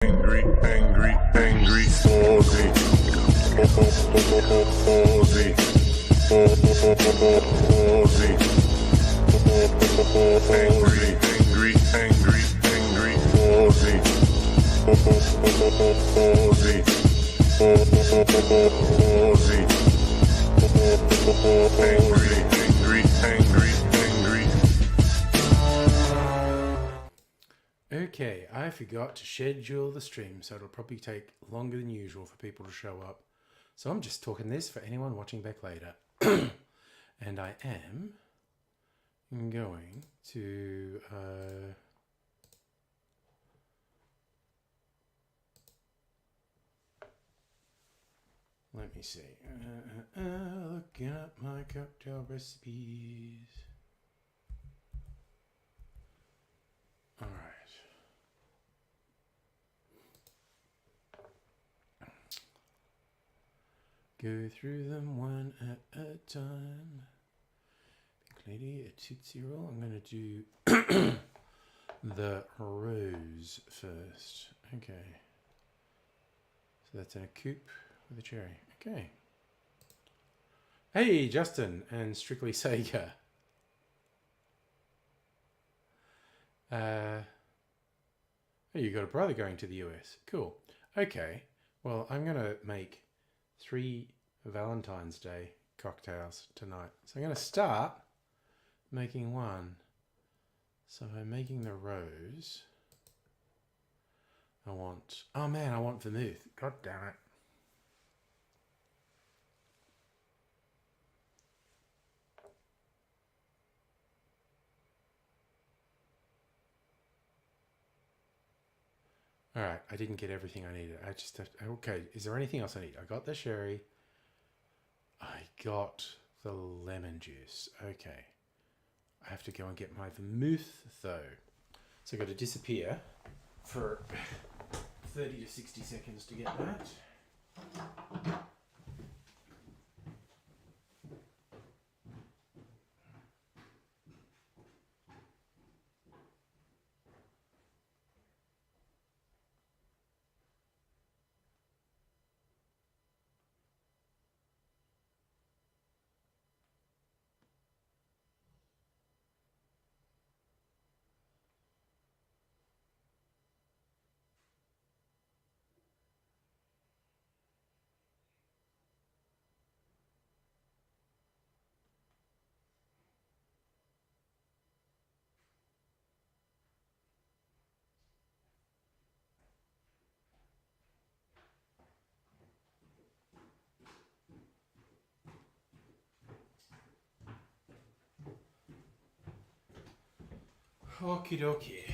Angry, angry, angry, Aussie. Aussie. Aussie. Angry, angry, angry, angry, Aussie. Aussie. Aussie. Angry, angry, angry, angry. Okay, I forgot to schedule the stream, so it'll probably take longer than usual for people to show up. So I'm just talking this for anyone watching back later. And I am going to... let me see. Looking up my cocktail recipes. All right. Go through them one at a time. Pink Lady, a Tootsie Roll. I'm going to do the rose first. Okay. So that's in a coupe with a cherry. Okay. Hey, Justin and Strictly Sega. Oh, you got a brother going to the US. Cool. Okay. Well, I'm going to make 3 Valentine's Day cocktails tonight. So I'm going to start making one. So I'm making the rose. I want vermouth. God damn it. All right, I didn't get everything I needed. I just have to, okay, is there anything else I need? I got the sherry. I got the lemon juice. Okay. I have to go and get my vermouth though. So I've got to disappear for 30 to 60 seconds to get that. Okie dokie.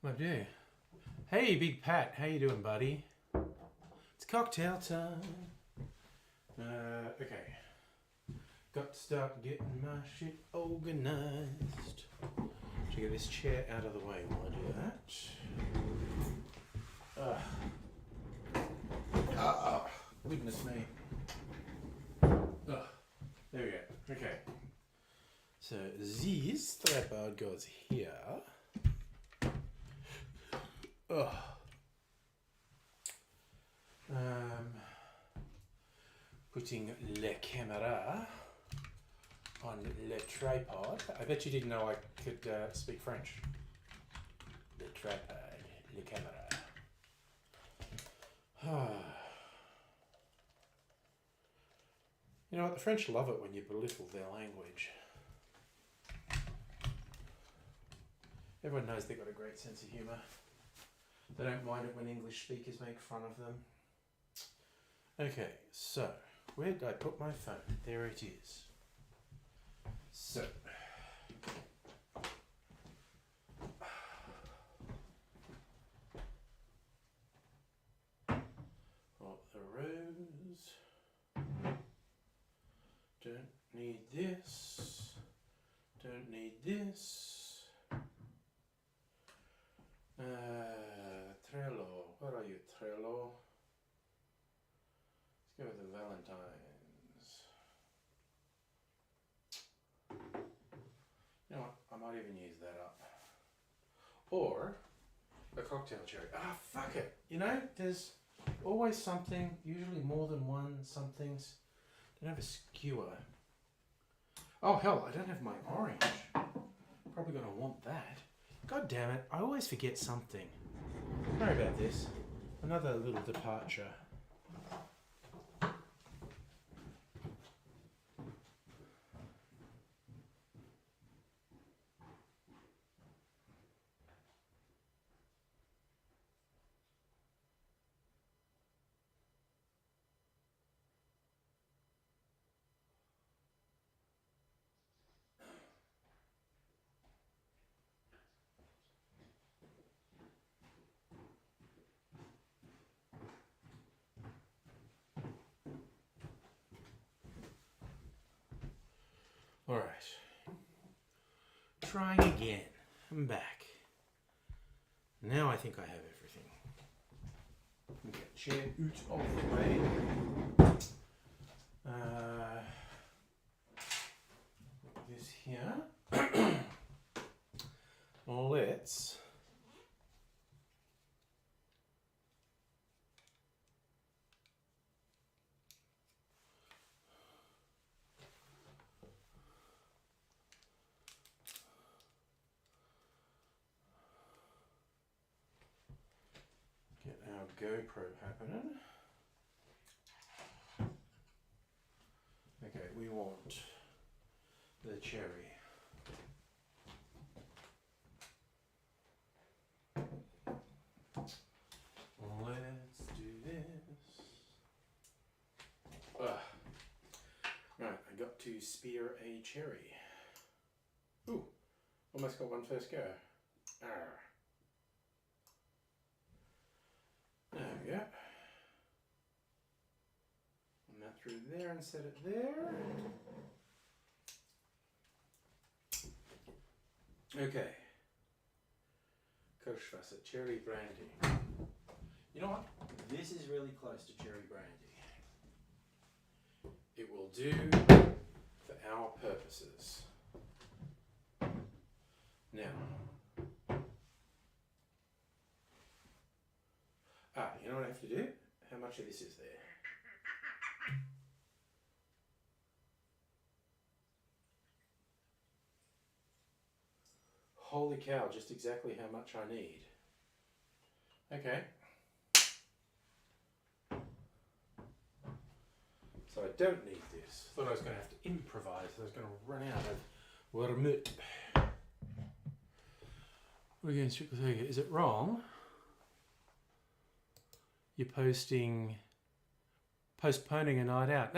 What do I do? Hey, Big Pat. How you doing, buddy? It's cocktail time. Okay. Got to start getting my shit organized. Should get this chair out of the way while I do that. Goodness me. There we go. Okay. So this tripod goes here. Putting le camera on le tripod. I bet you didn't know I could speak French. Le tripod, le camera. You know what? The French love it when you belittle their language. Everyone knows they've got a great sense of humour. They don't mind it when English speakers make fun of them. Okay, so where did I put my phone? There it is. So the rose. Don't need this. Don't need this. Trello. Where are you, Trello? Let's go with the Valentines. You know what? I might even use that up. Or a cocktail cherry. Ah, fuck it. You know, there's always something, usually more than one somethings. Don't have a skewer. Oh, hell, I don't have my orange. Probably going to want that. God damn it, I always forget something. Sorry about this. Another little departure. Alright. Trying again. I'm back. Now I think I have everything. Get chair out of the way. This here. Let's get our GoPro happening. Okay, we want the cherry. Let's do this. Right, I got to spear a cherry. Ooh, almost got one first go. Arr. There we go. Run that through there and set it there. Okay. Kirschwasser, cherry brandy. You know what? This is really close to cherry brandy. It will do for our purposes. Now, you know what I have to do? How much of this is there? Holy cow, just exactly how much I need. Okay. So I don't need this. Thought I was going to have to improvise. I was going to run out of vermouth. We're going strictly here. Is it wrong? You're postponing a night out.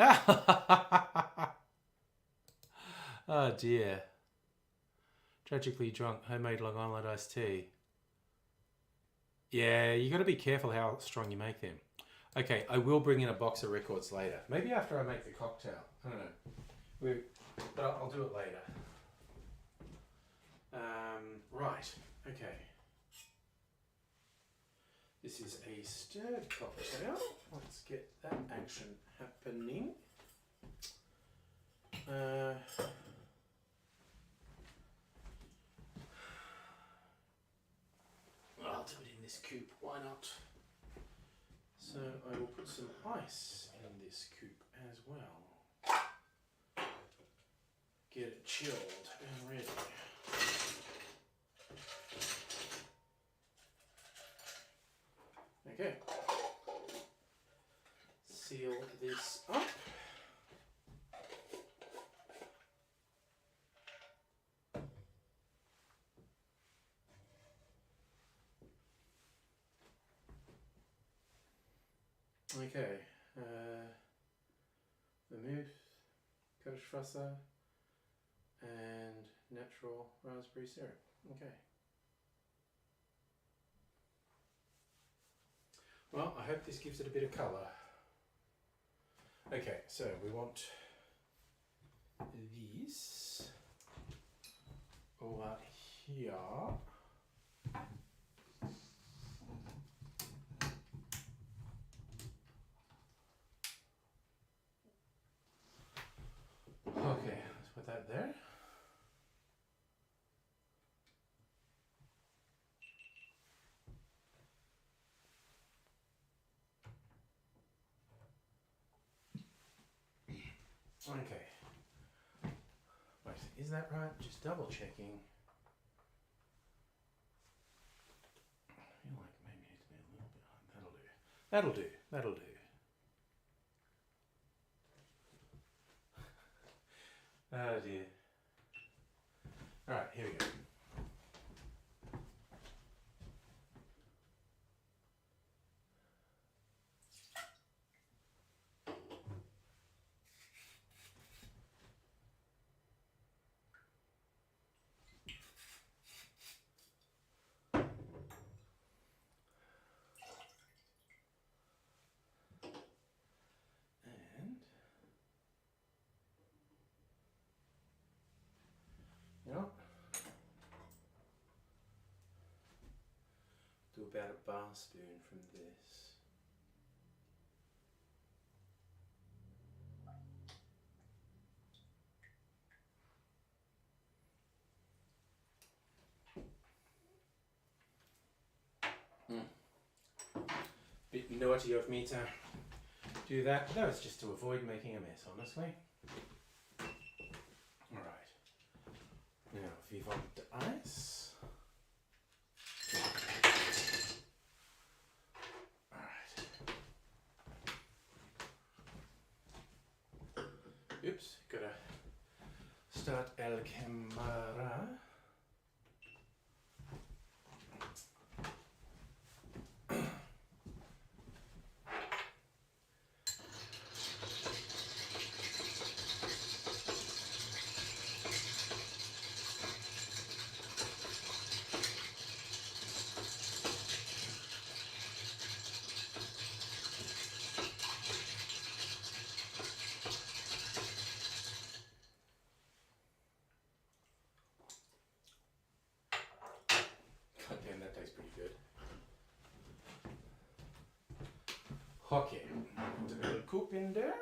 Oh dear. Tragically drunk, homemade Long Island iced tea. Yeah, you got to be careful how strong you make them. Okay, I will bring in a box of records later. Maybe after I make the cocktail. I don't know. But I'll do it later. Right. Okay. This is a stirred cocktail. Let's get that action happening. I'll do it in this coupe, why not? So I will put some ice in this coupe as well. Get it chilled and ready. Okay. Seal this up. Okay, vermouth, Kirschwasser, and natural raspberry syrup. Okay. Well, I hope this gives it a bit of colour. Okay, so we want these over here. Okay, let's put that there. Okay. Wait, is that right? Just double checking. I feel like maybe it needs to be a little bit high. That'll do. That'll do. Oh dear. Alright, here we go. And yep. Do about a bar spoon from this. Bit naughty of me to do that. That was just to avoid making a mess, honestly. Alright. Now, Vivant Ice. Alright. Oops, gotta start El Camera. God damn, that tastes pretty good. Okay, put a little coop in there.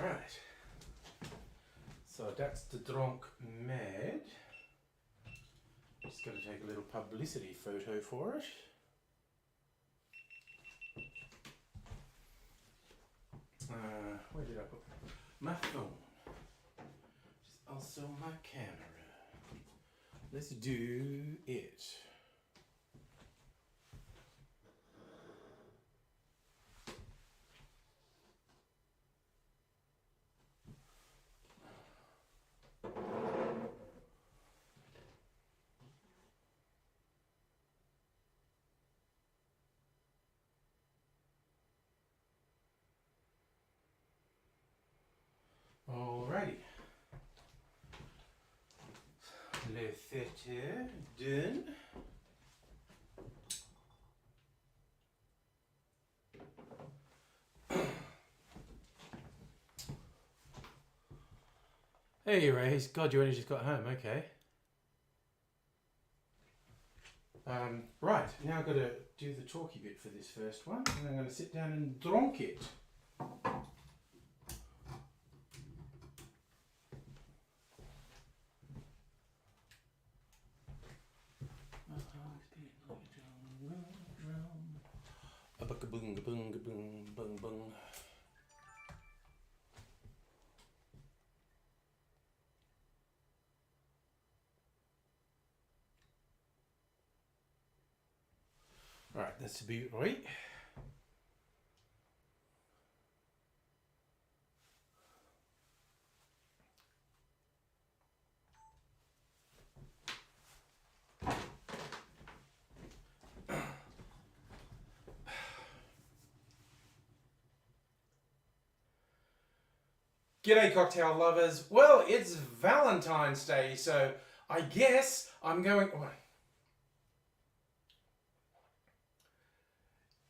Alright, so that's the drunk med. Just got to take a little publicity photo for it. Where did I put my phone? Which is also my camera. Let's do it. Alrighty. Le fête done. Hey Ray, God, you only just got home, okay. Right, now I've got to do the talky bit for this first one, and I'm going to sit down and drunk it. A-buck-a-boong-a-boong-a-boong-boong. Alright, that's about right. G'day cocktail lovers. Well, it's Valentine's Day, so I guess I'm going... Oh.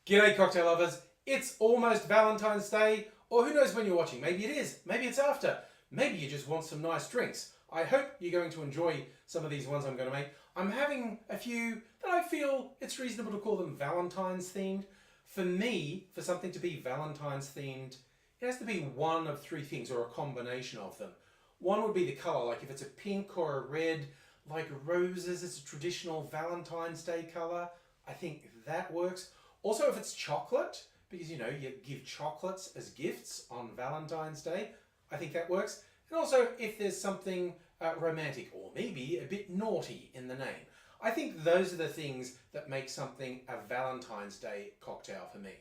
G'day cocktail lovers. It's almost Valentine's Day, or who knows when you're watching. Maybe it is, maybe it's after. maybe you just want some nice drinks. I hope you're going to enjoy some of these ones I'm going to make. I'm having a few that I feel it's reasonable to call them Valentine's themed. For me, for something to be Valentine's themed, it has to be one of three things or a combination of them. One would be the colour, like if it's a pink or a red, like roses, it's a traditional Valentine's Day colour. I think that works. Also, if it's chocolate, because you know, you give chocolates as gifts on Valentine's Day, I think that works. And also, if there's something romantic or maybe a bit naughty in the name. I think those are the things that make something a Valentine's Day cocktail for me.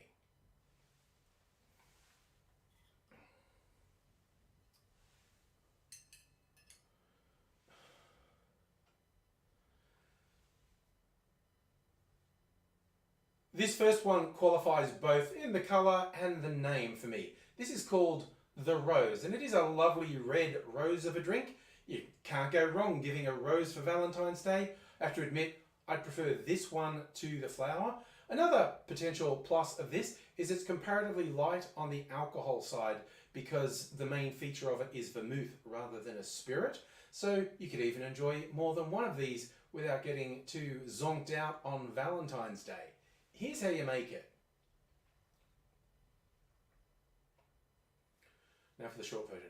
This first one qualifies both in the colour and the name for me. This is called the Rose, and it is a lovely red rose of a drink. You can't go wrong giving a rose for Valentine's Day. I have to admit, I'd prefer this one to the flower. Another potential plus of this is it's comparatively light on the alcohol side because the main feature of it is vermouth rather than a spirit. So you could even enjoy more than one of these without getting too zonked out on Valentine's Day. Here's how you make it. Now for the short version.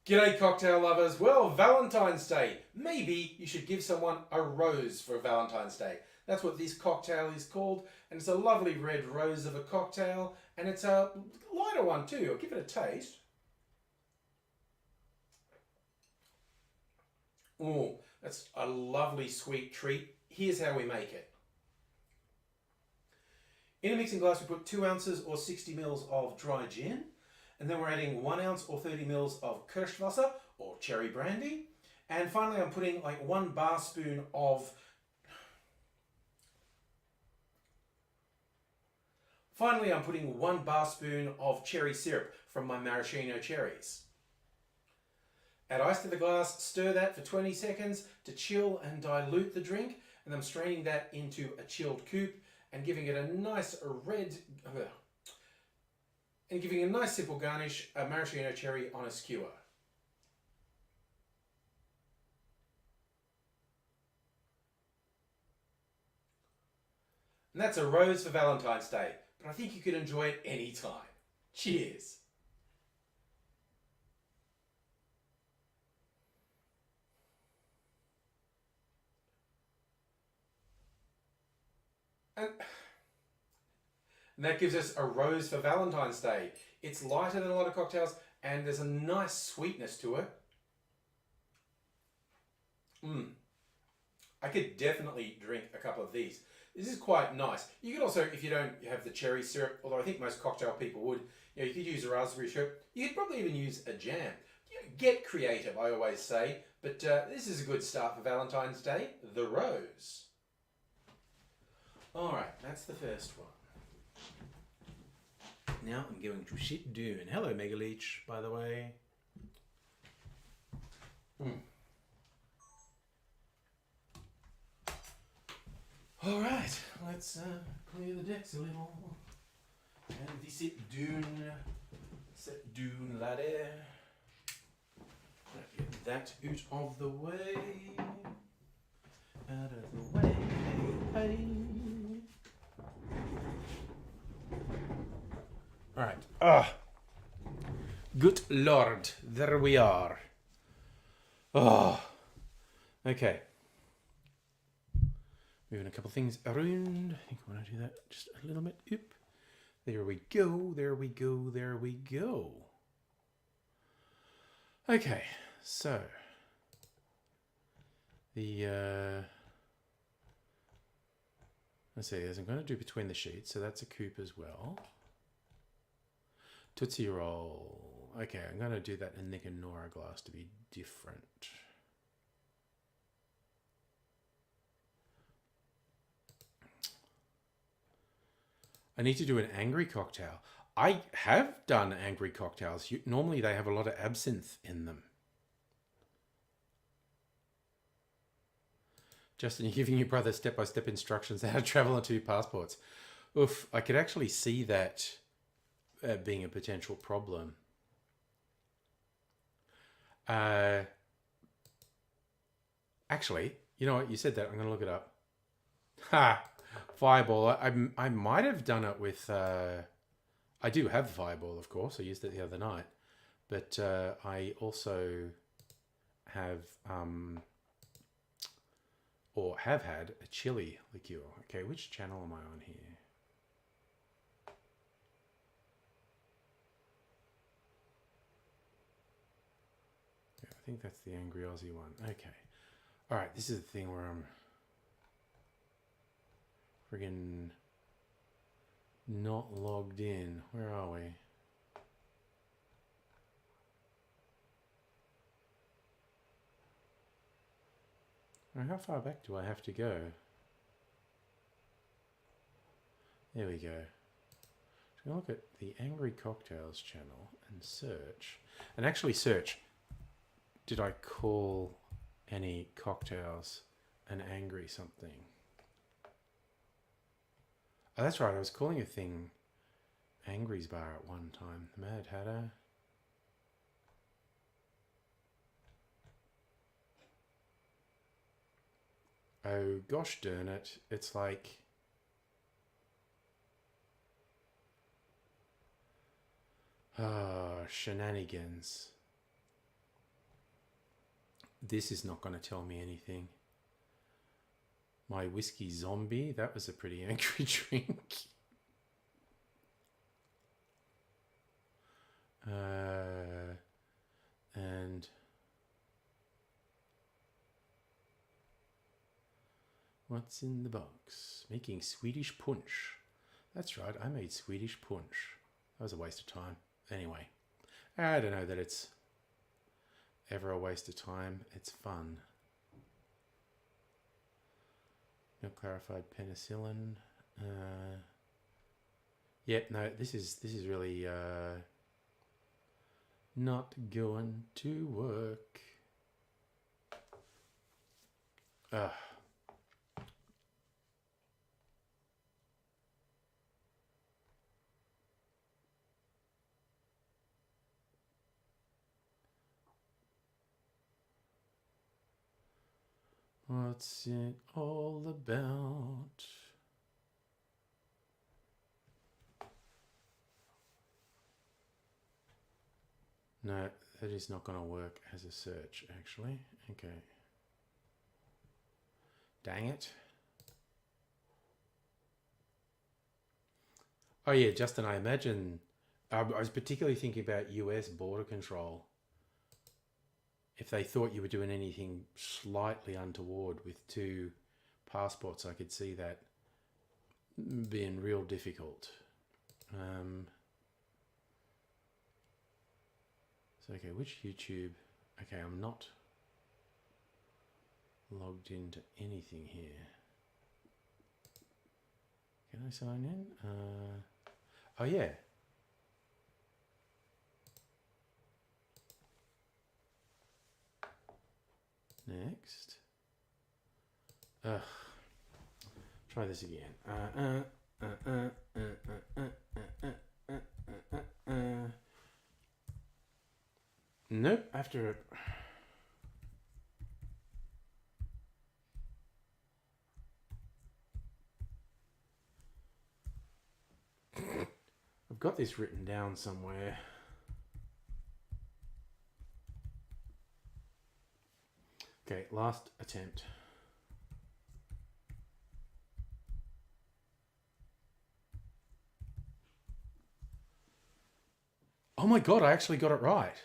G'day cocktail lovers. Well, Valentine's Day. Maybe you should give someone a rose for Valentine's Day. That's what this cocktail is called. And it's a lovely red rose of a cocktail. And it's a lighter one too. I'll give it a taste. Oh, that's a lovely sweet treat. Here's how we make it. In a mixing glass, we put 2 ounces or 60 mils of dry gin. And then we're adding 1 ounce or 30 mils of Kirschwasser or cherry brandy. And finally, I'm putting like 1 bar spoon of cherry syrup from my maraschino cherries. Add ice to the glass, stir that for 20 seconds to chill and dilute the drink. And I'm straining that into a chilled coupe and giving it a nice simple garnish, a maraschino cherry on a skewer. And that's a rose for Valentine's Day, but I think you could enjoy it anytime. Cheers. And that gives us a rose for Valentine's Day. It's lighter than a lot of cocktails and there's a nice sweetness to it. I could definitely drink a couple of these. This is quite nice. You could also, if you don't have the cherry syrup, although I think most cocktail people would, you could use a raspberry syrup. You could probably even use a jam. Get creative, I always say. But this is a good start for Valentine's Day. The rose. All right, that's the first one. Now I'm going to sit down. Hello, Megaleech, by the way. All right, let's clear the decks a little. And the sit down ladder. Get that out of the way. Out of the way. Hey. All right. Good Lord, there we are. Okay. Moving a couple things around. I think I want to do that just a little bit. Oop. There we go. There we go. There we go. Okay. So the let's see. As I'm going to do between the sheets, so that's a coupe as well. Tootsie Roll. Okay, I'm going to do that in Nick and Nora glass to be different. I need to do an angry cocktail. I have done angry cocktails. Normally they have a lot of absinthe in them. Justin, you're giving your brother step-by-step instructions how to travel on 2 passports. Oof, I could actually see that being a potential problem. Uh, actually, you know what? You said that. I'm going to look it up. Ha! Fireball. I might have done it with. I do have the fireball, of course. I used it the other night, but I also have or have had a chili liqueur. Okay, which channel am I on here? Yeah, I think that's the Angry Aussie one. Okay. All right, this is the thing where I'm friggin' not logged in. Where are we? How far back do I have to go? There we go. So look at the Angry Cocktails channel and search. And actually search, did I call any cocktails an angry something? Oh, that's right. I was calling a thing Angry's Bar at one time. The Mad Hatter. Oh, gosh darn it. It's like... shenanigans. This is not going to tell me anything. My whiskey zombie, that was a pretty angry drink. And what's in the box? Making Swedish punch. That's right, I made Swedish punch. That was a waste of time. Anyway, I don't know that it's ever a waste of time. It's fun. No clarified penicillin. Yep, no, this is really not going to work. What's it all about? No, that is not going to work as a search, actually. Okay. Dang it. Oh yeah, Justin, I imagine... I was particularly thinking about US border control. If they thought you were doing anything slightly untoward with 2 passports, I could see that being real difficult. So, okay, which YouTube? Okay, I'm not logged into anything here. Can I sign in? Oh, yeah. Next. Try this again. Nope, after it. I've got this written down somewhere. Okay, last attempt. Oh my God, I actually got it right.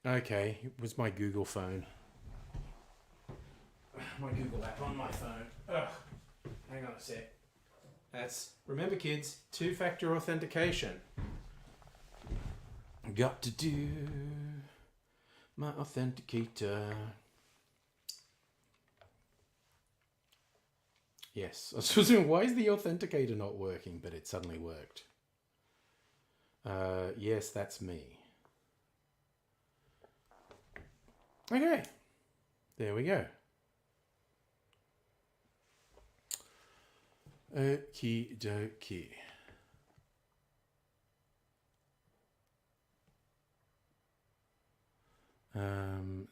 Okay, it was my Google phone. My Google app on my phone. Ugh. Hang on a sec. Remember kids, 2-factor authentication. Got to do my authenticator. Yes, I was wondering why is the authenticator not working, but it suddenly worked. Yes, that's me. Okay, there we go. Okie dokie.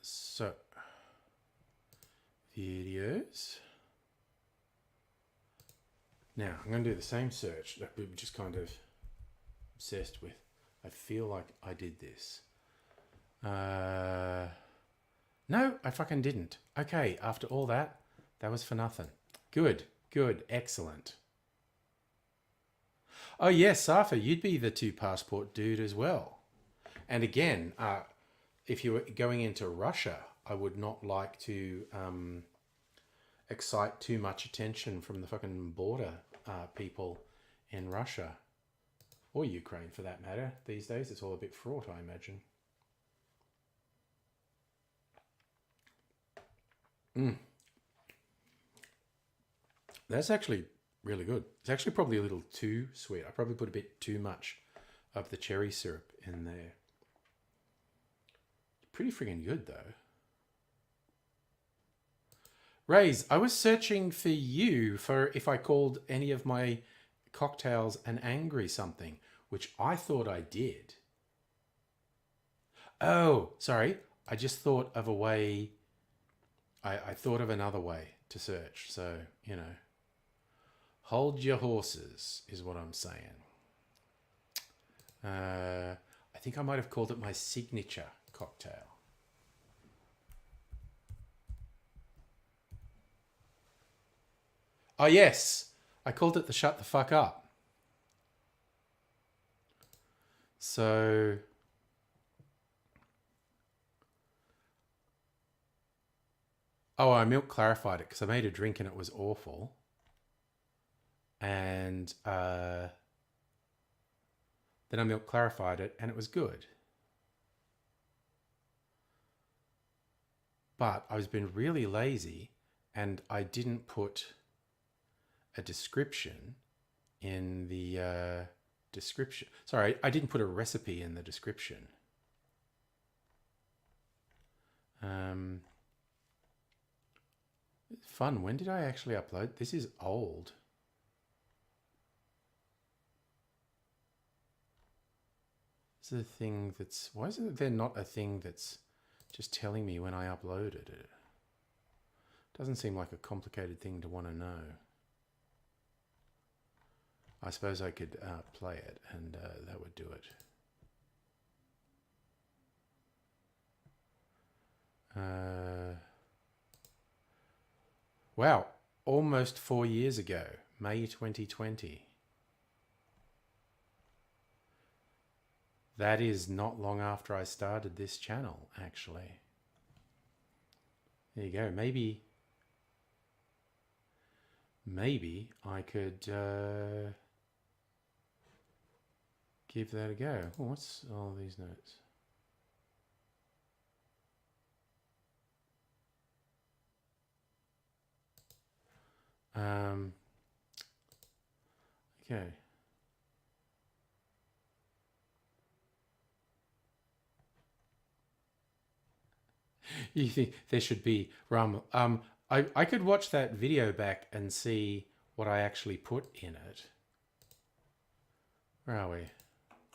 So videos. Now I'm going to do the same search that we were just kind of obsessed with. I feel like I did this. No, I fucking didn't. Okay, after all that, that was for nothing. Good, good, excellent. Oh yes, Safa, you'd be the 2 passport dude as well. And again, if you were going into Russia, I would not like to excite too much attention from the fucking border people in Russia. Or Ukraine, for that matter. These days, it's all a bit fraught, I imagine. That's actually really good. It's actually probably a little too sweet. I probably put a bit too much of the cherry syrup in there. Pretty friggin' good, though. Rays, I was searching for you for if I called any of my cocktails an angry something, which I thought I did. Oh, sorry. I just thought of a way. I thought of another way to search. So, you know, hold your horses is what I'm saying. I think I might have called it my signature cocktail. Oh, yes. I called it the shut the fuck up. So oh, I milk clarified it because I made a drink and it was awful. And then I milk clarified it and it was good. But I was being really lazy and I didn't put a description in the description. Sorry, I didn't put a recipe in the description. Fun. When did I actually upload? This is old. This is a thing that's... Why is there not a thing that's just telling me when I uploaded it? Doesn't seem like a complicated thing to want to know. I suppose I could play it and that would do it. Wow, almost 4 years ago, May 2020. That is not long after I started this channel, actually. There you go. Maybe I could give that a go. Oh, what's all these notes? Okay. You think there should be rum? I could watch that video back and see what I actually put in it. Where are we?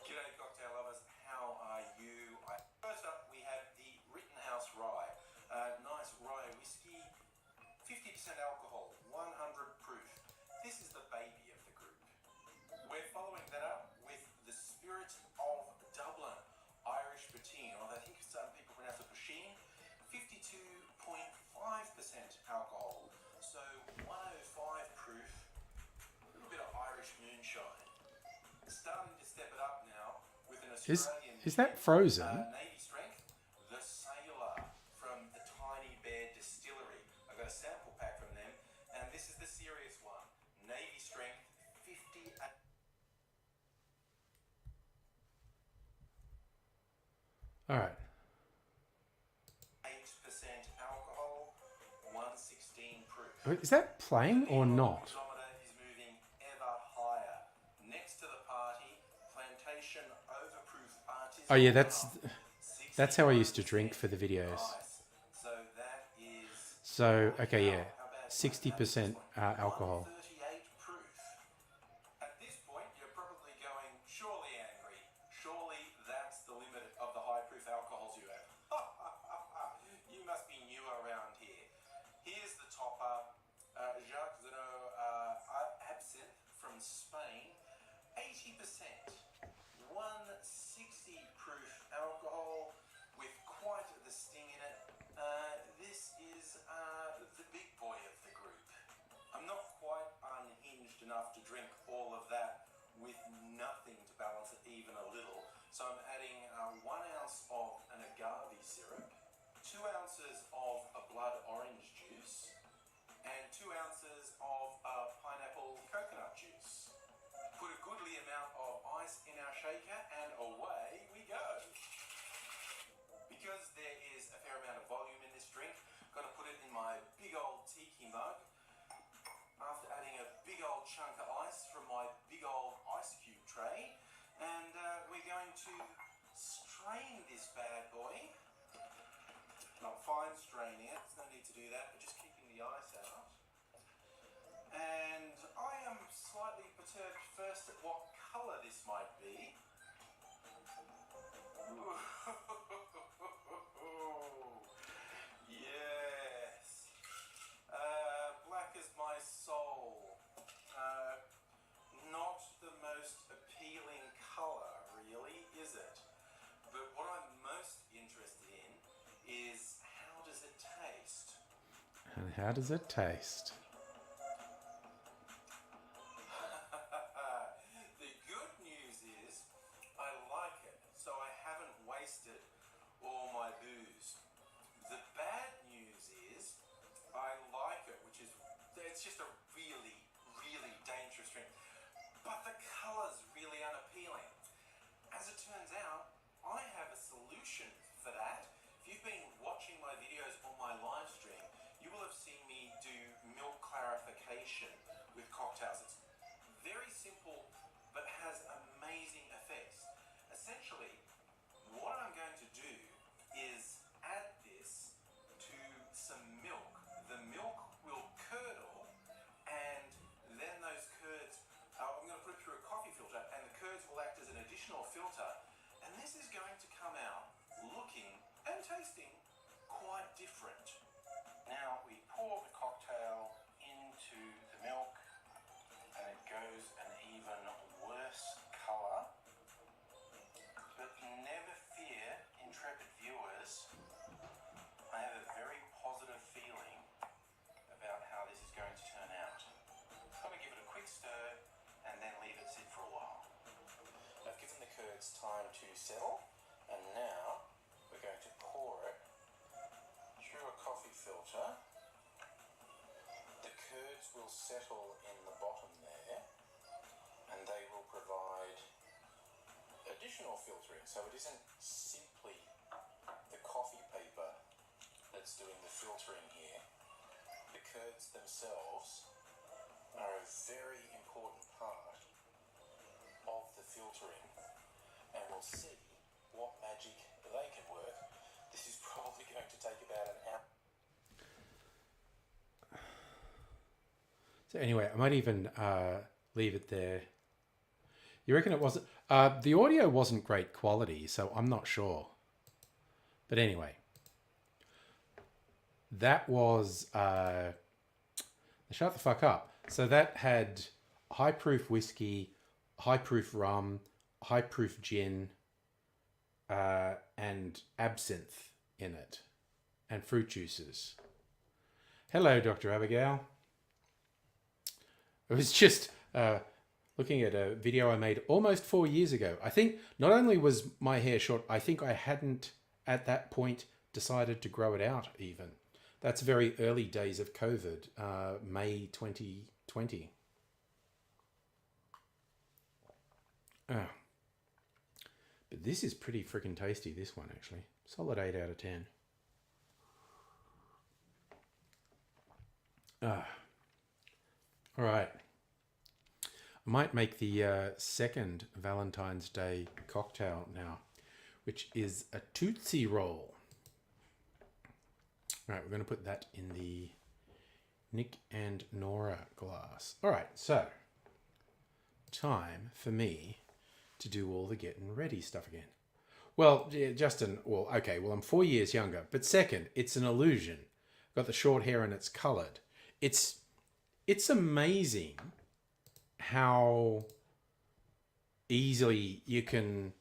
G'day cocktail lovers, how are you? First up we have the Rittenhouse Rye. Nice rye whiskey, 50% alcohol, 100 proof. This is the baby of the group. We're following that up with the Spirit of Dublin, Irish Poteen, or I think some people pronounce it Poteen, 52.5% alcohol. So 105 proof, a little bit of Irish moonshine. Starting to step it up now with an Australian Is that frozen? Navy strength, the Sailor from the Tiny Bear Distillery. I got a sample pack from them, and this is the serious one. Navy strength, 58%. All right. Alcohol, 116 proof. Is that playing or not? Is moving ever higher. Next to the party, plantation overproof artisan. Oh yeah, that's how I used to drink for the videos. So that is. So okay, yeah, 60% alcohol. 38 proof. At this point, you're probably going, surely angry. Surely that's the limit of the high proof alcohols you have. tea. Yes. Black as my soul. Not the most appealing colour, really, is it? But what I'm most interested in is how does it taste? And how does it taste? The good news is I like it, so I haven't wasted all my booze. The bad news is I like it, which is, it's just a really, really dangerous drink. But the colour's really unappealing. As it turns out, I have a solution for that. If you've been watching my videos on my live stream, you will have seen me do milk clarification with cocktails. It's very simple, but has amazing effects. Essentially, what I'm going to do is add this to some milk. The milk will curdle, and then those curds, I'm going to put it through a coffee filter, and the curds will act as an additional filter, and this is going to come out looking and tasting quite different. Now we pour the cocktail into the milk, and it goes an even worse colour. But never fear, intrepid viewers, I have a very positive feeling about how this is going to turn out. I'm going to give it a quick stir and then leave it sit for a while. I've given the curds time to settle, and now we're going to pour it through a coffee filter. The curds will settle in the bottom there, and they will provide additional filtering. So it isn't simply the coffee paper that's doing the filtering here. The curds themselves are a very important part of the filtering, and we'll see what magic they can work. This is probably going to take about an hour. So anyway, I might even leave it there. You reckon it wasn't? The audio wasn't great quality, so I'm not sure. But anyway, that was shut the fuck up. So that had high proof whiskey, high proof rum, high proof gin, and absinthe in it, and fruit juices. Hello, Dr. Abigail. It was just looking at a video I made almost 4 years ago. I think not only was my hair short, I think I hadn't at that point decided to grow it out even. That's very early days of COVID, May 2020. But this is pretty freaking tasty, this one actually. Solid 8 out of 10. All right. I might make the second Valentine's Day cocktail now, which is a Tootsie Roll. All right, we're going to put that in the Nick and Nora glass. All right, so time for me to do all the getting ready stuff again. Well, yeah, Justin, well, okay, well, I'm 4 years younger, but second, it's an illusion. Got the short hair and it's colored. It's amazing how easily you can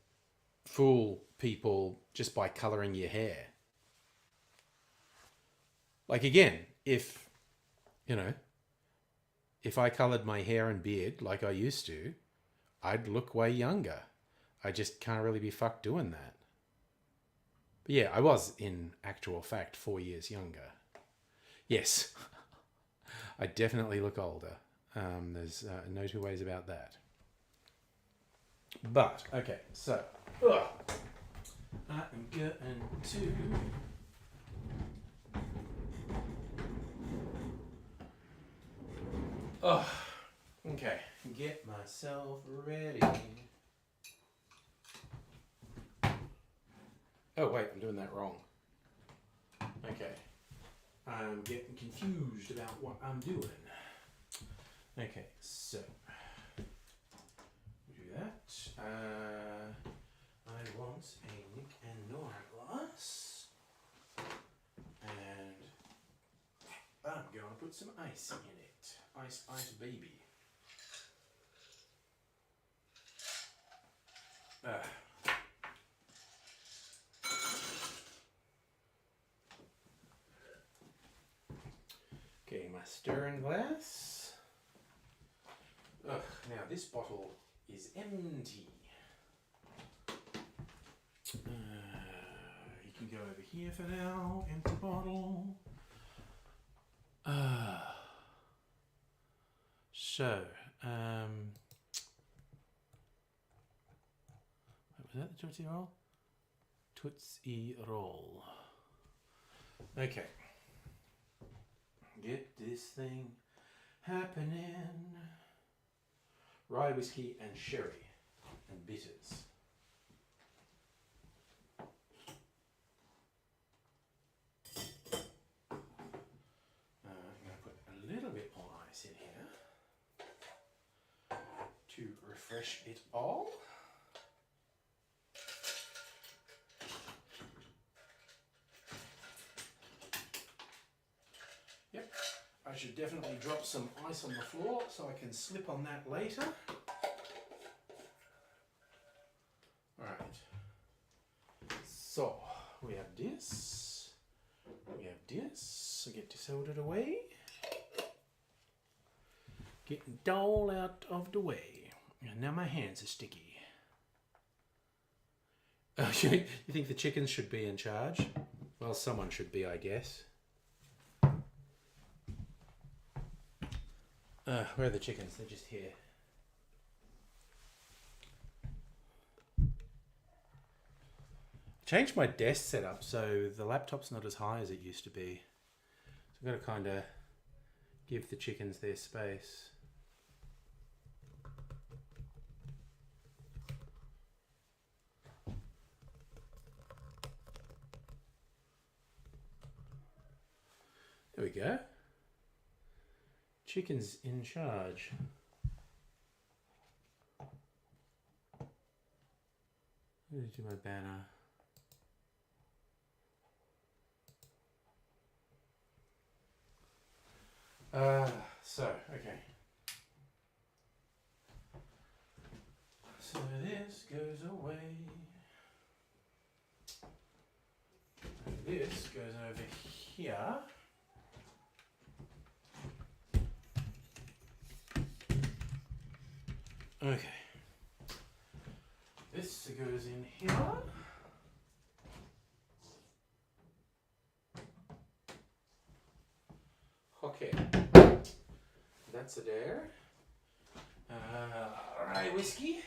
fool people just by coloring your hair. Like again, if I colored my hair and beard like I used to, I'd look way younger. I just can't really be fucked doing that. But yeah, I was in actual fact 4 years younger. Yes, I definitely look older. There's no two ways about that. But, okay, so I'm going to okay, get myself ready. Oh wait, I'm doing that wrong. Okay, I'm getting confused about what I'm doing. Okay, so we do that. I want a Nick and Nora glass, and I'm going to put some ice in it. Ice, ice, baby. Okay, my stirring glass. Ugh, now this bottle is empty. You can go over here for now, empty bottle. So, was that the Tootsie Roll? Tootsie Roll. Okay. Get this thing happening. Rye whiskey and sherry and bitters. I'm going to put a little bit more ice in here to refresh it all. Yep, I should definitely drop some ice on the floor so I can slip on that later. Alright, so we have this, I get this out of the way, getting it all out of the way, and now my hands are sticky. You think the chickens should be in charge? Well, someone should be, I guess. Where are the chickens? They're just here. Changed my desk setup so the laptop's not as high as it used to be. So I've got to kind of give the chickens their space. There we go. Chickens in charge. I'm going to do my banner. Okay. So this goes away. And this goes over here. Okay. This goes in here. Okay. That's a dare. Rye whiskey.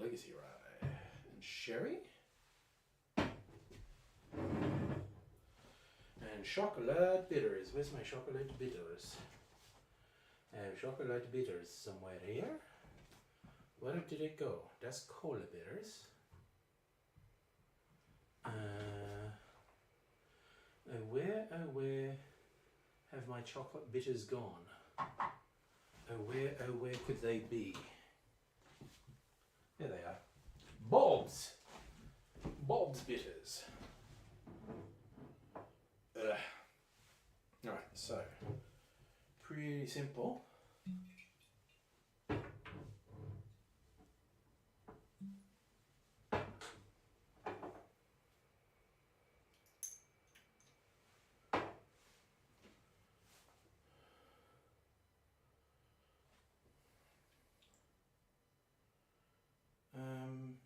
Legacy rye. And sherry. And chocolate bitters. Where's my chocolate bitters? I have chocolate bitters somewhere here. Where did it go? That's cola bitters. Where have my chocolate bitters gone? Where could they be? There they are. Bob's bitters. Alright, so pretty simple.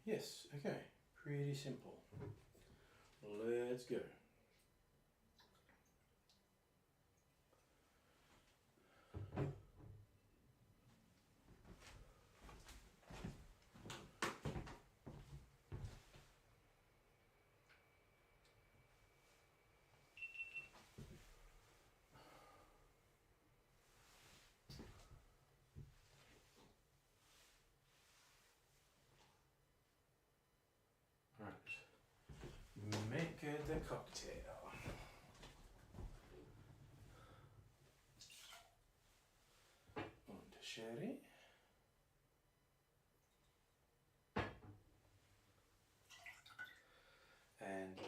Yes, okay, pretty simple. Let's go. Make the cocktail. Und sherry.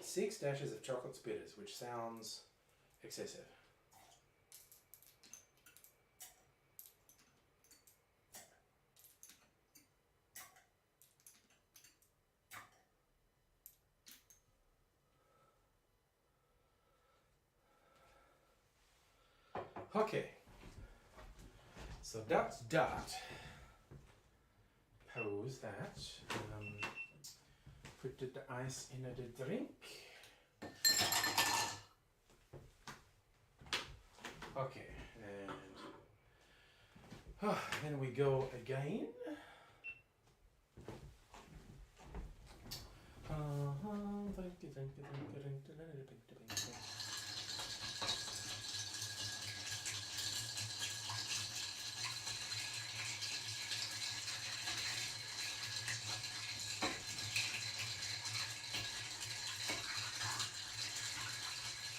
6 dashes of chocolate bitters, which sounds excessive. Okay, so that's that. Pose that. Put the ice in the drink. Okay, and then we go again.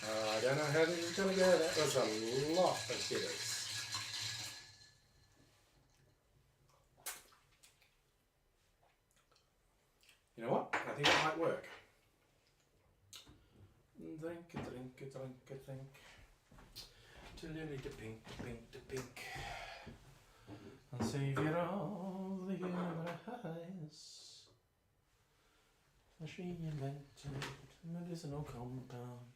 I don't know how this is going to go. That was a lot of bitters. You know what? I think it might work. Drink. To lily to pink. And saviour of the human eyes. For she invented medicinal compound.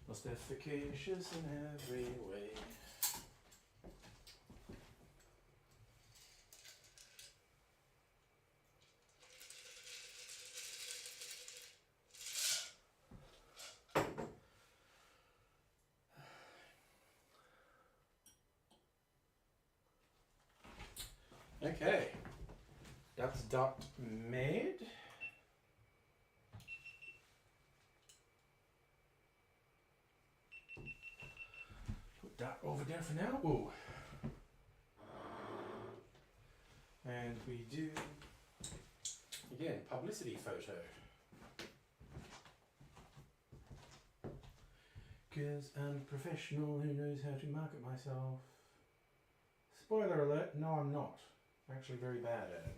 Most efficacious in every way. Okay, that's dot made. Put that over there for now. Ooh. And we do, again, publicity photo. Because I'm a professional who knows how to market myself. Spoiler alert, no I'm not. I'm actually very bad at it.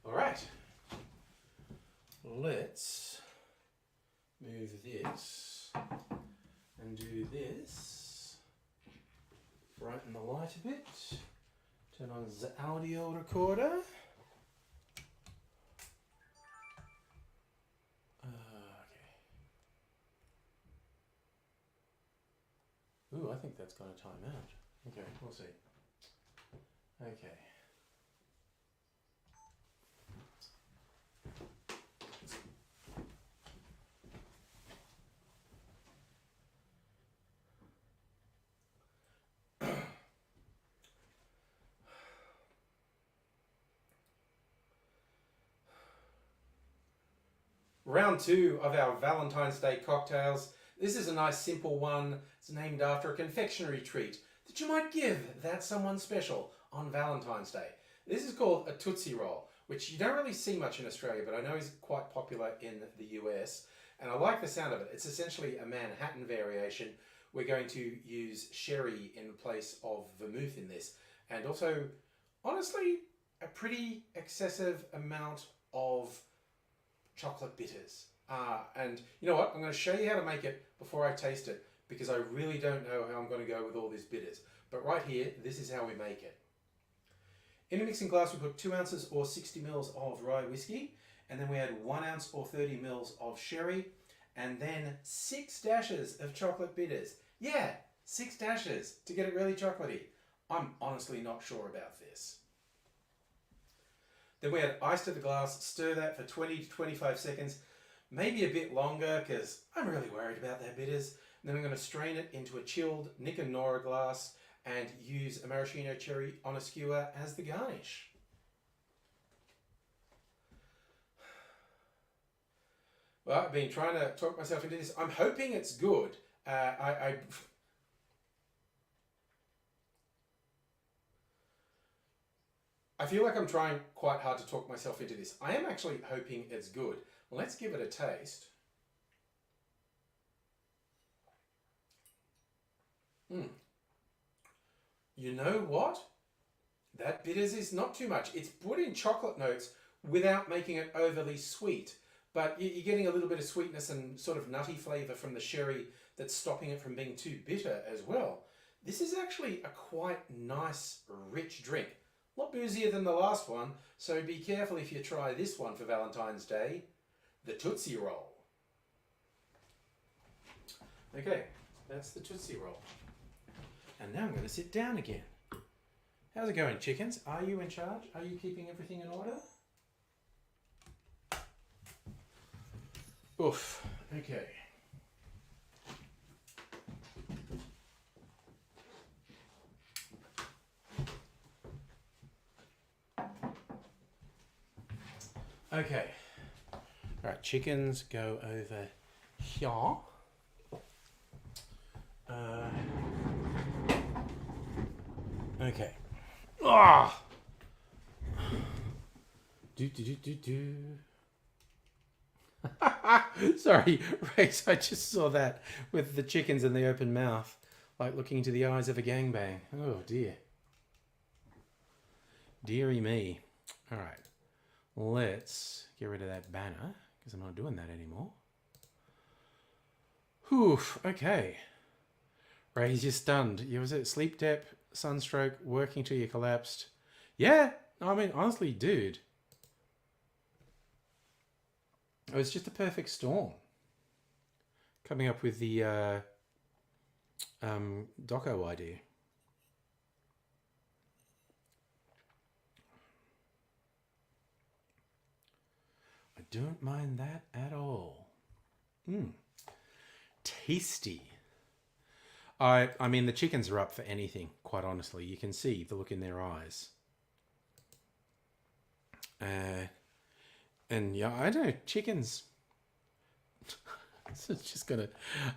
Alright, let's move this and do this. Brighten the light a bit. Turn on the audio recorder. Ooh, I think that's going to time out. Okay, we'll see. Okay. Round 2 of our Valentine's Day cocktails. This is a nice simple one. It's named after a confectionery treat that you might give that someone special on Valentine's Day. This is called a Tootsie Roll, which you don't really see much in Australia, but I know is quite popular in the US. And I like the sound of it. It's essentially a Manhattan variation. We're going to use sherry in place of vermouth in this. And also, honestly, a pretty excessive amount of chocolate bitters. And you know what? I'm going to show you how to make it before I taste it, because I really don't know how I'm going to go with all these bitters. But right here, this is how we make it. In a mixing glass, we put 2 ounces or 60 mils of rye whiskey, and then we add 1 ounce or 30 mils of sherry, and then 6 dashes of chocolate bitters. Yeah, 6 dashes to get it really chocolatey. I'm honestly not sure about this. Then we add ice to the glass, stir that for 20 to 25 seconds, maybe a bit longer because I'm really worried about their bitters. And then I'm going to strain it into a chilled Nick and Nora glass and use a maraschino cherry on a skewer as the garnish. Well, I've been trying to talk myself into this. I'm hoping it's good. I feel like I'm trying quite hard to talk myself into this. I am actually hoping it's good. Let's give it a taste. You know what? That bitters is not too much. It's put in chocolate notes without making it overly sweet. But you're getting a little bit of sweetness and sort of nutty flavour from the sherry that's stopping it from being too bitter as well. This is actually a quite nice, rich drink. A lot boozier than the last one, so be careful if you try this one for Valentine's Day. The Tootsie Roll. Okay, that's the Tootsie Roll. And now I'm going to sit down again. How's it going, chickens? Are you in charge? Are you keeping everything in order? Oof. Okay. Okay. All right, chickens go over here. Okay. Ah. Do. Sorry, Race. I just saw that with the chickens in the open mouth, like looking into the eyes of a gangbang. Oh dear. Deary me. All right. Let's get rid of that banner because I'm not doing that anymore. Whew. Okay. Raise, you're stunned. You was it sleep dep, sunstroke, working till you collapsed. Yeah. I mean, honestly, dude. It was just a perfect storm. Coming up with the doco idea. I don't mind that at all. Tasty. I mean, the chickens are up for anything, quite honestly. You can see the look in their eyes. And yeah, I don't know, chickens. It's just gonna.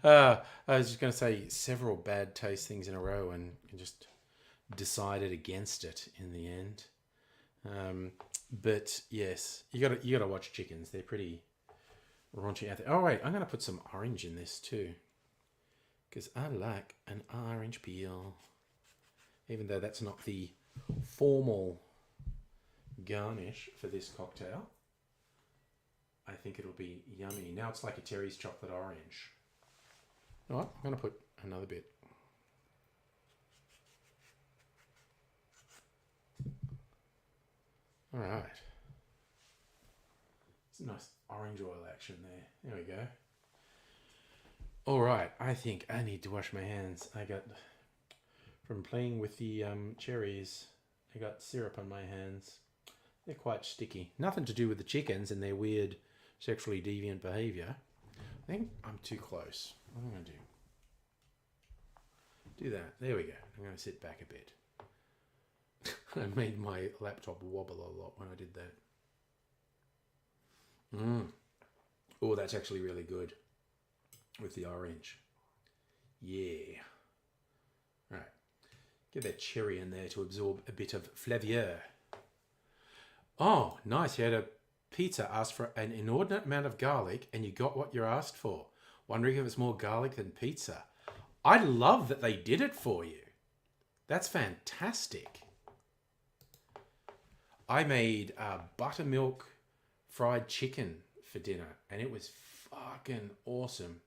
I was just gonna say several bad taste things in a row, and just decided against it in the end. But yes, you gotta watch chickens. They're pretty raunchy out there. Oh wait, I'm gonna put some orange in this too, because I like an orange peel, even though that's not the formal garnish for this cocktail. I think it'll be yummy. Now it's like a Terry's chocolate orange. You know what? I'm going to put another bit. All right. It's a nice orange oil action there. There we go. All right. I think I need to wash my hands. I got, from playing with the cherries, I got syrup on my hands. They're quite sticky. Nothing to do with the chickens and their weird sexually deviant behavior. I think I'm too close. What am I going to do? Do that. There we go. I'm going to sit back a bit. I made my laptop wobble a lot when I did that. Oh, that's actually really good with the orange. Yeah. Right. Get that cherry in there to absorb a bit of flavor. Oh, nice. You had a pizza, asked for an inordinate amount of garlic, and you got what you asked for. Wondering if it's more garlic than pizza. I love that they did it for you. That's fantastic. I made buttermilk fried chicken for dinner, and it was fucking awesome.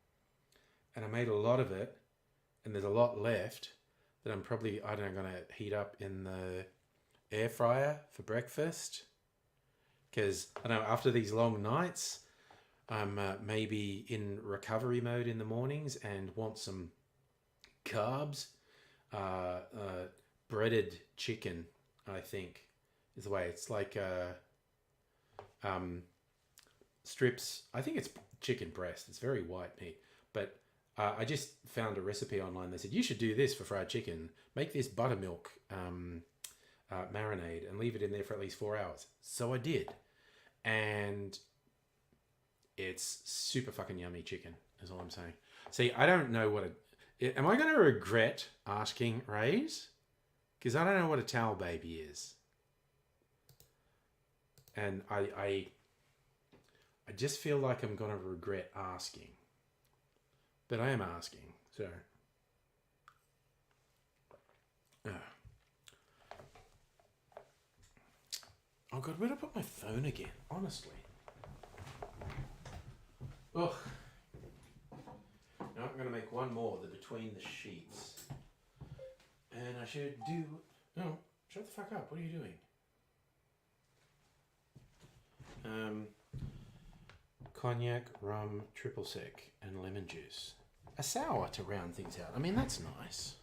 And I made a lot of it, and there's a lot left that I'm probably, I don't know, going to heat up in the air fryer for breakfast. Because, I don't know, after these long nights, I'm maybe in recovery mode in the mornings and want some carbs. Breaded chicken, I think, is the way. It's like strips. I think it's chicken breast. It's very white meat. But I just found a recipe online. They said, you should do this for fried chicken. Make this buttermilk marinade and leave it in there for at least 4 hours. So I did. And it's super fucking yummy chicken, is all I'm saying. See, I don't know what am I going to regret asking Rays? Because I don't know what a towel baby is. And I just feel like I'm going to regret asking. But I am asking, so. God, where'd I put my phone again? Honestly. Ugh. Now I'm going to make one more, the Between the Sheets. And I should do... No, shut the fuck up. What are you doing? Cognac, rum, triple sec, and lemon juice. A sour to round things out. I mean, that's nice.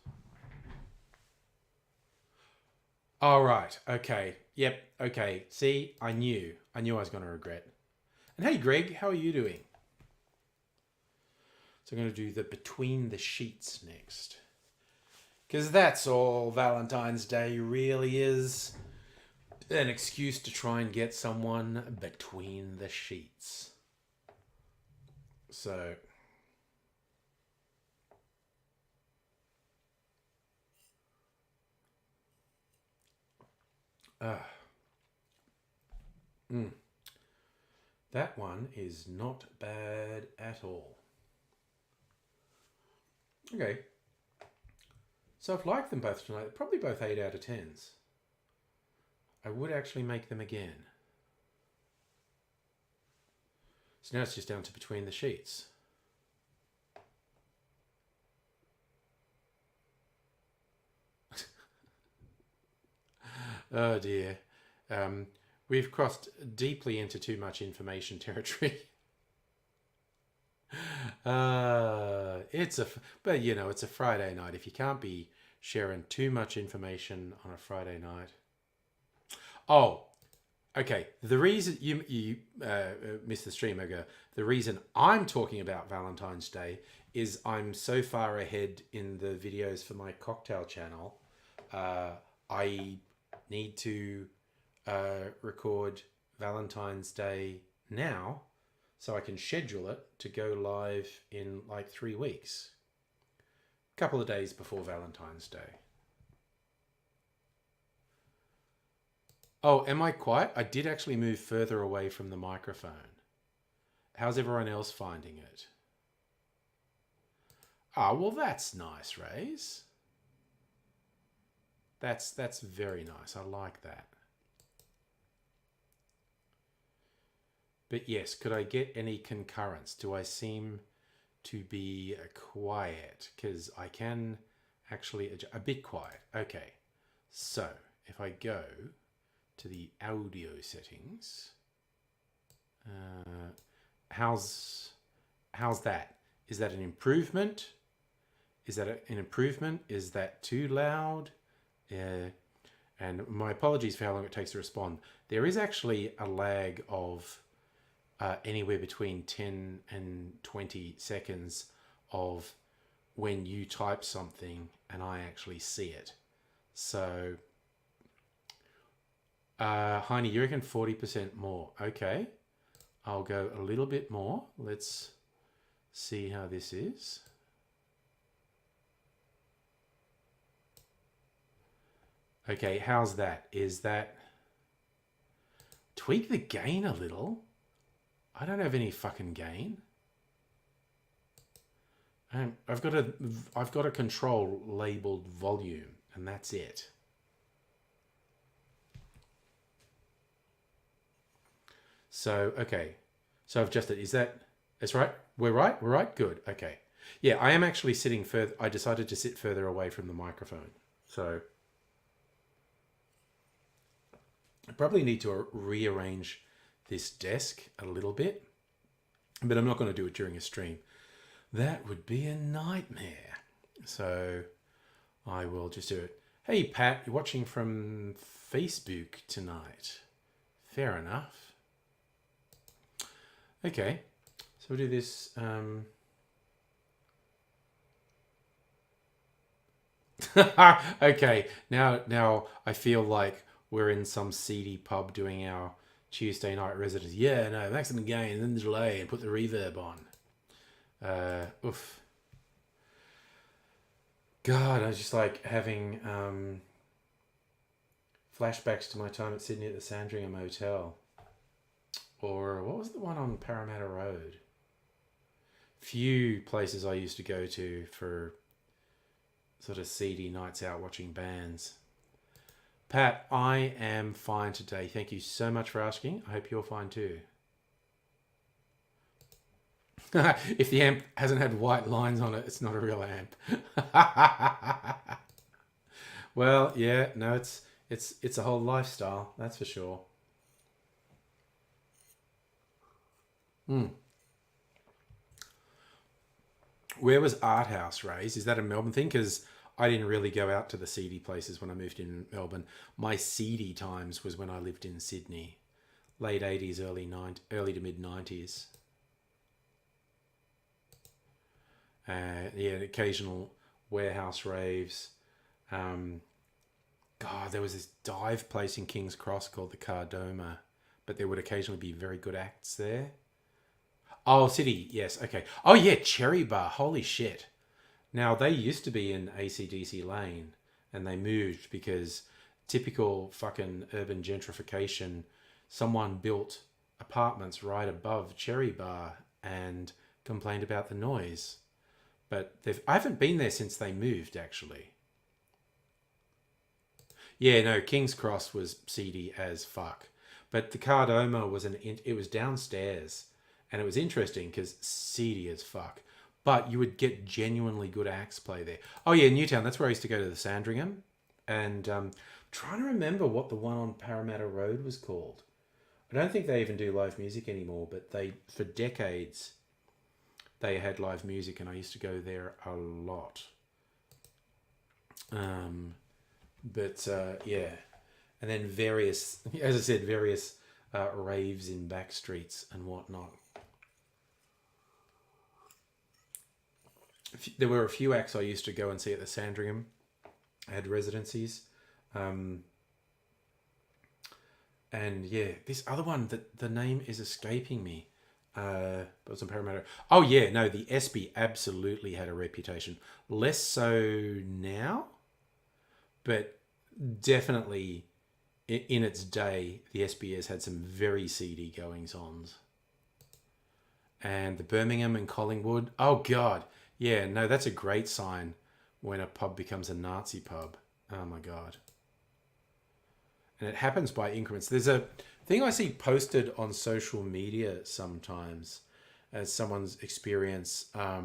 All right. Okay. Yep. Okay. See, I knew I was going to regret. And hey, Greg, how are you doing? So I'm going to do the Between the Sheets next. Because that's all Valentine's Day really is. An excuse to try and get someone between the sheets. So... That one is not bad at all. Okay. So I've liked them both tonight. Probably both 8 out of 10s. I would actually make them again. So now it's just down to Between the Sheets. Oh dear. We've crossed deeply into too much information territory. But you know, it's a Friday night. If you can't be sharing too much information on a Friday night. Oh, okay. The reason you missed the stream, Edgar, the reason I'm talking about Valentine's Day is I'm so far ahead in the videos for my cocktail channel. I need to record Valentine's Day now so I can schedule it to go live in like 3 weeks. A couple of days before Valentine's Day. Oh, am I quiet? I did actually move further away from the microphone. How's everyone else finding it? Ah, well, that's nice, Rays. That's very nice. I like that. But yes, could I get any concurrence? Do I seem to be quiet? Because I can actually a bit quiet. Okay, so if I go to the audio settings, how's that? Is that an improvement? Is that an improvement? Is that too loud? And my apologies for how long it takes to respond. There is actually a lag of anywhere between 10 and 20 seconds of when you type something and I actually see it. So, Heine, you reckon 40% more? Okay, I'll go a little bit more. Let's see how this is. Okay, how's that? Is that... Tweak the gain a little. I don't have any fucking gain. I've got a control labeled volume, and that's it. So, okay. So I've just... Is that... That's right? We're right? We're right? Good. Okay. Yeah, I am actually sitting further... I decided to sit further away from the microphone. So... I probably need to rearrange this desk a little bit, but I'm not going to do it during a stream. That would be a nightmare. So I will just do it. Hey, Pat, you're watching from Facebook tonight. Fair enough. Okay, so we'll do this. Okay, now I feel like we're in some seedy pub doing our Tuesday night residence. Yeah, no, maximum gain, and then the delay, and put the reverb on. Oof. God, I was just like having flashbacks to my time at Sydney at the Sandringham Hotel. Or what was the one on Parramatta Road? Few places I used to go to for sort of seedy nights out watching bands. Pat, I am fine today. Thank you so much for asking. I hope you're fine too. If the amp hasn't had white lines on it, it's not a real amp. Well, yeah, no, it's a whole lifestyle, that's for sure. Where was Art House, Rays? Is that a Melbourne thing? Because I didn't really go out to the seedy places when I moved in Melbourne. My seedy times was when I lived in Sydney, late 80s, early to mid 90s. Yeah, occasional warehouse raves. Um, God, there was this dive place in King's Cross called the Cardoma, but there would occasionally be very good acts there. Oh, City, yes, okay. Oh, yeah, Cherry Bar, holy shit. Now, they used to be in ACDC Lane, and they moved because typical fucking urban gentrification, someone built apartments right above Cherry Bar and complained about the noise. But I haven't been there since they moved, actually. Yeah, no, King's Cross was seedy as fuck. But the Cardoma was it was downstairs, and it was interesting because seedy as fuck. But you would get genuinely good acts play there. Oh yeah, Newtown. That's where I used to go to the Sandringham, and trying to remember what the one on Parramatta Road was called. I don't think they even do live music anymore, but they for decades they had live music, and I used to go there a lot. But yeah, and then various, as I said, various raves in back streets and whatnot. There were a few acts I used to go and see at the Sandringham. I had residencies. And yeah, this other one, that the name is escaping me. But it was in Parramatta. Oh yeah, no, the SB absolutely had a reputation. Less so now, but definitely in its day, the SBS had some very seedy goings-ons. And the Birmingham and Collingwood. Oh God, yeah, no, that's a great sign when a pub becomes a Nazi pub. Oh my God. And it happens by increments. There's a thing I see posted on social media sometimes as someone's experience. They're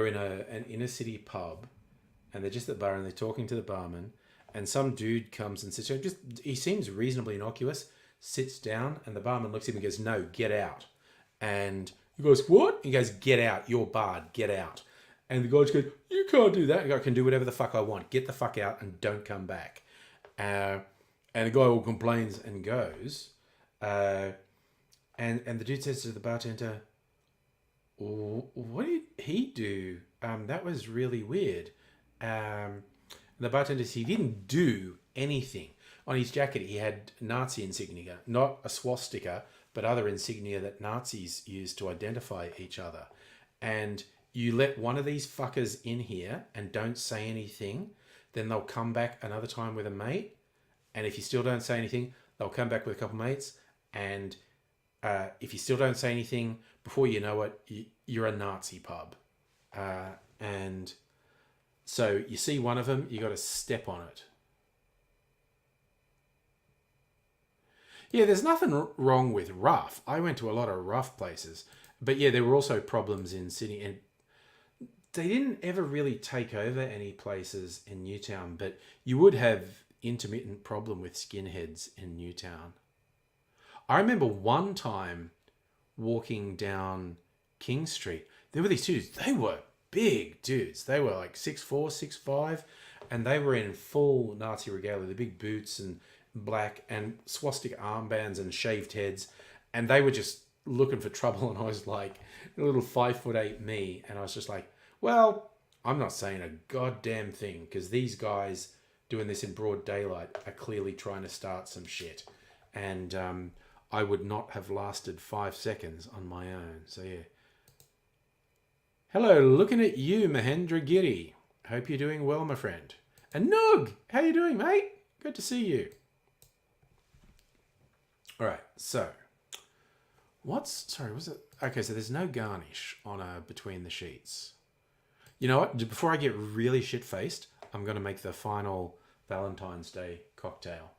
in an inner city pub, and they're just at the bar and they're talking to the barman, and some dude comes and sits down. He seems reasonably innocuous, sits down, and the barman looks at him and goes, "No, get out." And he goes, "What?" He goes, "Get out. You're barred. Get out." And the guy just goes, "You can't do that." I can do whatever the fuck I want. Get the fuck out and don't come back. And the guy all complains and goes. And the dude says to the bartender, "What did he do? That was really weird." The bartender says he didn't do anything. On his jacket, he had Nazi insignia, not a swastika, but other insignia that Nazis used to identify each other. And you let one of these fuckers in here and don't say anything, then they'll come back another time with a mate. And if you still don't say anything, they'll come back with a couple mates. And if you still don't say anything, before you know it, you're a Nazi pub. And so you see one of them, you got to step on it. Yeah, there's nothing wrong with rough. I went to a lot of rough places. But yeah, there were also problems in Sydney. And they didn't ever really take over any places in Newtown, but you would have intermittent problem with skinheads in Newtown. I remember one time walking down King Street. There were these dudes. They were big dudes. They were like 6'4", 6'5", and they were in full Nazi regalia, the big boots and black and swastika armbands and shaved heads, and they were just looking for trouble. And I was like a little 5'8" me, and I was just like, well, I'm not saying a goddamn thing because these guys doing this in broad daylight are clearly trying to start some shit, and I would not have lasted 5 seconds on my own. So yeah. Hello, looking at you, Mahendra Giri. Hope you're doing well, my friend. And Noog, how you doing, mate? Good to see you. All right, so was it? Okay, so there's no garnish on between the sheets. You know what? Before I get really shit-faced, I'm going to make the final Valentine's Day cocktail.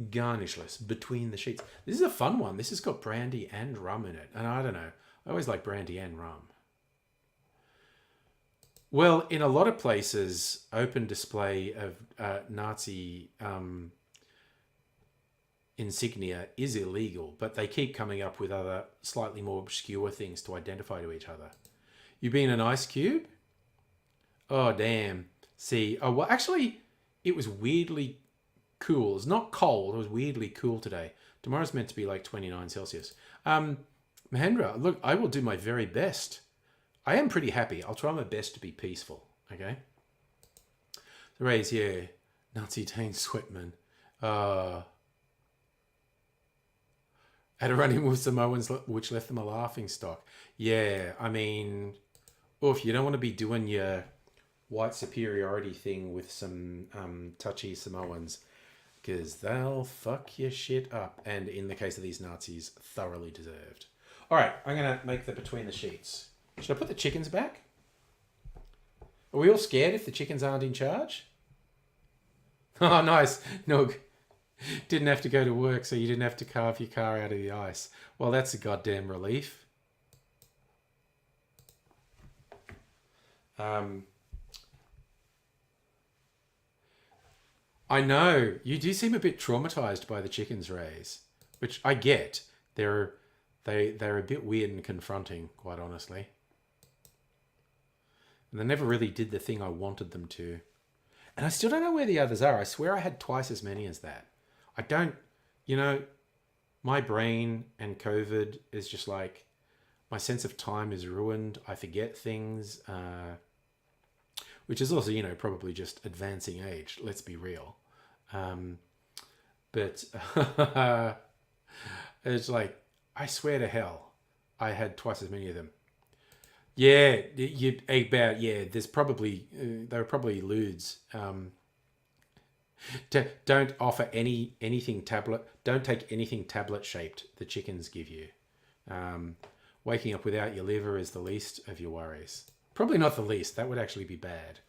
Garnishless, Between the Sheets. This is a fun one. This has got brandy and rum in it. And I don't know. I always like brandy and rum. Well, in a lot of places, open display of Nazi insignia is illegal, but they keep coming up with other slightly more obscure things to identify to each other. You being an ice cube? Oh, damn. See, oh, well, actually, it was weirdly cool. It's not cold. It was weirdly cool today. Tomorrow's meant to be like 29 Celsius. Mahendra, look, I will do my very best. I am pretty happy. I'll try my best to be peaceful, okay? The Rays, yeah. Nazi Tane Sweatman. Had a run-in with Samoans, which left them a laughing stock. Yeah, I mean, oof, you don't want to be doing your white superiority thing with some touchy Samoans, because they'll fuck your shit up. And in the case of these Nazis, thoroughly deserved. All right, I'm going to make the Between the Sheets. Should I put the chickens back? Are we all scared if the chickens aren't in charge? Oh, nice. Noog. Didn't have to go to work, so you didn't have to carve your car out of the ice. Well, that's a goddamn relief. I know. You do seem a bit traumatized by the chickens, Rays, which I get. They're a bit weird and confronting, quite honestly. And they never really did the thing I wanted them to. And I still don't know where the others are. I swear I had twice as many as that. I don't, you know, my brain and COVID is just like, my sense of time is ruined. I forget things, which is also, you know, probably just advancing age. Let's be real. But it's like, I swear to hell, I had twice as many of them. Yeah, there's probably, they were probably lewds. Don't offer anything tablet. Don't take anything tablet shaped the chickens give you. Waking up without your liver is the least of your worries. Probably not the least. That would actually be bad.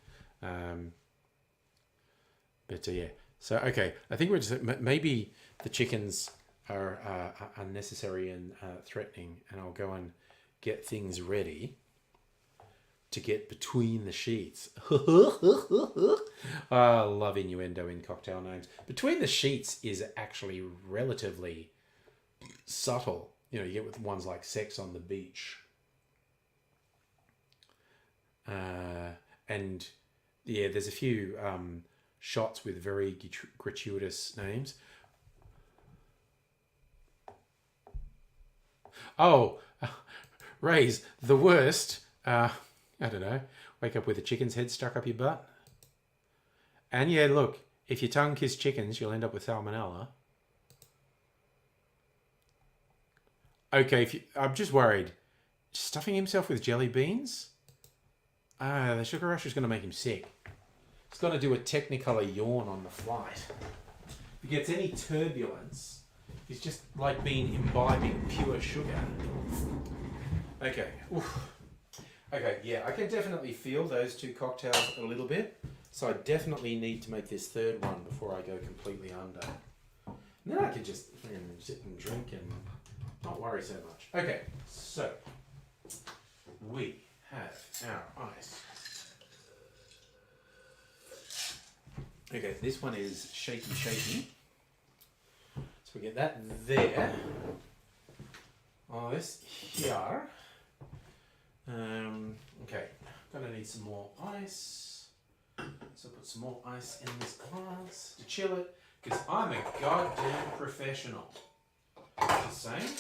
But yeah. So okay, I think we're just maybe the chickens are unnecessary and threatening, and I'll go and get things ready to get between the sheets. I love innuendo in cocktail names. Between the sheets is actually relatively subtle. You know, you get with ones like Sex on the Beach. And yeah, there's a few shots with very gratuitous names. Oh, Ray's the worst. I don't know. Wake up with a chicken's head stuck up your butt. And yeah, look, if you tongue kiss chickens, you'll end up with salmonella. Okay, I'm just worried. Stuffing himself with jelly beans? The sugar rush is going to make him sick. He's going to do a Technicolor yawn on the flight. If he gets any turbulence, he's just like imbibing pure sugar. Okay. Oof. Okay, yeah, I can definitely feel those two cocktails a little bit. So I definitely need to make this third one before I go completely under. And then I can just sit and drink and not worry so much. Okay, so we have our ice. Okay, this one is shaky. So we get that there. This here. Okay, gonna need some more ice. So put some more ice in this glass to chill it, because I'm a goddamn professional. Just saying.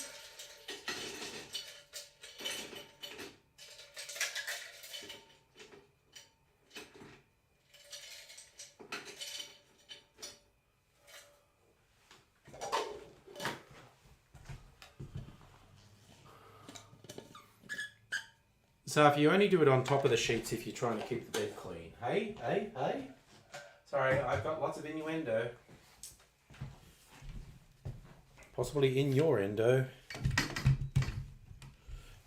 So if you only do it on top of the sheets if you're trying to keep the bed clean. Hey. Sorry, I've got lots of innuendo. Possibly in your endo.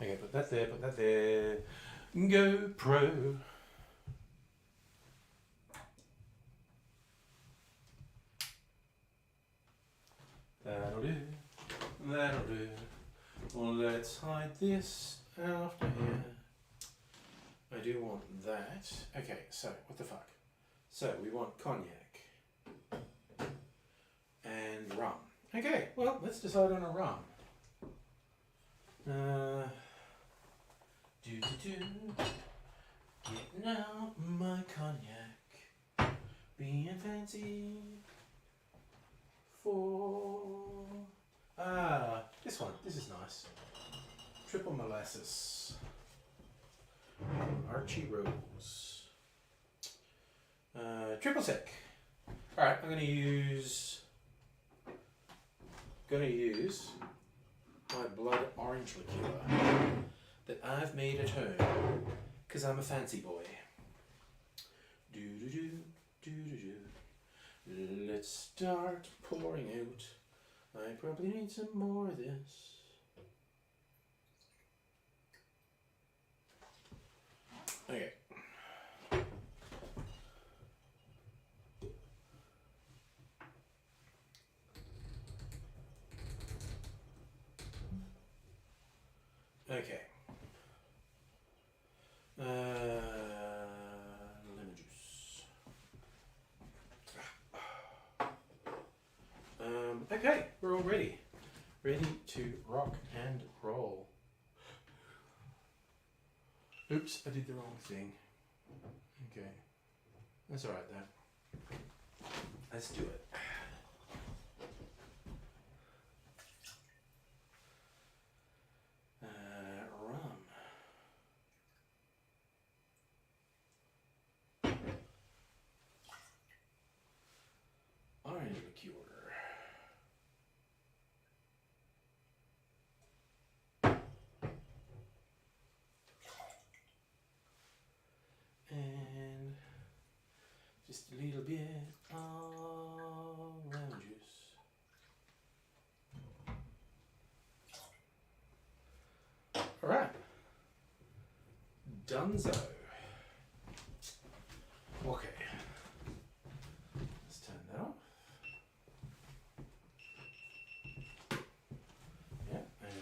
Okay, put that there. GoPro. That'll do. Well, let's hide this after here. I do want that. Okay, so what the fuck? So we want cognac and rum. Okay, well, let's decide on a rum. Getting out my cognac, being fancy for this one. This is nice. Triple molasses. Archie Rose. Triple sec. All right, I'm gonna use my blood orange liqueur that I've made at home because I'm a fancy boy. Do do do do do do. Let's start pouring out. I probably need some more of this. Okay. Okay. Lemon juice. Okay, we're all ready. Ready to rock and roll. Oops, I did the wrong thing. Okay. That's alright though. Let's do it. Rum. Orange liqueur. And just a little bit of lemon juice. All right, Dunzo. Okay, let's turn that off. Yeah, and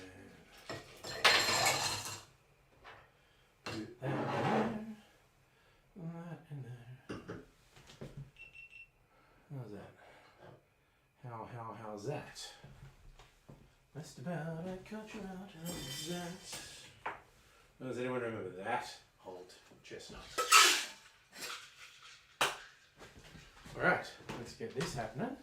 put that in there. That in there. How's that? How's that? Just about I cut you out of that. Does anyone remember that? Hold chestnut. Alright, let's get this happening.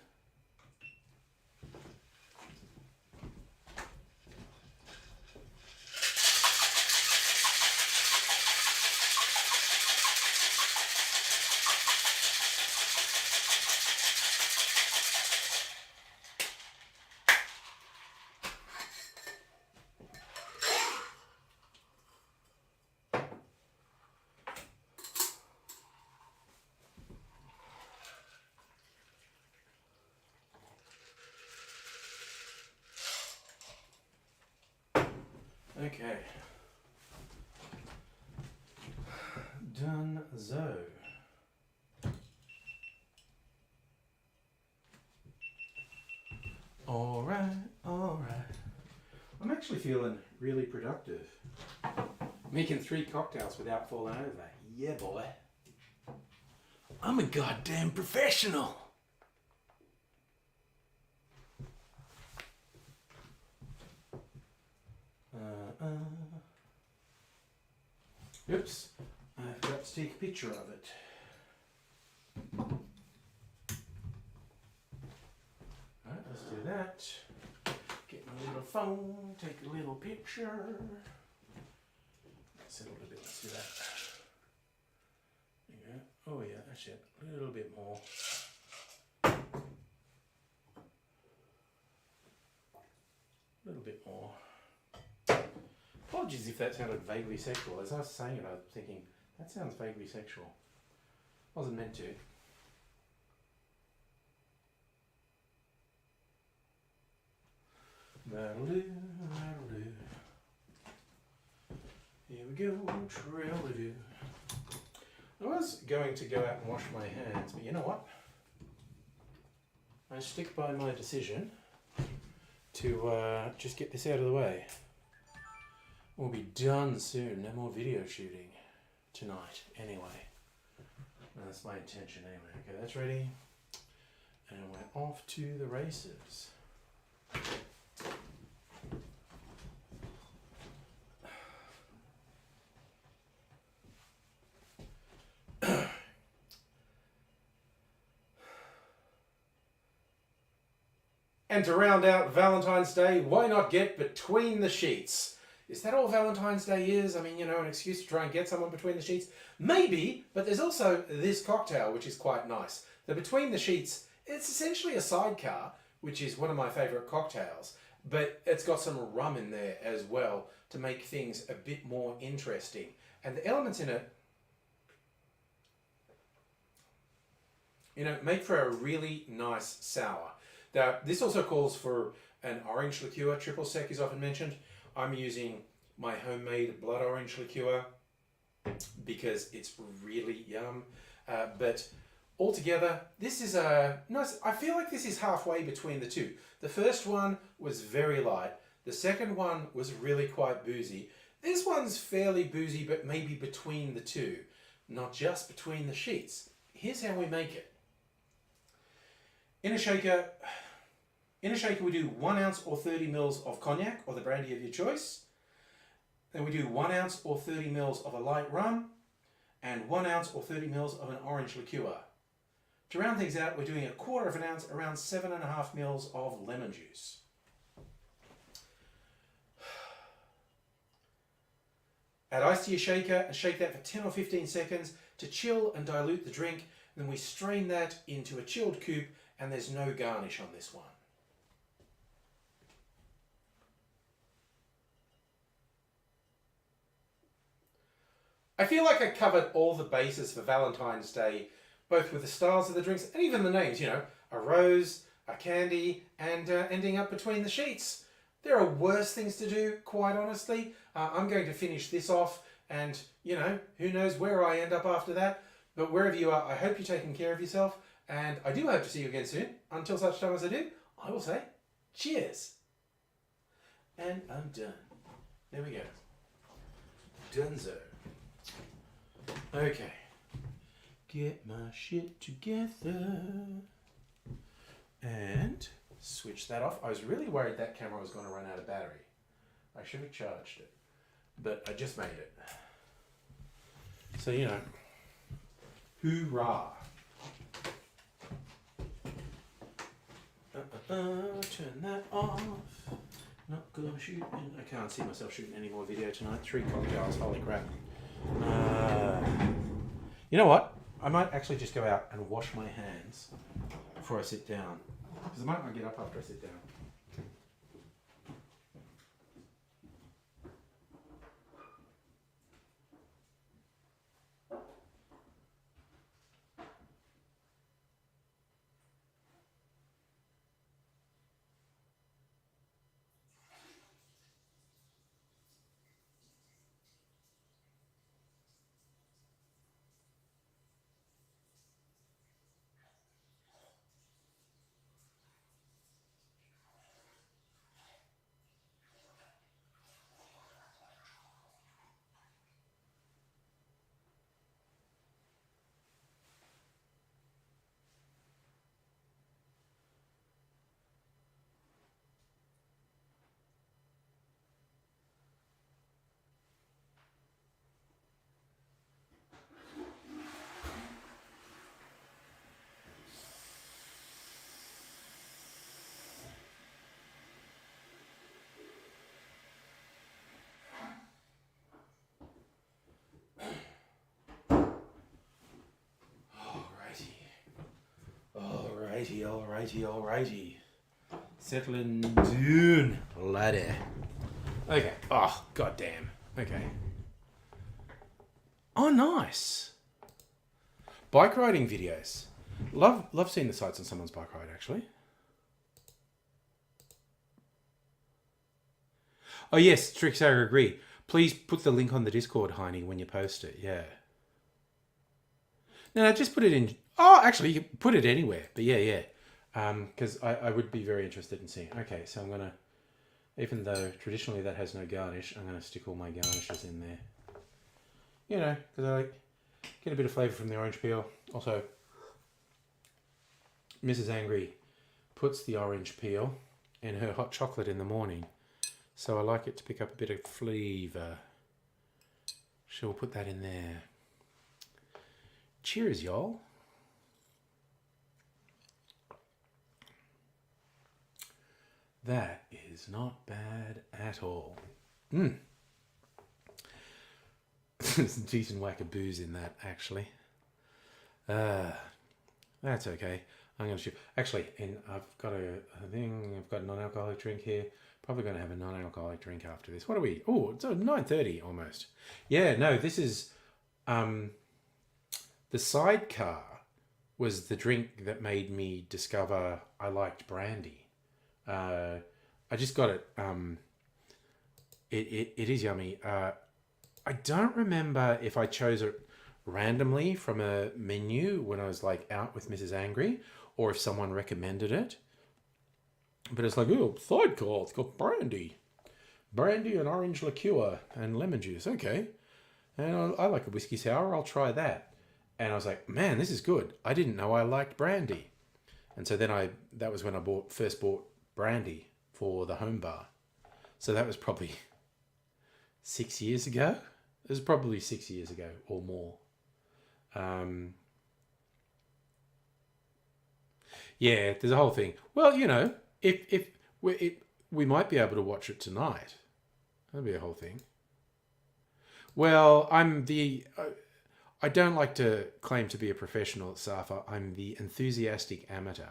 Okay. Dunzo. Alright. I'm actually feeling really productive. Making 3 cocktails without falling over. Yeah, boy. I'm a goddamn professional. Oops, I've got to take a picture of it. Alright, let's do that. Get my little phone, take a little picture. That's a little bit, let's do that. Yeah. Oh yeah, that's it. A little bit more. A little bit more. Apologies if that sounded vaguely sexual. As I was saying it, I was thinking, that sounds vaguely sexual. Wasn't meant to. That'll do, that'll do. Here we go, trail-a-do. I was going to go out and wash my hands, but you know what? I stick by my decision, to just get this out of the way. We'll be done soon. No more video shooting tonight, anyway. That's my intention, anyway. Okay, that's ready. And we're off to the races. And to round out Valentine's Day, why not get between the sheets? Is that all Valentine's Day is? I mean, you know, an excuse to try and get someone between the sheets? Maybe, but there's also this cocktail, which is quite nice. The Between the Sheets, it's essentially a sidecar, which is one of my favourite cocktails, but it's got some rum in there as well to make things a bit more interesting. And the elements in it, you know, make for a really nice sour. Now, this also calls for an orange liqueur. Triple sec is often mentioned. I'm using my homemade blood orange liqueur because it's really yum. But altogether, this is a nice, I feel like this is halfway between the two. The first one was very light. The second one was really quite boozy. This one's fairly boozy, but maybe between the two, not just between the sheets. Here's how we make it. In a shaker, we do 1 ounce or 30 mils of cognac or the brandy of your choice. Then we do 1 ounce or 30 mils of a light rum and 1 ounce or 30 mils of an orange liqueur. To round things out, we're doing 1/4 ounce, around 7.5 mils of lemon juice. Add ice to your shaker and shake that for 10 or 15 seconds to chill and dilute the drink. Then we strain that into a chilled coupe, and there's no garnish on this one. I feel like I covered all the bases for Valentine's Day, both with the styles of the drinks and even the names, you know, a rose, a candy, and ending up between the sheets. There are worse things to do, quite honestly. I'm going to finish this off and, you know, who knows where I end up after that. But wherever you are, I hope you're taking care of yourself. And I do hope to see you again soon. Until such time as I do, I will say cheers. And I'm done. There we go. Dunzo. Okay. Get my shit together. And switch that off. I was really worried that camera was going to run out of battery. I should have charged it. But I just made it. So, you know. Hoorah. Turn that off. Not gonna shoot. I can't see myself shooting any more video tonight. 3 cocktails. Holy crap. You know what? I might actually just go out and wash my hands before I sit down. Because I might not get up after I sit down. Alrighty. Settling down, laddie. Okay. Oh, goddamn. Okay. Oh, nice. Bike riding videos. Love seeing the sights on someone's bike ride, actually. Oh, yes, Trix, I agree. Please put the link on the Discord, Heine, when you post it. Yeah. No, just put it in. Oh, actually, you can put it anywhere. But yeah. Because I would be very interested in seeing. Okay, so I'm going to Even though traditionally that has no garnish, I'm going to stick all my garnishes in there. You know, because I like get a bit of flavour from the orange peel. Also, Mrs. Angry puts the orange peel in her hot chocolate in the morning. So I like it to pick up a bit of flavour. She'll put that in there. Cheers, y'all. That is not bad at all. There's a decent whack of booze in that, actually. That's okay. I'm going to shoot. Actually, and I've got a thing. I've got a non-alcoholic drink here. Probably going to have a non-alcoholic drink after this. What are we? Oh, it's 9:30 almost. Yeah, no, this is the sidecar was the drink that made me discover I liked brandy. I just got it. It is yummy. I don't remember if I chose it randomly from a menu when I was like out with Mrs. Angry, or if someone recommended it. But it's like, oh, sidecar, it's got brandy and orange liqueur and lemon juice. Okay, and I like a whiskey sour. I'll try that. And I was like, man, this is good. I didn't know I liked brandy. And so then that was when I first bought brandy for the home bar. So that was probably 6 years ago. It was probably 6 years ago or more. Yeah, there's a whole thing. Well, you know, if we might be able to watch it tonight. That'd be a whole thing. Well, I don't like to claim to be a professional at SAFA. I'm the enthusiastic amateur.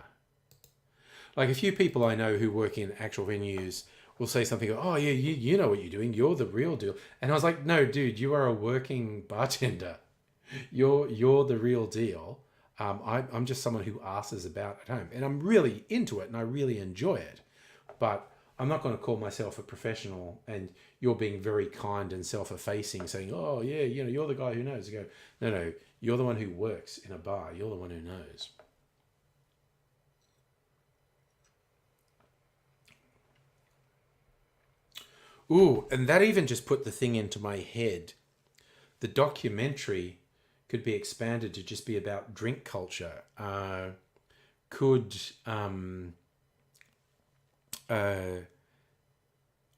Like a few people I know who work in actual venues will say something, oh yeah, you know what you're doing. You're the real deal. And I was like, no, dude, you are a working bartender. You're the real deal. I'm just someone who asses about at home. And I'm really into it and I really enjoy it. But I'm not going to call myself a professional and you're being very kind and self-effacing saying, oh yeah, you know, you're the guy who knows. I go, no, you're the one who works in a bar. You're the one who knows. Ooh, and that even just put the thing into my head. The documentary could be expanded to just be about drink culture. Could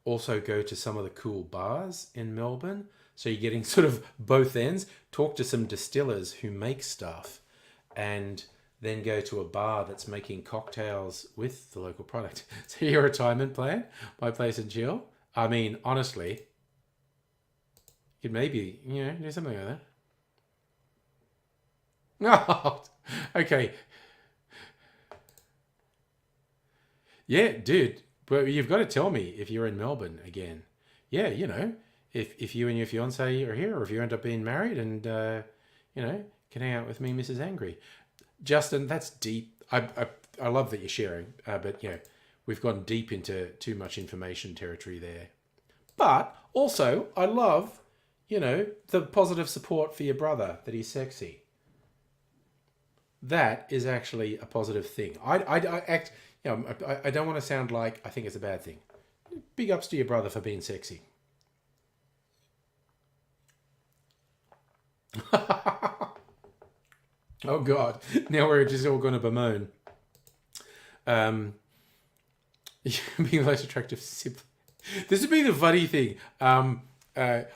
also go to some of the cool bars in Melbourne. So you're getting sort of both ends. Talk to some distillers who make stuff and then go to a bar that's making cocktails with the local product. So your retirement plan, my place and chill. I mean, honestly, you could maybe, you know, do something like that. Oh, okay. Yeah, dude. But you've got to tell me if you're in Melbourne again. Yeah, you know, if you and your fiance are here, or if you end up being married and, you know, can hang out with me, Mrs. Angry. Justin, that's deep. I love that you're sharing, but, you know, we've gone deep into too much information territory there. But also, I love, you know, the positive support for your brother, that he's sexy. That is actually a positive thing. I don't want to sound like I think it's a bad thing. Big ups to your brother for being sexy. Oh God! Now we're just all going to bemoan. Being less attractive sibling. This would be the funny thing. I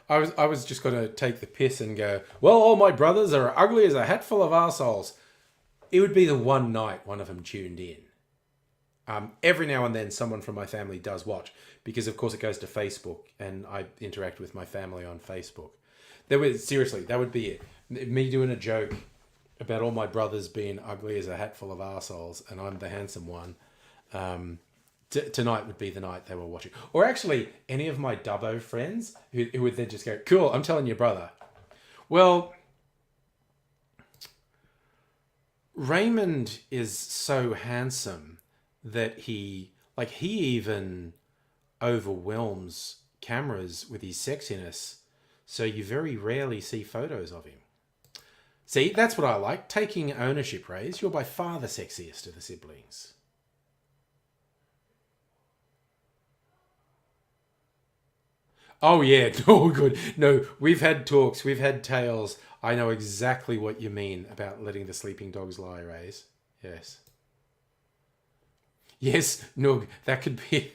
was just going to take the piss and go, well, all my brothers are ugly as a hat full of arseholes. It would be the one night one of them tuned in. Every now and then someone from my family does watch because, of course, it goes to Facebook and I interact with my family on Facebook. Seriously, that would be it. Me doing a joke about all my brothers being ugly as a hat full of arseholes and I'm the handsome one. Tonight would be the night they were watching. Or actually, any of my Dubbo friends who would then just go, cool, I'm telling your brother. Well, Raymond is so handsome that he even overwhelms cameras with his sexiness. So you very rarely see photos of him. See, that's what I like. Taking ownership, Rays. You're by far the sexiest of the siblings. Oh yeah, oh good. No, we've had talks, we've had tales. I know exactly what you mean about letting the sleeping dogs lie, Rays. Yes. Yes, Noog, that could be.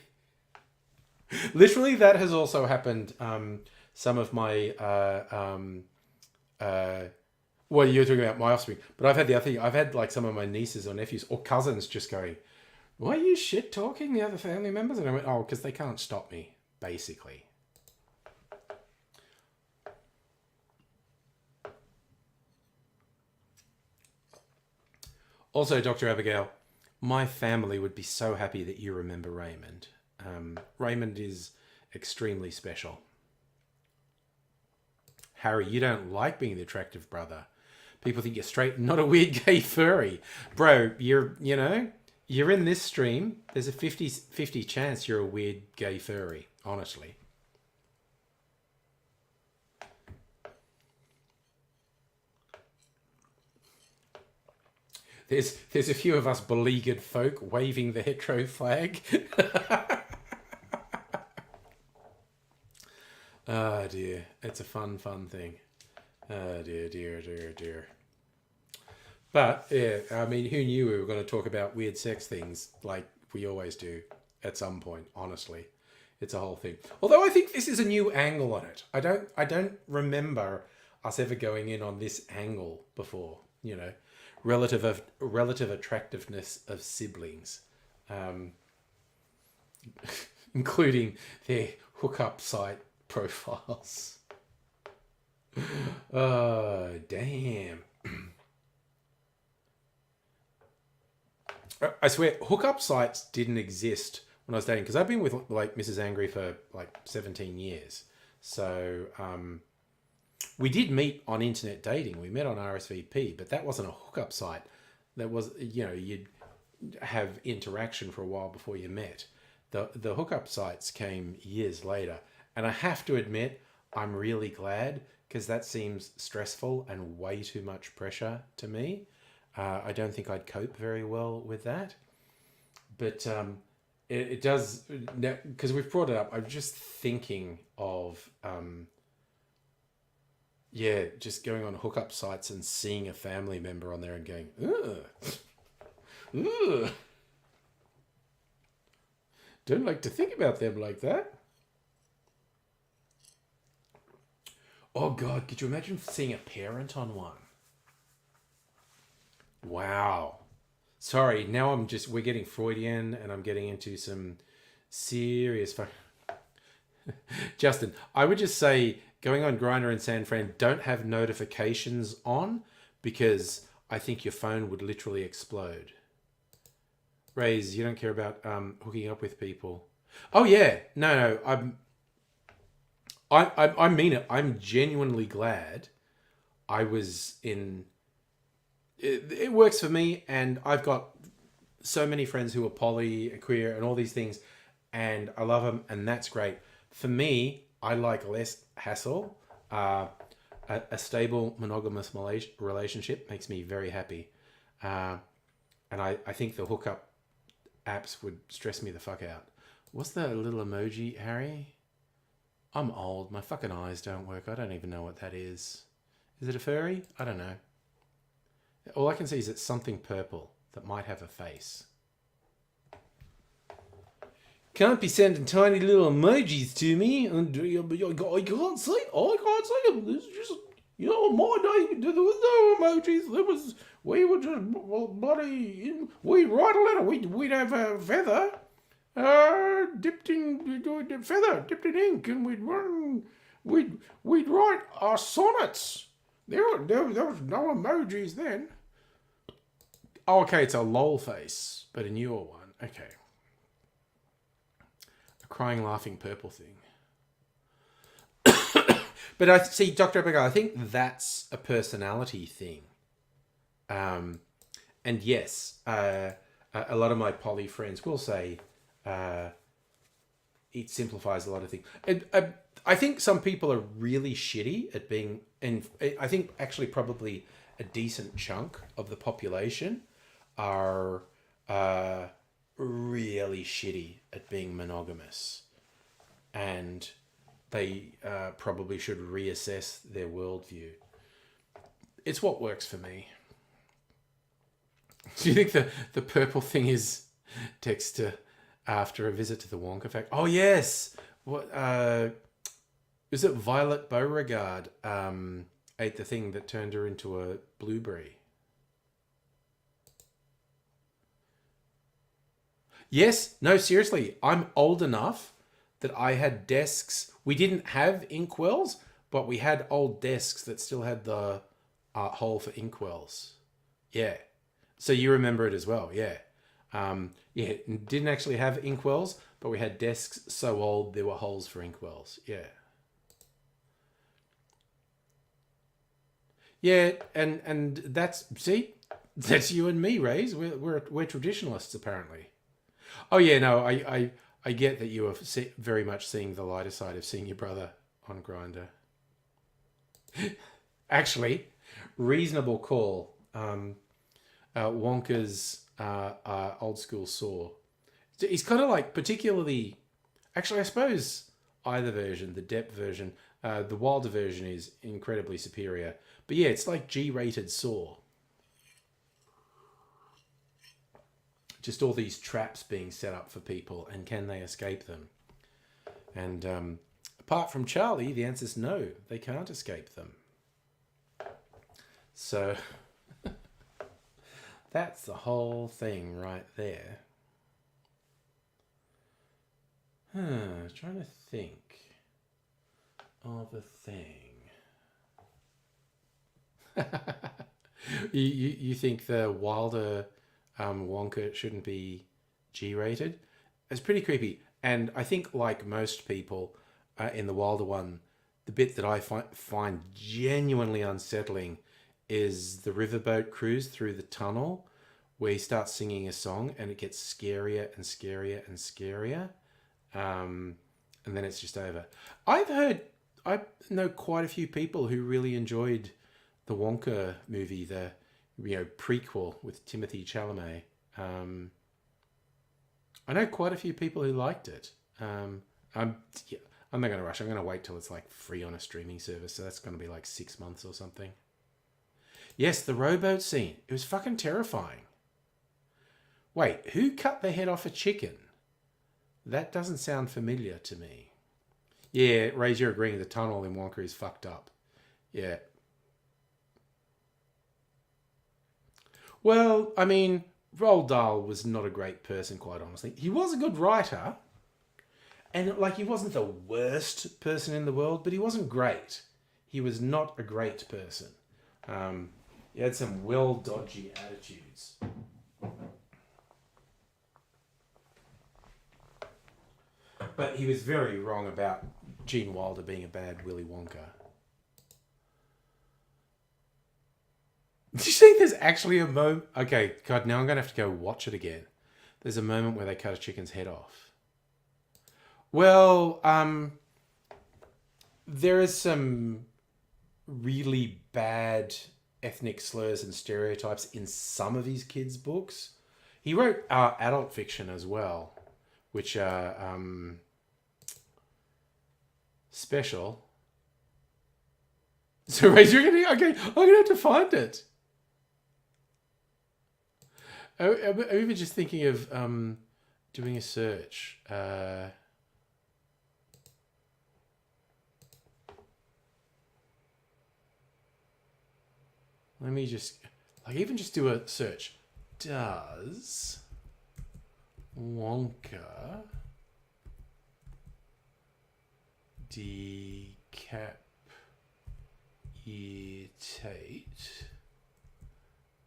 Literally, that has also happened. Some of my uh, well, you're talking about my offspring, but I've had the other thing. I've had like some of my nieces or nephews or cousins just going, "Why are you shit talking the other family members?" And I went, "Oh, because they can't stop me, basically." Also, Dr. Abigail, my family would be so happy that you remember Raymond. Raymond is extremely special. Harry, you don't like being the attractive brother. People think you're straight, not a weird gay furry. Bro, you're in this stream. There's a 50-50 chance you're a weird gay furry, honestly. There's a few of us beleaguered folk waving the hetero flag. Oh dear, it's a fun thing. Oh dear. But yeah, I mean, who knew we were going to talk about weird sex things like we always do at some point? Honestly, it's a whole thing. Although I think this is a new angle on it. I don't remember us ever going in on this angle before. Relative attractiveness of siblings, including their hookup site profiles. Oh damn. I swear, hookup sites didn't exist when I was dating because I've been with like Mrs. Angry for like 17 years. So we did meet on internet dating. We met on RSVP, but that wasn't a hookup site. That was, you'd have interaction for a while before you met. The hookup sites came years later, and I have to admit, I'm really glad because that seems stressful and way too much pressure to me. I don't think I'd cope very well with that. But it does, because we've brought it up, I'm just thinking of, just going on hookup sites and seeing a family member on there and going, ugh, ugh. Don't like to think about them like that. Oh God, could you imagine seeing a parent on one? Wow. Sorry, now we're getting Freudian and I'm getting into some serious Justin, I would just say going on Grindr and San Fran, don't have notifications on because I think your phone would literally explode. Raze, you don't care about hooking up with people. Oh yeah, no, I mean it. I'm genuinely glad I was in. It works for me, and I've got so many friends who are poly, queer, and all these things, and I love them, and that's great. For me, I like less hassle. A stable monogamous relationship makes me very happy, and I think the hookup apps would stress me the fuck out. What's the little emoji, Harry? I'm old. My fucking eyes don't work. I don't even know what that is. Is it a furry? I don't know. All I can see is it's something purple that might have a face. Can't be sending tiny little emojis to me. And I can't see them. It's just, my day, there was no emojis. We would just bloody, we'd write a letter. We'd have a feather dipped in ink, and we'd write our sonnets. There was no emojis then. Oh, okay, it's a lol face, but a newer one. Okay. A crying, laughing, purple thing. But I see, Dr. Abigail, I think that's a personality thing. And yes, a lot of my poly friends will say it simplifies a lot of things. I think some people are really shitty at being, and I think actually probably a decent chunk of the population are really shitty at being monogamous. And they probably should reassess their worldview. It's what works for me. Do you think the purple thing is text to after a visit to the Wonka factory? Oh yes. What is it? Violet Beauregard ate the thing that turned her into a blueberry. Yes. No, seriously. I'm old enough that I had desks. We didn't have inkwells, but we had old desks that still had the hole for inkwells. Yeah. So you remember it as well, yeah. Yeah, didn't actually have inkwells, but we had desks so old there were holes for inkwells, yeah. Yeah, and that's, see, that's you and me, Rays. We're traditionalists apparently. Oh yeah, no, I get that you are very much seeing the lighter side of seeing your brother on Grindr. Actually, reasonable call. Wonka's old school saw. He's kind of like particularly. Actually, I suppose either version, the Depp version, the Wilder version is incredibly superior. But yeah, it's like G-rated Saw. Just all these traps being set up for people, and can they escape them? And apart from Charlie, the answer is no, they can't escape them. So that's the whole thing right there. Trying to think of a thing. you think the Wilder Wonka shouldn't be G-rated? It's pretty creepy. And I think, like most people in the Wilder one, the bit that I find genuinely unsettling is the riverboat cruise through the tunnel where he starts singing a song and it gets scarier and scarier and scarier. And then it's just over. I know quite a few people who really enjoyed the Wonka movie, the prequel with Timothée Chalamet. I know quite a few people who liked it. I'm not going to rush. I'm going to wait till it's like free on a streaming service. So that's going to be like 6 months or something. Yes, the rowboat scene. It was fucking terrifying. Wait, who cut the head off a chicken? That doesn't sound familiar to me. Yeah, Ray, you're agreeing the tunnel in Wonka is fucked up. Yeah. Well, I mean, Roald Dahl was not a great person, quite honestly. He was a good writer. And, he wasn't the worst person in the world, but he wasn't great. He was not a great person. He had some dodgy attitudes. But he was very wrong about Gene Wilder being a bad Willy Wonka. Do you think there's actually a moment? Okay, God, now I'm going to have to go watch it again. There's a moment where they cut a chicken's head off. Well, there is some really bad ethnic slurs and stereotypes in some of his kids' books. He wrote adult fiction as well, which are special. So, Ray, you're going to... Okay, I'm going to have to find it. I'm even just thinking of doing a search. Let me just... even just do a search. Does Wonka decapitate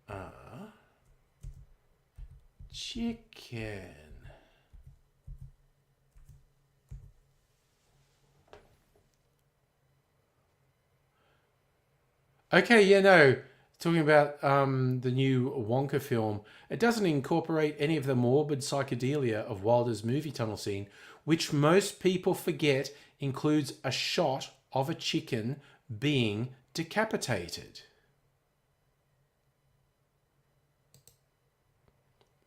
a chicken? Okay, yeah, no. Talking about the new Wonka film, it doesn't incorporate any of the morbid psychedelia of Wilder's movie tunnel scene, which most people forget includes a shot of a chicken being decapitated.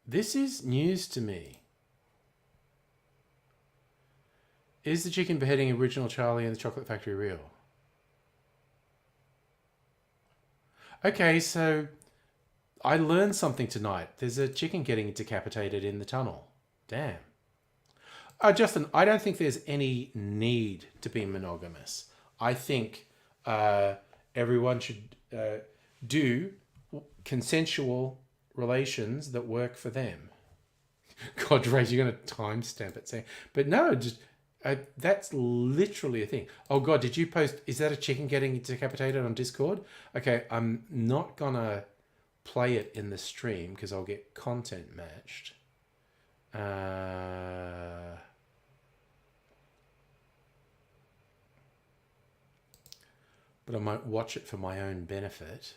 This is news to me. Is the chicken beheading original Charlie and the Chocolate Factory real? Okay, so I learned something tonight. There's a chicken getting decapitated in the tunnel. Damn. Justin, I don't think there's any need to be monogamous. I think everyone should do consensual relations that work for them. God, Ray, you're going to timestamp it. Saying, but no, just that's literally a thing. Oh God, did you post? Is that a chicken getting decapitated on Discord? Okay, I'm not gonna play it in the stream because I'll get content matched. But I might watch it for my own benefit.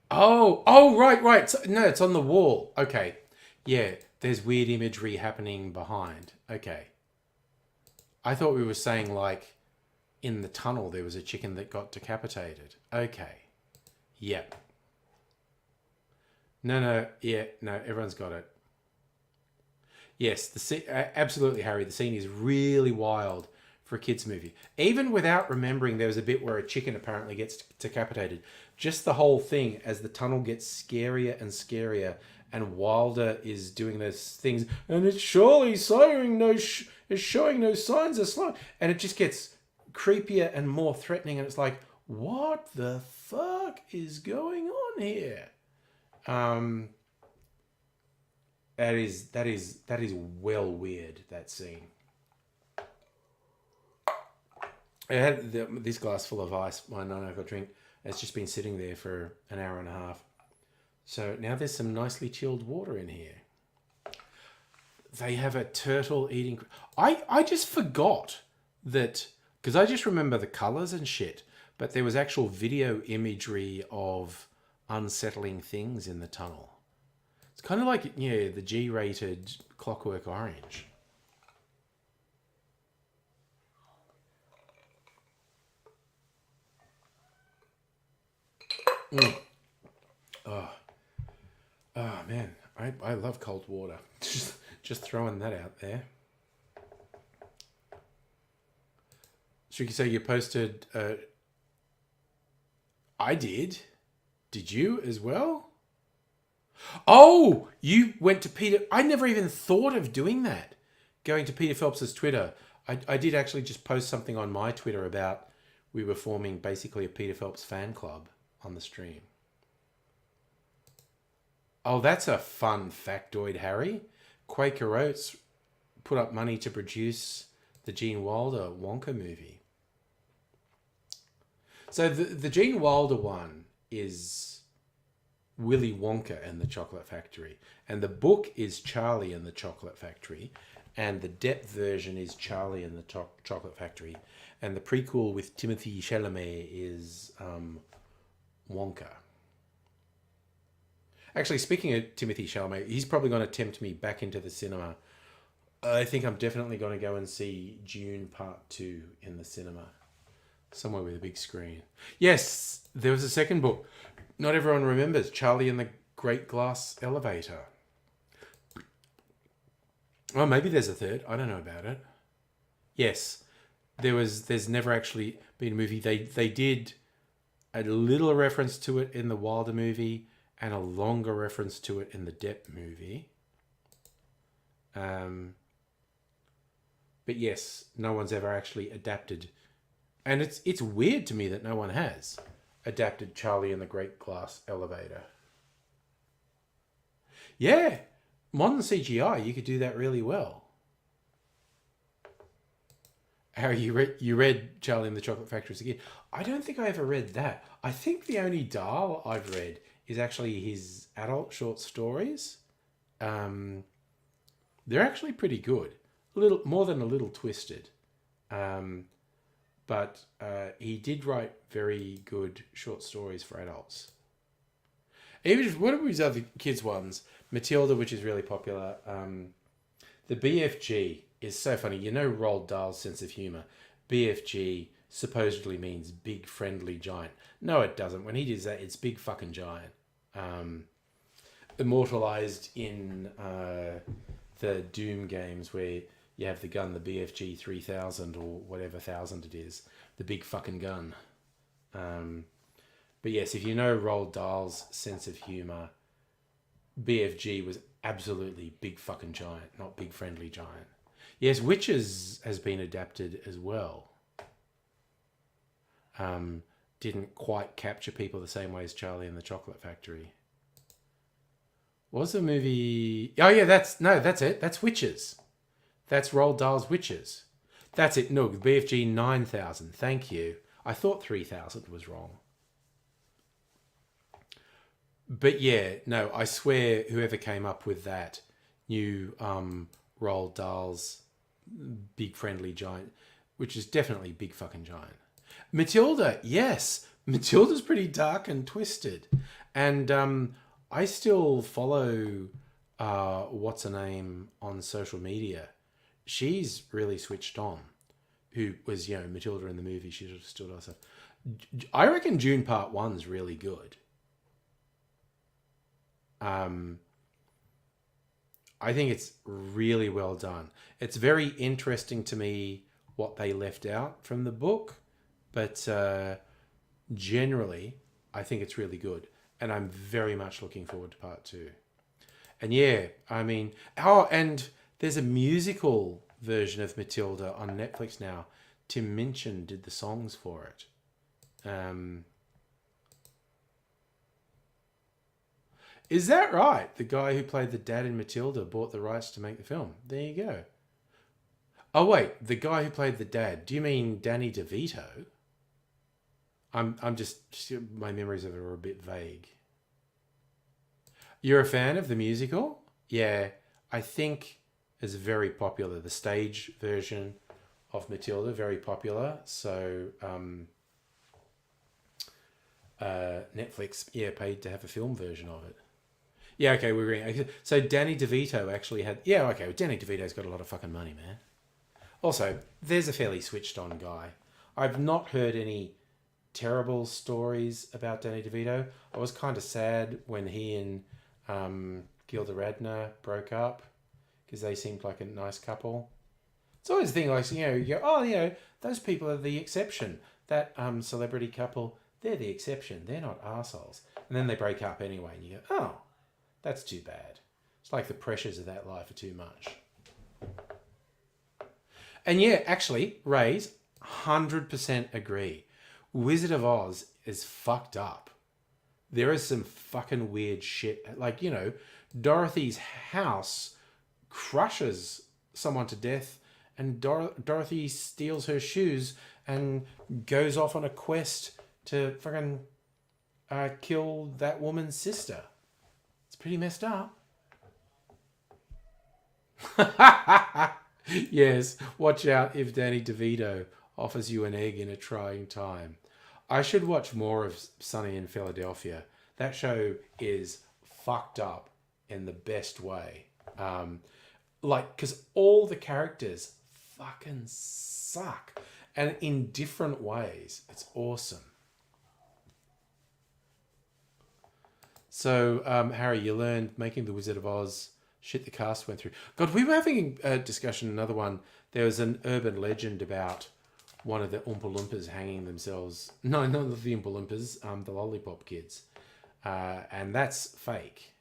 Oh, right. So, no, it's on the wall. Okay. Yeah, there's weird imagery happening behind. Okay. I thought we were saying like in the tunnel there was a chicken that got decapitated. Okay. Yep. No, everyone's got it. Yes, absolutely, Harry. The scene is really wild for a kids' movie. Even without remembering there was a bit where a chicken apparently gets decapitated. Just the whole thing as the tunnel gets scarier and scarier, and Wilder is doing those things, and it's surely showing no signs of slowing, and it just gets creepier and more threatening, and it's like, what the fuck is going on here? That is well weird, that scene. I had this glass full of ice, my non-alcohol drink. It's just been sitting there for an hour and a half. So now there's some nicely chilled water in here. They have a turtle eating... I just forgot that... Because I just remember the colours and shit. But there was actual video imagery of unsettling things in the tunnel. It's kind of like, yeah, the G-rated Clockwork Orange. Oh man, I love cold water. Just throwing that out there. Should you say you posted? I did. Did you as well? Oh, you went to Peter. I never even thought of doing that. Going to Peter Phelps's Twitter. I did actually just post something on my Twitter about we were forming basically a Peter Phelps fan club on the stream. Oh, that's a fun factoid, Harry. Quaker Oats put up money to produce the Gene Wilder Wonka movie. So the Gene Wilder one is Willy Wonka and the Chocolate Factory. And the book is Charlie and the Chocolate Factory. And the depth version is Charlie and the Chocolate Factory. And the prequel with Timothée Chalamet is Wonka. Actually, speaking of Timothée Chalamet, he's probably going to tempt me back into the cinema. I think I'm definitely going to go and see Dune Part 2 in the cinema. Somewhere with a big screen. Yes, there was a second book. Not everyone remembers. Charlie and the Great Glass Elevator. Oh, maybe there's a third. I don't know about it. Yes, there's never actually been a movie. They did a little reference to it in the Wilder movie and a longer reference to it in the Depp movie. But yes, no one's ever actually adapted. And it's weird to me that no one has adapted Charlie and the Great Glass Elevator. Yeah, modern CGI, you could do that really well. Harry, you read Charlie and the Chocolate Factory as a kid. I don't think I ever read that. I think the only Dahl I've read is actually his adult short stories. They're actually pretty good. A little more than a little twisted. But he did write very good short stories for adults. Even what are his other kids' ones? Matilda, which is really popular. The BFG is so funny. You know Roald Dahl's sense of humour. BFG supposedly means big friendly giant. No, it doesn't. When he does that, it's big fucking giant. immortalized in the Doom games where you have the gun, the BFG 3000 or whatever thousand it is, the big fucking gun. But yes, if you know Roald Dahl's sense of humor, BFG was absolutely big fucking giant, not big friendly giant. Yes, Witches has been adapted as well. Didn't quite capture people the same way as Charlie and the Chocolate Factory. What was the movie? Oh yeah, that's it. That's Witches. That's Roald Dahl's Witches. That's it. No, BFG 9000. Thank you. I thought 3000 was wrong. But yeah, no, I swear whoever came up with that knew Roald Dahl's Big Friendly Giant, which is definitely Big Fucking Giant. Matilda, yes. Matilda's pretty dark and twisted. And I still follow what's her name on social media. She's really switched on. Who was, Matilda in the movie. She just stood herself. I reckon June Part 1's really good. I think it's really well done. It's very interesting to me what they left out from the book, but generally, I think it's really good. And I'm very much looking forward to Part 2. And yeah, I mean... Oh, and there's a musical version of Matilda on Netflix now. Tim Minchin did the songs for it. Is that right? The guy who played the dad in Matilda bought the rights to make the film. There you go. Oh, wait. The guy who played the dad. Do you mean Danny DeVito? I'm just... My memories of it are a bit vague. You're a fan of the musical? Yeah. I think it's very popular. The stage version of Matilda, very popular. So, Netflix, paid to have a film version of it. Yeah, okay, we're agreeing. So Danny DeVito actually had... Yeah, okay, Danny DeVito's got a lot of fucking money, man. Also, there's a fairly switched on guy. I've not heard any terrible stories about Danny DeVito. I was kind of sad when he and Gilda Radner broke up because they seemed like a nice couple. It's always a thing like, you go, those people are the exception. That celebrity couple, they're the exception. They're not arseholes. And then they break up anyway and you go, oh, that's too bad. It's like the pressures of that life are too much. And yeah, actually, Ray's 100% agree. Wizard of Oz is fucked up. There is some fucking weird shit. Like, Dorothy's house crushes someone to death and Dorothy steals her shoes and goes off on a quest to fucking kill that woman's sister. It's pretty messed up. Yes, watch out if Danny DeVito offers you an egg in a trying time. I should watch more of Sunny in Philadelphia. That show is fucked up in the best way. Because all the characters fucking suck. And in different ways. It's awesome. So, Harry, you learned making the Wizard of Oz... Shit the cast went through. God, we were having a discussion, another one. There was an urban legend about one of the Oompa Loompas hanging themselves. No, not the Oompa Loompas, the Lollipop Kids. And that's fake.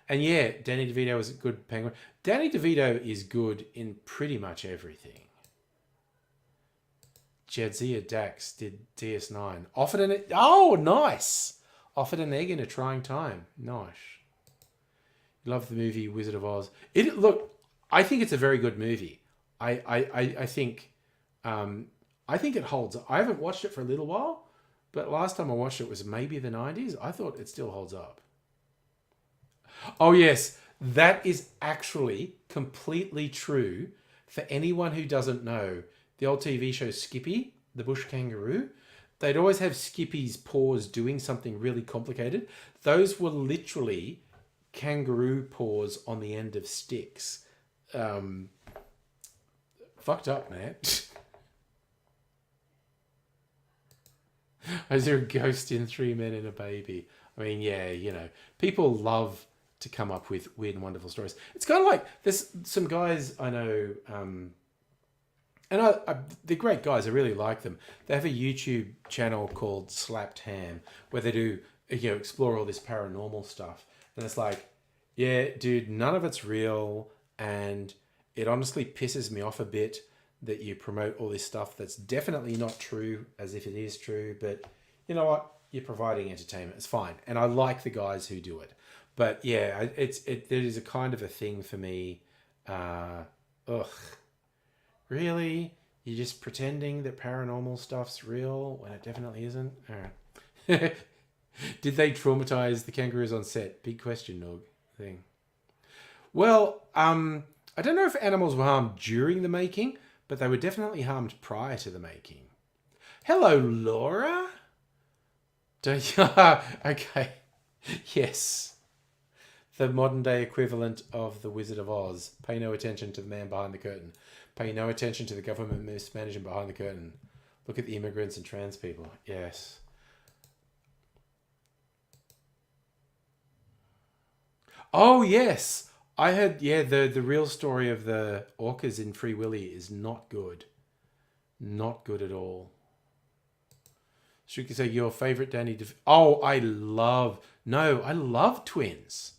And yeah, Danny DeVito is a good penguin. Danny DeVito is good in pretty much everything. Jadzia Dax did DS9. Oh, nice! Offered an egg in a trying time. Nice. Love the movie Wizard of Oz. I think it's a very good movie. I think it holds up. I haven't watched it for a little while, but last time I watched it was maybe the 90s. I thought it still holds up. Oh yes, that is actually completely true for anyone who doesn't know. The old TV show Skippy, the bush kangaroo, they'd always have Skippy's paws doing something really complicated. Those were literally kangaroo paws on the end of sticks. Fucked up, man. Is there a ghost in Three Men and a Baby? I mean, yeah, people love to come up with weird and wonderful stories. It's kind of like there's some guys I know, and they're great guys. I really like them. They have a YouTube channel called Slapped Ham where they do explore all this paranormal stuff. And it's like, yeah, dude, none of it's real, and it honestly pisses me off a bit that you promote all this stuff that's definitely not true as if it is true. But you know what? You're providing entertainment. It's fine, and I like the guys who do it. But yeah, there is a kind of a thing for me. Really? You're just pretending that paranormal stuff's real when it definitely isn't? All right. Did they traumatize the kangaroos on set? Big question, Nog. Thing. Well, I don't know if animals were harmed during the making, but they were definitely harmed prior to the making. Hello, Laura. Okay. Yes. The modern day equivalent of the Wizard of Oz. Pay no attention to the man behind the curtain. Pay no attention to the government mismanagement behind the curtain. Look at the immigrants and trans people. Yes. Oh, yes. I heard, the real story of the orcas in Free Willy is not good. Not good at all. Should you say your favorite Danny I love Twins.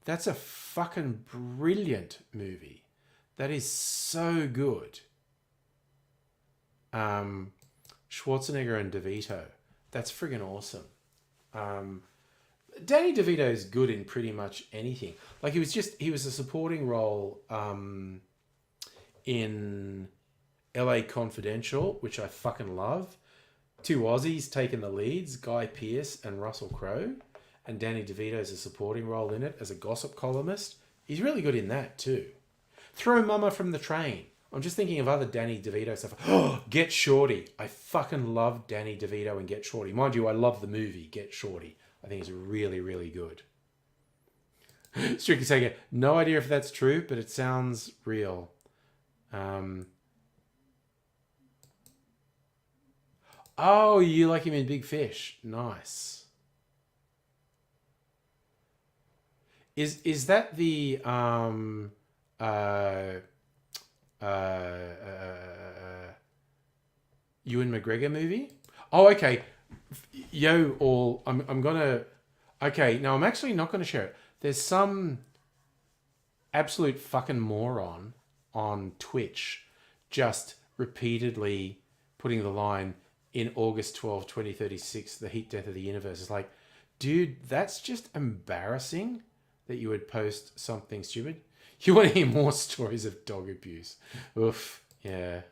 That's a fucking brilliant movie. That is so good. Schwarzenegger and DeVito. That's friggin' awesome. Danny DeVito is good in pretty much anything. Like he was a supporting role in LA Confidential, which I fucking love. Two Aussies taking the leads, Guy Pearce and Russell Crowe. And Danny DeVito's a supporting role in it as a gossip columnist. He's really good in that too. Throw Mama from the Train. I'm just thinking of other Danny DeVito stuff. Oh, Get Shorty. I fucking love Danny DeVito and Get Shorty. Mind you, I love the movie Get Shorty. I think it's really, really good. Strictly saying, no idea if that's true, but it sounds real. Oh, you like him in Big Fish. Nice. Is that the Ewan McGregor movie? Oh, okay. I'm gonna. Okay, now I'm actually not gonna share it. There's some absolute fucking moron on Twitch just repeatedly putting the line in August 12, 2036, the heat death of the universe. It's like, dude, that's just embarrassing that you would post something stupid. You want to hear more stories of dog abuse? Oof, yeah.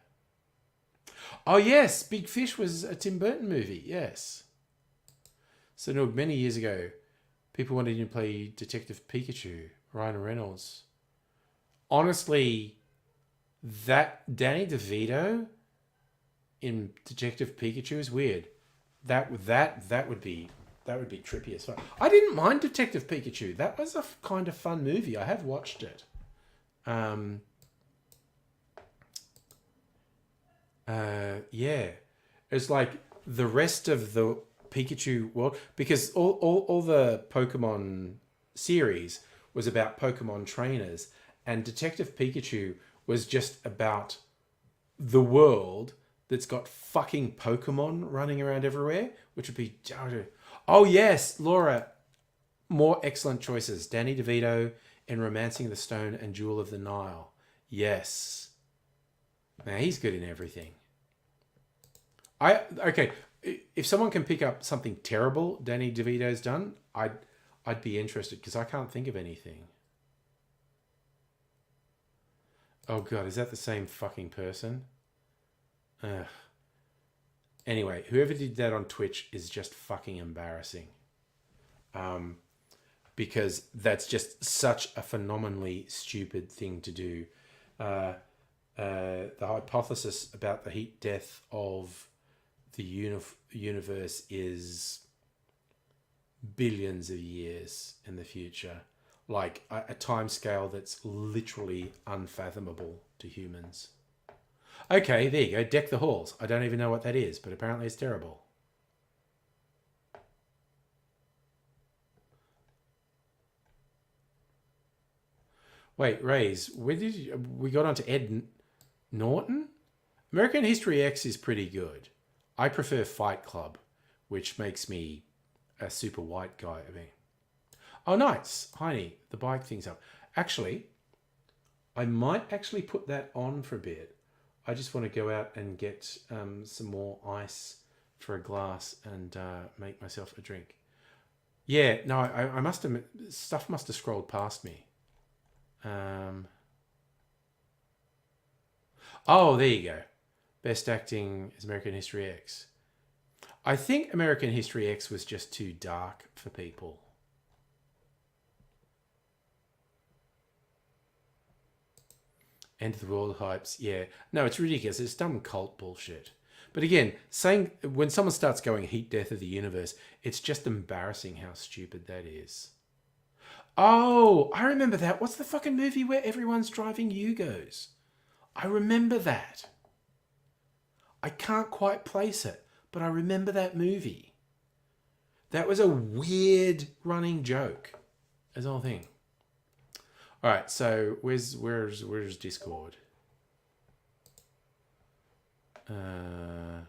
Oh, yes, Big Fish was a Tim Burton movie, yes. So, no, many years ago, people wanted him to play Detective Pikachu, Ryan Reynolds. Honestly, that Danny DeVito in Detective Pikachu is weird. That would be trippy as fuck. I didn't mind Detective Pikachu. That was a kind of fun movie. I have watched it. Yeah. It's like the rest of the Pikachu world, because all the Pokemon series was about Pokemon trainers, and Detective Pikachu was just about the world that's got fucking Pokemon running around everywhere, which would be... Oh, yes, Laura. More excellent choices. Danny DeVito in Romancing the Stone and Jewel of the Nile. Yes. Now, he's good in everything. Okay, if someone can pick up something terrible Danny DeVito's done, I'd be interested, because I can't think of anything. Oh, God, is that the same fucking person? Ugh. Anyway, whoever did that on Twitch is just fucking embarrassing. Because that's just such a phenomenally stupid thing to do. The hypothesis about the heat death of the universe is billions of years in the future. Like a time scale that's literally unfathomable to humans. Okay, there you go. Deck the Halls. I don't even know what that is, but apparently it's terrible. Wait, Rays, where did we got onto Ed Norton? American History X is pretty good. I prefer Fight Club, which makes me a super white guy. I mean, oh, nice, Heine, the bike thing's up. Actually, I might actually put that on for a bit. I just want to go out and get some more ice for a glass and make myself a drink. Yeah, no, I must have, stuff must have scrolled past me. Oh, there you go. Best acting is American History X. I think American History X was just too dark for people. End of the World hypes, yeah. No, it's ridiculous. It's dumb cult bullshit. But again, saying when someone starts going heat death of the universe, it's just embarrassing how stupid that is. Oh, I remember that. What's the fucking movie where everyone's driving Yugos? I remember that. I can't quite place it, but I remember that movie. That was a weird running joke as the whole thing. All right, so where's Discord? Heine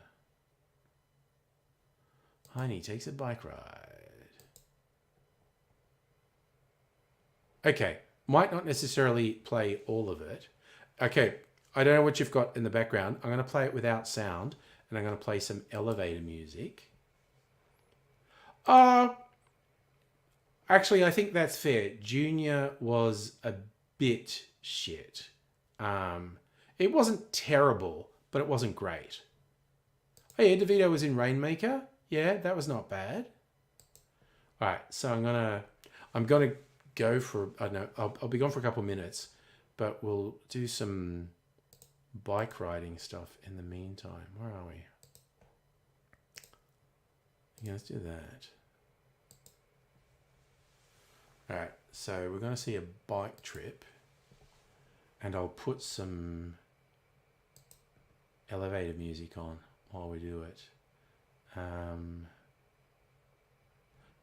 takes a bike ride. Okay, might not necessarily play all of it. Okay, I don't know what you've got in the background. I'm going to play it without sound, and I'm going to play some elevator music. Actually, I think that's fair. Junior was a bit shit. It wasn't terrible, but it wasn't great. Oh yeah, DeVito was in Rainmaker. Yeah, that was not bad. All right, so I'm gonna go for, I don't know, I'll be gone for a couple of minutes, but we'll do some bike riding stuff in the meantime. Where are we? Yeah, let's do that. All right, so we're going to see a bike trip, and I'll put some elevator music on while we do it.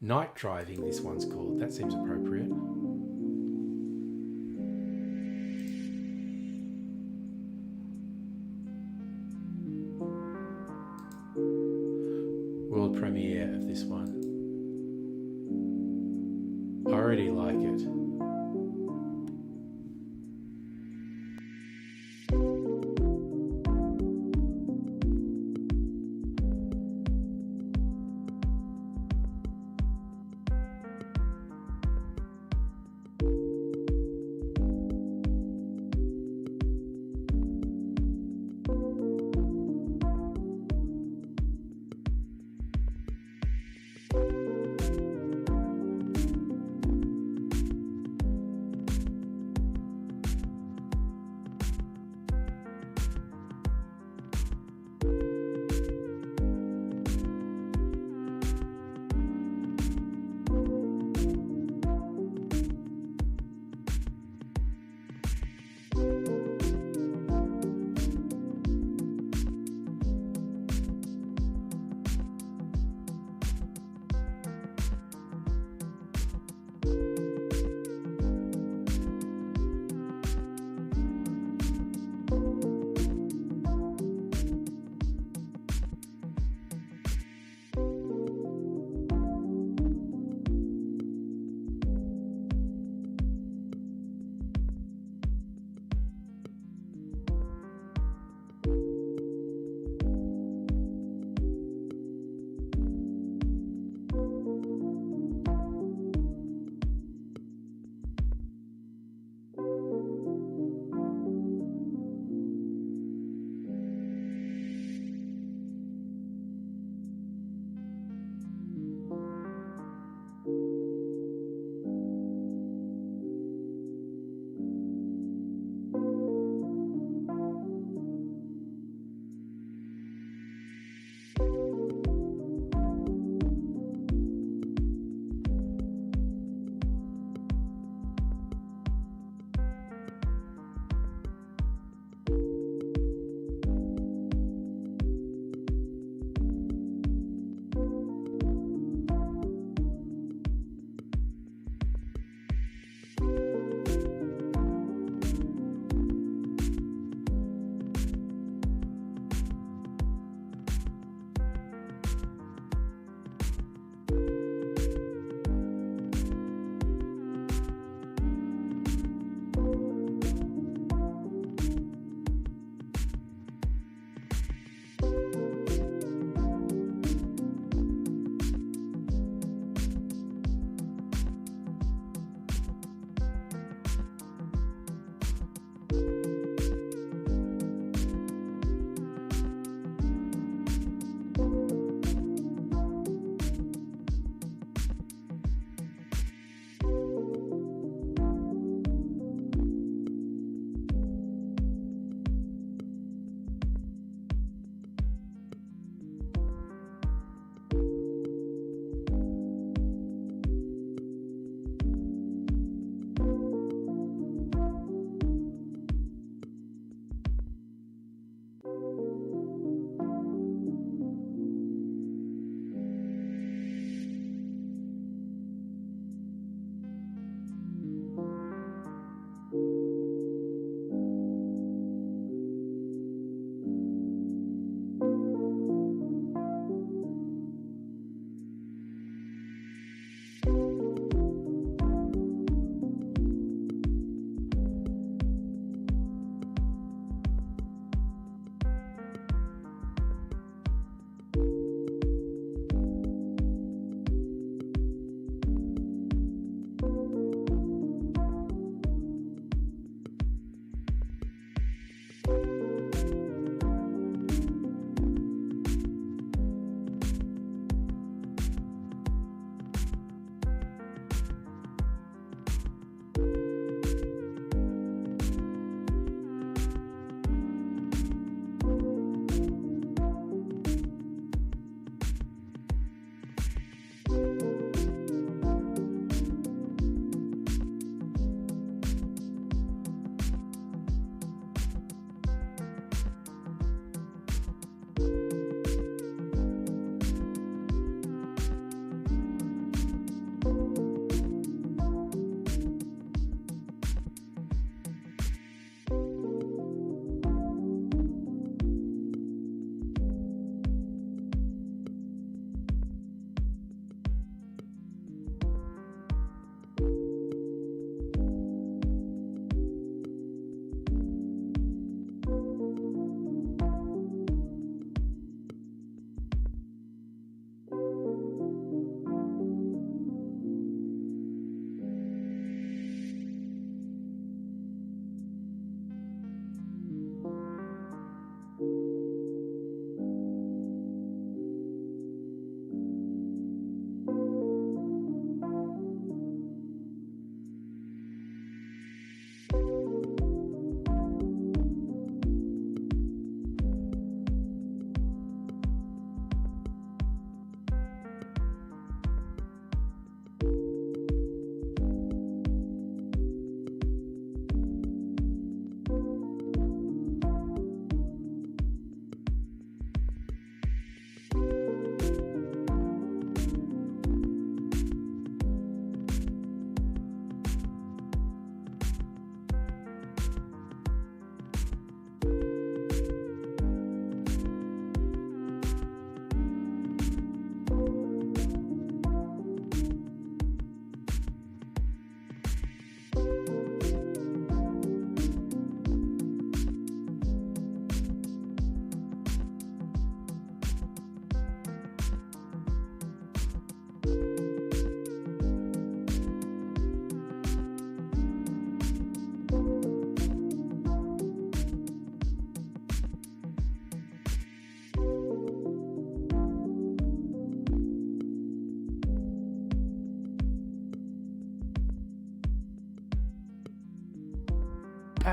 Night driving, this one's called. That seems appropriate. World premiere of this one. I already like it.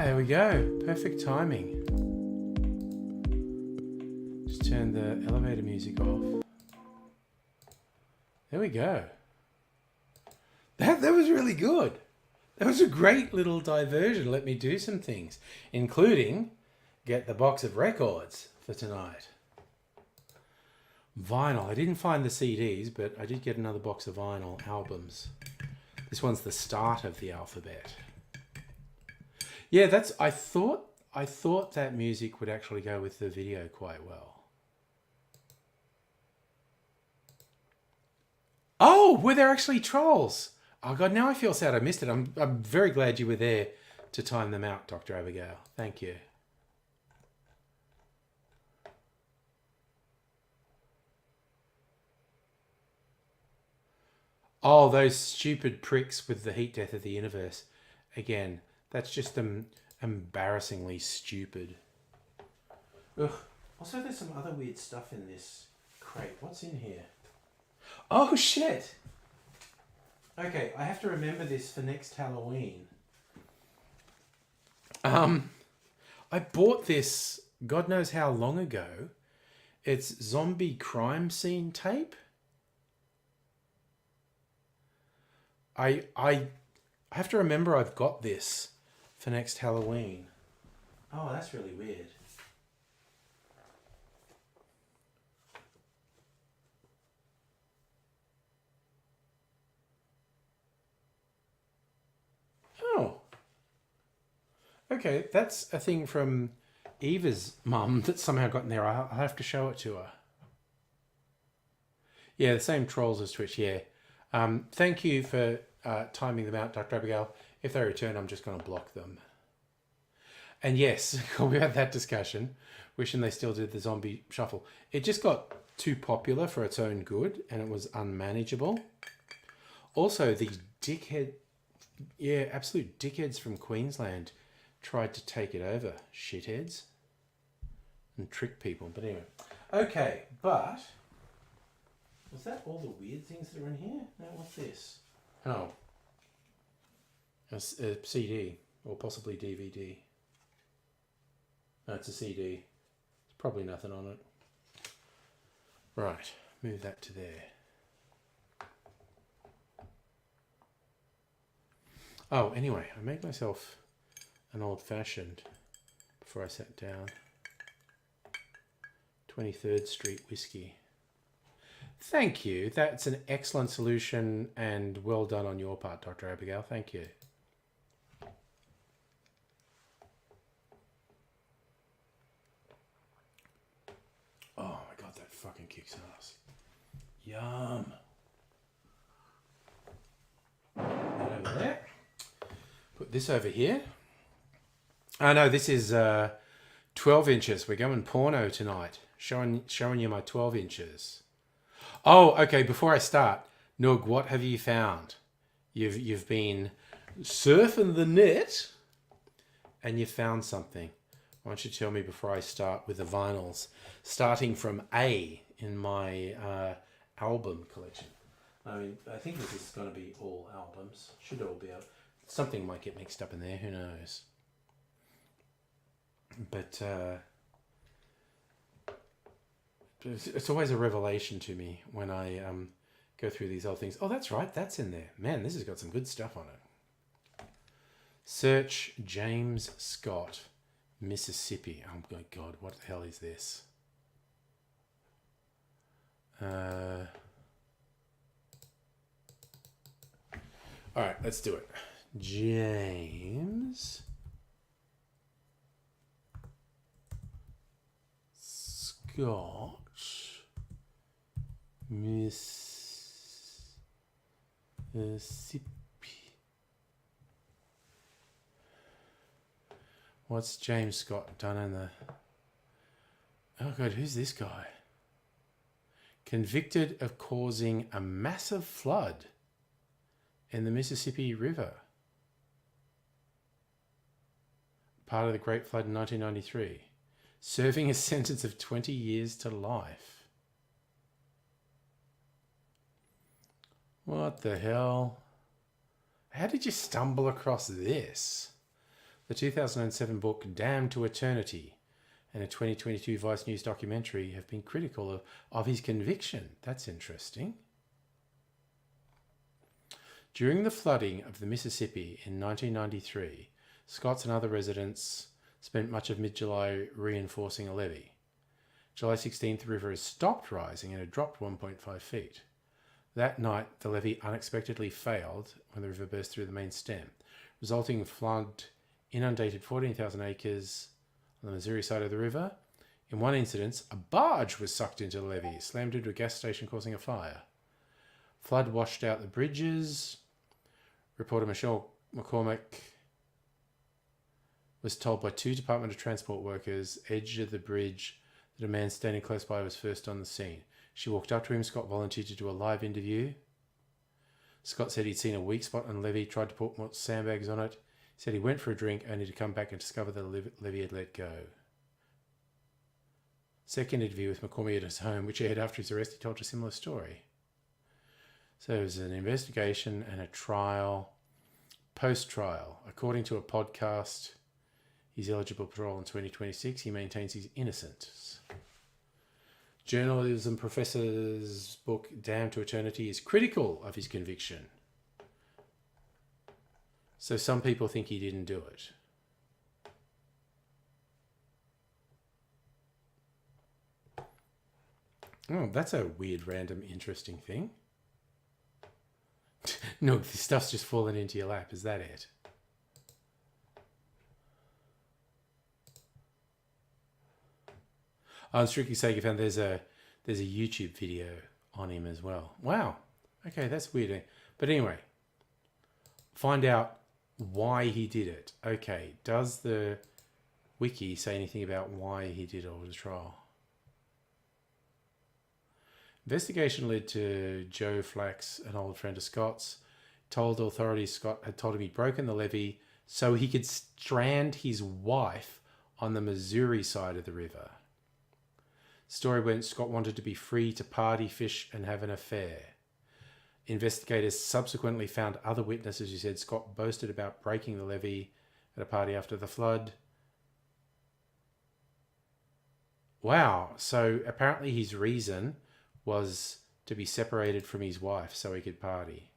there we go. Perfect timing. Just turn the elevator music off. There we go. That was really good. That was a great little diversion. Let me do some things, including get the box of records for tonight. Vinyl. I didn't find the CDs, but I did get another box of vinyl albums. This one's the start of the alphabet. Yeah, that's. I thought that music would actually go with the video quite well. Oh, were there actually trolls? Oh God, now I feel sad I missed it. I'm very glad you were there to time them out, Dr. Abigail. Thank you. Oh, those stupid pricks with the heat death of the universe. Again, that's just embarrassingly stupid. Ugh. Also, there's some other weird stuff in this crate. What's in here? Oh, shit! Okay, I have to remember this for next Halloween. I bought this God knows how long ago. It's zombie crime scene tape. I have to remember I've got this for next Halloween. Oh, that's really weird. Oh. Okay, that's a thing from Eva's mum that somehow got in there. I'll have to show it to her. Yeah, the same trolls as Twitch, yeah. Thank you for timing them out, Dr. Abigail. If they return, I'm just going to block them. And yes, we had that discussion, wishing they still did the zombie shuffle. It just got too popular for its own good, and it was unmanageable. Also, the dickhead, yeah, absolute dickheads from Queensland tried to take it over, shitheads, and trick people. But anyway, okay, but was that all the weird things that are in here? No, what's this? Oh, a CD or possibly DVD. No, it's a CD. There's probably nothing on it. Right, move that to there. Oh, anyway, I made myself an old-fashioned before I sat down. 23rd Street whiskey. Thank you. That's an excellent solution and well done on your part, Dr. Abigail. Thank you. Oh my God, that fucking kicks ass. Yum. That over there. Put this over here. Oh no, this is 12 inches. We're going porno tonight. Showing you my 12 inches. Oh, okay. Before I start, Noog, what have you found? You've been surfing the net, and you found something. Why don't you tell me before I start with the vinyls, starting from A in my album collection. I mean, I think this is going to be all albums. Should all be out. Something might get mixed up in there. Who knows? But it's always a revelation to me when I go through these old things. Oh, that's right. That's in there. Man, this has got some good stuff on it. Search James Scott, Mississippi. Oh my God, what the hell is this? All right, let's do it. James Scott, Mississippi. What's James Scott done in the... Oh God, who's this guy? Convicted of causing a massive flood in the Mississippi River. Part of the Great Flood in 1993. Serving a sentence of 20 years to life. What the hell? How did you stumble across this? The 2007 book Damned to Eternity and a 2022 Vice News documentary have been critical of his conviction. That's interesting. During the flooding of the Mississippi in 1993, Scots and other residents spent much of mid-July reinforcing a levee. July 16th, the river has stopped rising and had dropped 1.5 feet. That night, the levee unexpectedly failed when the river burst through the main stem, resulting in flood inundated 14,000 acres on the Missouri side of the river. In one incident, a barge was sucked into the levee, slammed into a gas station, causing a fire. Flood washed out the bridges. Reporter Michelle McCormick was told by two Department of Transport workers edge of the bridge that a man standing close by was first on the scene. She walked up to him. Scott volunteered to do a live interview. Scott said he'd seen a weak spot on the levee, tried to put more sandbags on it. He said he went for a drink only to come back and discover the levee had let go. Second interview with McCormick at his home, which he had after his arrest, he told a similar story. So it was an investigation and a trial. Post-trial, according to a podcast, he's eligible for parole in 2026. He maintains his innocence. Journalism professor's book, Damned to Eternity, is critical of his conviction. So some people think he didn't do it. Oh, that's a weird, random, interesting thing. No, this stuff's just fallen into your lap. Is that it? On Strictly Sega found there's a YouTube video on him as well. Wow. Okay, that's weird. But anyway, find out why he did it. Okay, does the wiki say anything about why he did all the trial? Investigation led to Joe Flax, an old friend of Scott's, told authorities Scott had told him he'd broken the levee so he could strand his wife on the Missouri side of the river. Story went Scott wanted to be free to party, fish, and have an affair. Investigators subsequently found other witnesses who said Scott boasted about breaking the levee at a party after the flood. Wow, so apparently his reason was to be separated from his wife so he could party.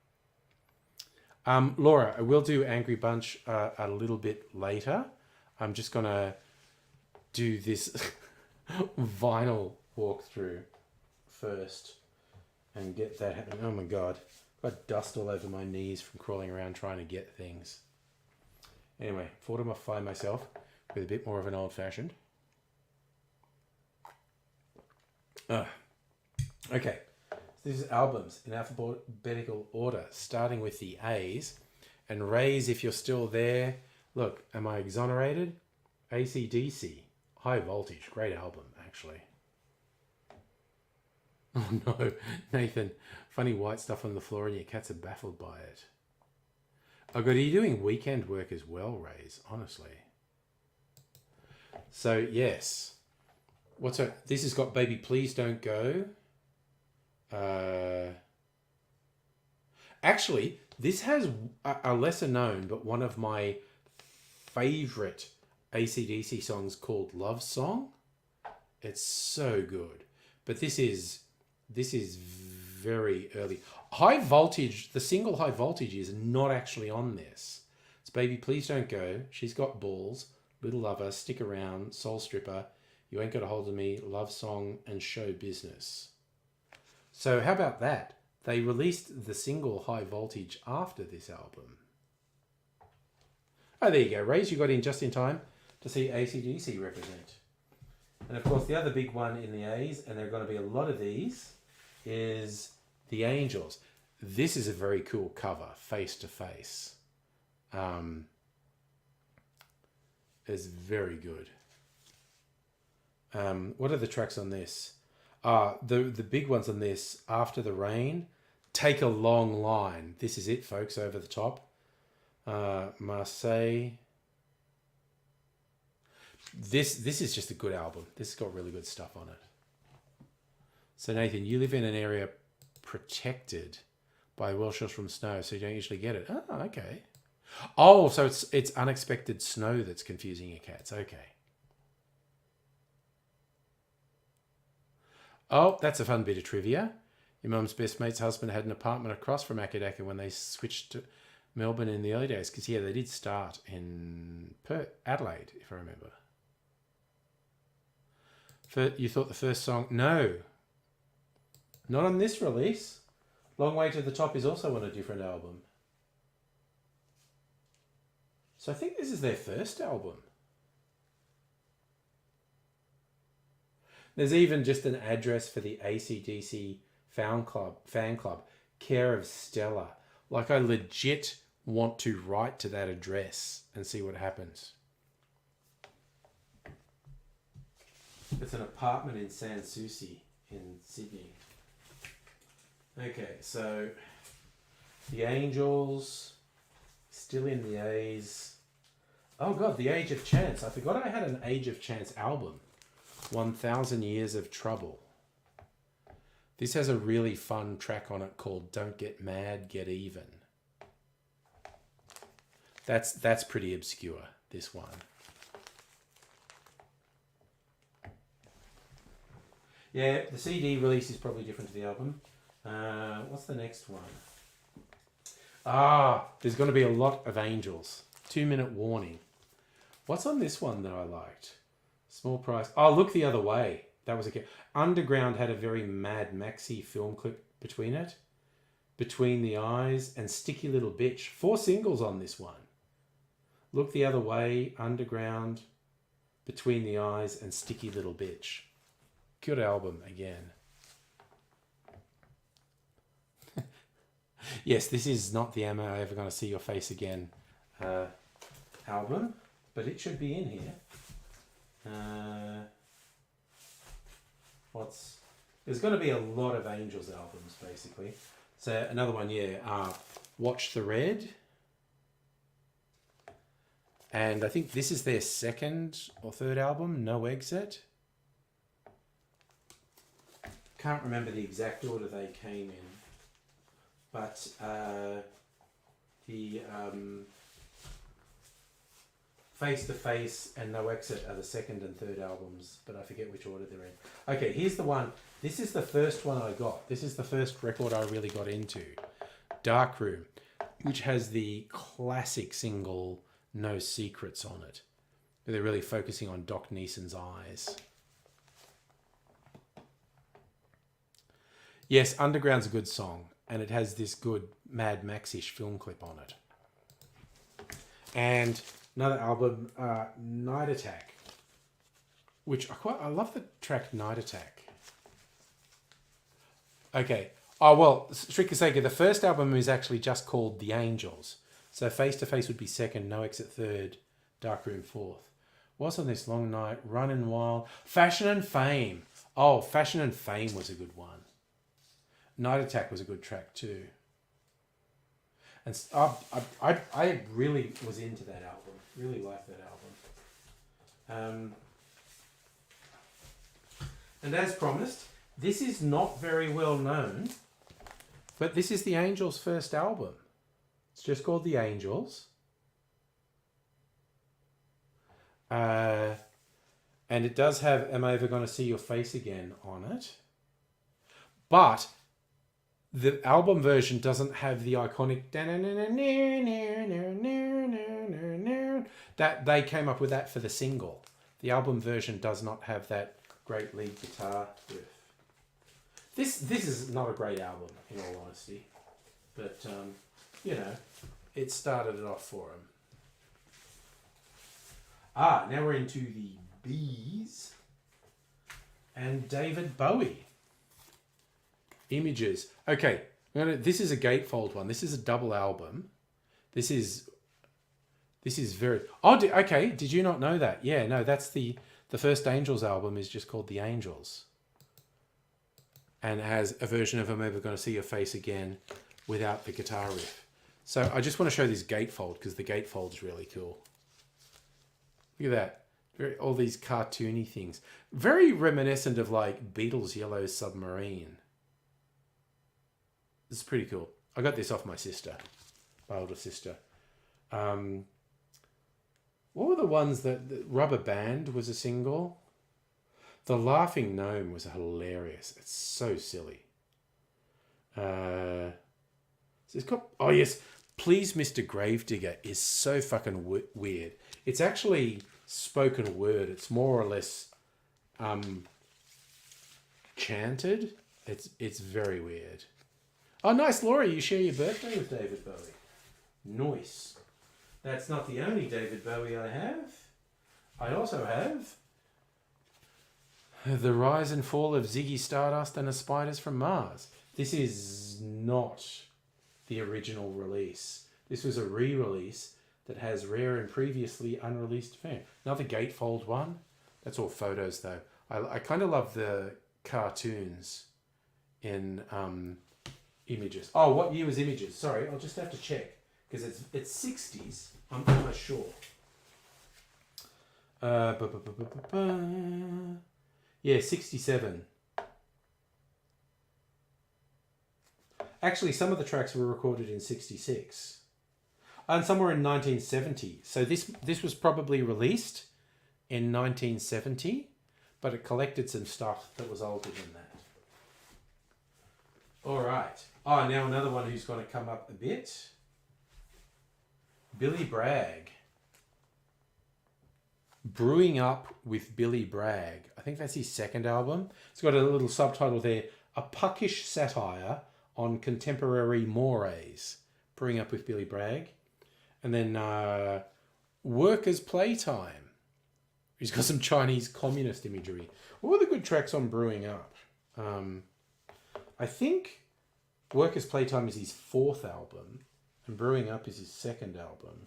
Laura, I will do Angry Bunch a little bit later. I'm just going to do this vinyl walkthrough first and get that happening. Oh my God. Got dust all over my knees from crawling around trying to get things. Anyway, fortify myself with a bit more of an old-fashioned. Okay, so this is albums in alphabetical order, starting with the A's. And Rays, if you're still there, look, am I exonerated? AC/DC, High Voltage, great album, actually. Oh no, Nathan, funny white stuff on the floor and your cats are baffled by it. Oh God, are you doing weekend work as well, Rays? Honestly. So, yes. This has got Baby Please Don't Go. Actually, this has a lesser known, but one of my favorite AC/DC songs called Love Song. It's so good. But this is very early. High Voltage, the single High Voltage is not actually on this. It's Baby Please Don't Go, She's Got Balls, Little Lover, Stick Around, Soul Stripper, You Ain't Got a Hold of Me, Love Song, and Show Business. So how about that? They released the single High Voltage after this album. Oh, there you go, Rays. You got in just in time to see AC/DC represent. And of course, the other big one in the A's, and there are going to be a lot of these, is the Angels. This is a very cool cover, face to face. It's very good. What are the tracks on this? The big ones on this, After the Rain, Take a Long Line. This is it, folks, over the top. Marseille. This is just a good album. This has got really good stuff on it. So Nathan, you live in an area protected by well shelter from snow, so you don't usually get it. Oh, okay. Oh, so it's unexpected snow that's confusing your cats. Okay. Oh, that's a fun bit of trivia. Your mum's best mate's husband had an apartment across from Akadaka when they switched to Melbourne in the early days. Because, yeah, they did start in Adelaide, if I remember. You thought the first song... No. Not on this release. Long Way to the Top is also on a different album. So I think this is their first album. There's even just an address for the AC/DC fan club, care of Stella. Like, I legit want to write to that address and see what happens. It's an apartment in Sans Souci in Sydney. Okay, so the Angels, still in the A's. Oh God, The Age of Chance. I forgot I had an Age of Chance album. 1000 Years of Trouble. This has a really fun track on it called Don't Get Mad, Get Even. That's pretty obscure, this one. Yeah, the CD release is probably different to the album. What's the next one? There's going to be a lot of Angels. 2-minute warning. What's on this one that I liked? Small price. Oh, Look the Other Way. That was a... Underground had a very Mad Maxi film clip between it. Between the Eyes and Sticky Little Bitch. 4 singles on this one. Look the Other Way, Underground, Between the Eyes and Sticky Little Bitch. Good album again. Yes, this is not the Am I Ever Gonna See Your Face Again album, but it should be in here. There's going to be a lot of Angels albums, basically. So another one, Watch the Red. And I think this is their second or third album, No Exit. Can't remember the exact order they came in. But the Face to Face and No Exit are the second and third albums, but I forget which order they're in. Okay, here's the one. This is the first one I got. This is the first record I really got into. Darkroom, which has the classic single No Secrets on it. They're really focusing on Doc Neeson's eyes. Yes, Underground's a good song, and it has this good Mad Max-ish film clip on it. And another album, Night Attack, which I love the track Night Attack. Okay. Oh, well, strictly speaking, the first album is actually just called The Angels. So Face to Face would be second, No Exit third, Darkroom fourth. What's on this? Long Night, Running Wild, Fashion and Fame. Oh, Fashion and Fame was a good one. Night Attack was a good track too. And I really was into that album. Really liked that album. And as promised, this is not very well known, but this is the Angels' first album. It's just called The Angels. And it does have Am I Ever Gonna See Your Face Again on it. But the album version doesn't have the iconic that they came up with that for the single. The album version does not have that great lead guitar riff. This is not a great album, in all honesty, but it started it off for him. Now we're into the Bees and David Bowie. Images. Okay, this is a gatefold one. This is a double album. This is very... okay, did you not know that? Yeah, no, that's the first Angels album is just called The Angels. And has a version of I'm Ever Gonna See Your Face Again without the guitar riff. So I just want to show this gatefold because the gatefold's really cool. Look at that. All these cartoony things. Very reminiscent of like Beatles' Yellow Submarine. This is pretty cool. I got this off my sister, my older sister. What were the ones that Rubber Band was a single? The Laughing Gnome was hilarious. It's so silly. So it's got, oh yes, Please Mr. Gravedigger is so fucking weird. It's actually spoken word. It's more or less chanted. It's very weird. Oh, nice, Laura. You share your birthday with David Bowie. Nice. That's not the only David Bowie I have. I also have The Rise and Fall of Ziggy Stardust and the Spiders from Mars. This is not the original release. This was a re-release that has rare and previously unreleased fan. Another gatefold one. That's all photos though. I kind of love the cartoons in Images. Oh, what year was Images? Sorry, I'll just have to check because it's 60s. I'm almost sure. Yeah, 67. Actually, some of the tracks were recorded in 66. And some were in 1970. So this was probably released in 1970, but it collected some stuff that was older than that. All right. Oh, now another one who's going to come up a bit. Billy Bragg. Brewing Up with Billy Bragg. I think that's his second album. It's got a little subtitle there. A puckish satire on contemporary mores. Brewing Up with Billy Bragg. And then Workers' Playtime. He's got some Chinese communist imagery. What were the good tracks on Brewing Up? I think Workers' Playtime is his fourth album. And Brewing Up is his second album.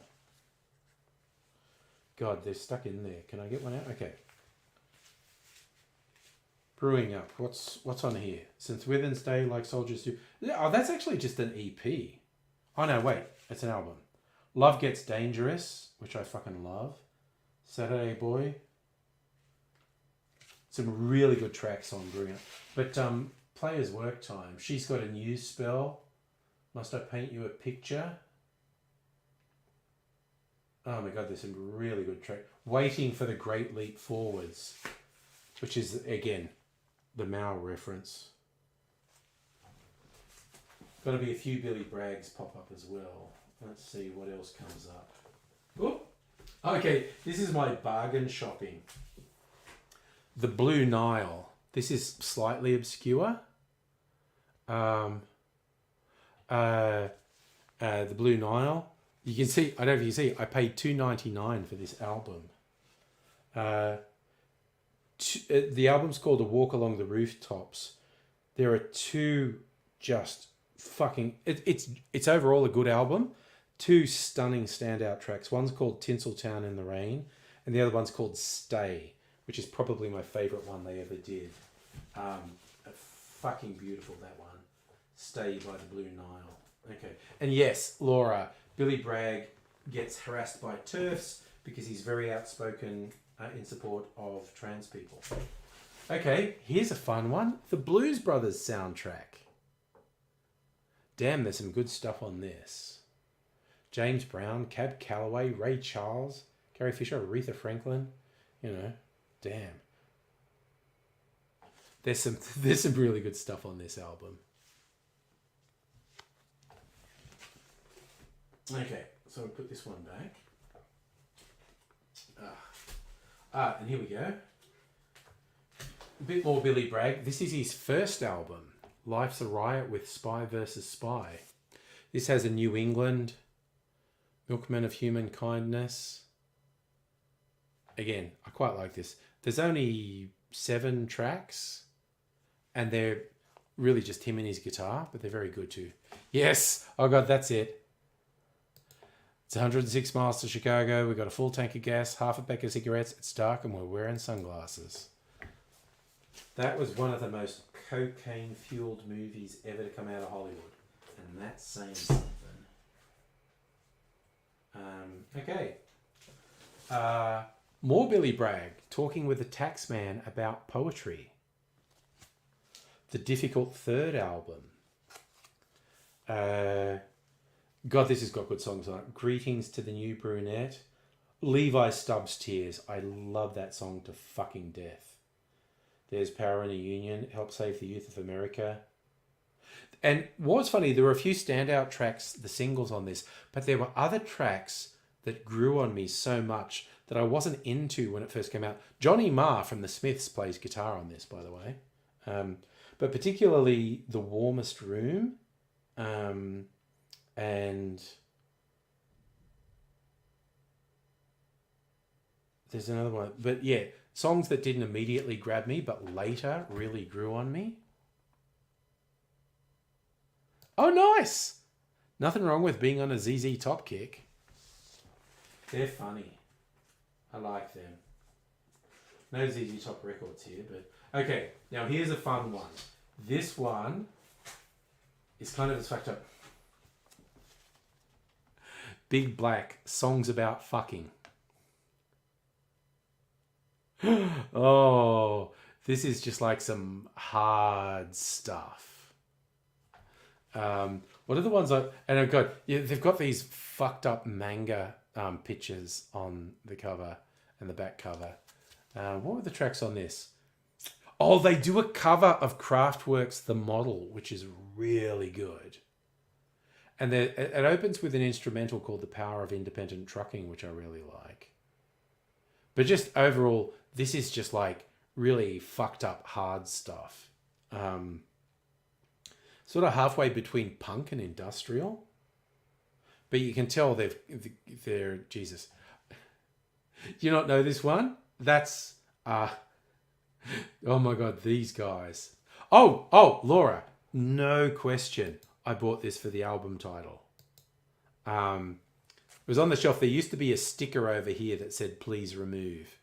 God, they're stuck in there. Can I get one out? Okay. Brewing Up. What's on here? Since Within's Day, Like Soldiers Do. Oh, that's actually just an EP. Oh, no, wait. It's an album. Love Gets Dangerous, which I fucking love. Saturday Boy. Some really good tracks on Brewing Up. But Players Work Time. She's Got a New Spell. Must I Paint You a Picture? Oh my God, there's some really good tracks. Waiting for the Great Leap Forwards, which is, again, the Mao reference. Got to be a few Billy Braggs pop up as well. Let's see what else comes up. Oop. Okay, this is my bargain shopping. The Blue Nile. This is slightly obscure. The Blue Nile. You can see, I don't know if you can see, I paid $2.99 for this album. The album's called A Walk Along the Rooftops. There are two just fucking... It's overall a good album. Two stunning standout tracks. One's called Tinseltown in the Rain, and the other one's called Stay, which is probably my favourite one they ever did. Fucking beautiful, that one. Stay by the Blue Nile. Okay. And yes, Laura... Billy Bragg gets harassed by TERFs because he's very outspoken in support of trans people. Okay, here's a fun one. The Blues Brothers soundtrack. Damn, there's some good stuff on this. James Brown, Cab Calloway, Ray Charles, Carrie Fisher, Aretha Franklin. You know, damn. There's some really good stuff on this album. Okay, so I'll put this one back. And here we go. A bit more Billy Bragg. This is his first album, Life's a Riot with Spy vs. Spy. This has a New England, Milkman of Human Kindness. Again, I quite like this. There's only 7 tracks, and they're really just him and his guitar, but they're very good too. Yes! Oh God, that's it. It's 106 miles to Chicago. We've got a full tank of gas, half a pack of cigarettes. It's dark and we're wearing sunglasses. That was one of the most cocaine-fueled movies ever to come out of Hollywood. And that's saying something. Okay. More Billy Bragg talking with the Taxman about poetry. The Difficult Third album. God, this has got good songs on it. Greetings to the New Brunette. Levi Stubbs' Tears. I love that song to fucking death. There's Power in a Union. Help Save the Youth of America. And what's funny, there were a few standout tracks, the singles on this, but there were other tracks that grew on me so much that I wasn't into when it first came out. Johnny Marr from the Smiths plays guitar on this, by the way. But particularly The Warmest Room. And there's another one. But yeah, songs that didn't immediately grab me, but later really grew on me. Oh, nice! Nothing wrong with being on a ZZ Top kick. They're funny. I like them. No ZZ Top records here, but... Okay, now here's a fun one. This one is kind of as fucked up. Big Black, Songs About Fucking. Oh, this is just like some hard stuff. What are the ones and I've got, yeah, they've got these fucked up manga pictures on the cover and the back cover. What were the tracks on this? Oh, they do a cover of Kraftwerk's The Model, which is really good. And it opens with an instrumental called The Power of Independent Trucking, which I really like. But just overall, this is just like really fucked up hard stuff. Sort of halfway between punk and industrial. But you can tell they're Jesus. Do you not know this one? That's, oh my God, these guys. Oh, Laura, no question. I bought this for the album title. It was on the shelf. There used to be a sticker over here that said, please remove.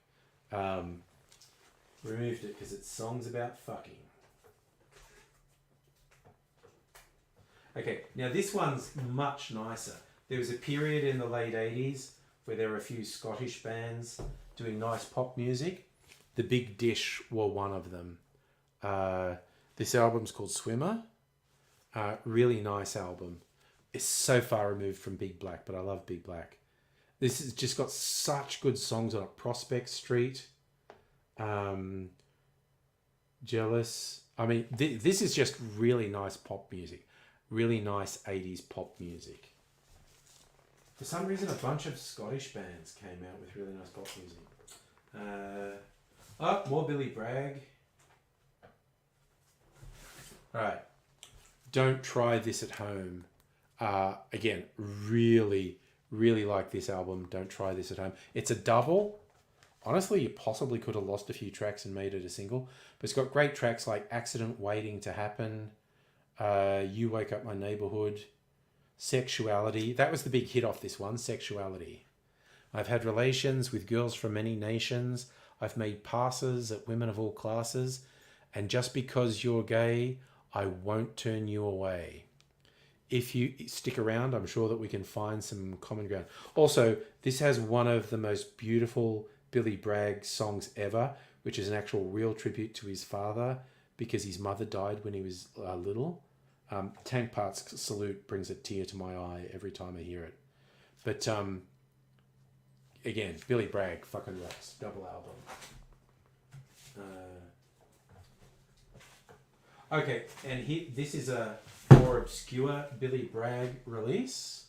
Removed it because it's songs about fucking. Okay, now this one's much nicer. There was a period in the late 80s where there were a few Scottish bands doing nice pop music. The Big Dish were one of them. This album's called Swimmer. Really nice album. It's so far removed from Big Black, but I love Big Black. This has just got such good songs on it. Prospect Street. Jealous. I mean, this is just really nice pop music. Really nice 80s pop music. For some reason, a bunch of Scottish bands came out with really nice pop music. More Billy Bragg. All right. Don't try this at home. Again, really, really like this album. Don't try this at home. It's a double. Honestly, you possibly could have lost a few tracks and made it a single. But it's got great tracks like Accident Waiting to Happen. You Wake Up My Neighborhood. Sexuality. That was the big hit off this one, Sexuality. I've had relations with girls from many nations. I've made passes at women of all classes. And just because you're gay, I won't turn you away. If you stick around, I'm sure that we can find some common ground. Also, this has one of the most beautiful Billy Bragg songs ever, which is an actual real tribute to his father because his mother died when he was little. Tank Parts Salute brings a tear to my eye every time I hear it. But again, Billy Bragg fucking rocks. Double album. Okay, and this is a more obscure Billy Bragg release,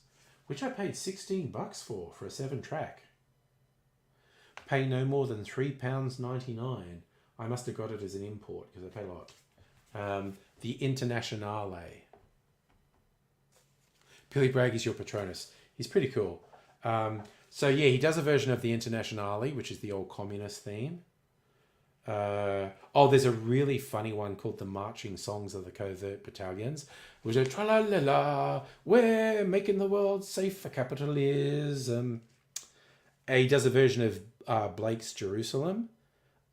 which I paid $16 for a 7-track. Pay no more than £3.99. I must have got it as an import because I paid a lot. The Internationale. Billy Bragg is your Patronus. He's pretty cool. So yeah, he does a version of the Internationale, which is the old communist theme. There's a really funny one called The Marching Songs of the Covert Battalions, which is tra-la-la-la, we're making the world safe for capitalism. He does a version of Blake's Jerusalem.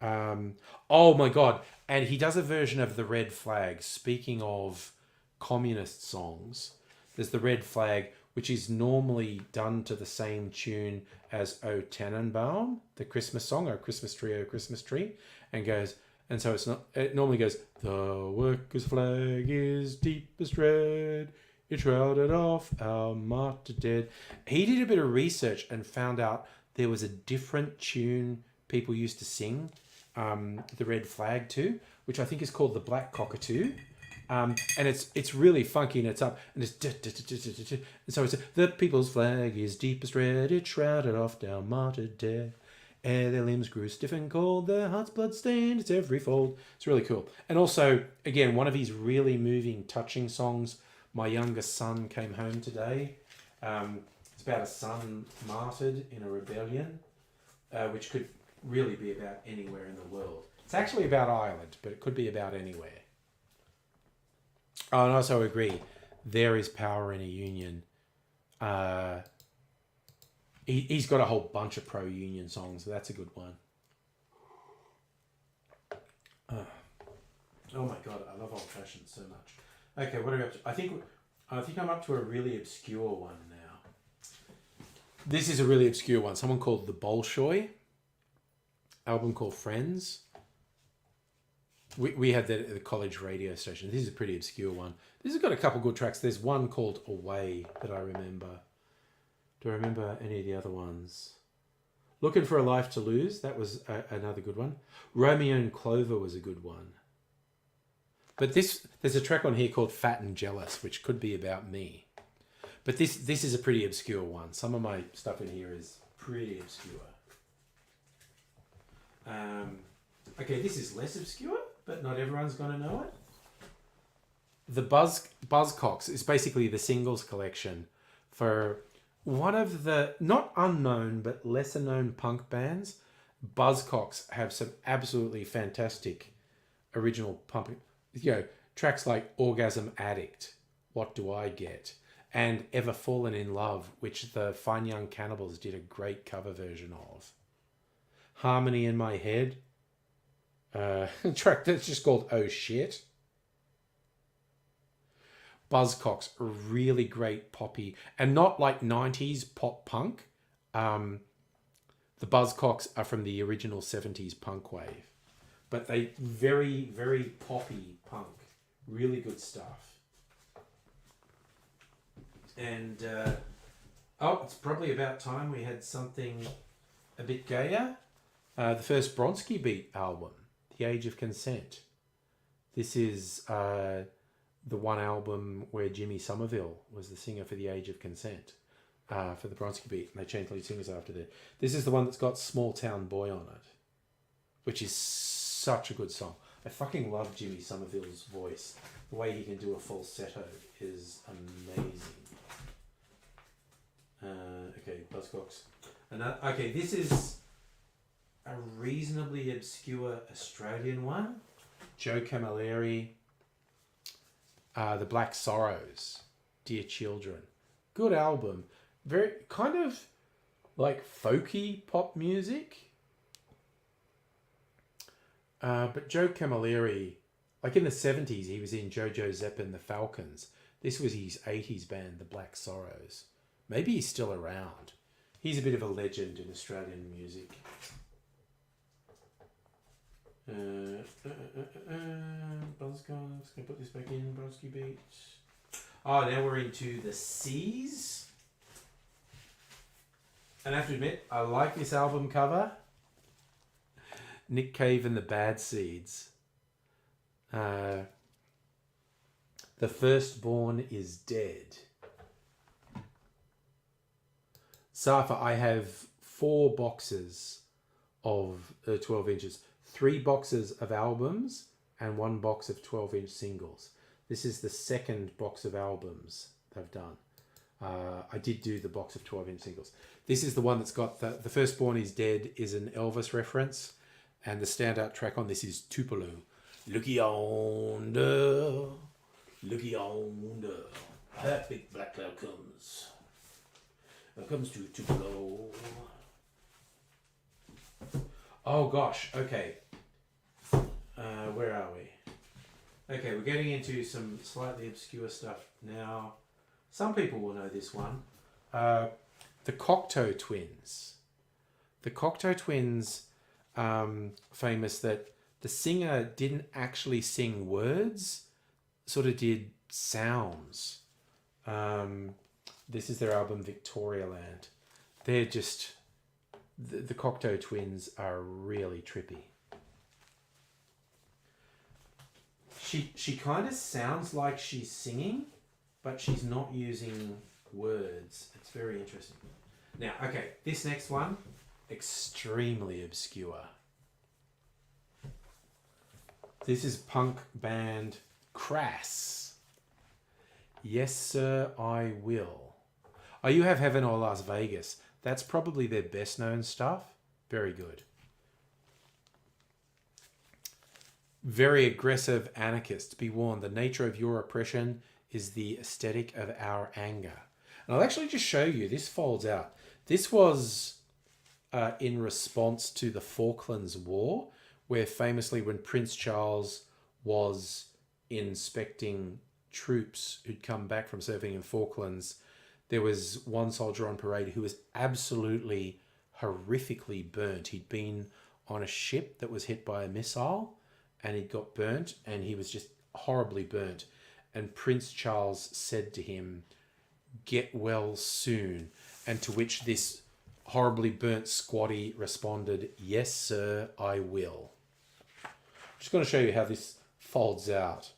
Oh my God. And he does a version of The Red Flag. Speaking of communist songs, there's The Red Flag, which is normally done to the same tune as O Tannenbaum, the Christmas song, or Christmas Tree, O Christmas Tree, and so it normally goes, the workers' flag is deepest red, It shrouded off our martyr dead. He did a bit of research and found out there was a different tune people used to sing the red flag to, which I think is called the Black Cockatoo. And it's really funky and it's up and it's and so it's the people's flag is deepest red, it shrouded off down martyred dead. Ere their limbs grew stiff and cold, their hearts blood stained its every fold. It's really cool. And also, again, one of his really moving, touching songs. My youngest son came home today. It's about a son martyred in a rebellion, which could really be about anywhere in the world. It's actually about Ireland, but it could be about anywhere. Oh, and I also agree, there is power in a union. He's got a whole bunch of pro-union songs. So that's a good one. Oh my god, I love old-fashioned so much. Okay, what are we up to? I think I'm up to a really obscure one now. This is a really obscure one. Someone called the Bolshoi. Album called Friends. We had that at the college radio station. This is a pretty obscure one. This has got a couple good tracks. There's one called Away that I remember. Do I remember any of the other ones? Looking for a Life to Lose. That was another good one. Romeo and Clover was a good one. But there's a track on here called Fat and Jealous, which could be about me. But this is a pretty obscure one. Some of my stuff in here is pretty obscure. Okay, this is less obscure, but not everyone's going to know it. The Buzzcocks is basically the singles collection for one of the, not unknown, but lesser known punk bands. Buzzcocks have some absolutely fantastic original punk, tracks like Orgasm Addict, What Do I Get, and Ever Fallen in Love, which the Fine Young Cannibals did a great cover version of. Harmony in My Head, a track that's just called Oh Shit. Buzzcocks, really great poppy, and not like 90s pop punk. The Buzzcocks are from the original 70s punk wave, but they very, very poppy punk. Really good stuff. And it's probably about time we had something a bit gayer. The first Bronski Beat album, The Age of Consent. This is the one album where Jimmy Somerville was the singer for The Age of Consent, for the Bronski Beat, and they changed lead singers after that. This is the one that's got Small Town Boy on it, which is such a good song. I fucking love Jimmy Somerville's voice. The way he can do a falsetto is amazing. Okay, Buzzcocks. Okay, this is a reasonably obscure Australian one. Joe Camilleri, The Black Sorrows, Dear Children. Good album. Very kind of like folky pop music. But Joe Camilleri, like in the 70s, he was in Jojo Zepp and the Falcons. This was his 80s band, The Black Sorrows. Maybe he's still around. He's a bit of a legend in Australian music. Buzzcocks, can I put this back in? Bronski Beat. Oh, now we're into the Seas. And I have to admit, I like this album cover. Nick Cave and the Bad Seeds. The Firstborn is Dead. Safa, I have 4 boxes of 12 inches. 3 boxes of albums and 1 box of 12-inch singles. This is the second box of albums they've done. I did do the box of 12-inch singles. This is the one that's got the Firstborn is Dead is an Elvis reference, and the standout track on this is Tupelo. Looky yonder, looky yonder, that big black cloud comes. Comes to Tupelo. Oh gosh, okay. Where are we? Okay, we're getting into some slightly obscure stuff now. Some people will know this one. The Cocteau Twins. The Cocteau Twins, famous that the singer didn't actually sing words, sort of did sounds. This is their album Victorialand. They're just the Cocteau Twins are really trippy. She kind of sounds like she's singing, but she's not using words. It's very interesting. Now, okay, this next one, extremely obscure. This is punk band Crass. Yes, Sir, I Will. Oh, You Have Heaven or Las Vegas. That's probably their best known stuff. Very good. Very aggressive anarchists, be warned, the nature of your oppression is the aesthetic of our anger. And I'll actually just show you, this folds out. This was in response to the Falklands War, where famously when Prince Charles was inspecting troops who'd come back from serving in Falklands, there was one soldier on parade who was absolutely horrifically burnt. He'd been on a ship that was hit by a missile and he got burnt and he was just horribly burnt. And Prince Charles said to him, "Get well soon." And to which this horribly burnt squatty responded, "Yes, sir, I will." I'm just going to show you how this folds out.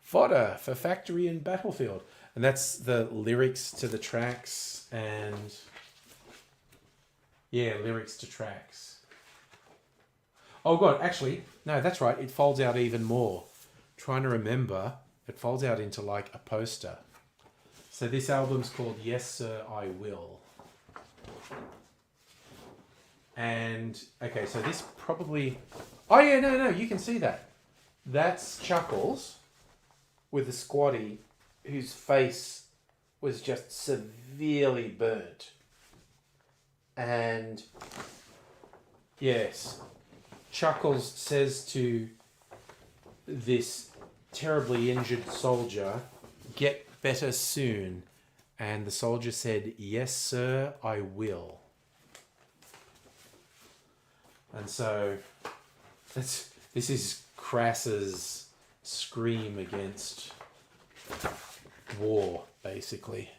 Fodder for Factory and Battlefield. And that's the lyrics to the tracks and... yeah, lyrics to tracks. Oh, God, actually, no, that's right. It folds out even more. Trying to remember, it folds out into like a poster. So this album's called Yes, Sir, I Will. And, okay, so this probably... oh, yeah, no, you can see that. That's Chuckles with a squatty whose face was just severely burnt. And, yes, Chuckles says to this terribly injured soldier, "Get better soon." And the soldier said, "Yes, sir, I will." And so this is Crass's scream against war, basically.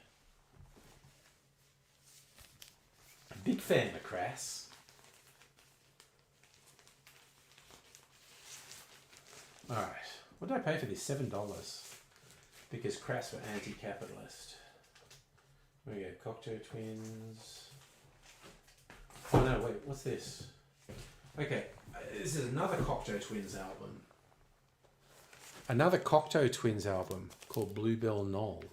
Big fan of Crass. Alright, what did I pay for this? $7. Because Crass were anti-capitalist. There we go, Cocteau Twins. Oh no, wait, what's this? Okay, this is another Cocteau Twins album. Another Cocteau Twins album called Bluebell Knoll.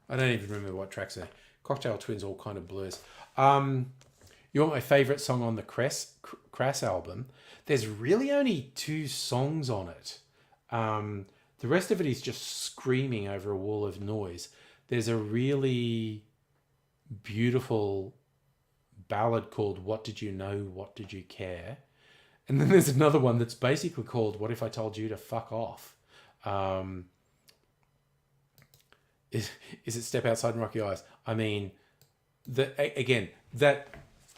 I don't even remember what tracks are. Cocteau Twins all kind of blurs. You want my favourite song on the Crass album? There's really only 2 songs on it. The rest of it is just screaming over a wall of noise. There's a really beautiful ballad called What Did You Know, What Did You Care? And then there's another one that's basically called What If I Told You to Fuck Off? Is it Step Outside and Rock Your Eyes? I mean, again, that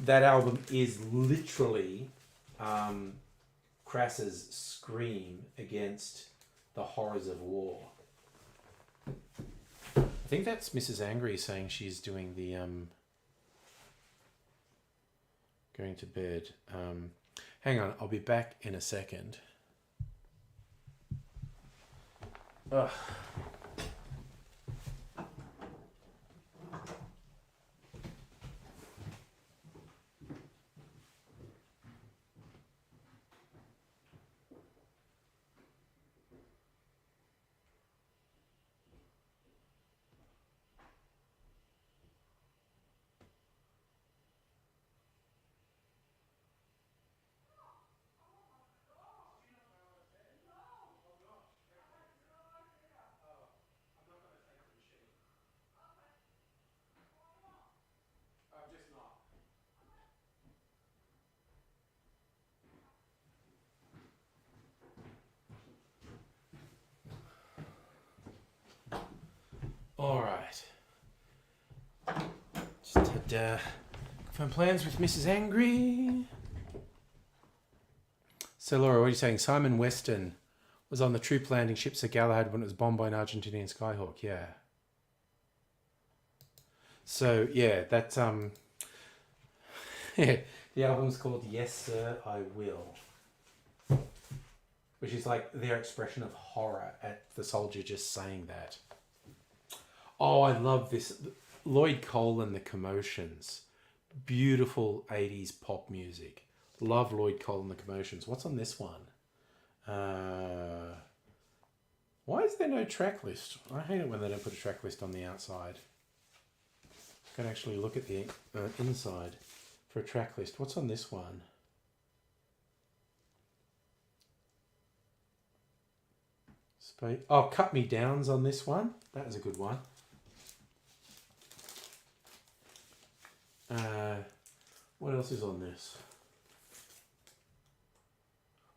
album is literally Crass's scream against the horrors of war. I think that's Mrs. Angry saying she's doing the going to bed. Hang on, I'll be back in a second. Ugh. All right. Just had confirm plans with Mrs. Angry. So Laura, what are you saying? Simon Weston Was on the troop landing ships at Galahad when it was bombed by an Argentinian Skyhawk. Yeah. So yeah, that's yeah, the album's called Yes Sir I Will, which is like their expression of horror at the soldier just saying that. Oh, I love this. Lloyd Cole and the Commotions. Beautiful 80s pop music. Love Lloyd Cole and the Commotions. What's on this one? Why is there no track list? I hate it when they don't put a track list on the outside. I can actually look at the inside for a track list. What's on this one? Oh, Cut Me Down's on this one. That was a good one. What else is on this?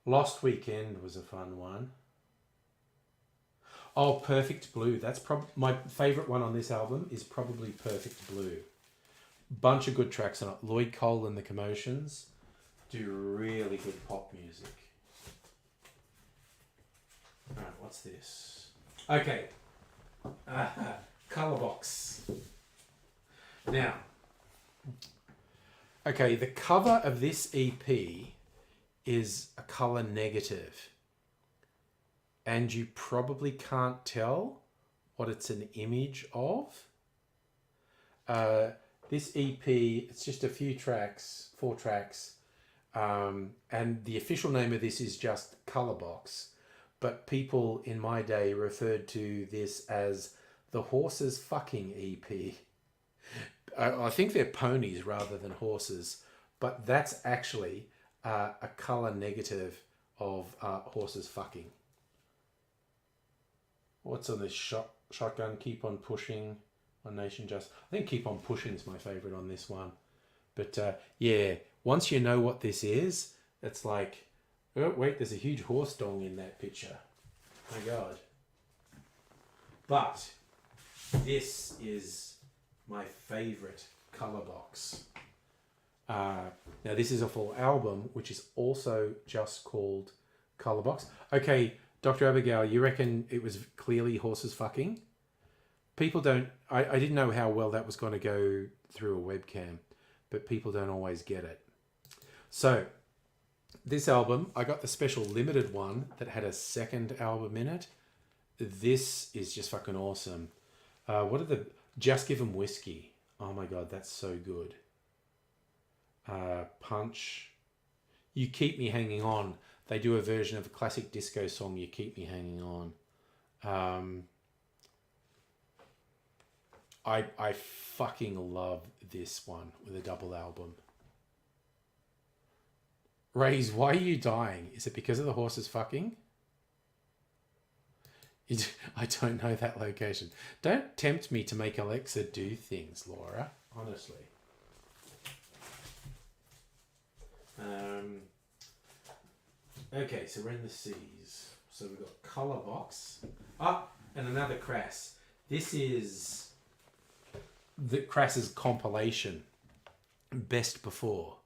Lost Weekend was a fun one. Oh, Perfect Blue. That's my favourite one on this album is probably Perfect Blue. Bunch of good tracks on it. Lloyd Cole and the Commotions do really good pop music. Alright, what's this? Okay. Colorbox. Now, okay, the cover of this EP is a color negative. And you probably can't tell what it's an image of. This EP, it's just a few tracks, 4 tracks. And the official name of this is just Colorbox. But people in my day referred to this as the Horses Fucking EP. I think they're ponies rather than horses, but that's actually a color negative of horses fucking. What's on this shotgun? Keep on Pushing on Nation Just. I think Keep on Pushing is my favorite on this one. But yeah, once you know what this is, it's like, oh wait, there's a huge horse dong in that picture. My God. But this is my favorite color box. Now this is a full album, which is also just called Color Box. Okay, Dr. Abigail, you reckon it was clearly horses fucking? People don't... I didn't know how well that was going to go through a webcam, but people don't always get it. So, this album, I got the special limited one that had a second album in it. This is just fucking awesome. What are the... Just Give 'Em Whiskey. Oh my God, that's so good. Punch. You Keep Me Hanging On. They do a version of a classic disco song, You Keep Me Hanging On. I fucking love this one with a double album. Raze, why are you dying? Is it because of the horses fucking? I don't know that location. Don't tempt me to make Alexa do things, Laura. Honestly. Okay, so we're in the C's. So we've got Color Box. And another Crass. This is the Crass's compilation. Best Before.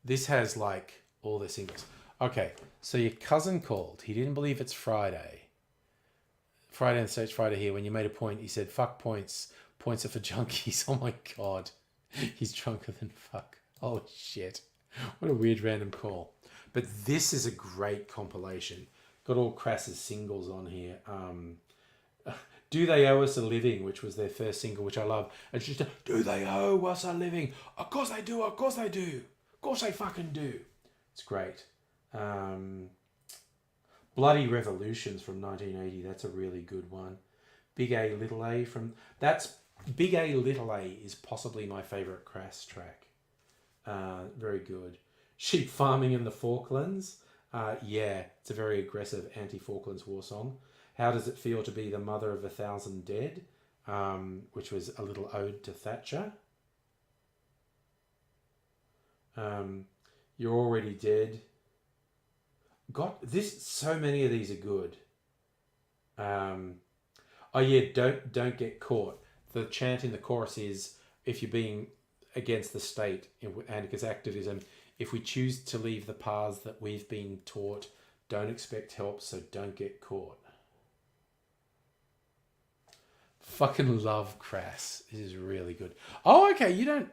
This has like all the singles. Okay, so your cousin called. He didn't believe it's Friday. Friday on the Stage, Friday here. When you made a point, he said, fuck points. Points are for junkies. Oh my God. He's drunker than fuck. Oh shit. What a weird random call. But this is a great compilation. Got all Crass's singles on here. Do They Owe Us a Living, which was their first single, which I love. It's just, do they owe us a living? Of course they do, of course they do. Of course they fucking do. It's great. Bloody Revolutions from 1980. That's a really good one. Big A, Little A from... Big A, Little A is possibly my favourite Crass track. Very good. Sheep Farming in the Falklands. Yeah, it's a very aggressive anti-Falklands war song. How Does It Feel to Be the Mother of 1,000 Dead, which was a little ode to Thatcher. You're Already Dead. God, so many of these are good. Oh yeah, don't get caught. The chant in the chorus is, if you're being against the state and against activism, if we choose to leave the paths that we've been taught, Don't expect help, so don't get caught. Fucking love Crass. This is really good. Oh, okay. You don't.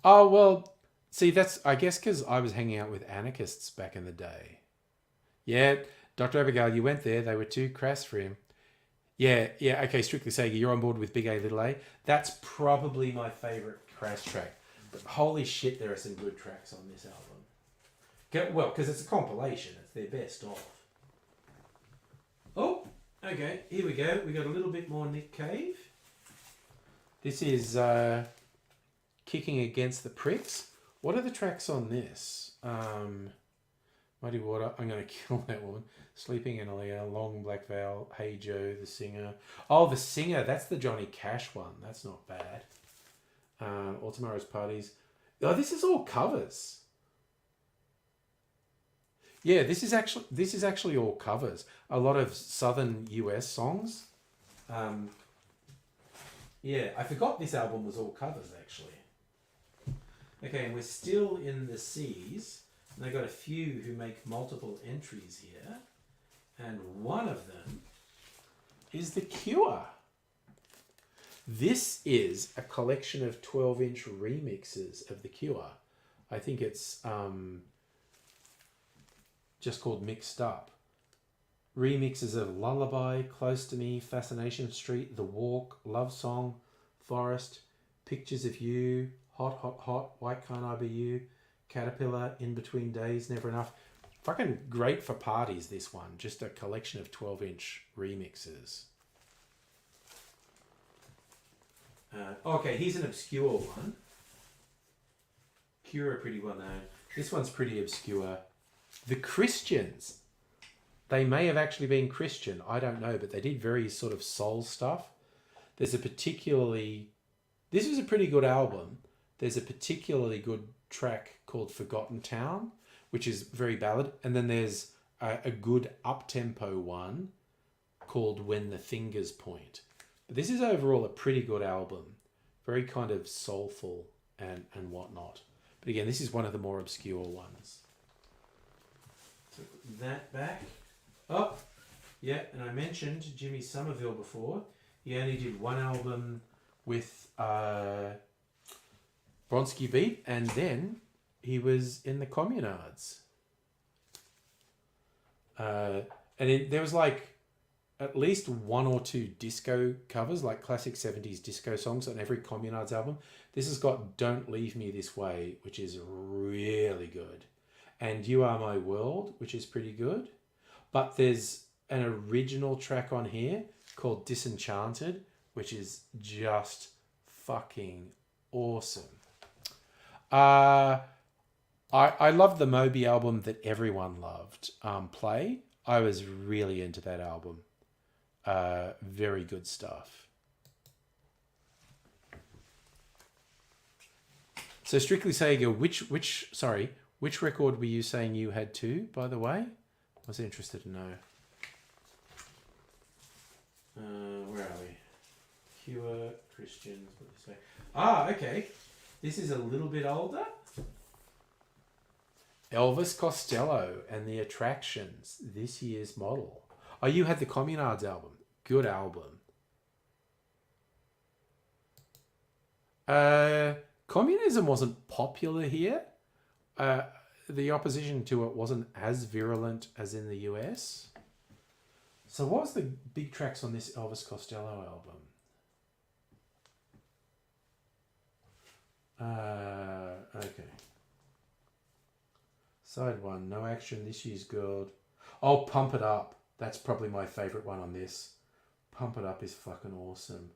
Oh, well. See, that's, I guess, because I was hanging out with anarchists back in the day. Yeah, Dr. Abigail, you went there. They were too crass for him. Yeah. Okay, Strictly Sega, you're on board with Big A, Little A. That's probably my favourite Crass track. But holy shit, there are some good tracks on this album. Well, because it's a compilation. It's their best of. Oh, okay. Here we go. We got a little bit more Nick Cave. This is Kicking Against the Pricks. What are the tracks on this? Muddy Water, I'm going to kill that woman. Sleeping in Aaliyah, Long Black Veil, Hey Joe, The Singer. Oh, The Singer, that's the Johnny Cash one. That's not bad. All Tomorrow's Parties. Oh, this is all covers. Yeah, this is actually all covers. A lot of southern US songs. Yeah, I forgot this album was all covers actually. Okay, and we're still in the C's. And they got a few who make multiple entries here. And one of them is The Cure. This is a collection of 12-inch remixes of The Cure. I think it's just called Mixed Up. Remixes of Lullaby, Close to Me, Fascination Street, The Walk, Love Song, Forest, Pictures of You, Hot, Hot, Hot, Why Can't I Be You, Caterpillar, In Between Days, Never Enough. Fucking great for parties, this one. Just a collection of 12-inch remixes. Okay, here's an obscure one. Cure are pretty well known. This one's pretty obscure. The Christians. They may have actually been Christian. I don't know, but they did very sort of soul stuff. There's a particularly... This is a pretty good album. There's a particularly good track called Forgotten Town, which is very ballad. And then there's a good up-tempo one called When the Fingers Point. But this is overall a pretty good album. Very kind of soulful and whatnot. But again, this is one of the more obscure ones. So put that back. Oh, yeah, and I mentioned Jimmy Somerville before. He only did one album with Bronski Beat, and then he was in the Communards. There was like at least one or two disco covers, like classic 70s disco songs on every Communards album. This has got Don't Leave Me This Way, which is really good. And You Are My World, which is pretty good. But there's an original track on here called Disenchanted, which is just fucking awesome. I love the Moby album that everyone loved, Play. I was really into that album. Very good stuff. So Strictly Sega, which record were you saying you had too, by the way? I was interested to know. Where are we? Cure, Christians, what do you say? Okay. This is a little bit older. Elvis Costello and the Attractions, this year's model. Oh, you had the Communards album. Good album. Communism wasn't popular here. The opposition to it wasn't as virulent as in the US. So what was the big tracks on this Elvis Costello album? Okay. Side 1, No Action, This Year's Gold. Oh, Pump It Up. That's probably my favourite one on this. Pump It Up is fucking awesome.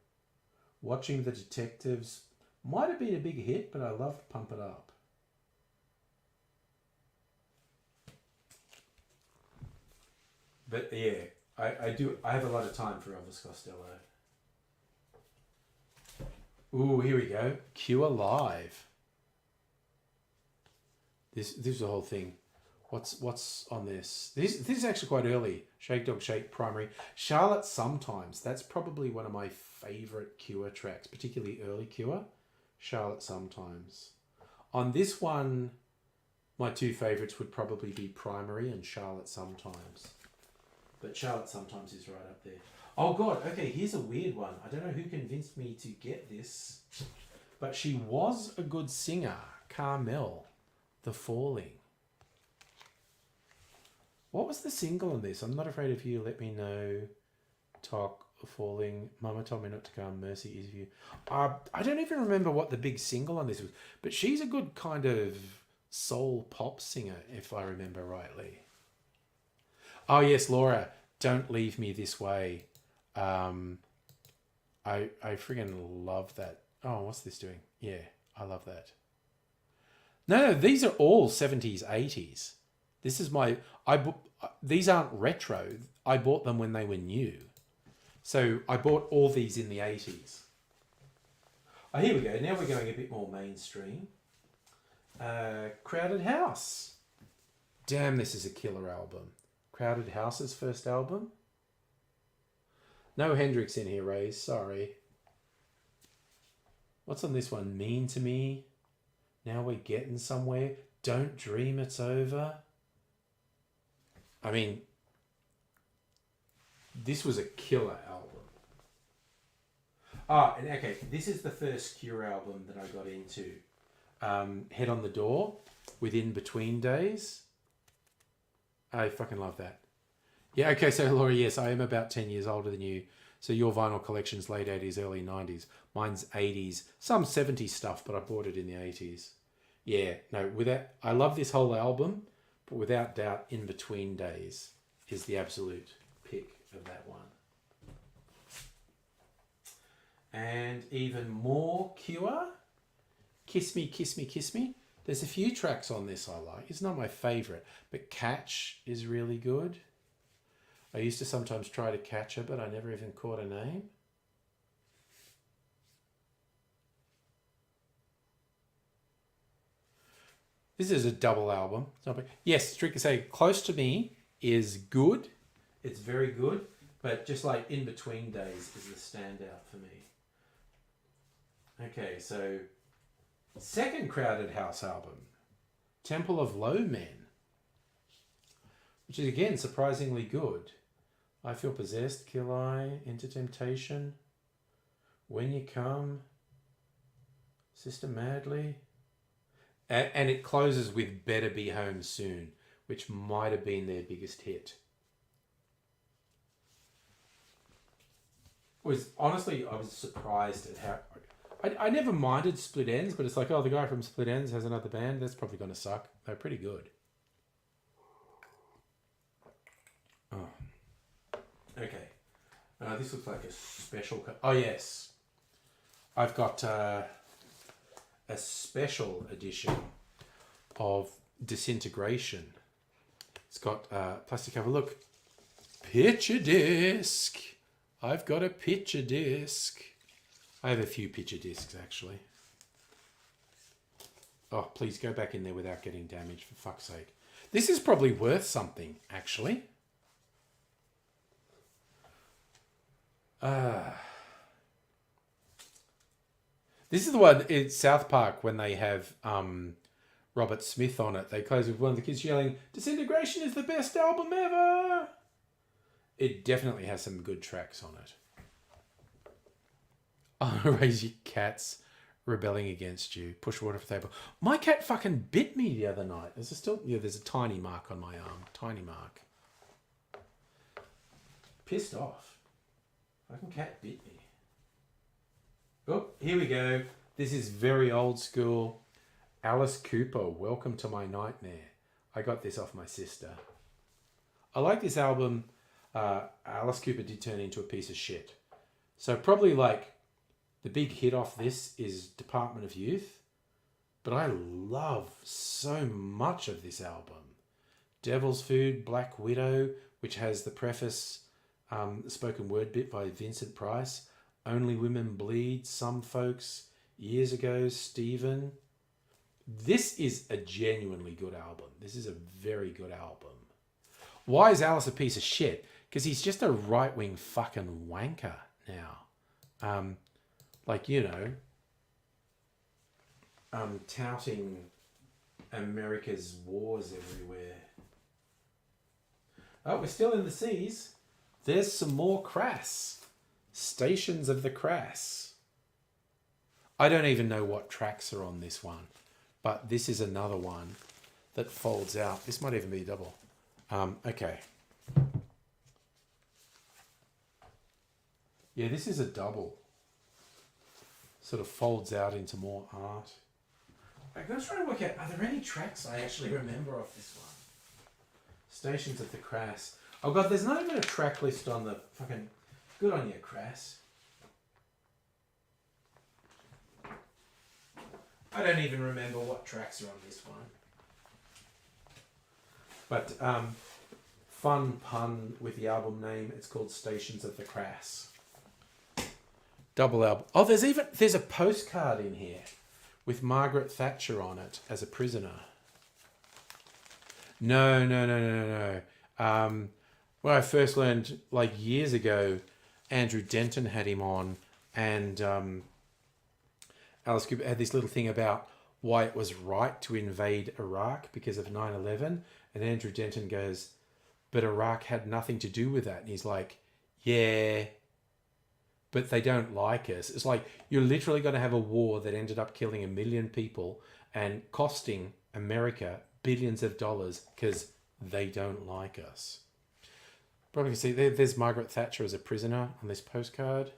Watching the Detectives might have been a big hit, but I loved Pump It Up. But yeah, I have a lot of time for Elvis Costello. Ooh, here we go. Cure Live. This is the whole thing. What's on this? This is actually quite early. Shake Dog Shake, Primary. Charlotte Sometimes. That's probably one of my favourite Cure tracks, particularly early Cure. Charlotte Sometimes. On this one, My two favourites would probably be Primary and Charlotte Sometimes. But Charlotte Sometimes is right up there. Oh God, okay, here's a weird one. I don't know who convinced me to get this, but she was a good singer. Carmel, The Falling. What was the single on this? I'm Not Afraid of You, Let Me Know, Talk, Falling, Mama Told Me Not to Come, Mercy Is of You. I don't even remember what the big single on this was, but she's a good kind of soul pop singer, if I remember rightly. Oh yes, Laura, Don't Leave Me This Way. I friggin' love that. Oh, what's this doing? Yeah, I love that. No, these are all 70s, 80s. This is my... these aren't retro. I bought them when they were new. So I bought all these in the 80s. Oh, here we go. Now we're going a bit more mainstream. Crowded House. Damn, this is a killer album. Crowded House's first album. No Hendrix in here, Ray. Sorry. What's on this one? Mean to Me. Now We're Getting Somewhere. Don't Dream It's Over. I mean, this was a killer album. Ah, and okay, this is the first Cure album that I got into. Head on the Door with In Between Days. I fucking love that. Yeah, okay, so Laura, yes, I am about 10 years older than you. So your vinyl collection's late 80s, early 90s. Mine's 80s, some 70s stuff, but I bought it in the 80s. Yeah, no, I love this whole album, but without doubt, In Between Days is the absolute pick of that one. And even more Cure. Kiss Me, Kiss Me, Kiss Me. There's a few tracks on this I like. It's not my favourite, but Catch is really good. I used to sometimes try to catch her, but I never even caught her name. This is a double album. Yes, Strictly Say Close to Me is good. It's very good, but just like In Between Days is the standout for me. Okay, so second Crowded House album, Temple of Low Men, which is again surprisingly good. I Feel Possessed, Kill I, Enter Temptation, When You Come, Sister Madly. And it closes with Better Be Home Soon, which might have been their biggest hit. Honestly, I was surprised at how... I never minded Split Ends, but it's like, oh, the guy from Split Ends has another band. That's probably going to suck. They're pretty good. Oh. Okay. This looks like a special... Oh, yes. I've got a special edition of Disintegration. It's got plastic cover. Look. Picture disc. I've got a picture disc. I have a few picture discs, actually. Oh, please go back in there without getting damaged, for fuck's sake. This is probably worth something, actually. This is the one in South Park when they have Robert Smith on it. They close with one of the kids yelling, "Disintegration is the best album ever!" It definitely has some good tracks on it. Oh, Raise Your Cats Rebelling Against You. Push Water for Table. My cat fucking bit me the other night. There's a tiny mark on my arm. Tiny mark. Pissed off. Fucking cat bit me. Oh, here we go. This is very old school. Alice Cooper, Welcome to My Nightmare. I got this off my sister. I like this album. Alice Cooper did turn into a piece of shit. So probably like the big hit off this is Department of Youth. But I love so much of this album. Devil's Food, Black Widow, which has the preface, spoken word bit by Vincent Price. Only Women Bleed, Some Folks, Years Ago, Stephen. This is a genuinely good album. This is a very good album. Why is Alice a piece of shit? Because he's just a right-wing fucking wanker now. Like, you know, touting America's wars everywhere. Oh, we're still in the seas. There's some more Crass. Stations of the Crass. I don't even know what tracks are on this one, but this is another one that folds out. This might even be a double. Okay. Yeah, this is a double. Sort of folds out into more art. I'm going to try and work out, are there any tracks I actually remember off this one? Stations of the Crass. Oh God, there's not even a track list on the fucking... Good on you, Crass. I don't even remember what tracks are on this one. But fun pun with the album name. It's called Stations of the Crass. Double album. Oh, there's a postcard in here with Margaret Thatcher on it as a prisoner. No. When I first learned, like years ago, Andrew Denton had him on, and Alice Cooper had this little thing about why it was right to invade Iraq because of 9/11, and Andrew Denton goes, but Iraq had nothing to do with that. And he's like, yeah, but they don't like us. It's like, you're literally going to have a war that ended up killing 1 million people and costing America billions of dollars because they don't like us. Probably can see there's Margaret Thatcher as a prisoner on this postcard.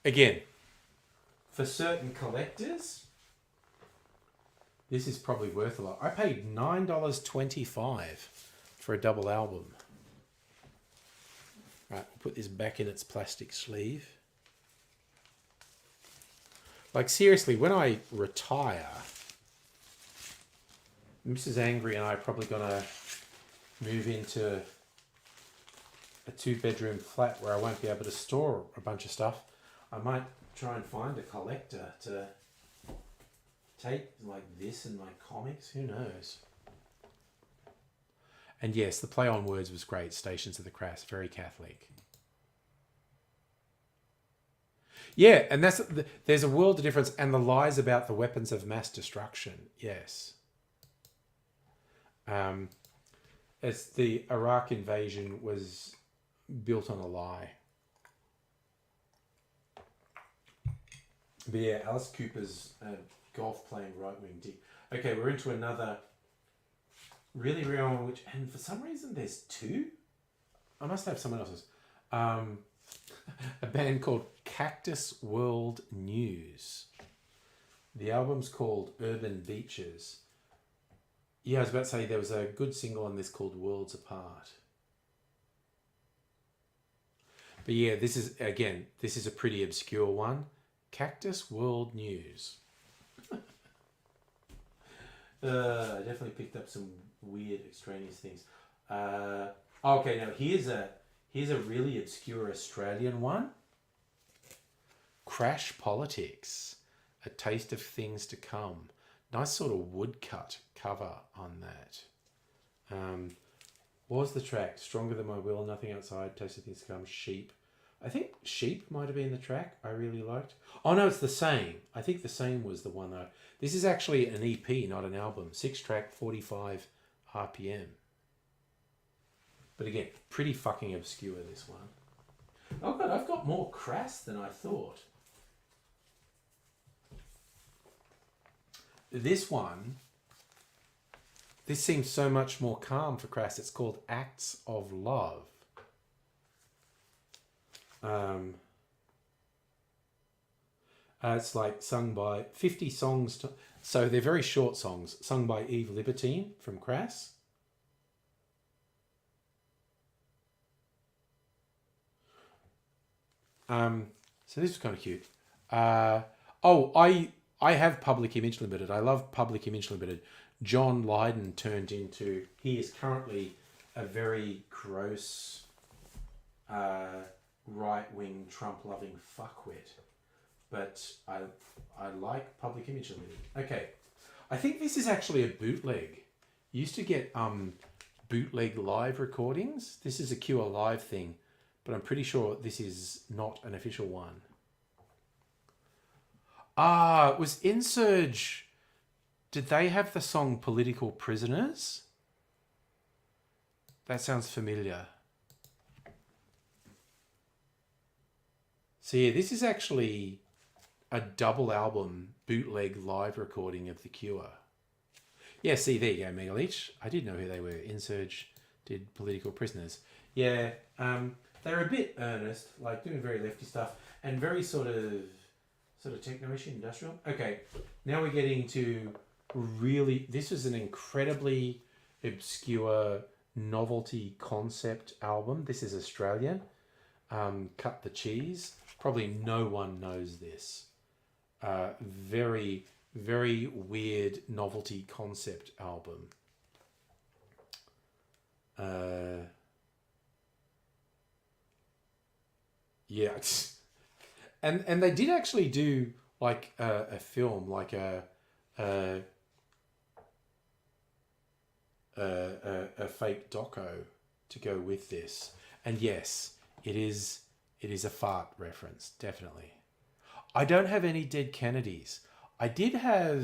Again, for certain collectors, this is probably worth a lot. I paid $9.25 for a double album. Right, we'll put this back in its plastic sleeve. Like, seriously, when I retire, Mrs. Angry and I are probably going to move into a 2-bedroom flat where I won't be able to store a bunch of stuff. I might try and find a collector to take like this and my comics. Who knows? And yes, the play on words was great. Stations of the Crass, very Catholic. Yeah, and there's a world of difference, and the lies about the weapons of mass destruction. Yes. It's the Iraq invasion was built on a lie. But yeah, Alice Cooper's golf playing right wing deep. Okay, we're into another really rare one, and for some reason there's two. I must have someone else's. A band called Cactus World News. The album's called Urban Beaches. Yeah, I was about to say there was a good single on this called Worlds Apart. But yeah, this is a pretty obscure one. Cactus World News. I definitely picked up some weird extraneous things. Okay, now here's a really obscure Australian one. Crash Politics, A Taste of Things to Come. Nice sort of woodcut cover on that. What was the track? Stronger Than My Will, Nothing Outside, Taste of Things to Come, Sheep. I think Sheep might have been the track I really liked. Oh no, it's The Same. I think The Same was the one though. This is actually an EP, not an album. 6-track, 45 RPM. But again, pretty fucking obscure, this one. Oh god, I've got more Crass than I thought. This one, this seems so much more calm for Crass. It's called Acts of Love. It's like sung by 50 songs. So they're very short songs, sung by Eve Libertine from Crass. So this is kind of cute. I have Public Image Limited. I love Public Image Limited. John Lydon turned into... He is currently a very gross, right-wing, Trump-loving fuckwit. But I like Public Image Limited. Okay. I think this is actually a bootleg. You used to get bootleg live recordings. This is a Cure Live thing. But I'm pretty sure this is not an official one. Ah, was Insurge... Did they have the song Political Prisoners? That sounds familiar. So yeah, this is actually a double album bootleg live recording of The Cure. Yeah, see, there you go, Megaleech. I did know who they were. Insurge did Political Prisoners. Yeah, they're a bit earnest, like doing very lefty stuff and very sort of techno-ish, industrial. Okay, now we're getting to really... This is an incredibly obscure novelty concept album. This is Australian. Cut the Cheese. Probably no one knows this. Very, very weird novelty concept album. Yeah. And they did actually do like a film, like a fake doco to go with this. And yes, it is a fart reference, definitely. I don't have any Dead Kennedys. I did have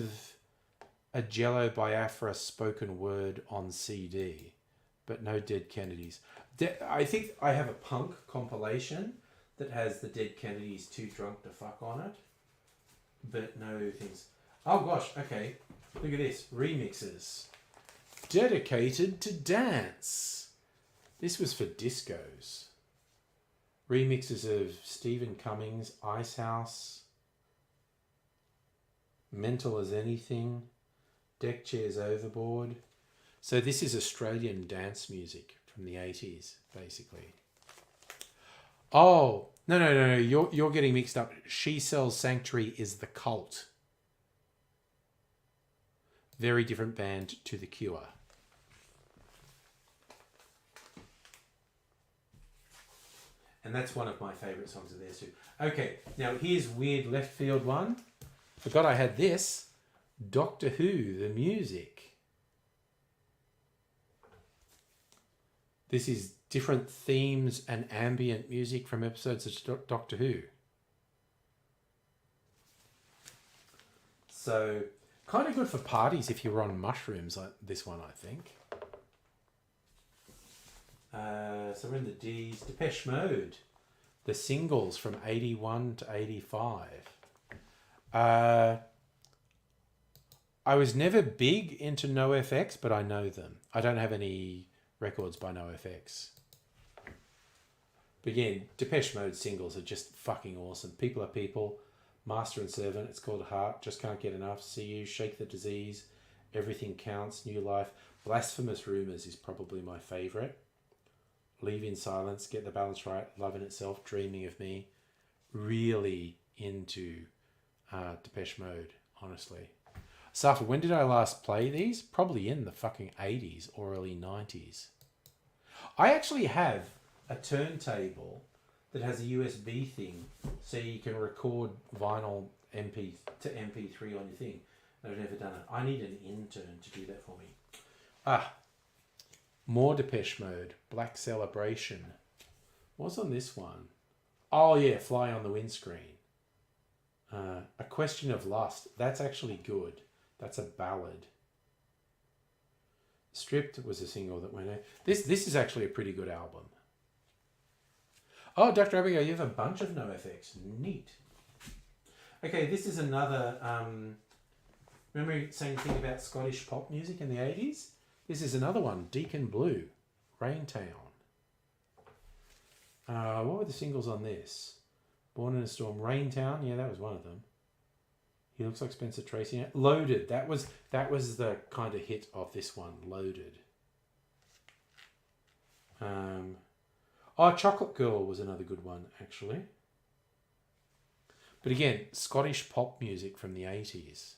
a Jello Biafra spoken word on CD, but no Dead Kennedys. I think I have a punk compilation that has the Dead Kennedys Too Drunk to Fuck on it, but no things. Oh gosh, okay. Look at this. Remixes. Dedicated to dance. This was for discos. Remixes of Stephen Cummings, Ice House, Mental as Anything, Deck Chairs Overboard. So this is Australian dance music from the 80s, basically. Oh, no. You're getting mixed up. She Sells Sanctuary is The Cult. Very different band to The Cure. And that's one of my favourite songs of theirs too. Okay, now here's weird left field one. Forgot I had this. Doctor Who, the music. This is different themes and ambient music from episodes of Doctor Who. So, kind of good for parties if you were on mushrooms, like this one, I think. So we're in the D's. Depeche Mode. The singles from 81 to 85. I was never big into NoFX, but I know them. I don't have any records by NoFX. But again, Depeche Mode singles are just fucking awesome. People Are People, Master and Servant, It's Called Heart, Just Can't Get Enough, See You, Shake the Disease, Everything Counts, New Life. Blasphemous Rumours is probably my favourite. Leave in Silence, Get the Balance Right, Love in Itself, Dreaming of Me. Really into Depeche Mode, honestly. Safa, when did I last play these? Probably in the fucking 80s or early 90s. I actually have a turntable that has a USB thing so you can record vinyl MP to MP3 on your thing. I've never done it. I need an intern to do that for me. More Depeche Mode. Black Celebration. What's on this one? Oh yeah, Fly on the Windscreen. A Question of Lust. That's actually good. That's a ballad. Stripped was a single that went out. This is actually a pretty good album. Oh, Dr. Abigail, you have a bunch of NoFX. Neat. Okay, this is another... remember saying the thing about Scottish pop music in the 80s? This is another one. Deacon Blue. Raintown. What were the singles on this? Born in a Storm. Raintown. Yeah, that was one of them. He Looks Like Spencer Tracy. Loaded. That was the kind of hit of this one. Loaded. Chocolate Girl was another good one, actually. But again, Scottish pop music from the 80s.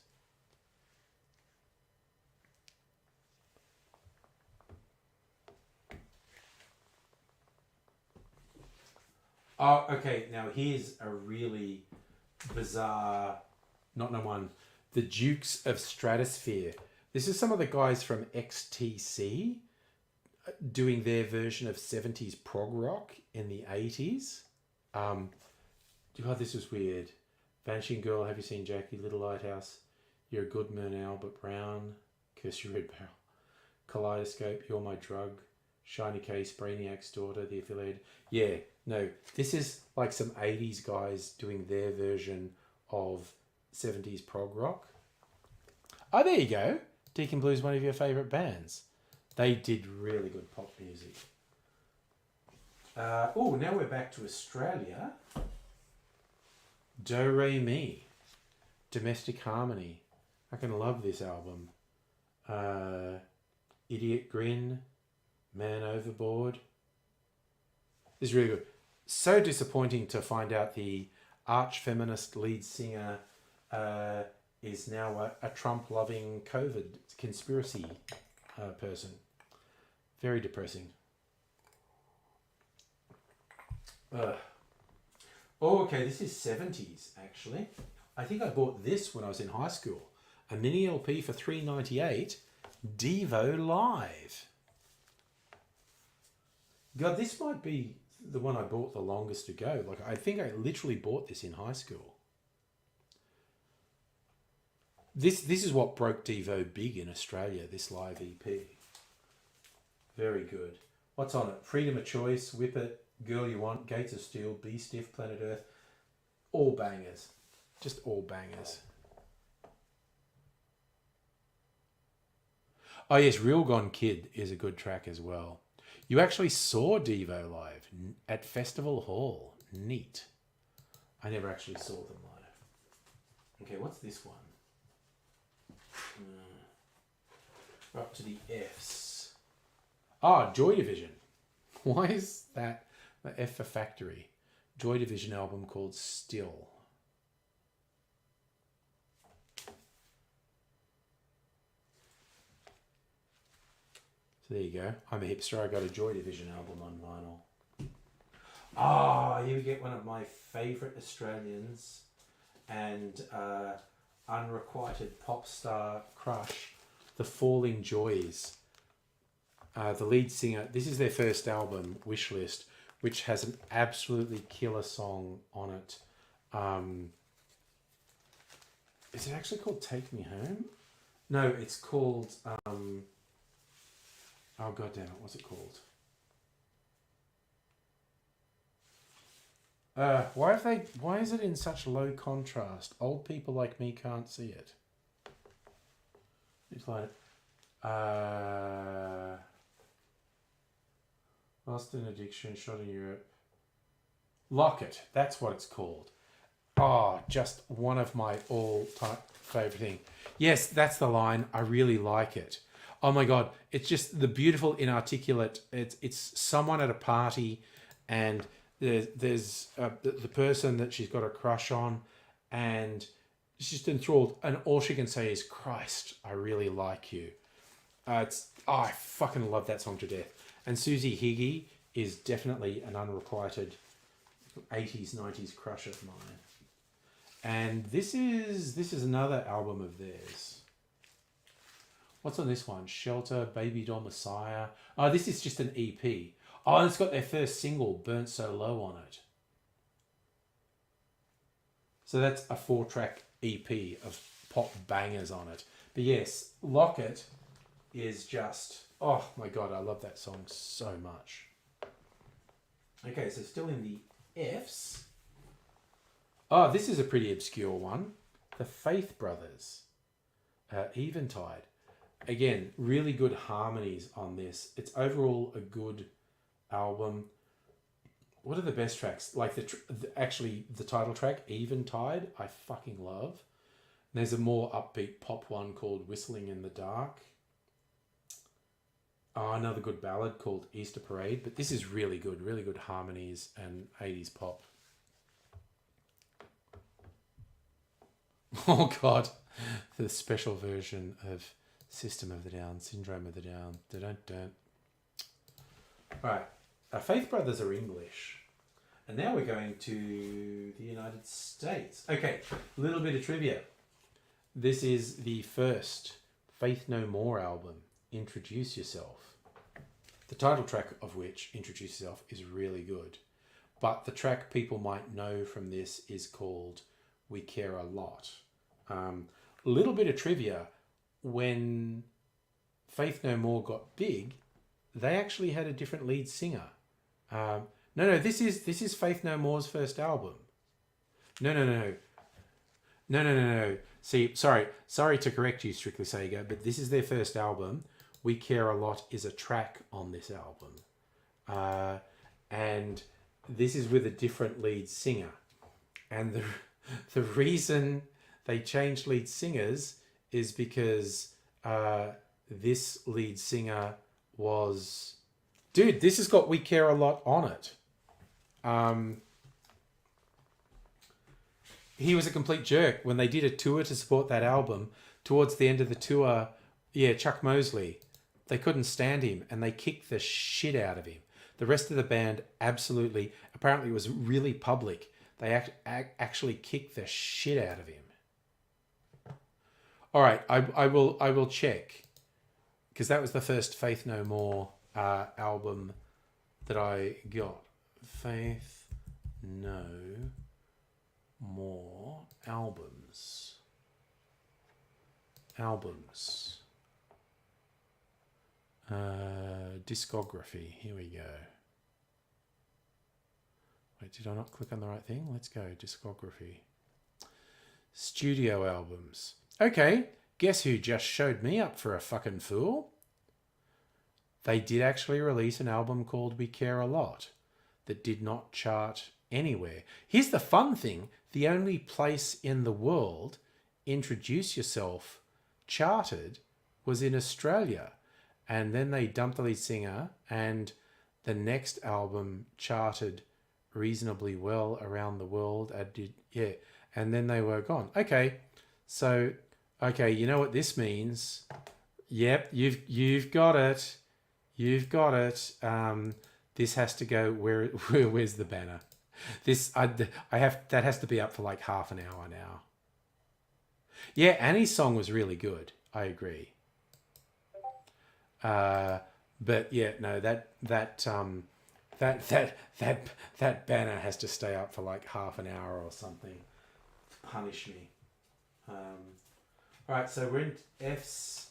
Oh, okay. Now here's a really bizarre, not no one, the Dukes of Stratosphere. This is some of the guys from XTC doing their version of 70s prog rock in the 80s. God, this was weird. Vanishing Girl, Have You Seen Jackie? Little Lighthouse, You're a Good Man, Albert Brown, Curse Your Red Barrel, Kaleidoscope, You're My Drug, Shiny Case, Brainiac's Daughter, The Affiliated. Yeah, no, this is like some 80s guys doing their version of 70s prog rock. Oh, there you go. Deacon Blues, one of your favourite bands. They did really good pop music. Oh, now we're back to Australia. Do Re Mi, Domestic Harmony. I can love this album. Idiot Grin, Man Overboard. This is really good. So disappointing to find out the arch-feminist lead singer is now a Trump-loving COVID conspiracy person. Very depressing. Oh, okay, this is 70s, actually. I think I bought this when I was in high school. A mini LP for $3.98. Devo Live. God, this might be the one I bought the longest ago. Like, I think I literally bought this in high school. This is what broke Devo big in Australia, this live EP. Very good. What's on it? Freedom of Choice, Whip It, Girl You Want, Gates of Steel, Be Stiff, Planet Earth. All bangers. Just all bangers. Oh yes, Real Gone Kid is a good track as well. You actually saw Devo live at Festival Hall. Neat. I never actually saw them live. Okay, what's this one? We're up to the Fs. Ah, Joy Division. Why is that the F for Factory? Joy Division album called Still. So there you go. I'm a hipster. I got a Joy Division album on vinyl. Ah, here we get one of my favourite Australians and unrequited pop star crush, The Falling Joys. The lead singer, this is their first album, Wishlist, which has an absolutely killer song on it. Is it actually called Take Me Home? No, it's called... oh, God damn it, what's it called? Why is it in such low contrast? Old people like me can't see it. It's like... Lost in Addiction, Shot in Europe. Locket, that's what it's called. Oh, just one of my all-time favourite thing. Yes, that's the line. I really like it. Oh my God, it's just the beautiful inarticulate. It's someone at a party and there's the person that she's got a crush on and she's just enthralled and all she can say is, Christ, I really like you. I fucking love that song to death. And Susie Higgy is definitely an unrequited 80s, 90s crush of mine. And this is another album of theirs. What's on this one? Shelter, Baby Doll Messiah. Oh, this is just an EP. Oh, and it's got their first single, Burnt So Low, on it. So that's a 4-track EP of pop bangers on it. But yes, Locket is just... Oh my God, I love that song so much. Okay, so still in the Fs. Oh, this is a pretty obscure one. The Faith Brothers. Eventide. Again, really good harmonies on this. It's overall a good album. What are the best tracks? Like actually the title track, Eventide, I fucking love. And there's a more upbeat pop one called Whistling in the Dark. Oh, another good ballad called Easter Parade. But this is really good harmonies and 80s pop. Oh God, the special version of System of the Down, Syndrome of the Down. Dun-dun-dun. Right, our Faith Brothers are English. And now we're going to the United States. Okay, a little bit of trivia. This is the first Faith No More album, Introduce Yourself. The title track of which, Introduce Yourself, is really good. But the track people might know from this is called We Care a Lot. Little bit of trivia: when Faith No More got big, they actually had a different lead singer. No, this is Faith No More's first album. No. See, sorry to correct you, Strictly Sega, but this is their first album. We Care a Lot is a track on this album, and this is with a different lead singer. And the reason they changed lead singers is because this lead singer was... Dude, this has got We Care a Lot on it. He was a complete jerk when they did a tour to support that album. Towards the end of the tour, Chuck Mosley, they couldn't stand him and they kicked the shit out of him. The rest of the band apparently it was really public. They actually kicked the shit out of him. All right, I will check, because that was the first Faith No More album that I got. Faith No More albums. Discography. Here we go. Wait, did I not click on the right thing? Let's go. Discography. Studio albums. Okay, guess who just showed me up for a fucking fool? They did actually release an album called We Care a Lot that did not chart anywhere. Here's the fun thing. The only place in the world Introduce Yourself charted was in Australia. And then they dumped the lead singer, and the next album charted reasonably well around the world. And then they were gone. Okay, so you know what this means? Yep, you've got it. You've got it. This has to go. Where's the banner? That has to be up for like half an hour now. Yeah, Annie's song was really good. I agree. But yeah, no, that banner has to stay up for like half an hour or something. Punish me. All right, so we're in F's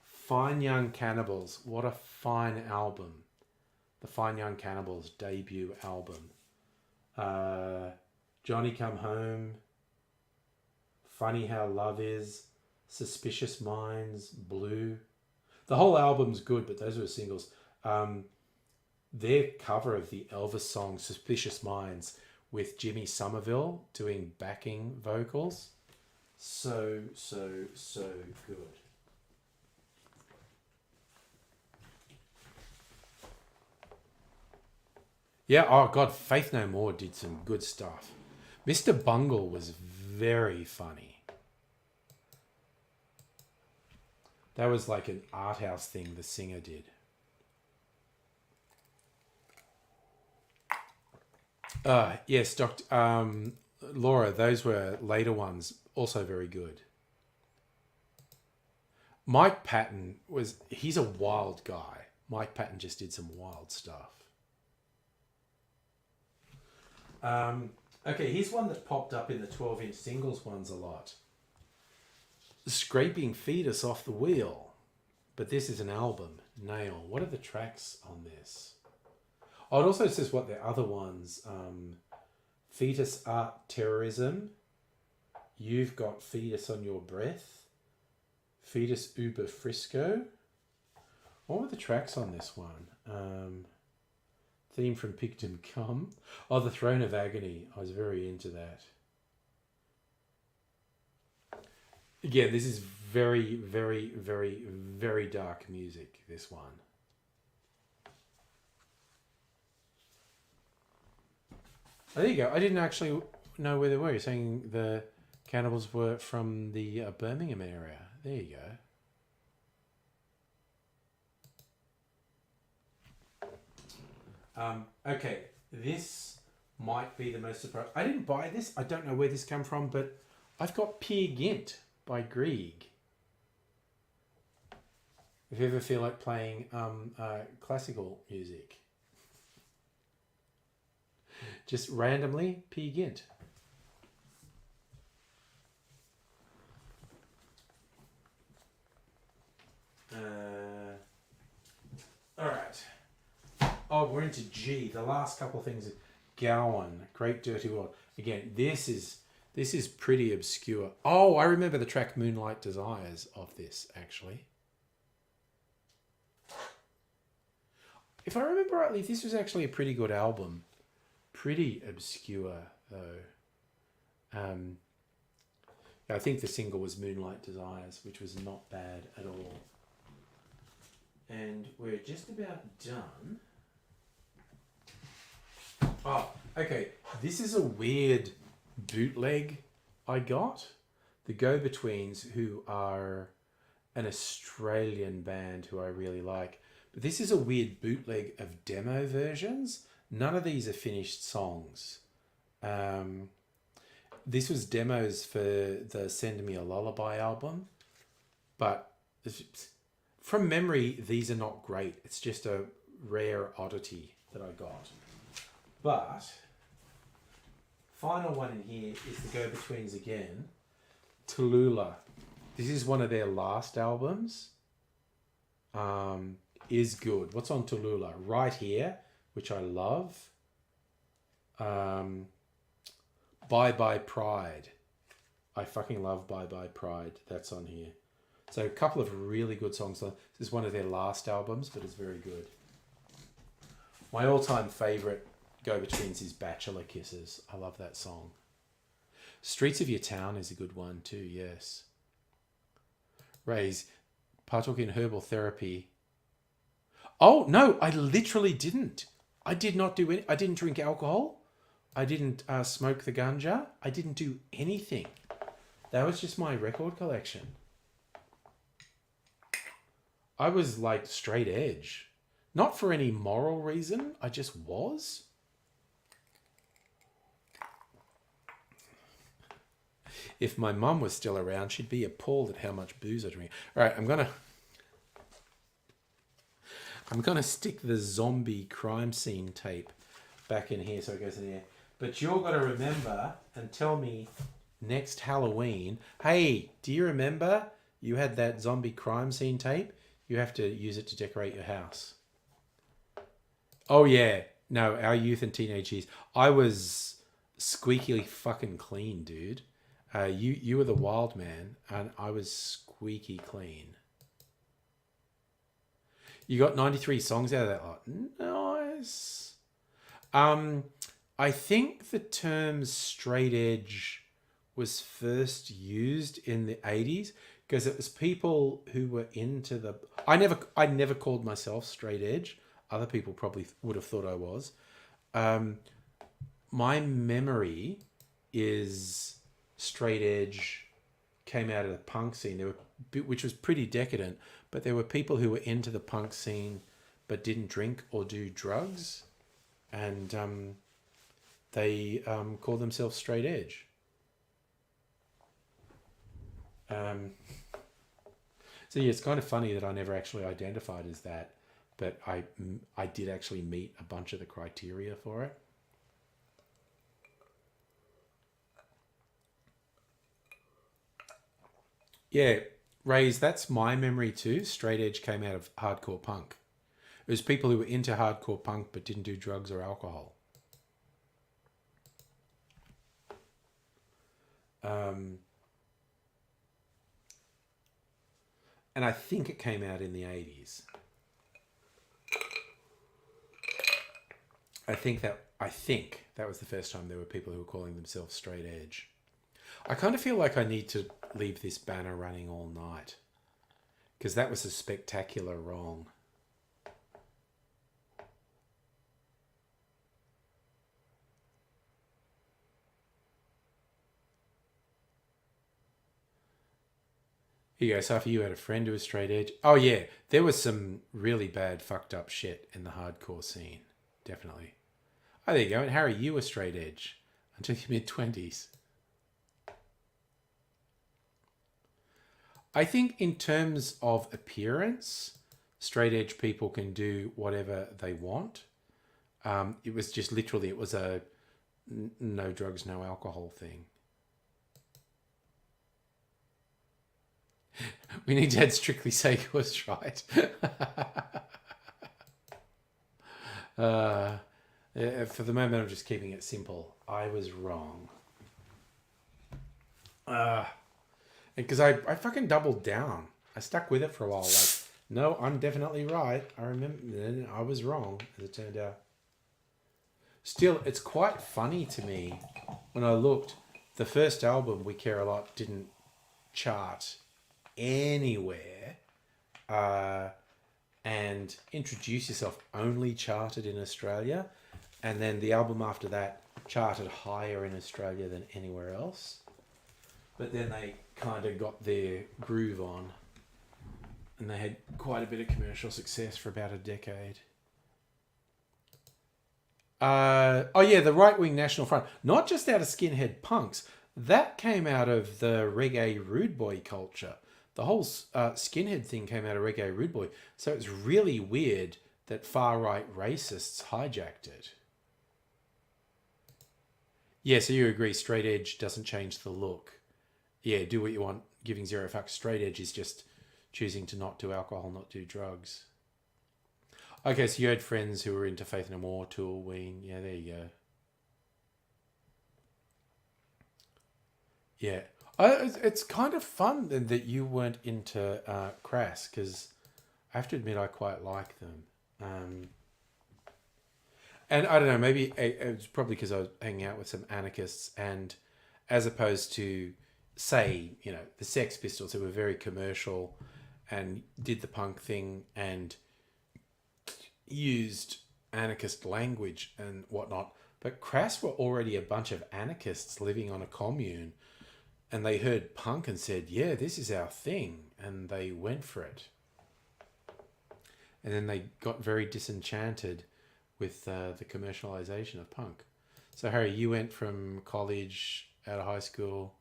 Fine Young Cannibals. What a fine album. The Fine Young Cannibals debut album. Johnny Come Home. Funny How Love Is. Suspicious Minds. Blue. The whole album's good, but those were singles. Their cover of the Elvis song Suspicious Minds with Jimmy Somerville doing backing vocals. So good. Yeah, oh God, Faith No More did some good stuff. Mr. Bungle was very funny. That was like an art house thing the singer did. Yes, Laura, those were later ones, also very good. Mike Patton he's a wild guy. Mike Patton just did some wild stuff. Okay, here's one that popped up in the 12-inch singles ones a lot. Scraping Fetus Off the Wheel. But this is an album. Nail. What are the tracks on this? Oh, it also says what their other ones. Fetus Art Terrorism. You've Got Fetus on Your Breath. Fetus Uber Frisco. What were the tracks on this one? Theme from Picton Come. Oh, The Throne of Agony. I was very into that. Yeah, this is very, very, very, very dark music, this one. Oh, there you go. I didn't actually know where they were. You're saying the Cannibals were from the Birmingham area. There you go. Okay, this might be the most surprising. I didn't buy this. I don't know where this came from, but I've got Peer Gynt by Grieg. If you ever feel like playing classical music, just randomly, Peer Gynt. All right. Oh, we're into G. The last couple of things. Gowan, Great Dirty World. Again, this is pretty obscure. Oh, I remember the track Moonlight Desires of this, actually. If I remember rightly, this was actually a pretty good album. Pretty obscure, though. I think the single was Moonlight Desires, which was not bad at all. And we're just about done. Oh, okay. This is a weird bootleg I got. The Go-Betweens, who are an Australian band who I really like. But this is a weird bootleg of demo versions. None of these are finished songs. This was demos for the Send Me a Lullaby album. But from memory, these are not great. It's just a rare oddity that I got. But final one in here is the Go-Betweens again. Tallulah. This is one of their last albums. Is good. What's on Tallulah? Right Here, which I love. Bye Bye Pride. I fucking love Bye Bye Pride. That's on here. So a couple of really good songs. This is one of their last albums, but it's very good. My all-time favourite Go-Betweens is Bachelor Kisses. I love that song. Streets of Your Town is a good one too, yes. Ray's partook in herbal therapy. Oh, no, I literally didn't. I did not do any. I didn't drink alcohol. I didn't smoke the ganja. I didn't do anything. That was just my record collection. I was like straight edge. Not for any moral reason. I just was. If my mum was still around, she'd be appalled at how much booze I drink. All right, I'm gonna stick the zombie crime scene tape back in here so it goes in here. But you're gonna remember and tell me next Halloween, hey, do you remember you had that zombie crime scene tape? You have to use it to decorate your house. Oh yeah. No, our youth and teenage years. I was squeakily fucking clean, dude. You were the wild man, and I was squeaky clean. You got 93 songs out of that lot. Nice. I think the term straight edge was first used in the 80s because it was people who were into the... I never called myself straight edge. Other people probably would have thought I was. My memory is straight edge came out of the punk scene. There were, which was pretty decadent, but there were people who were into the punk scene but didn't drink or do drugs, and they called themselves straight edge. So yeah, it's kind of funny that I never actually identified as that, but I did actually meet a bunch of the criteria for it. Yeah, Rays, that's my memory too. Straight edge came out of hardcore punk. It was people who were into hardcore punk but didn't do drugs or alcohol. And I think it came out in the 80s. I think that was the first time there were people who were calling themselves straight edge. I kind of feel like I need to leave this banner running all night because that was a spectacular wrong. Here you go, Safi, you had a friend who was straight edge. Oh yeah, there was some really bad fucked up shit in the hardcore scene. Definitely. Oh, there you go. And Harry, you were straight edge until your mid-20s. I think in terms of appearance, straight edge people can do whatever they want. It was just literally, it was a no drugs, no alcohol thing. We need to add Strictly Sequels, right? For the moment, I'm just keeping it simple. I was wrong. Because I fucking doubled down. I stuck with it for a while. Like, no, I'm definitely right. I remember, then I was wrong, as it turned out. Still, it's quite funny to me when I looked. The first album, We Care a Lot, didn't chart anywhere. And Introduce Yourself only charted in Australia. And then the album after that charted higher in Australia than anywhere else. But then they kind of got their groove on. And they had quite a bit of commercial success for about a decade. The Right Wing National Front. Not just out of skinhead punks. That came out of the reggae rude boy culture. The whole skinhead thing came out of reggae rude boy. So it's really weird that far-right racists hijacked it. Yeah, so you agree straight edge doesn't change the look. Yeah, do what you want, giving zero fucks. Straight edge is just choosing to not do alcohol, not do drugs. Okay, so you had friends who were into Faith No More, Tool, Ween. Yeah, there you go. Yeah. It's kind of fun that you weren't into Crass, because I have to admit I quite like them. And I don't know, maybe it was probably because I was hanging out with some anarchists, and as opposed to, say, the Sex Pistols, who were very commercial and did the punk thing and used anarchist language and whatnot. But Crass were already a bunch of anarchists living on a commune, and they heard punk and said, yeah, this is our thing. And they went for it. And then they got very disenchanted with the commercialization of punk. So, Harry, you went from college, out of high school,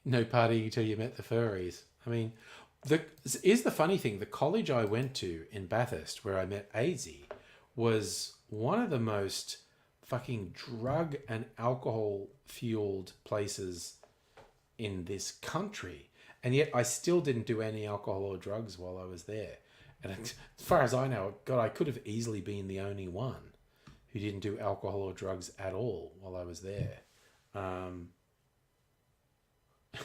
no partying until you met the furries. I mean, here's the funny thing. The college I went to in Bathurst, where I met AZ, was one of the most fucking drug and alcohol fueled places in this country. And yet I still didn't do any alcohol or drugs while I was there. And as far as I know, God, I could have easily been the only one who didn't do alcohol or drugs at all while I was there.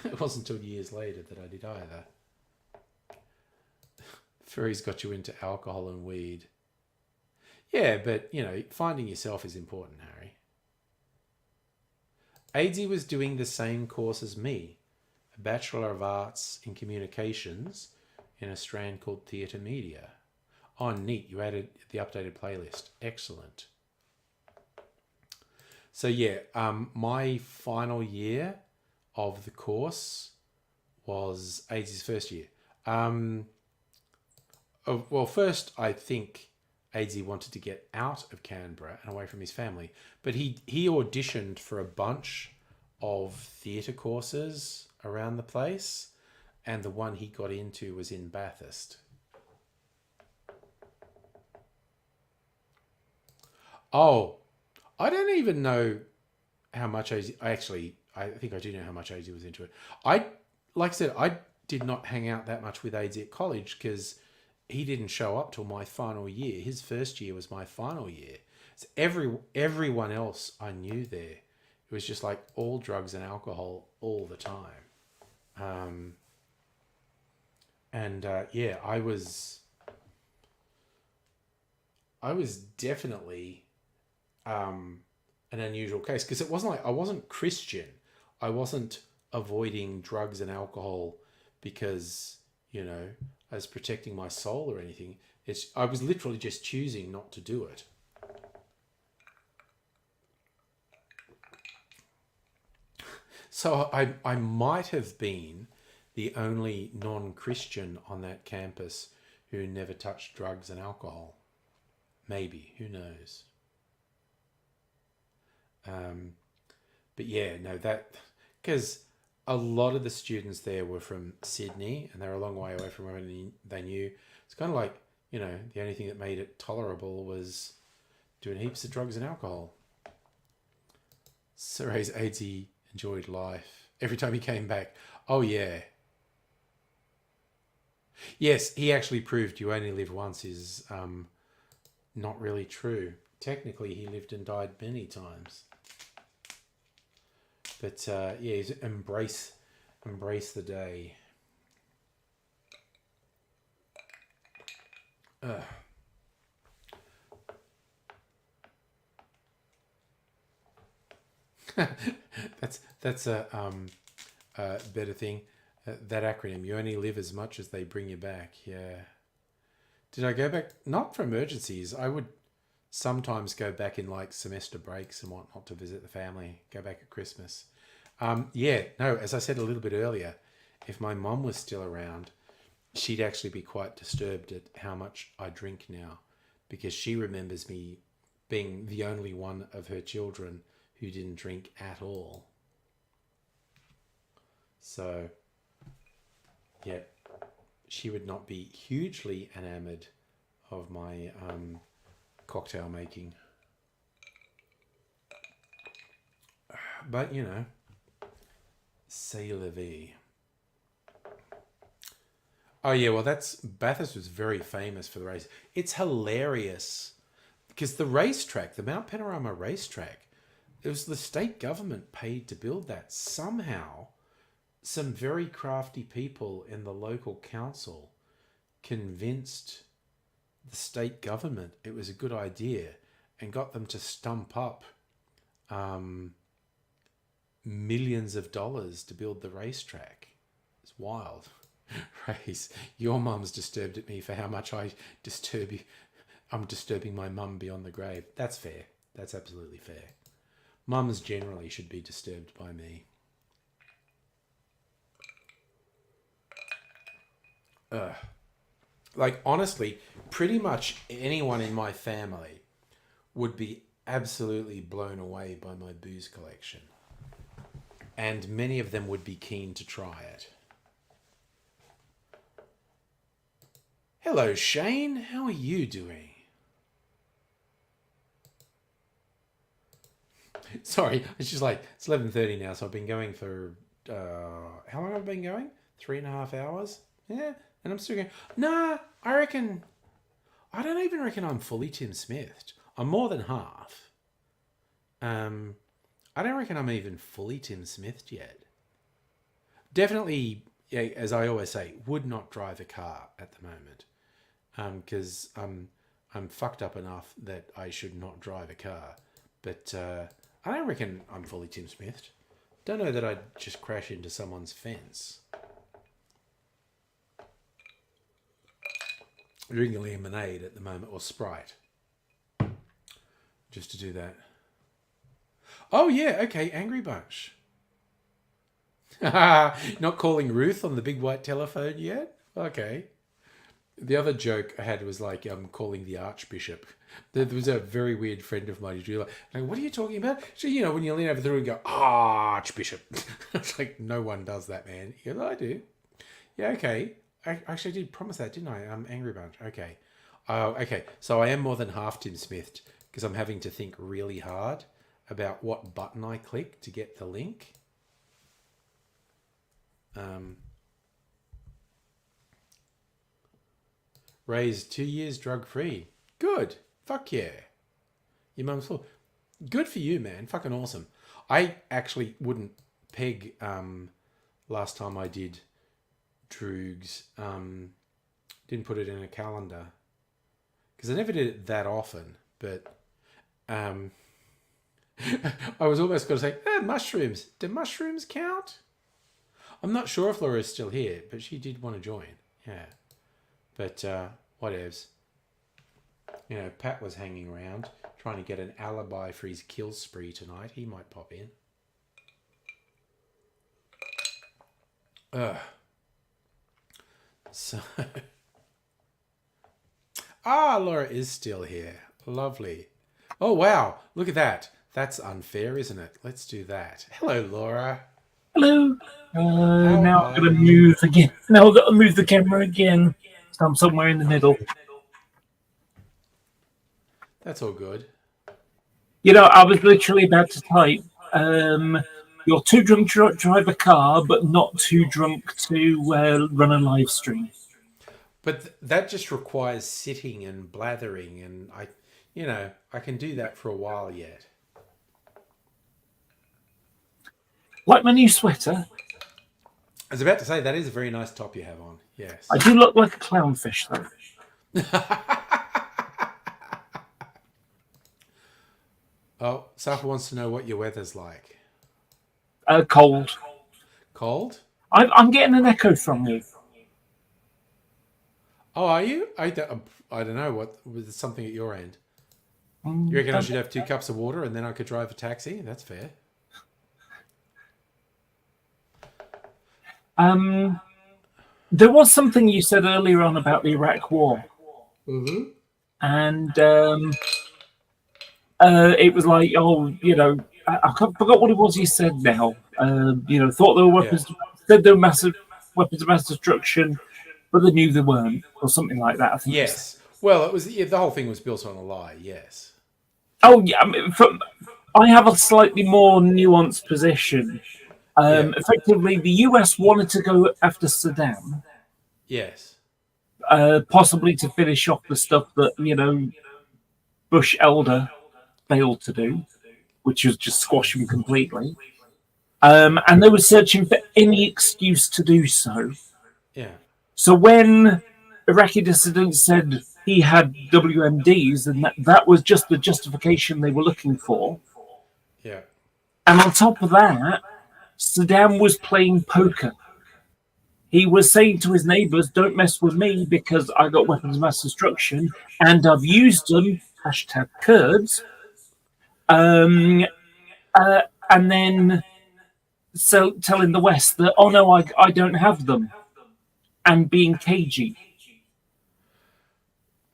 It wasn't until years later that I did either. Furry's got you into alcohol and weed. Yeah, but, finding yourself is important, Harry. AZ was doing the same course as me, a Bachelor of Arts in Communications in a strand called Theatre Media. Oh, neat. You added the updated playlist. Excellent. So, yeah, my final year of the course was AZ's first year. Well, first, I think AZ wanted to get out of Canberra and away from his family. But he auditioned for a bunch of theatre courses around the place. And the one he got into was in Bathurst. Oh, I don't even know how much AZ... I think I do know how much AZ was into it. Like I said, I did not hang out that much with AZ at college because he didn't show up till my final year. His first year was my final year. So everyone else I knew there, it was just like all drugs and alcohol all the time. I was definitely an unusual case because it wasn't like I wasn't Christian. I wasn't avoiding drugs and alcohol because, I was protecting my soul or anything. I was literally just choosing not to do it. So I might have been the only non-Christian on that campus who never touched drugs and alcohol. Maybe, who knows? But yeah, no, because a lot of the students there were from Sydney and they were a long way away from where they knew. It's kind of like, the only thing that made it tolerable was doing heaps of drugs and alcohol. Sir AZ enjoyed life. Every time he came back, oh yeah, Yes, he actually proved you only live once is not really true. Technically, he lived and died many times. But yeah, he's embrace the day. That's a better thing. That acronym. You only live as much as they bring you back. Yeah. Did I go back? Not for emergencies. I would sometimes go back in like semester breaks and whatnot to visit the family. Go back at Christmas. Yeah. No. As I said a little bit earlier, if my mum was still around, she'd actually be quite disturbed at how much I drink now, because she remembers me being the only one of her children who didn't drink at all. So, yeah, she would not be hugely enamored of my cocktail making. But, you know, c'est la vie. Oh, yeah, well, Bathurst was very famous for the race. It's hilarious because the racetrack, the Mount Panorama racetrack, it was the state government paid to build that. Somehow, some very crafty people in the local council convinced the state government it was a good idea and got them to stump up millions of dollars to build the racetrack. It's wild. Race, your mum's disturbed at me for how much I disturb you. I'm disturbing my mum beyond the grave. That's fair. That's absolutely fair. Mums generally should be disturbed by me. Like, honestly, pretty much anyone in my family would be absolutely blown away by my booze collection. And many of them would be keen to try it. Hello, Shane. How are you doing? Sorry, it's just like, it's 11:30 now, so I've been going for, how long have I been going? 3.5 hours? Yeah, and I'm still going, nah, I don't even reckon I'm fully Tim Smithed. I'm more than half. I don't reckon I'm even fully Tim Smithed yet. Definitely, yeah, as I always say, would not drive a car at the moment. Because I'm fucked up enough that I should not drive a car. But I don't reckon I'm fully Tim Smithed. Don't know that I'd just crash into someone's fence. Drinking lemonade at the moment, or Sprite. Just to do that. Oh yeah, okay, Angry Bunch. Not calling Ruth on the big white telephone yet? Okay. The other joke I had was like calling the Archbishop. There was a very weird friend of mine who'd be like, what are you talking about? So, you know, when you lean over the room and go, Archbishop. It's like, no one does that, man. He goes, I do. Yeah, okay. I actually did promise that, didn't I? Angry Bunch. Okay. Okay. So I am more than half Tim Smithed because I'm having to think really hard about what button I click to get the link. Raised 2 years drug-free. Good. Fuck yeah. Your mum's full. Good for you, man. Fucking awesome. I actually wouldn't peg last time I did droogs. Didn't put it in a calendar. Because I never did it that often. But I was almost going to say, mushrooms. Do mushrooms count? I'm not sure if Laura's still here, but she did want to join. Yeah. But whatevs. You know, Pat was hanging around trying to get an alibi for his kill spree tonight. He might pop in. So... Laura is still here. Lovely. Oh, wow. Look at that. That's unfair, isn't it? Let's do that. Hello, Laura. Hello. Now I've got to move again. Now I've got to move the camera again. So I'm somewhere in the middle. That's all good. You know, I was literally about to type, you're too drunk to drive a car, but not too drunk to run a live stream. But that just requires sitting and blathering, and I can do that for a while yet. Like my new sweater, I was about to say that is a very nice top you have on. Yes. I do look like a clownfish though. Oh, Safa wants to know what your weather's like. Cold. Cold? I'm getting an echo from you. Oh, are you? I don't know. What was something at your end? You reckon I should have 2 cups of water and then I could drive a taxi? That's fair. There was something you said earlier on about the Iraq War, and it was like, oh, I forgot what it was you said now. Thought there were weapons, said there were massive weapons of mass destruction, but they knew they weren't, or something like that. I think. Yes. Well, it was the whole thing was built on a lie. Yes. Oh yeah, I have a slightly more nuanced position. Effectively, the US wanted to go after Saddam, Yes. possibly to finish off the stuff that Bush elder failed to do, which was just squash him completely. And they were searching for any excuse to do so. Yeah. So when Iraqi dissidents said he had WMDs, and that was just the justification they were looking for. Yeah. And on top of that, Saddam was playing poker. He was saying to his neighbors, don't mess with me because I got weapons of mass destruction and I've used them, #Kurds. And then telling the West that, oh no, I don't have them, and being cagey.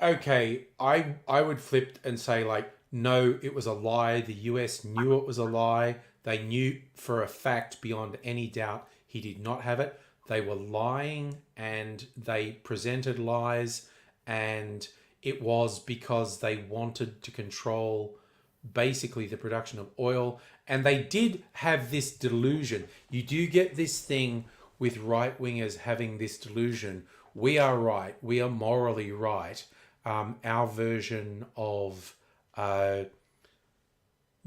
Okay, I would flip and say, like, no, it was a lie. The US knew it was a lie. They knew for a fact, beyond any doubt, he did not have it. They were lying and they presented lies, and it was because they wanted to control basically the production of oil. And they did have this delusion. You do get this thing with right-wingers having this delusion. We are right. We are morally right. Our version of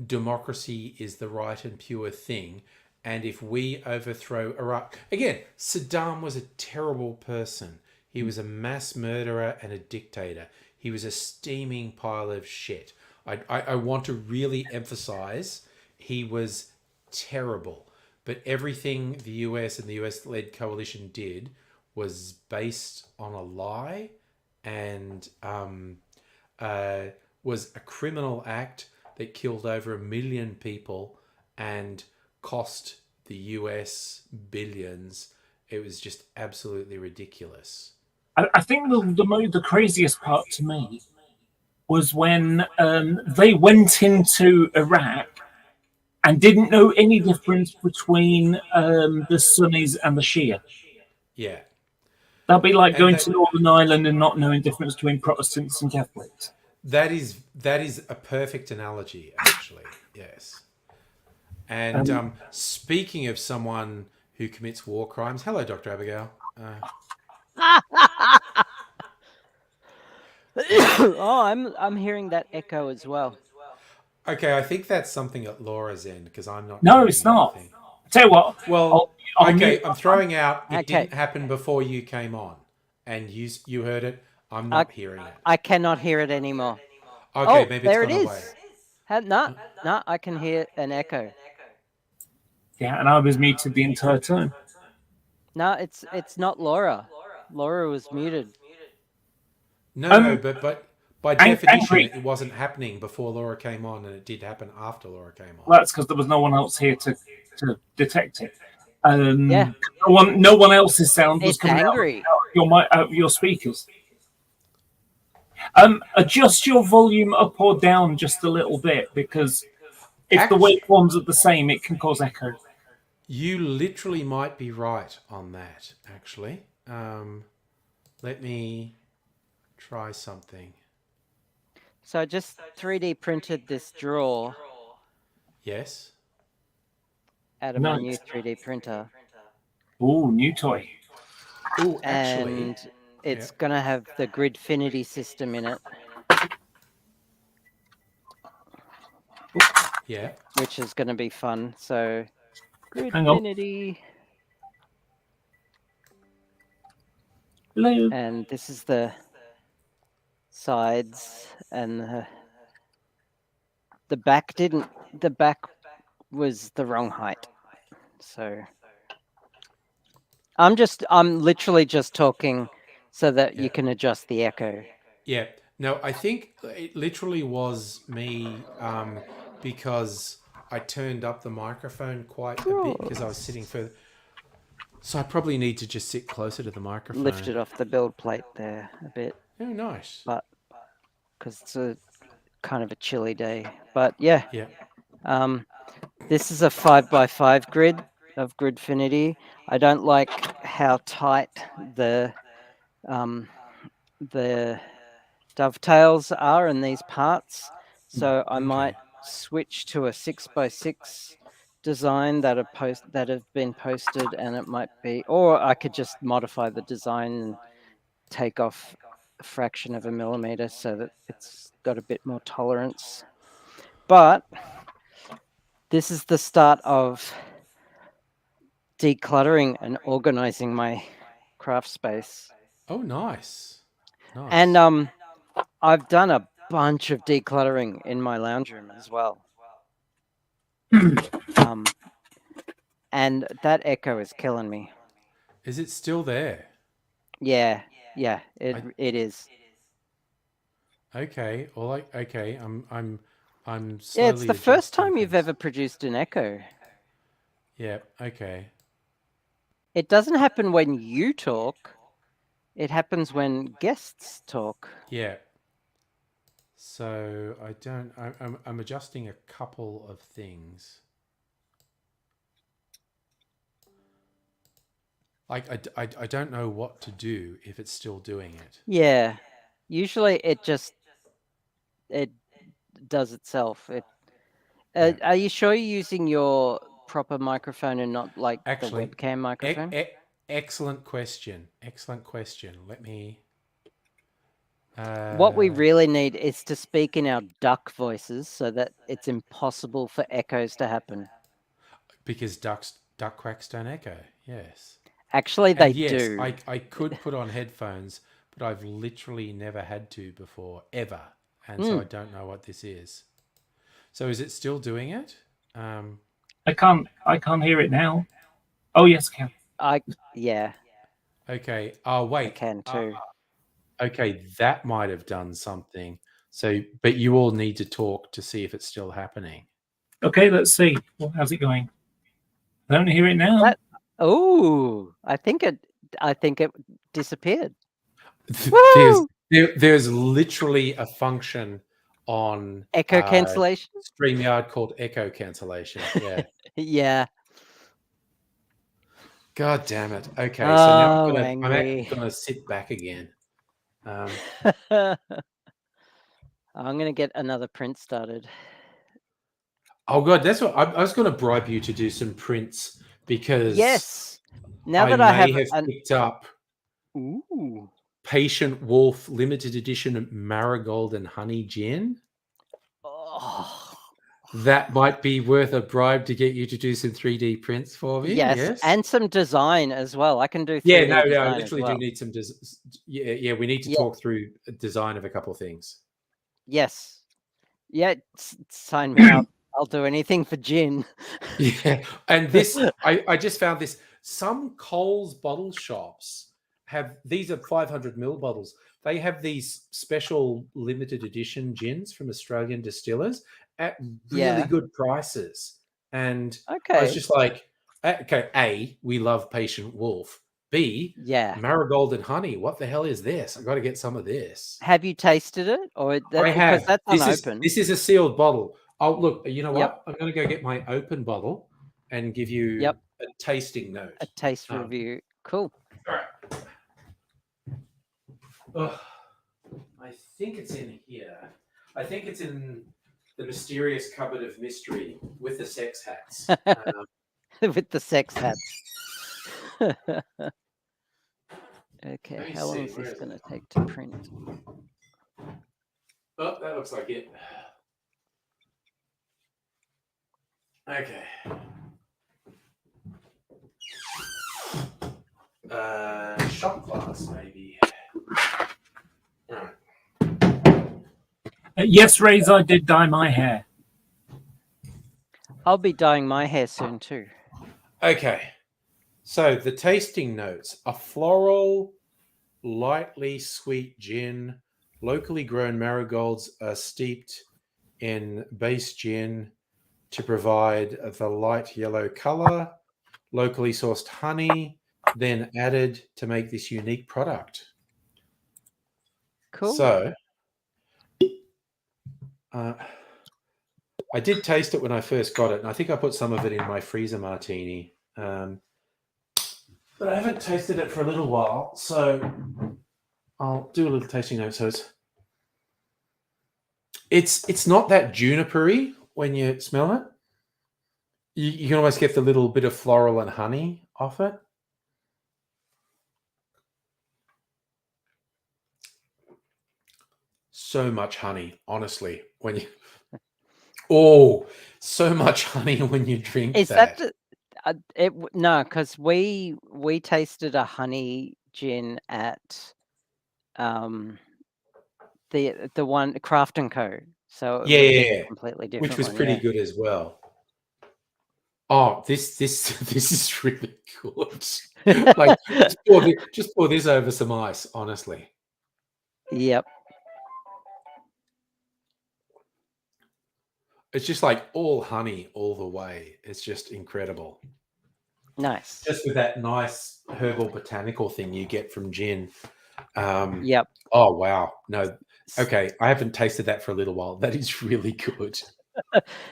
democracy is the right and pure thing. And if we overthrow Iraq... Again, Saddam was a terrible person. He was a mass murderer and a dictator. He was a steaming pile of shit. I want to really emphasize he was terrible. But everything the US and the US-led coalition did was based on a lie and was a criminal act that killed over 1 million people and cost the US billions. It was just absolutely ridiculous. I think the craziest part to me was when they went into Iraq and didn't know any difference between the Sunnis and the Shia. Yeah. That'd be like going to Northern Ireland and not knowing the difference between Protestants and Catholics. That is a perfect analogy, actually. Yes. And speaking of someone who commits war crimes, hello, Dr. Abigail. Oh, I'm hearing that echo as well. Okay, I think that's something at Laura's end because I'm not. No, it's not. Anything. Tell you what. Well, okay, I'm throwing out. It Okay. didn't happen before you came on, and you heard it. I'm not hearing it. I cannot hear it anymore. Okay, maybe there it's it gone is. away. No, I can hear an echo. Yeah, and I was muted the entire time. No, it's not Laura. Laura was muted. No, but by definition, angry. it wasn't happening before Laura came on, and it did happen after Laura came on. Well, that's because there was no one else here to detect it. Yeah. No one else's sound was It's coming angry. out of your speakers. Adjust your volume up or down just a little bit, because if the waveforms are the same, it can cause echo. You literally might be right on that, actually. Let me try something. So I just 3D printed this drawer Yes. out of my new Nice. 3D printer. Ooh, new toy. Oh, actually, And it's gonna have the Gridfinity system in it, Yeah. which is gonna be fun. So Hang on. Gridfinity, Hello. and this is the sides, and the back didn't. The back was the wrong height, so I'm literally just talking so that Yeah. you can adjust the echo. Yeah. No, I think it literally was me because I turned up the microphone quite a bit because I was sitting further. So I probably need to just sit closer to the microphone. Lift it off the build plate there a bit, Oh, nice. but because it's a kind of a chilly day. But yeah, Yeah. this is a 5x5 grid of Gridfinity. I don't like how tight the dovetails are in these parts, so I might switch to a 6x6 design that have been posted, and it might be, or I could just modify the design and take off a fraction of a millimeter so that it's got a bit more tolerance. But this is the start of decluttering and organizing my craft space. Oh, nice. Nice. And I've done a bunch of decluttering in my lounge room as well. And that echo is killing me. Is it still there? Yeah, it is. Okay. Well, okay. I'm slowly. Yeah, it's the first adjusting time you've things. ever produced an echo. Yeah. Okay. It doesn't happen when you talk. It happens when guests talk. Yeah. So I don't. I'm adjusting a couple of things. Like I don't know what to do if it's still doing it. Yeah, usually it does itself. Are you sure you're using your proper microphone and not like Actually, the webcam microphone? Excellent question. Excellent question. Let me. What we really need is to speak in our duck voices so that it's impossible for echoes to happen. Because duck quacks don't echo. Yes. Actually, they And yes, do. I could put on headphones, but I've literally never had to before, ever. And so I don't know what this is. So is it still doing it? I can't hear it now. Oh yes, I can. Yeah, Okay. Oh, wait. I can too. Okay, that might have done something. So, but you all need to talk to see if it's still happening. Okay, let's see. Well, how's it going? I don't hear it now. I think it disappeared. There's literally a function on Echo cancellation. StreamYard called echo cancellation. Yeah. Yeah. God damn it. Okay, so now I'm angry. actually gonna sit back again. I'm gonna get another print started. Oh god, that's what I was going to bribe you to do some prints because Yes. Now that I may have picked up Patient Wolf limited edition marigold and honey gin. Oh. That might be worth a bribe to get you to do some 3D prints for me. Yes. And some design as well. I can do 3D Yeah, no, design I literally as well. do need some. Yeah, we need to talk through a design of a couple of things. Yes. Yeah, sign me up. I'll do anything for gin. Yeah, and this, I just found this. Some Coles bottle shops have, these are 500ml bottles. They have these special limited edition gins from Australian distillers at really good prices. And I was just like, okay, A, we love Patient Wolf. B, marigold and honey. What the hell is this? I got to get some of this. Have you tasted it, or I have. Because that's unopened. This is a sealed bottle. Oh, look, you know what? I'm going to go get my open bottle and give you a tasting note. A taste review. Cool. All right. Oh, I think it's in here. I think it's in the mysterious cupboard of mystery with the sex hats. With the sex hats. Okay, Let me how long see, is where this is going it? to take to print? Oh, that looks like it. Okay. Shot glass, maybe. Right. Yes, Rays, I did dye my hair. I'll be dyeing my hair soon too. Okay. So the tasting notes: a floral, lightly sweet gin. Locally grown marigolds are steeped in base gin to provide the light yellow color. Locally sourced honey, then added to make this unique product. Cool. So, I did taste it when I first got it, and I think I put some of it in my freezer martini. But I haven't tasted it for a little while, so I'll do a little tasting note. So it's not that junipery when you smell it. You can almost get the little bit of floral and honey off it. So much honey, honestly. When you so much honey when you drink Is that. no, because we tasted a honey gin at the one Craft and Co. So it would have been a completely different which was one. pretty Yeah. good as well. Oh, this this is really good. Like just pour this over some ice, honestly. Yep. It's just like all honey all the way. It's just incredible. Nice. Just with that nice herbal botanical thing you get from gin. Yep. Oh wow. No. Okay, I haven't tasted that for a little while. That is really good.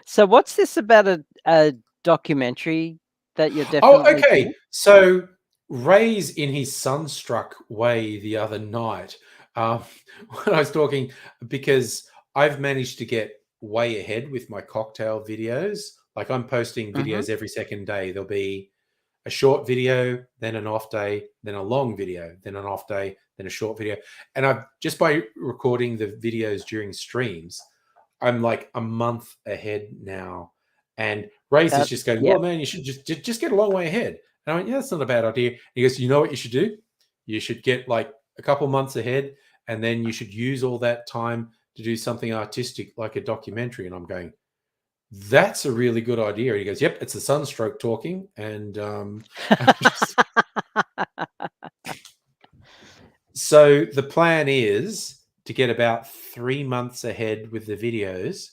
So what's this about a documentary that you're Oh, definitely okay. doing? So Ray's in his sunstruck way the other night when I was talking, because I've managed to get way ahead with my cocktail videos. Like I'm posting Mm-hmm. videos every second day. There'll be a short video, then an off day, then a long video, then an off day, then a short video. And I've just by recording the videos during streams, I'm like a month ahead now. And Ray's is just going, Yep. well, man, you should just get a long way ahead. And I went, yeah, that's not a bad idea. And he goes, you know what you should do? You should get like a couple months ahead, and then you should use all that time to do something artistic like a documentary. And I'm going, that's a really good idea. And he goes, yep, it's the sunstroke talking. And so the plan is to get about 3 months ahead with the videos,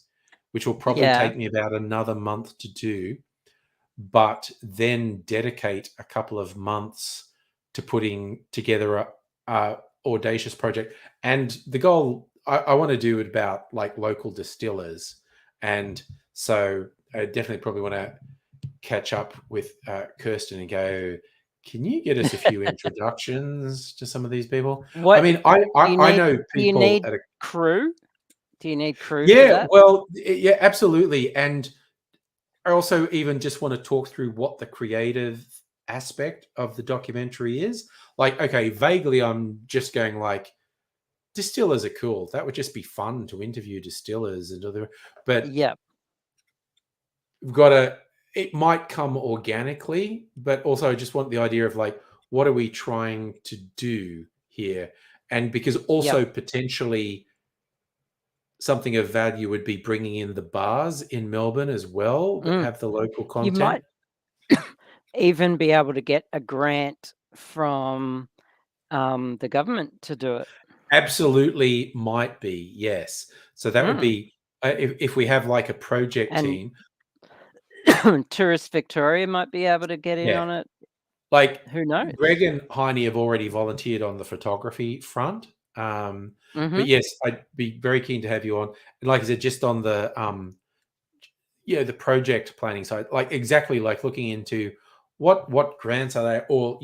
which will probably Yeah. take me about another month to do, but then dedicate a couple of months to putting together a audacious project. And the goal I want to do it about like local distillers. And so I definitely probably want to catch up with Kirsten and go, can you get us a few introductions to some of these people? I mean, I know Do you people need at a crew? Do you need crew for yeah, that? well, yeah, absolutely. And I also even just want to talk through what the creative aspect of the documentary is. Like, okay, vaguely, I'm just going like, distillers are cool. That would just be fun to interview distillers and other, but Yep. we've got to, it might come organically, but also I just want the idea of like, what are we trying to do here? And because also potentially something of value would be bringing in the bars in Melbourne as well that have the local You content. might even be able to get a grant from the government to do it. Absolutely might be, yes. So that would be if we have like a project And team. Tourist Victoria might be able to get in Yeah. on it. Like Who knows? Greg and Heine have already volunteered on the photography front. But Mhm. yes, I'd be very keen to have you on. And like I said, just on the the project planning side, like exactly like looking into what grants are there, or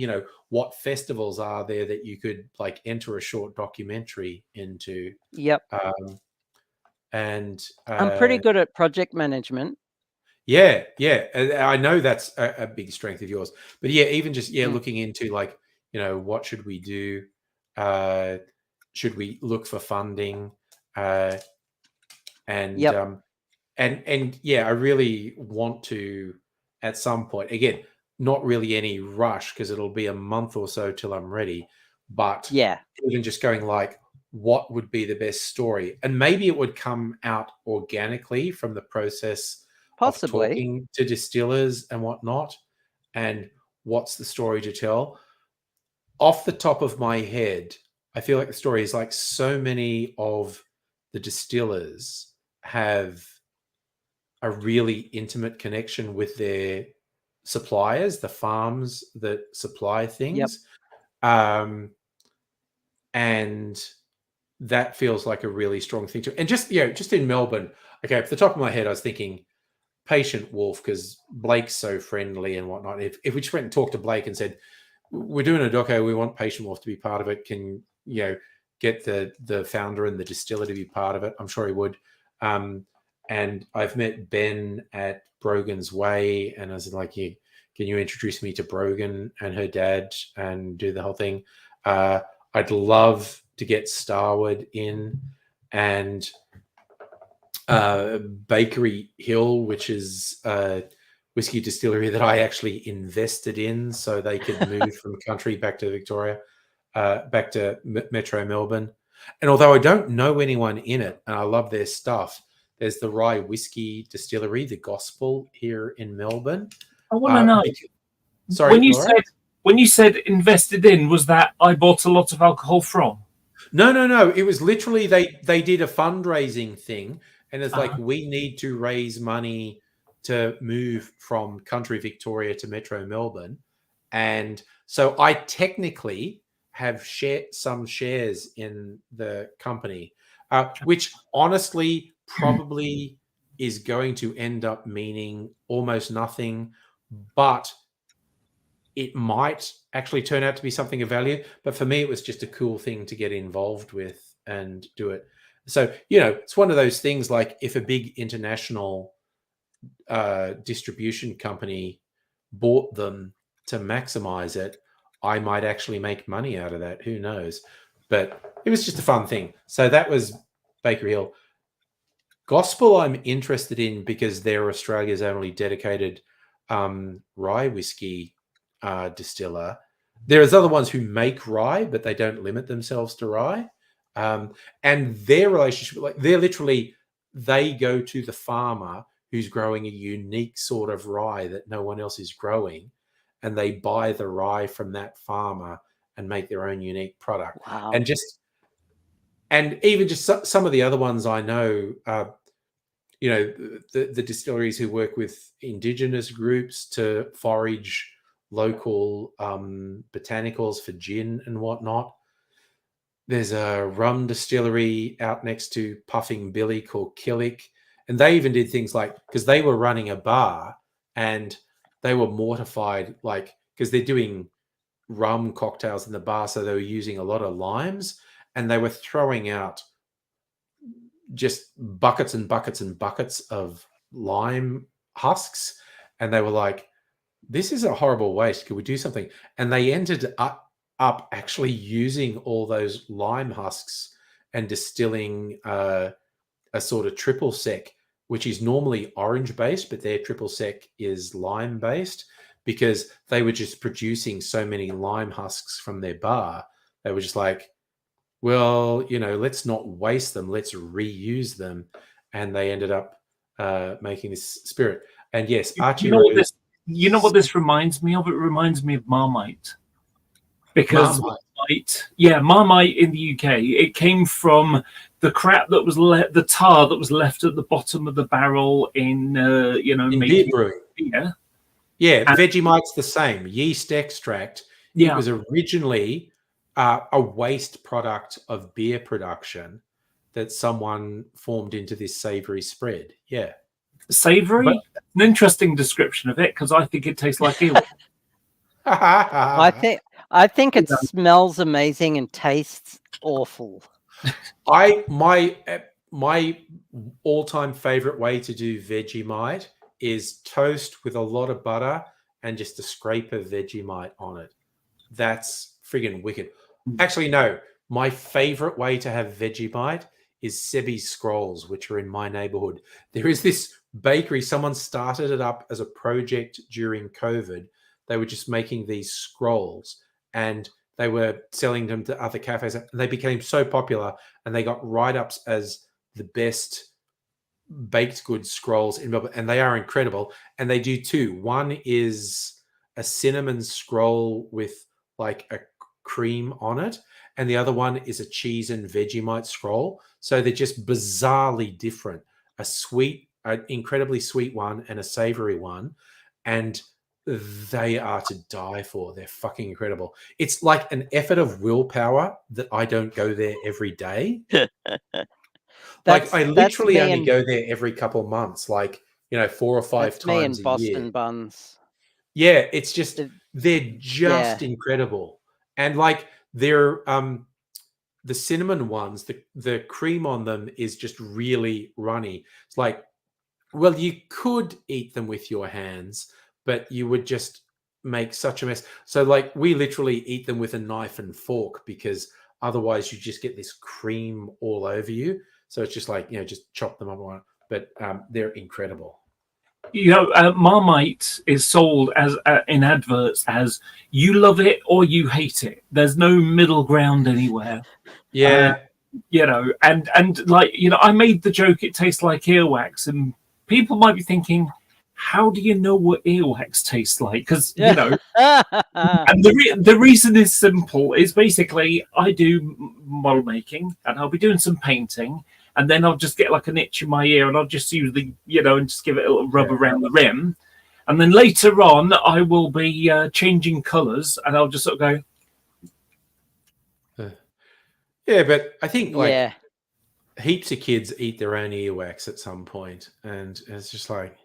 what festivals are there that you could like enter a short documentary into. Yep. And I'm pretty good at project management. yeah, I know that's a big strength of yours. But yeah, even just looking into like what should we do? Should we look for funding? And Yep. and yeah, I really want to at some point. Again, not really any rush because it'll be a month or so till I'm ready. But Yeah. even just going like, what would be the best story? And maybe it would come out organically from the process of Possibly. talking to distillers and whatnot. And what's the story to tell? Off the top of my head, I feel like the story is like so many of the distillers have a really intimate connection with their suppliers, the farms that supply things. Um, and that feels like a really strong thing to, and just, just in Melbourne, okay, off the top of my head, I was thinking Patient Wolf, because Blake's so friendly and whatnot. If we just went and talked to Blake and said, we're doing a doco, we want Patient Wolf to be part of it, can get the founder and the distiller to be part of it, I'm sure he would. And I've met Ben at Brogan's Way, and I was like, can you introduce me to Brogan and her dad and do the whole thing? I'd love to get Starwood in, and Bakery Hill, which is a whiskey distillery that I actually invested in so they could move from country back to Victoria, back to Metro Melbourne. And although I don't know anyone in it, and I love their stuff, there's the Rye Whiskey Distillery, the Gospel, here in Melbourne. I want to know. Sorry, when you said invested in, was that I bought a lot of alcohol from? No. It was literally they did a fundraising thing, and it's like, we need to raise money to move from country Victoria to Metro Melbourne. And so I technically have some shares in the company, which honestly probably is going to end up meaning almost nothing, but it might actually turn out to be something of value. But for me, it was just a cool thing to get involved with and do it. So, it's one of those things, like if a big international distribution company bought them to maximize it, I might actually make money out of that. Who knows? But it was just a fun thing. So that was Bakery Hill. Gospel I'm interested in because they're Australia's only dedicated rye whiskey distiller. There's other ones who make rye, but they don't limit themselves to rye. And their relationship, like they go to the farmer who's growing a unique sort of rye that no one else is growing, and they buy the rye from that farmer and make their own unique product. Wow. And even just some of the other ones I know, the distilleries who work with Indigenous groups to forage local botanicals for gin and whatnot. There's a rum distillery out next to Puffing Billy called Killick. And they even did things like, because they were running a bar and they were mortified, like, because they're doing rum cocktails in the bar, so they were using a lot of limes, and they were throwing out just buckets and buckets and buckets of lime husks. And they were like, this is a horrible waste. Could we do something? And they ended up actually using all those lime husks and distilling a sort of triple sec, which is normally orange based, but their triple sec is lime based, because they were just producing so many lime husks from their bar. They were just like, well, let's not waste them. Let's reuse them. And they ended up making this spirit. And yes, Archie. You know what this reminds me of? It reminds me of Marmite. Because Marmite in the UK, it came from the crap that was the tar that was left at the bottom of the barrel in making beer brewing. Beer. Yeah, Vegemite's the same. Yeast extract. Yeah. It was originally a waste product of beer production that someone formed into this savory spread. Yeah. Savory? An interesting description of it, because I think it tastes like eel. I think it smells amazing and tastes awful. My all-time favorite way to do Vegemite is toast with a lot of butter and just a scrape of Vegemite on it. That's friggin' wicked. Actually, no. My favorite way to have Vegemite is Sebi's Scrolls, which are in my neighborhood. There is this bakery. Someone started it up as a project during COVID. They were just making these scrolls and they were selling them to other cafes. And they became so popular and they got write-ups as the best baked goods scrolls in Melbourne. And they are incredible. And they do two. One is a cinnamon scroll with like a cream on it. And the other one is a cheese and Vegemite scroll. So they're just bizarrely different. A sweet, an incredibly sweet one and a savory one. And they are to die for. They're fucking incredible. It's like an effort of willpower that I don't go there every day. Like I literally only go there every couple of months, like, 4 or 5 times a year. Boston buns. Yeah, it's just they're just incredible. And like they're the cinnamon ones, the cream on them is just really runny. It's like, well, you could eat them with your hands, but you would just make such a mess. So like we literally eat them with a knife and fork because otherwise you just get this cream all over you. So it's just like, just chop them up. But they're incredible. Marmite is sold as in adverts as you love it or you hate it. There's no middle ground anywhere. Yeah. And like, I made the joke it tastes like earwax, and people might be thinking, how do you know what earwax tastes like? Because, and the reason is simple. Is basically I do model making and I'll be doing some painting. And then I'll just get like an itch in my ear and I'll just use and just give it a little rub around the rim. And then later on, I will be changing colours and I'll just sort of go. Yeah, but I think heaps of kids eat their own earwax at some point. And it's just like,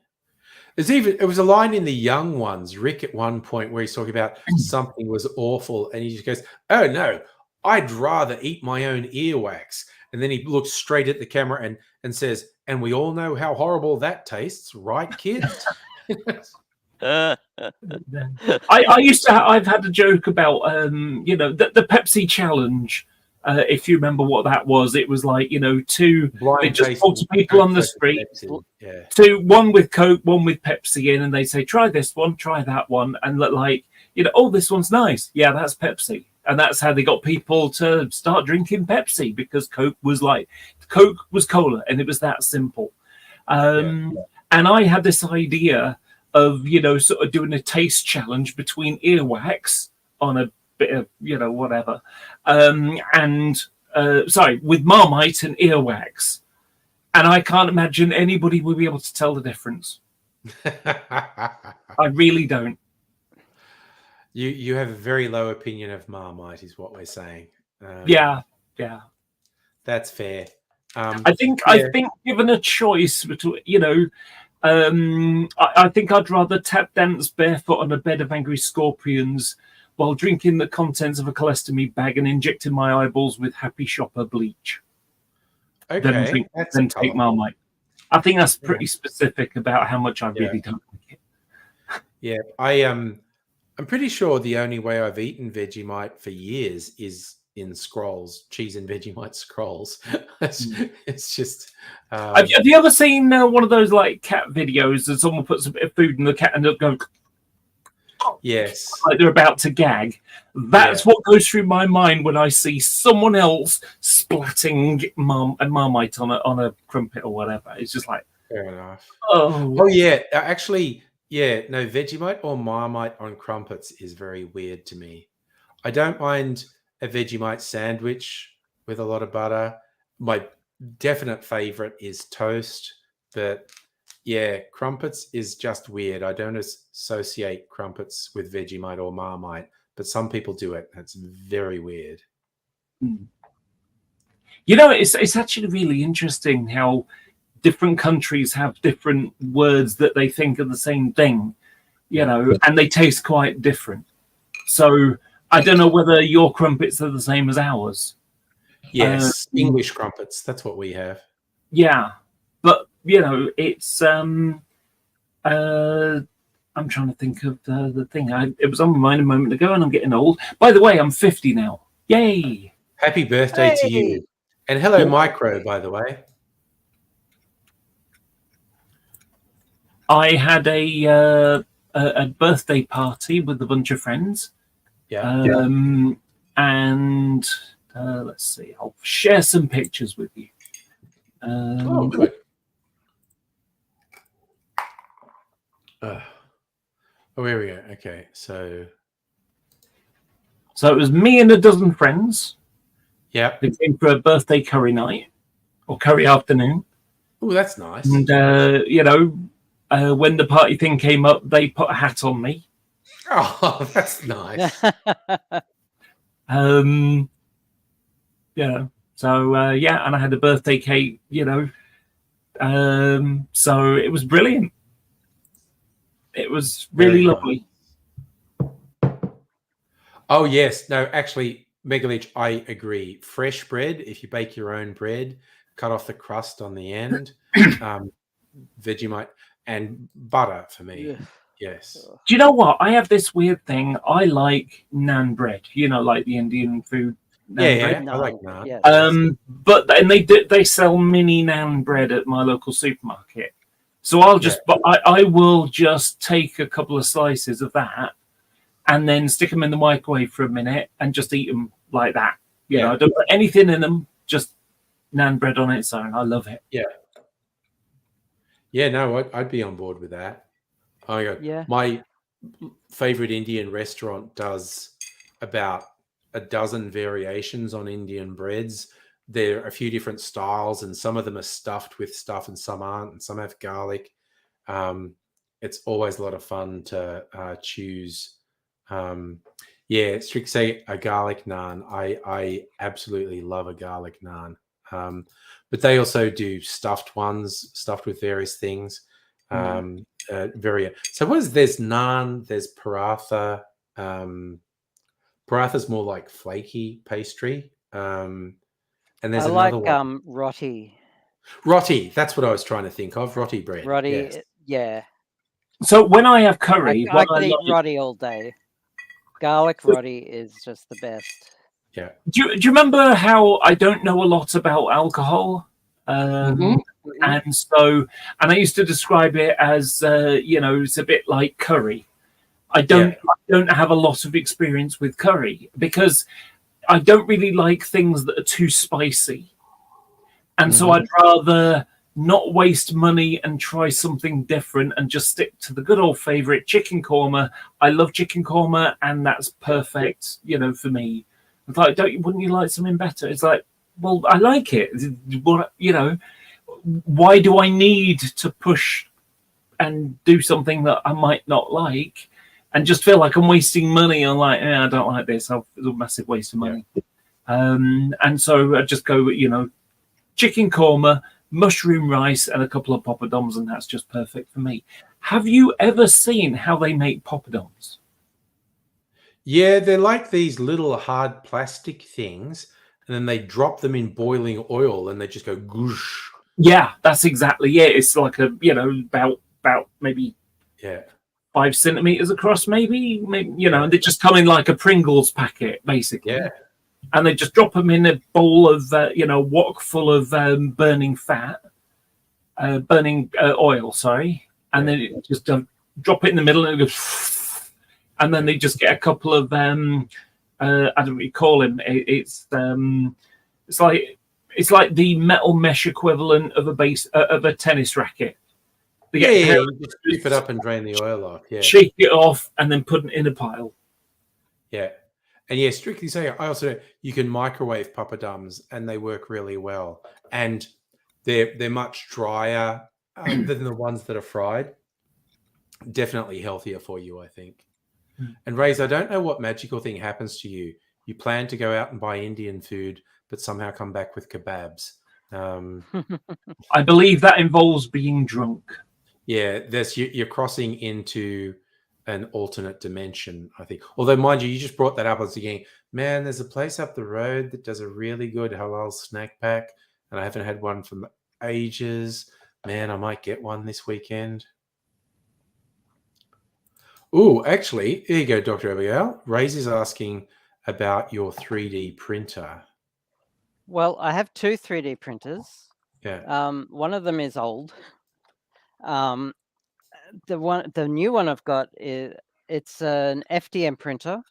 it was a line in The Young Ones, Rick at one point, where he's talking about something was awful. And he just goes, oh no, I'd rather eat my own earwax. And then he looks straight at the camera and says, and we all know how horrible that tastes, right, kids? I've had a joke about, the Pepsi challenge. If you remember what that was, it was like, they just pull to people on the street, one with Coke, one with Pepsi in, and they say, try this one, try that one. And like, oh, this one's nice. Yeah, that's Pepsi. And that's how they got people to start drinking Pepsi, because Coke was cola, and it was that simple. And I had this idea of, sort of doing a taste challenge between earwax on a bit of, whatever, with Marmite and earwax. And I can't imagine anybody would be able to tell the difference. I really don't. You have a very low opinion of Marmite, is what we're saying. Yeah. That's fair. I think given a choice between, I think I'd rather tap dance barefoot on a bed of angry scorpions while drinking the contents of a colostomy bag and injecting my eyeballs with Happy Shopper bleach. Okay, than take Marmite. I think that's pretty specific about how much I really don't like it. Yeah, I'm pretty sure the only way I've eaten Vegemite for years is in scrolls, cheese and Vegemite scrolls. It's just. Have you ever seen one of those like cat videos that someone puts a bit of food in the cat and they'll go? Yes, like they're about to gag. That's what goes through my mind when I see someone else splatting Marmite on a crumpet or whatever. It's just like, fair enough. Oh yeah, actually. Yeah, no, Vegemite or Marmite on crumpets is very weird to me. I don't mind a Vegemite sandwich with a lot of butter. My definite favorite is toast, but yeah, crumpets is just weird. I don't associate crumpets with Vegemite or Marmite, but some people do it. That's very weird. It's actually really interesting how different countries have different words that they think are the same thing, and they taste quite different. So I don't know whether your crumpets are the same as ours. Yes, English crumpets. That's what we have. Yeah, but it's I'm trying to think of the thing. It was on my mind a moment ago, and I'm getting old. By the way, I'm 50 now. Yay! Happy birthday to Hey! you. And hello, Yeah. Micro, by the way. I had a birthday party with a bunch of friends. Yeah. And let's see, I'll share some pictures with you. Oh, good. Oh, here we go. Okay, so it was me and a dozen friends. yeah. They came for a birthday curry night or curry afternoon. Oh, that's nice. And when the party thing came up, they put a hat on me. Oh, that's nice. Yeah. So and I had a birthday cake. So it was brilliant. It was really lovely. Oh, yes. No, actually, Megalich, I agree. Fresh bread, if you bake your own bread, cut off the crust on the end, Vegemite, and butter for me. Yes. Do you know what? I have this weird thing. I like naan bread, like the Indian food. Naan bread. I like naan. Yeah. But and they sell mini naan bread at my local supermarket. So I will just take a couple of slices of that and then stick them in the microwave for a minute and just eat them like that. I don't put anything in them, just naan bread on its own. I love it. Yeah. Yeah, no, I'd be on board with that. Oh, my God. Yeah. My favorite Indian restaurant does about a dozen variations on Indian breads. There are a few different styles, and some of them are stuffed with stuff and some aren't, and some have garlic. It's always a lot of fun to choose. Strict say a garlic naan. I absolutely love a garlic naan. But they also do stuffed ones, stuffed with various things. So there's naan, there's paratha. Paratha's more like flaky pastry. And there's another one. Roti. Roti, that's what I was trying to think of. Roti bread. Roti, yes. yeah. So when I have curry, I could eat roti all day. Garlic roti is just the best. Yeah. Do you remember how I don't know a lot about alcohol? And I used to describe it as it's a bit like curry. I don't have a lot of experience with curry because I don't really like things that are too spicy. And so I'd rather not waste money and try something different and just stick to the good old favorite chicken korma. I love chicken korma, and that's perfect, for me. It's like, wouldn't you like something better? It's like, well, I like it. Why do I need to push and do something that I might not like and just feel like I'm wasting money on I don't like this. It's a massive waste of money. And so I just go, chicken korma, mushroom rice, and a couple of poppadoms, and that's just perfect for me. Have you ever seen how they make poppadoms? Yeah, they're like these little hard plastic things, and then they drop them in boiling oil, and they just go goosh. Yeah, that's exactly it. It's like about maybe 5 centimeters across, maybe and they just come in like a Pringles packet, basically. Yeah. And they just drop them in a bowl of, wok full of burning oil, sorry. And then it just drop it in the middle and it goes, and then they just get a couple of, I don't know what you call them. It's like the metal mesh equivalent of a tennis racket. You just scoop it up and drain the oil off. Yeah. Shake it off and then put it in a pile. Yeah. And strictly saying, I also know you can microwave poppadoms and they work really well. And they're much drier than the ones that are fried. Definitely healthier for you, I think. And Raze, I don't know what magical thing happens to you. You plan to go out and buy Indian food, but somehow come back with kebabs. I believe that involves being drunk. Yeah, you're crossing into an alternate dimension, I think. Although, mind you just brought that up. I was thinking, man, there's a place up the road that does a really good halal snack pack, and I haven't had one for ages. Man, I might get one this weekend. Oh, actually, here you go, Dr. Abigail. Ray's is asking about your 3D printer. Well, I have two 3D printers. Yeah. One of them is old. The new one I've got it's an FDM printer,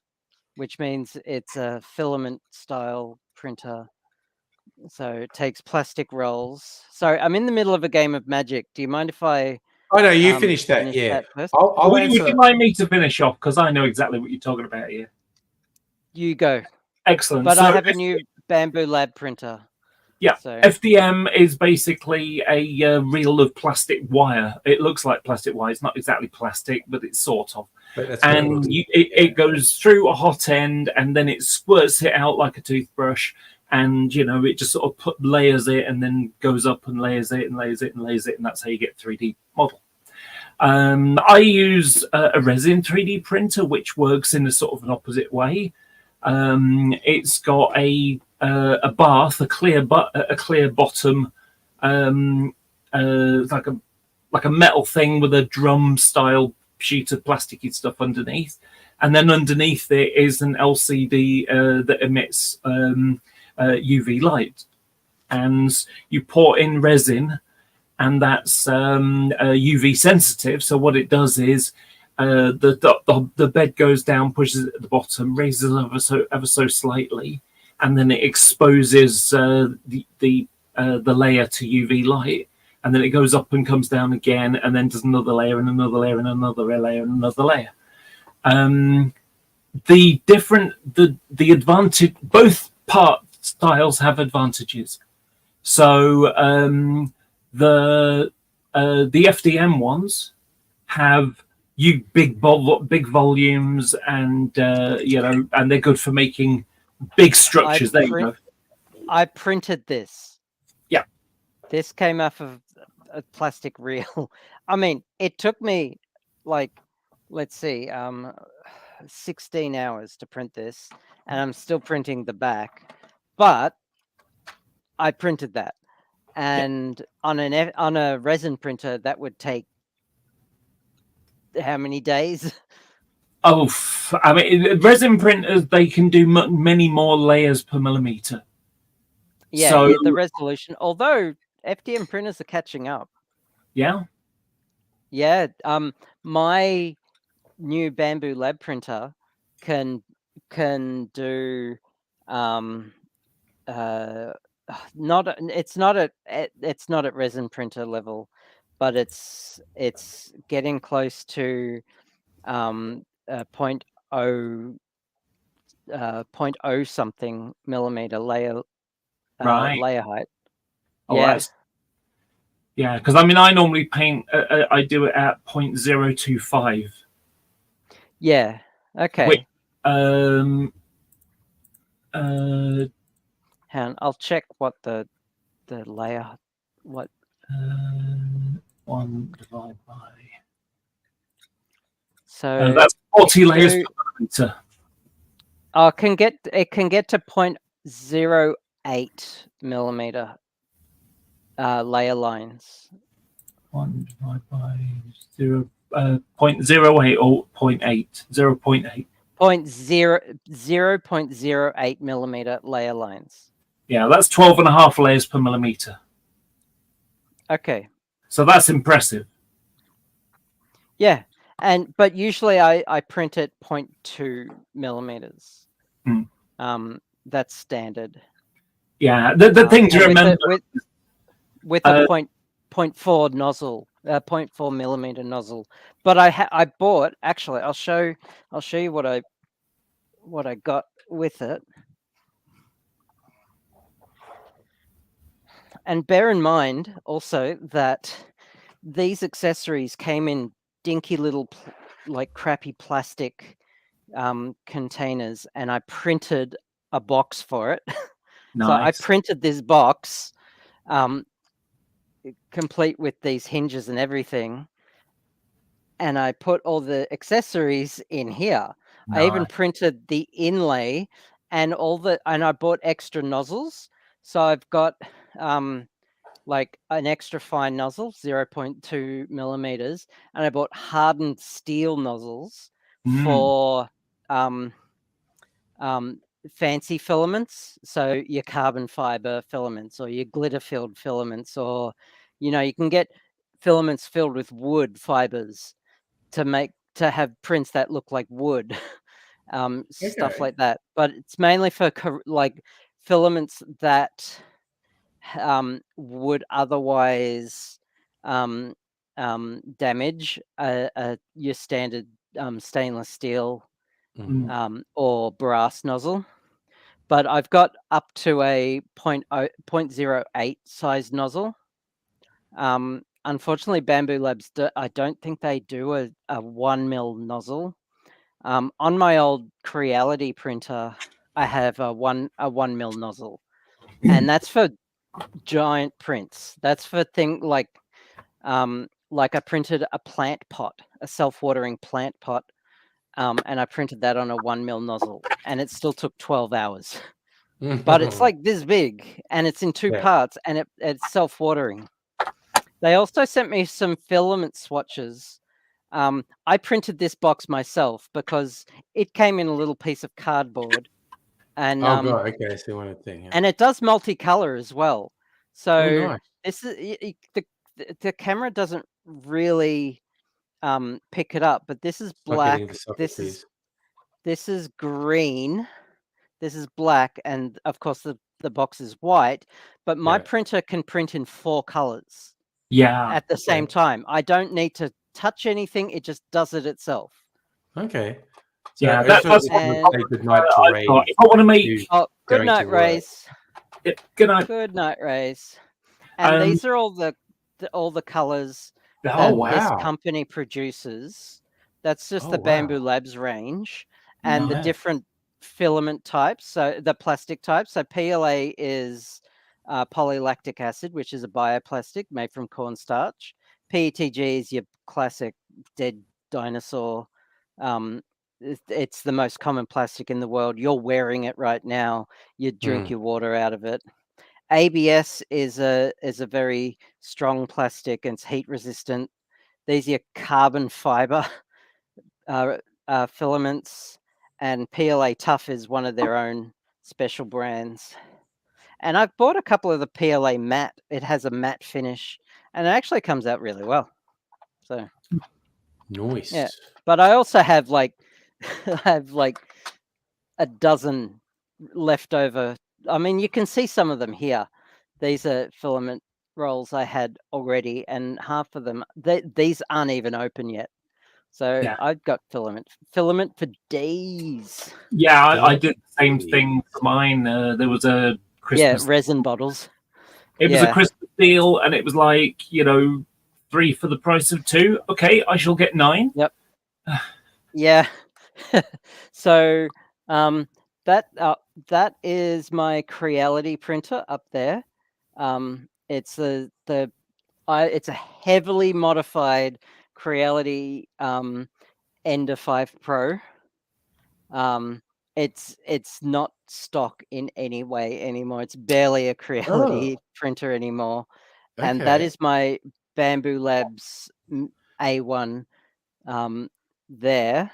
which means it's a filament style printer. So it takes plastic rolls. Sorry, I'm in the middle of a game of Magic. Do you mind if I Oh, no, you finished that. finish Yeah. that first? I'll Would answer. you mind me to finish off? Because I know exactly what you're talking about here. You go. Excellent. But So I have a new Bamboo Lab printer. yeah, So FDM is basically a reel of plastic wire. It looks like plastic wire. It's not exactly plastic, but it's sort of. But that's what it And looks it goes through a hot end, and then it squirts it out like a toothbrush. And it just sort of layers it, and then goes up and layers it and layers it and layers it, and that's how you get a 3D model. I use a resin 3D printer, which works in a sort of an opposite way. It's got a bath, a clear bottom, like a metal thing with a drum style sheet of plasticky stuff underneath, and then underneath it is an LCD that emits UV light, and you pour in resin, and that's UV sensitive. So what it does is the bed goes down, pushes it at the bottom, raises ever so slightly, and then it exposes the layer to UV light, and then it goes up and comes down again, and then does another layer and another layer and another layer and another layer. The advantage, both part styles have advantages. So the FDM ones have big volumes, and and they're good for making big structures. There you go. I printed this. Yeah. This came off of a plastic reel. I mean, it took me like, let's see, 16 hours to print this, and I'm still printing the back, but I printed that. And on a resin printer, that would take how many days? Oh, I mean, resin printers, they can do many more layers per millimeter. Yeah, so, yeah, the resolution. Although FDM printers are catching up. Yeah. Yeah. My new Bamboo Lab printer can do it's not at resin printer level, but it's getting close to 0.0 something millimeter layer layer height. Oh, yeah. Yeah, because I mean, I normally paint. I do it at 0.025. Yeah. Okay. Which, Hang on, I'll check what the layer. What? 1 divided by. So that's 40 layers per millimeter. Oh, it can get to 0.08 millimeter layer lines. 1 divided by 0.08 or 0.8. 0.8. 0.08 millimeter layer lines. Yeah, that's 12.5 layers per millimeter. Okay. So that's impressive. Yeah, but usually I print at 0.2 millimeters. That's standard. Yeah, the thing to remember with a 0.4 nozzle, 0.4 millimeter nozzle. But I bought, actually, I'll show you what I got with it. And bear in mind also that these accessories came in dinky little like crappy plastic containers, and I printed a box for it. Nice. So I printed this box complete with these hinges and everything, and I put all the accessories in here. Nice. I even printed the inlay and I bought extra nozzles. So I've got like an extra fine nozzle, 0.2 millimeters, and I bought hardened steel nozzles for fancy filaments, so your carbon fiber filaments or your glitter filled filaments, or you can get filaments filled with wood fibers to have prints that look like wood. Stuff Okay. like that, but it's mainly for like filaments that would otherwise damage your standard stainless steel or brass nozzle. But I've got up to a 0.08 size nozzle. Unfortunately, Bamboo Labs, I don't think they do a 1 mil nozzle. On my old Creality printer, I have a 1 mil nozzle, and that's for giant prints. That's for like I printed a plant pot, a self-watering plant pot, and I printed that on a 1 mil nozzle, and it still took 12 hours. But it's like this big, and it's in two parts, and it's self-watering. They also sent me some filament swatches. I printed this box myself because it came in a little piece of cardboard, and Oh god, okay, I see one thing. Yeah. and it does multicolor as well. So nice. this is the camera doesn't really pick it up, but this is Not getting black. the Socrates. This is green. This is black, and of course the box is white. But my printer can print in 4 colors. Yeah. At the same time, I don't need to touch anything; it just does it itself. Okay. So Yeah, I just that's wanted what to say good night to Ray. if I want to make. Oh, good going night, to work. Rays. Good night. Good night, Rays. And these are all the colors that this company produces. That's just the Bamboo Labs range, and the different filament types. So the plastic types. So PLA is polylactic acid, which is a bioplastic made from cornstarch. PETG is your classic dead dinosaur. It's the most common plastic in the world. You're wearing it right now. You drink your water out of it. ABS is a very strong plastic, and it's heat resistant. These are your carbon fiber filaments, and PLA Tough is one of their own special brands. And I've bought a couple of the PLA matte. It has a matte finish, and it actually comes out really well. So nice. Yeah, but I also have like a dozen leftover. I mean, you can see some of them here. These are filament rolls I had already, and half of them, these aren't even open yet. So I've got filament for days. Yeah, I did the same thing for mine. There was a Christmas. Yeah, resin bottles. It was a Christmas deal, and it was like 3 for the price of 2. Okay, I shall get 9. Yep. Yeah. So that is my Creality printer up there. It's it's a heavily modified Creality Ender 5 Pro. It's not stock in any way anymore. It's barely a Creality printer anymore. And that is my Bamboo Labs A1 there.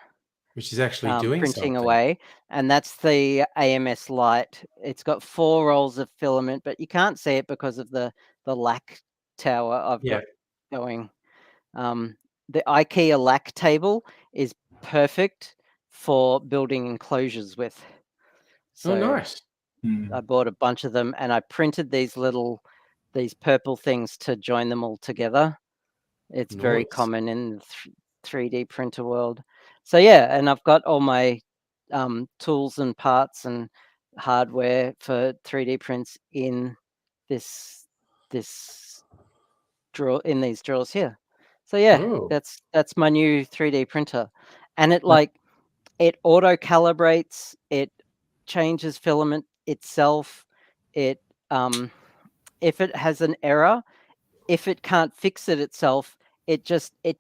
Which is actually doing printing something. away, and that's the AMS Lite. It's got 4 rolls of filament, but you can't see it because of the lac tower I've got going. The IKEA lac table is perfect for building enclosures with. So nice. I bought a bunch of them, and I printed these purple things to join them all together. It's very common in the 3D printer world. So and I've got all my tools and parts and hardware for 3D prints in this drawer, in these drawers here. So that's my new 3D printer, and it auto calibrates, it changes filament itself. It if it has an error, if it can't fix it itself, it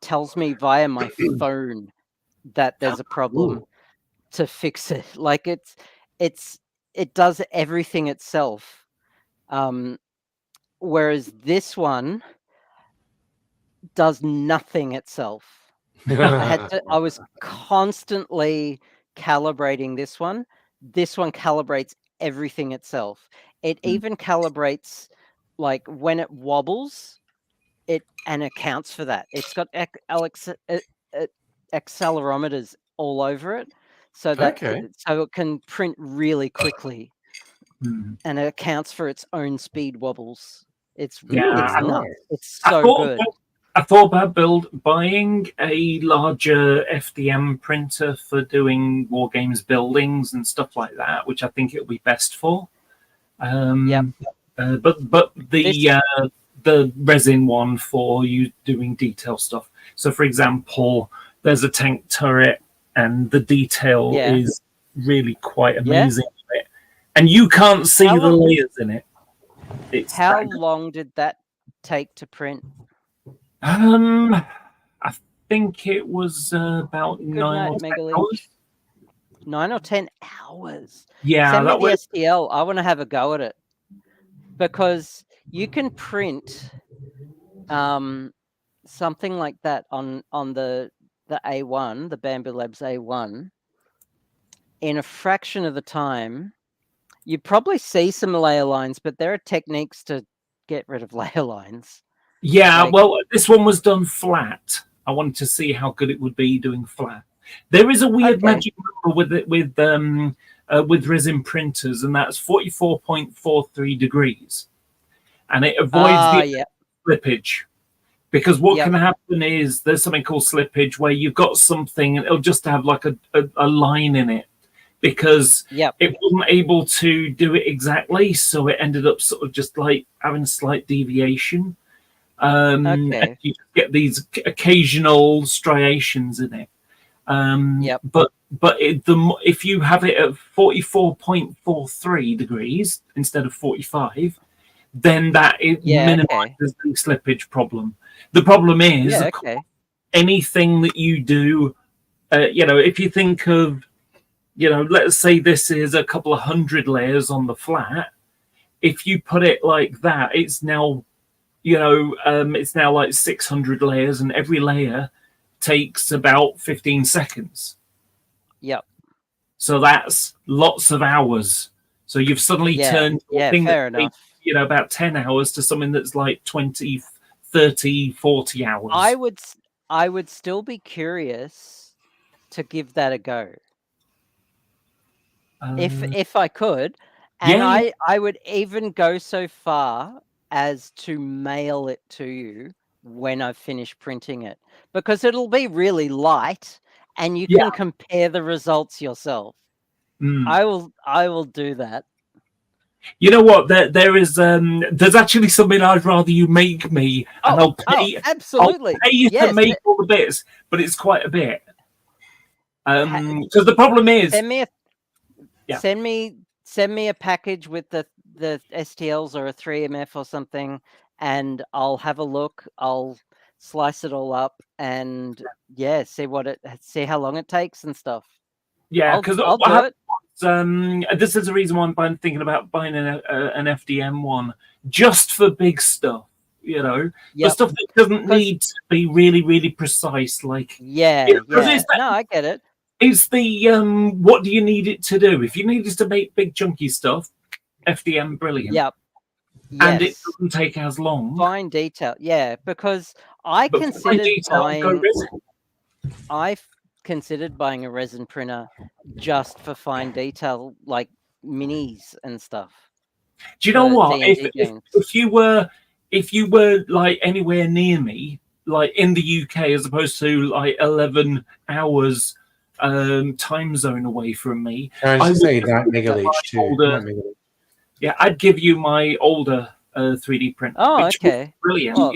tells me via my phone that there's a problem to fix it. Like it does everything itself. Whereas this one does nothing itself. I was constantly calibrating this one. This one calibrates everything itself. It even calibrates like when it wobbles, and accounts for that. It's got accelerometers all over it, so that Okay. so it can print really quickly, Mm. and it accounts for its own speed wobbles. It's Yeah, nuts. It's I so thought good. I thought about buying a larger FDM printer for doing war games buildings and stuff like that, which I think it'll be best for. Yep. But This, the resin one for you doing detail stuff. So, for example, there's a tank turret, and the detail Yeah. is really quite Yeah. amazing. in it. And you can't see How the long- layers in it. It's how long did that take to print? I think it was about Good 9 night, or 10 Megaleech. hours. 9 or 10 hours. Yeah, Send me that the was. STL. I want to have a go at it, because you can print something like that on the A1, the Bamboo Labs A1, in a fraction of the time. You probably see some layer lines, but there are techniques to get rid of layer lines. Yeah, Like- well, this one was done flat. I wanted to see how good it would be doing flat. There is a weird Okay. magic number with it with resin printers, and that's 44.43 degrees, and it avoids the yeah. slippage. Because what Yep. can happen is there's something called slippage where you've got something and it'll just have like a line in it because Yep. it wasn't able to do it exactly, so it ended up sort of just like having a slight deviation. Okay. And you get these occasional striations in it. Yep. But if you have it at 44.43 degrees instead of 45, then that it Yeah, minimizes the slippage problem. The problem is, Yeah, of course, okay. anything that you do, if you think of, let's say this is a couple of hundred layers on the flat. If you put it like that, it's now, it's now like 600 layers, and every layer takes about 15 seconds. Yep. So that's lots of hours. So you've suddenly Yeah. turned Yeah, something fair that takes, enough. about 10 hours to something that's like 20, 30, 40 hours. I would still be curious to give that a go. If I could. And yeah. I would even go so far as to mail it to you when I've finished printing it, because it'll be really light and you can compare the results yourself. I will do that. You know what? There is there's actually something I'd rather you make me, and I'll pay. Absolutely. I'll pay you Yes, to make all the bits, but it's quite a bit. Because the problem is, send me a package with the STLs or a 3MF or something, and I'll have a look. I'll slice it all up and see how long it takes and stuff. yeah, because I'll do it. This is the reason why I'm thinking about buying an FDM one just for big stuff. For stuff that doesn't need to be really, really precise. Like no, I get it. It's the what do you need it to do? If you need it to make big chunky stuff, FDM brilliant. Yep. Yes. And it doesn't take as long. Fine detail, because I considered buying a resin printer just for fine detail, like minis and stuff. Do you know what? If you were like anywhere near me, like in the UK, as opposed to like 11 hours time zone away from me, I was saying that Megaleech too. Yeah, I'd give you my older 3D printer. Oh, okay. Brilliant. Well,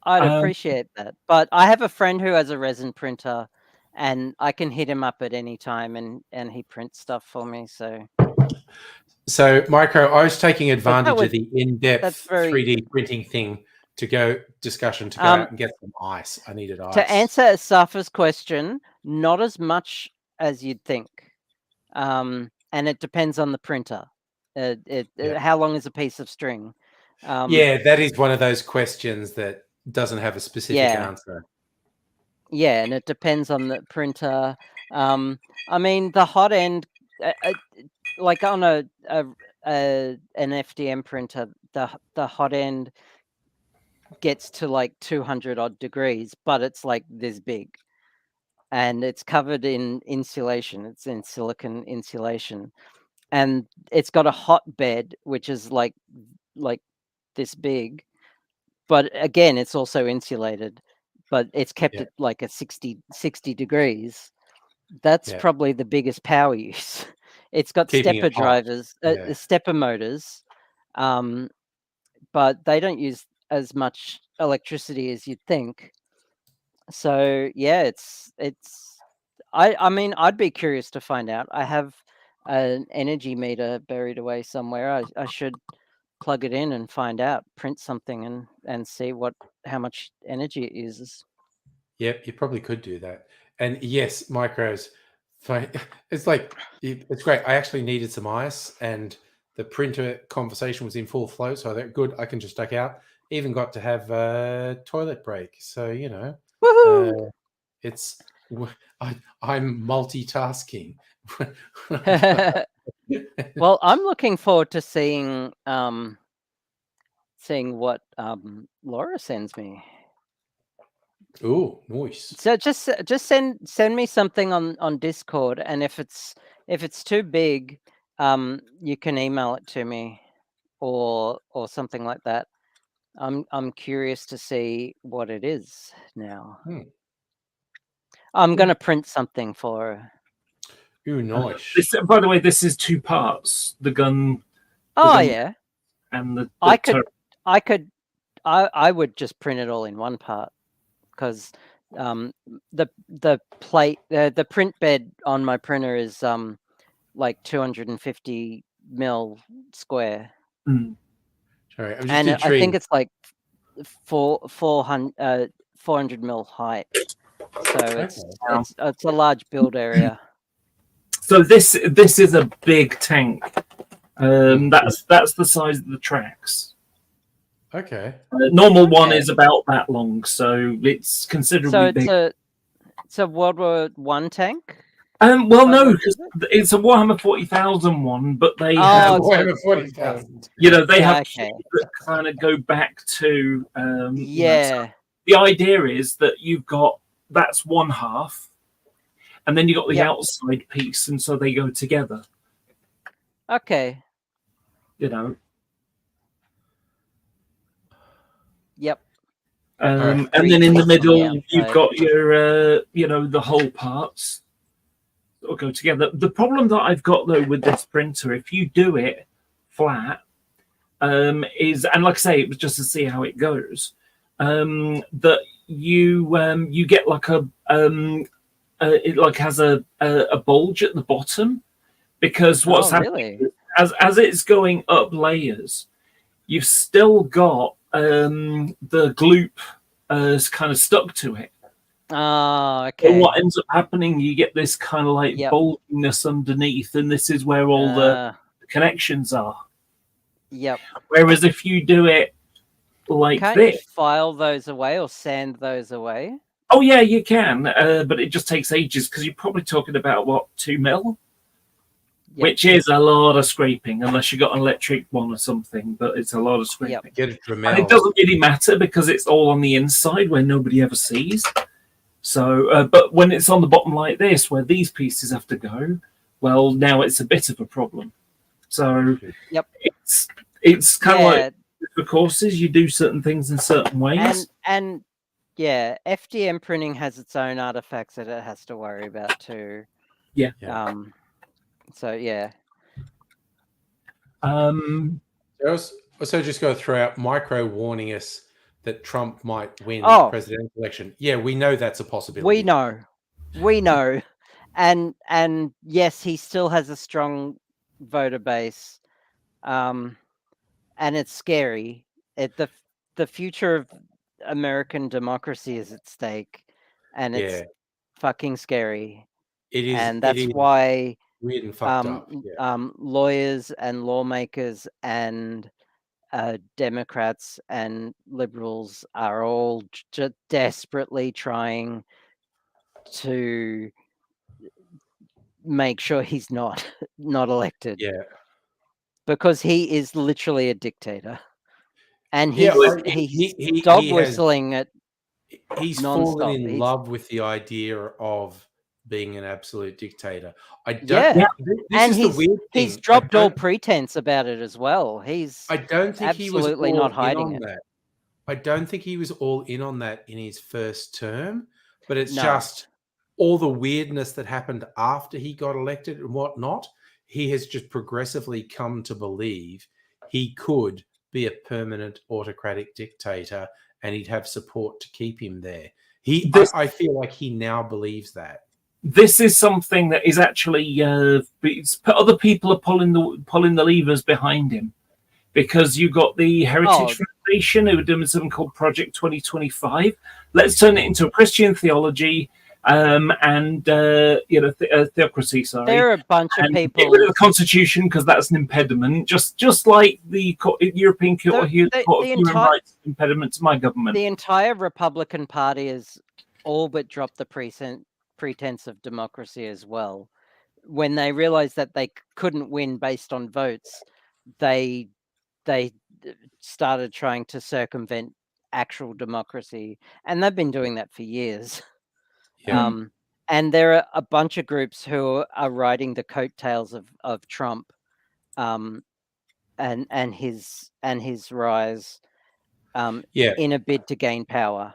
I'd appreciate that. But I have a friend who has a resin printer, and I can hit him up at any time, and he prints stuff for me. So, Micro, I was taking advantage of the in-depth 3D printing thing to go out and get some ice. I needed ice. To answer Safa's question, not as much as you'd think. And it depends on the printer. How long is a piece of string? That is one of those questions that doesn't have a specific answer. Yeah, and it depends on the printer. I mean, the hot end, like on an FDM printer, the hot end gets to like 200 odd degrees, but it's like this big, and it's covered in insulation. It's in silicon insulation, and it's got a hot bed which is like this big, but again, it's also insulated, but it's kept Yeah. at like a 60 degrees. That's Yeah. probably the biggest power use. It's got Keeping it stepper hot. drivers, Yeah. the stepper motors, but they don't use as much electricity as you'd think. So yeah, it's. I mean, I'd be curious to find out. I have an energy meter buried away somewhere. I should plug it in and find out, print something and see how much energy it uses. Yep, you probably could do that. And yes, micros. It's like it's great. I actually needed some ice, and the printer conversation was in full flow. So I thought, good, I can just duck out. Even got to have a toilet break. So Woohoo! it's I'm multitasking. Well, I'm looking forward to seeing what Laura sends me. Oh, nice. So just send me something on Discord, and if it's too big, you can email it to me or something like that. I'm curious to see what it is now. Hmm. I'm going to print something for her. Ooh, nice. By the way, this is two parts: the gun Oh gun yeah, and the I turret. I would just print it all in one part, because the plate, the print bed on my printer is like 250 mil square, Mm. Sorry, I'm just and I think intrigued. it's like 400 mil height. So Okay. it's a large build area. So this is a big tank. Mm. That's the size of the tracks. Okay. Normal one Okay. is about that long, so it's So considerably big. it's a World War One tank. Well, by the no, looks because of it? it's a Warhammer 40,000 one, but they Oh, have, so Warhammer it's 40,000. they yeah, have okay. keys that kind of go back to, so Yeah. the idea is that you've got, that's one half, and then you got the Yep. outside piece, and so they go together. Okay. Yep. Alright. And then in the Three pieces on the middle, you've outside. got your, the whole parts that will go together. The problem that I've got though with this printer, if you do it flat, is, and like I say, it was just to see how it goes. That you get like it like has a bulge at the bottom, because what's Oh, happening really? as it's going up layers, you've still got the gloop kind of stuck to it. Oh, So okay. what ends up happening, you get this kind of like Yep. bulginess underneath, and this is where all the connections are. Yep. Whereas if you do it like Can't you this, file those away or sand those away? oh yeah, you can, but it just takes ages, because you're probably talking about what, 2 mil, which is a lot of scraping, unless you got an electric one or something. But it's a lot of scraping. Get a And it Dremel. doesn't really matter because it's all on the inside where nobody ever sees. So, but when it's on the bottom like this, where these pieces have to go, well, now it's a bit of a problem. So, Yep. it's kind of like for courses, you do certain things in certain ways. And yeah, FDM printing has its own artifacts that it has to worry about too. Yeah. So yeah. Also, just go throw out micro warning us that Trump might win Oh. presidential election. Yeah, we know that's a possibility. We know, and yes, he still has a strong voter base, and it's scary. The future of American democracy is at stake, and it's fucking scary. It is, and that's why weird and fucked up. Lawyers and lawmakers and Democrats and liberals are all desperately trying to make sure he's not elected, Yeah. because he is literally a dictator, and Yeah, he's he dog has whistling at he's fallen nonstop. in love with the idea of being an absolute dictator. I don't. Yeah, This and is the weird he's thing. dropped all pretense about it as well. He's I don't think he was absolutely all not in hiding on it. that. I don't think he was all in on that in his first term, but it's No. just all the weirdness that happened after he got elected and whatnot. He has just progressively come to believe he could be a permanent autocratic dictator and he'd have support to keep him there. I feel like he now believes that. This is something that is actually other people are pulling the levers behind him, because you got the Heritage Foundation who are doing something called Project 2025. Let's turn it into a Christian theology and theocracy. Sorry, there are a bunch of and people. get rid of the Constitution because that's an impediment. Just like the European Court of Human Rights impediment to my government. The entire Republican Party has all but dropped the pretense of democracy as well. When they realized that they couldn't win based on votes, they started trying to circumvent actual democracy, and they've been doing that for years. Yeah. And there are a bunch of groups who are riding the coattails of Trump, and his rise, in a bid to gain power.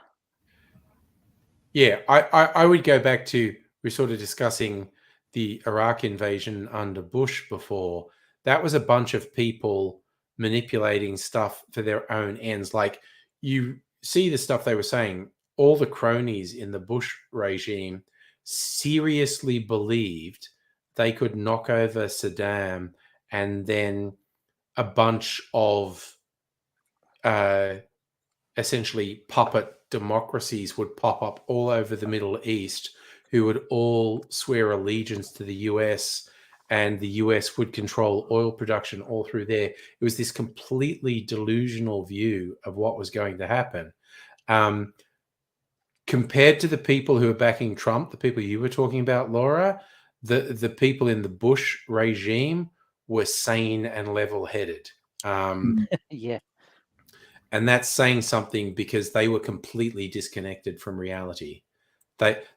Yeah, I would go back to, we're sort of discussing the Iraq invasion under Bush before. That was a bunch of people manipulating stuff for their own ends. Like, you see the stuff they were saying, all the cronies in the Bush regime seriously believed they could knock over Saddam and then a bunch of essentially puppet democracies would pop up all over the Middle East who would all swear allegiance to the US, and the US would control oil production all through there. It was this completely delusional view of what was going to happen. Compared to the people who are backing Trump, the people you were talking about, Laura, the people in the Bush regime were sane and level-headed. Yeah. And that's saying something, because they were completely disconnected from reality.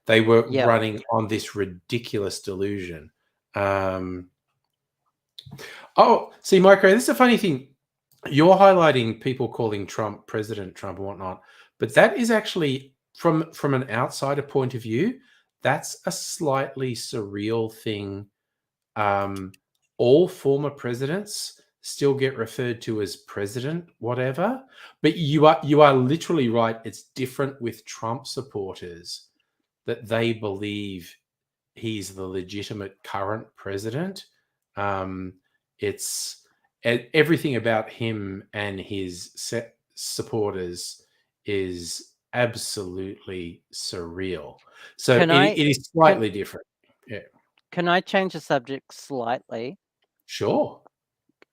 They were running on this ridiculous delusion. See, Micro, this is a funny thing. You're highlighting people calling Trump President Trump and whatnot, but that is actually, from an outsider point of view, that's a slightly surreal thing. All former presidents still get referred to as president, whatever. But you are literally right. It's different with Trump supporters, that they believe he's the legitimate current president. It's everything about him and his supporters is absolutely surreal. So it is slightly different. Yeah. Can I change the subject slightly? Sure.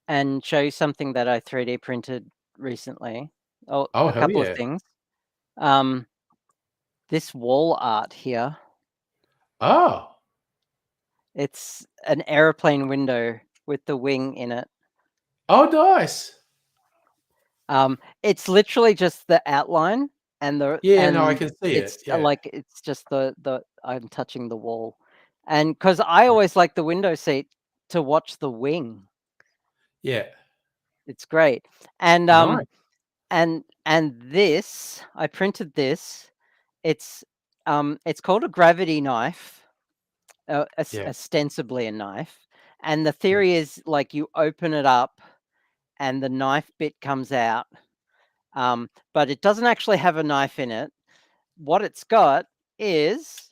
And show you something that I 3D printed recently. A hell couple yeah. of things. This wall art here. Oh. It's an airplane window with the wing in it. Oh, nice. It's literally just the outline and the I can see it. It's like, it's just the I'm touching the wall, and because I always like the window seat to watch the wing. Yeah. It's great. And Nice. and this, I printed this. It's called a gravity knife, ostensibly a knife. And the theory is, like, you open it up and the knife bit comes out. But it doesn't actually have a knife in it. What it's got is...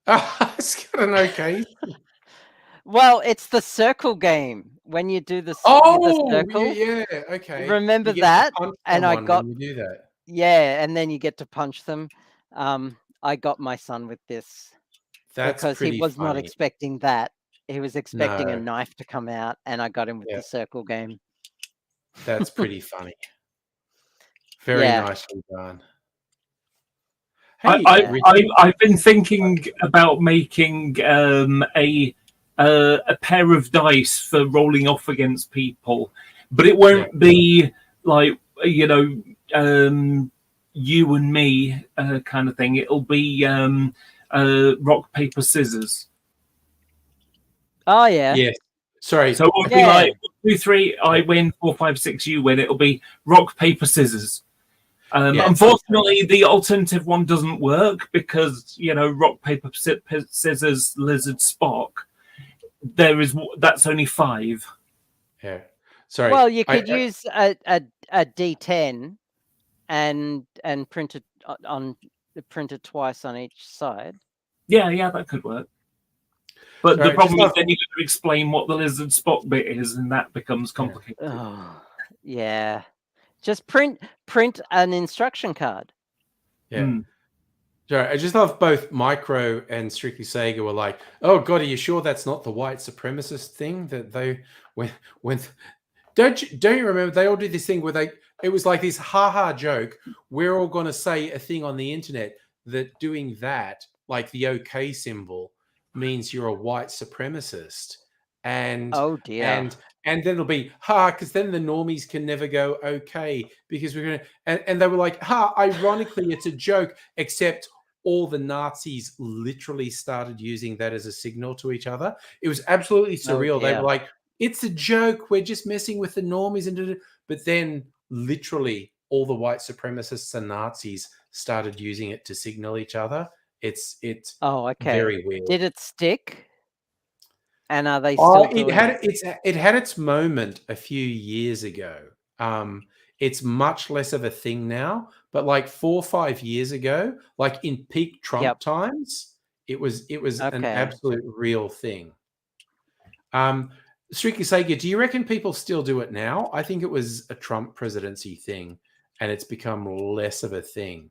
It's got an okay. Well, it's the circle game. When you do the circle. Yeah, okay. Remember You get to that? punch And I someone got... when you do that. Yeah, and then you get to punch them. I got my son with this. That's because he pretty was not funny. expecting that. He was expecting a No. knife to come out, and I got him with the circle game. That's pretty funny. Very nicely done. Hey, I've been thinking about making a pair of dice for rolling off against people, but it won't be like you and me kind of thing. It'll be rock paper scissors. Oh yeah. yes. Sorry. So it'll be Yeah. like 2, 3, I win, 4, 5, 6, you win. It'll be rock paper scissors. Yeah. Unfortunately, the alternative one doesn't work because rock paper scissors lizard Spock. That's only 5. Yeah. Sorry. Well, you could use a D10 and print it twice on each side. Yeah, that could work. But Sorry, the problem just is then you've got to explain what the lizard Spock bit is, and that becomes complicated. Oh, yeah. Just print an instruction card. Yeah. Sorry, I just love both Micro and Strictly Sega were like, "Oh God, are you sure that's not the white supremacist thing that they when don't you remember they all did this thing where it was like this haha joke. We're all going to say a thing on the internet that doing that, like the OK symbol, means you're a white supremacist, and Oh dear. and then it'll be because then the normies can never go okay because we're gonna and they were like ironically it's a joke, except all the Nazis literally started using that as a signal to each other. It was absolutely surreal. They dear. were like, it's a joke, we're just messing with the normies, but then literally all the white supremacists and Nazis started using it to signal each other. It's Oh, okay. very weird. Did it stick? And are they still doing it had its moment a few years ago. It's much less of a thing now, but like 4 or 5 years ago, like in peak Trump times, it was an absolute real thing. Strictly Sega, do you reckon people still do it now? I think it was a Trump presidency thing, and it's become less of a thing.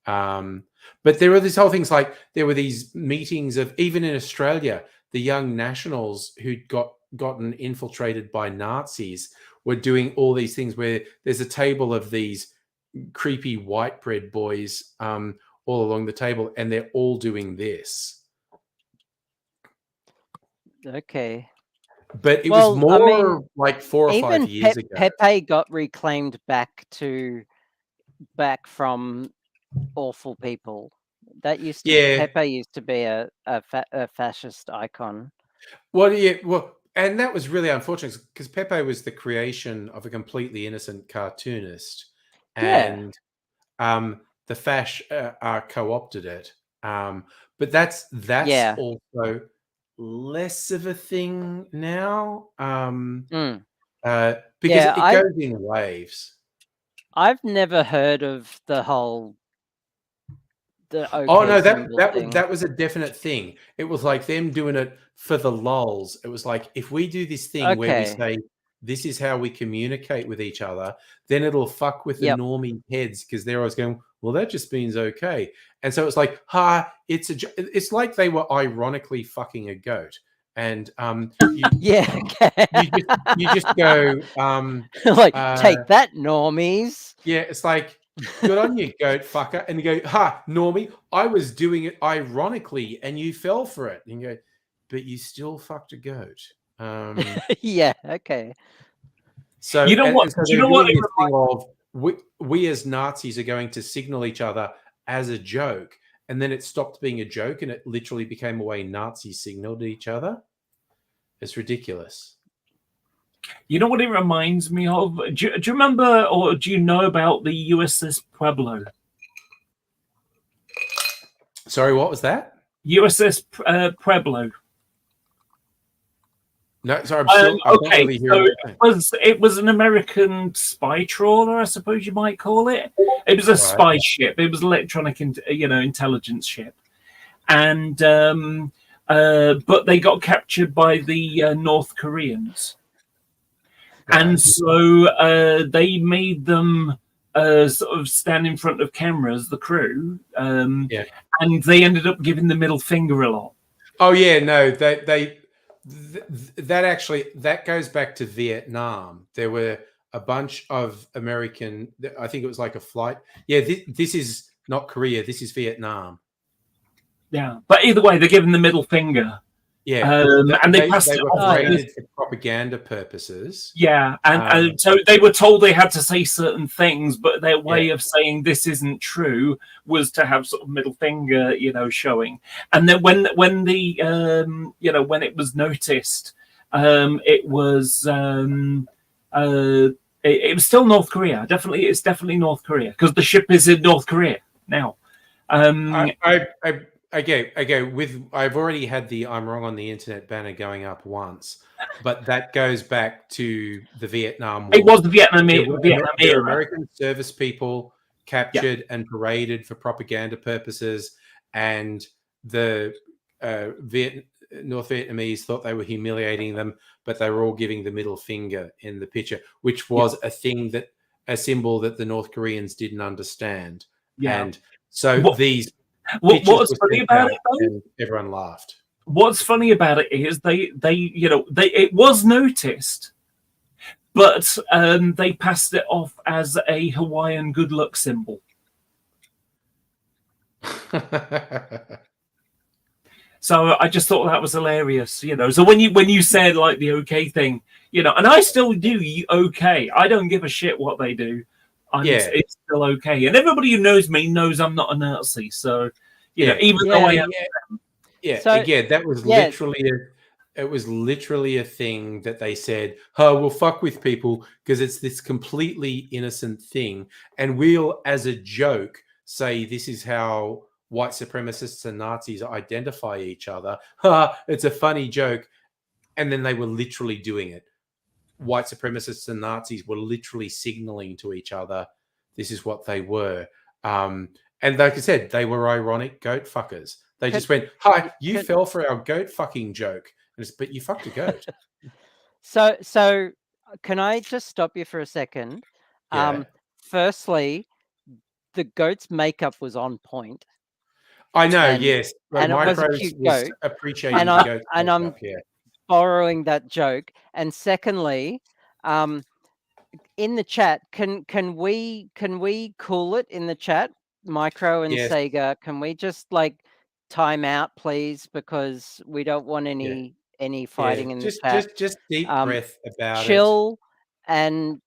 But there were these whole things like there were these meetings of, even in Australia, the young nationals who'd gotten infiltrated by Nazis were doing all these things where there's a table of these creepy white bread boys all along the table, and they're all doing this. Okay. But it was more like 4 or 5 years ago. Pepe got reclaimed back from awful people. That used to Pepe used to be a fascist icon. Well, and that was really unfortunate because Pepe was the creation of a completely innocent cartoonist, and the Fash co-opted it. But that's also less of a thing now because it goes in waves. I've never heard of the whole that was a definite thing. It was like them doing it for the lulz. It was like, if we do this thing where we say this is how we communicate with each other, then it'll fuck with the normie heads because they're always going, well, that just means okay. And so it's like, it's like they were ironically fucking a goat. And you just go like, take that, normies. Yeah, it's like, good on you, goat fucker. And you go, normie, I was doing it ironically and you fell for it. And you go, but you still fucked a goat. Yeah, okay. So you know what? So you know what? We as Nazis are going to signal each other as a joke, and then it stopped being a joke, and it literally became a way Nazis signaled each other. It's ridiculous. You know what it reminds me of? Do you remember, or do you know about the USS Pueblo? Sorry, what was that? USS Pueblo. No, sorry, I'm okay, it was an American spy trawler, I suppose you might call it. It was a spy ship. It was electronic, intelligence ship, and but they got captured by the North Koreans, and so they made them sort of stand in front of cameras, the crew, and they ended up giving the middle finger a lot. Oh yeah, no, that goes back to Vietnam. There were a bunch of American, I think it was like a flight. Yeah, this is not Korea. This is Vietnam. Yeah, but either way, they're giving the middle finger. Yeah, and they passed it were off. paraded for propaganda purposes. Yeah, and so they were told they had to say certain things, but their way of saying this isn't true was to have sort of middle finger, showing. And then when the when it was noticed, it was it was still North Korea. It's definitely North Korea because the ship is in North Korea now. I've already had the "I'm wrong on the internet" banner going up once, but that goes back to the Vietnam War. It was the Vietnam era. American service people captured and paraded for propaganda purposes, and the North Vietnamese thought they were humiliating them, but they were all giving the middle finger in the picture, which was a symbol that the North Koreans didn't understand. Yeah. And so what's funny about it, though? And everyone laughed. What's funny about it is they it was noticed, but they passed it off as a Hawaiian good luck symbol. So I just thought that was hilarious, So when you said like the okay thing, and I still do okay. I don't give a shit what they do. It's still okay. And everybody who knows me knows I'm not a Nazi. So even though I am. That was literally a thing that they said, oh, we'll fuck with people because it's this completely innocent thing. And we'll, as a joke, say this is how white supremacists and Nazis identify each other. It's a funny joke. And then they were literally doing it. White supremacists and Nazis were literally signaling to each other this is what they were. And like I said, they were ironic goat fuckers. They just went, hi, you fell for our goat fucking joke. But you fucked a goat. So can I just stop you for a second? Yeah. Firstly, the goat's makeup was on point. I know, yes. And Micros it was a cute goat. Appreciating the goat. And I'm borrowing that joke. And secondly, in the chat, can we cool it in the chat? Micro and Sega, can we just time out, please? Because we don't want any fighting in the chat. Just deep breath about chill and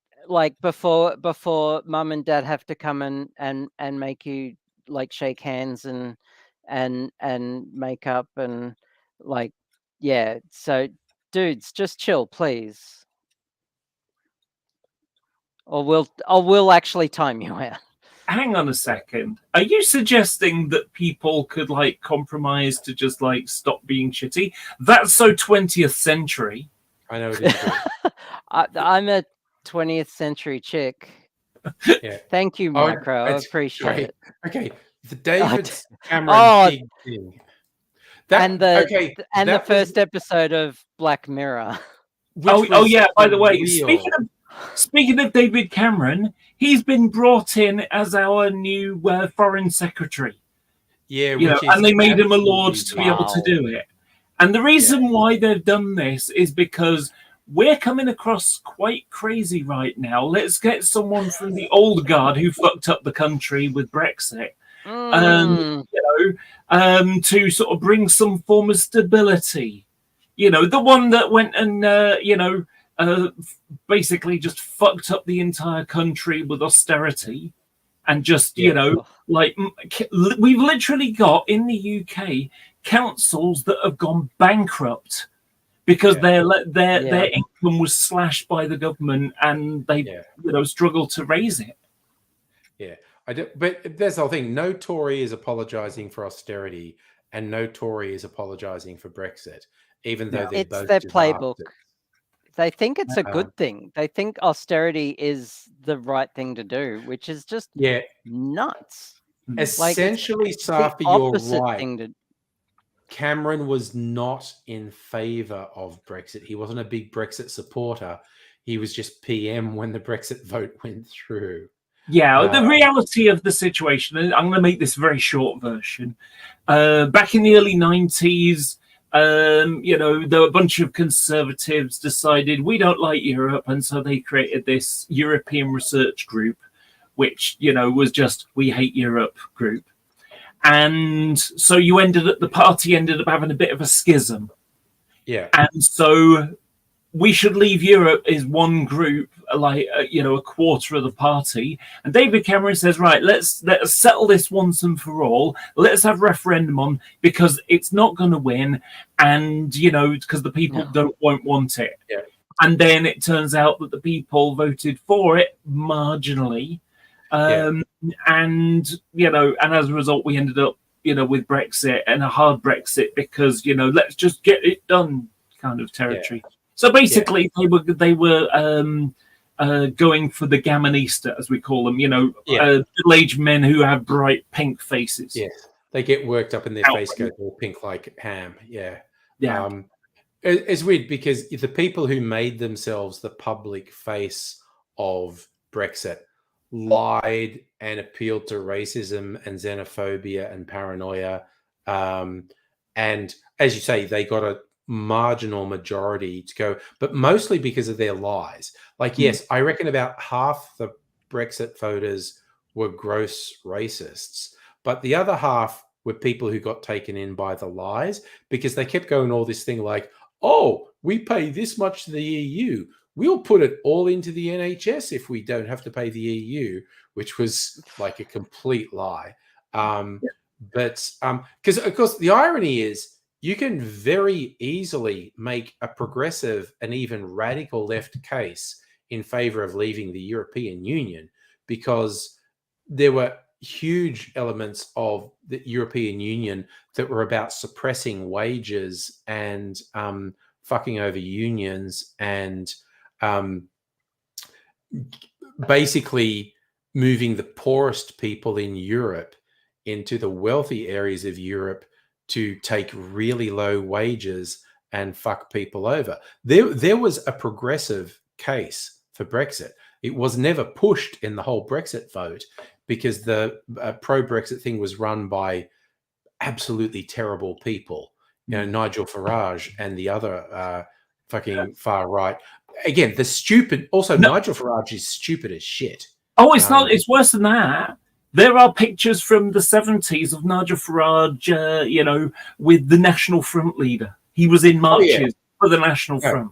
before mum and dad have to come and make you shake hands and make up and so dudes, just chill, please, or we'll actually time you out. Hang on a second. Are you suggesting that people could compromise to just stop being shitty? That's so 20th century. I know it is. I'm a 20th century chick. Yeah. Thank you, Micro. I appreciate it. Okay. The David Cameron big thing. The first episode of Black Mirror. Oh yeah, by the way, speaking of David Cameron, he's been brought in as our new foreign secretary. Yeah, and they made him a lord to be able to do it. And the reason why they've done this is because we're coming across quite crazy right now. Let's get someone from the old guard who fucked up the country with Brexit, to sort of bring some form of stability. The one that went and basically just fucked up the entire country with austerity and just we've literally got in the UK councils that have gone bankrupt because their income was slashed by the government and they struggled to raise it. But that's the whole thing. No Tory is apologizing for austerity and no Tory is apologizing for Brexit, even though they're both their playbook. disasters. They think it's a good thing. They think austerity is the right thing to do, which is just nuts. Essentially, Safi, you're right. Cameron was not in favor of Brexit. He wasn't a big Brexit supporter. He was just PM when the Brexit vote went through. Yeah, the reality of the situation, and I'm going to make this a very short version. Back in the early 90s, there were a bunch of conservatives decided we don't like Europe, and so they created this European research group which, was just "We Hate Europe" group. And so the party ended up having a bit of a schism. Yeah. And so "We Should Leave Europe" is one group, like, a quarter of the party. And David Cameron says, right, let's settle this once and for all. Let's have referendum on, because it's not going to win. And, because the people won't want it. Yeah. And then it turns out that the people voted for it marginally. And, and as a result, we ended up, with Brexit, and a hard Brexit, because, let's just get it done kind of territory. Yeah. So basically, they were going for the Gamonista, as we call them, middle-aged men who have bright pink faces. Yeah, they get worked up and their face goes all pink like ham. Yeah. It's weird because the people who made themselves the public face of Brexit lied and appealed to racism and xenophobia and paranoia. And as you say, they got a marginal majority to go, but mostly because of their lies. Like, yes, I reckon about half the Brexit voters were gross racists, but the other half were people who got taken in by the lies, because they kept going all this thing like, oh, we pay this much to the EU. We'll put it all into the NHS if we don't have to pay the EU, which was like a complete lie. But because, of course, the irony is you can very easily make a progressive and even radical left case in favor of leaving the European Union, because there were huge elements of the European Union that were about suppressing wages and fucking over unions and basically moving the poorest people in Europe into the wealthy areas of Europe to take really low wages and fuck people over. There was a progressive case for Brexit. It was never pushed in the whole Brexit vote because the pro-Brexit thing was run by absolutely terrible people. Nigel Farage and the other fucking far right. Again, the stupid. Also, Nigel Farage is stupid as shit. Oh, it's not. It's worse than that. There are pictures from the 70s of Nigel Farage, with the National Front leader. He was in marches for the National Front.